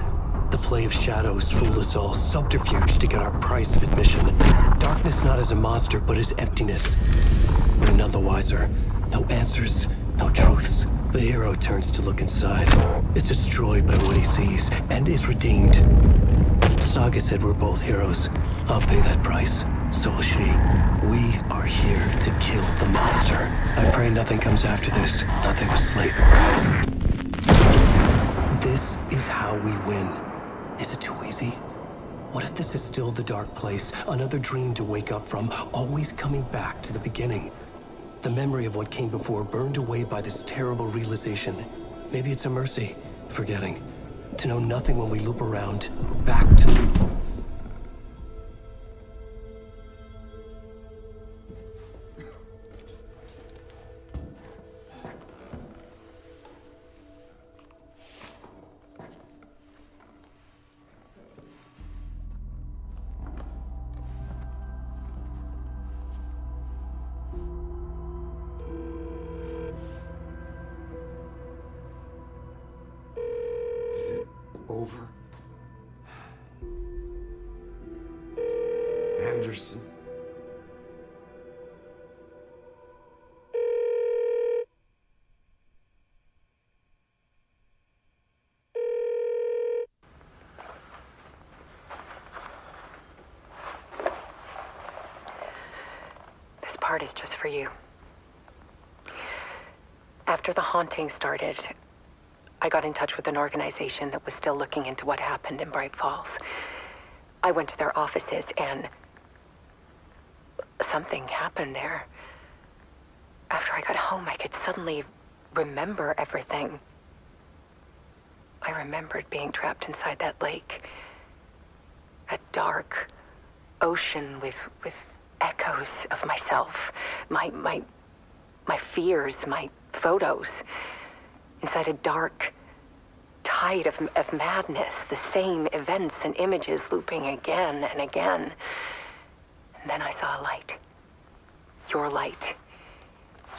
The play of shadows fool us all, subterfuge to get our price of admission. Darkness not as a monster, but as emptiness. We're none the wiser. No answers, no truths. The hero turns to look inside. Is destroyed by what he sees, and is redeemed. Saga said we're both heroes. I'll pay that price. So will she. We are here to kill the monster. I pray nothing comes after this. Nothing but sleep. This is how we win. Is it too easy? What if this is still the dark place, another dream to wake up from, always coming back to the beginning? The memory of what came before burned away by this terrible realization. Maybe it's a mercy, forgetting. To know nothing when we loop around, back to... Is it over? Anderson? This part is just for you. After the haunting started, I got in touch with an organization that was still looking into what happened in Bright Falls. I went to their offices and something happened there. After I got home, I could suddenly remember everything. I remembered being trapped inside that lake. A dark ocean with echoes of myself, my fears, my photos. Inside a dark tide of madness, the same events and images looping again and again. And then I saw a light. Your light.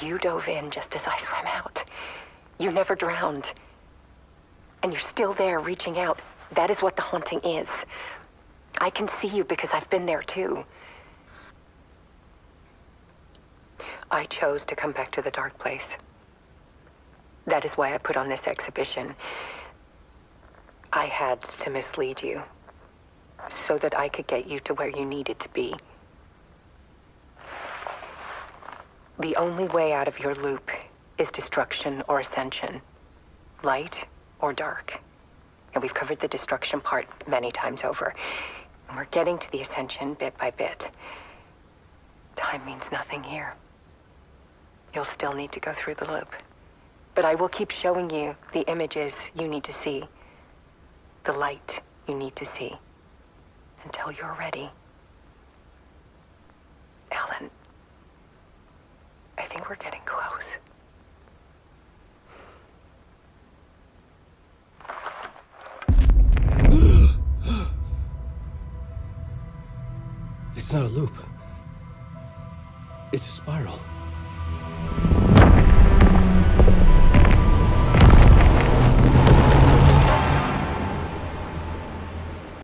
You dove in just as I swam out. You never drowned. And you're still there reaching out. That is what the haunting is. I can see you because I've been there too. I chose to come back to the dark place. That is why I put on this exhibition. I had to mislead you, so that I could get you to where you needed to be. The only way out of your loop is destruction or ascension, light or dark. And we've covered the destruction part many times over. And we're getting to the ascension bit by bit. Time means nothing here. You'll still need to go through the loop. But I will keep showing you the images you need to see, the light you need to see, until you're ready. Alan, I think we're getting close. It's not a loop. It's a spiral.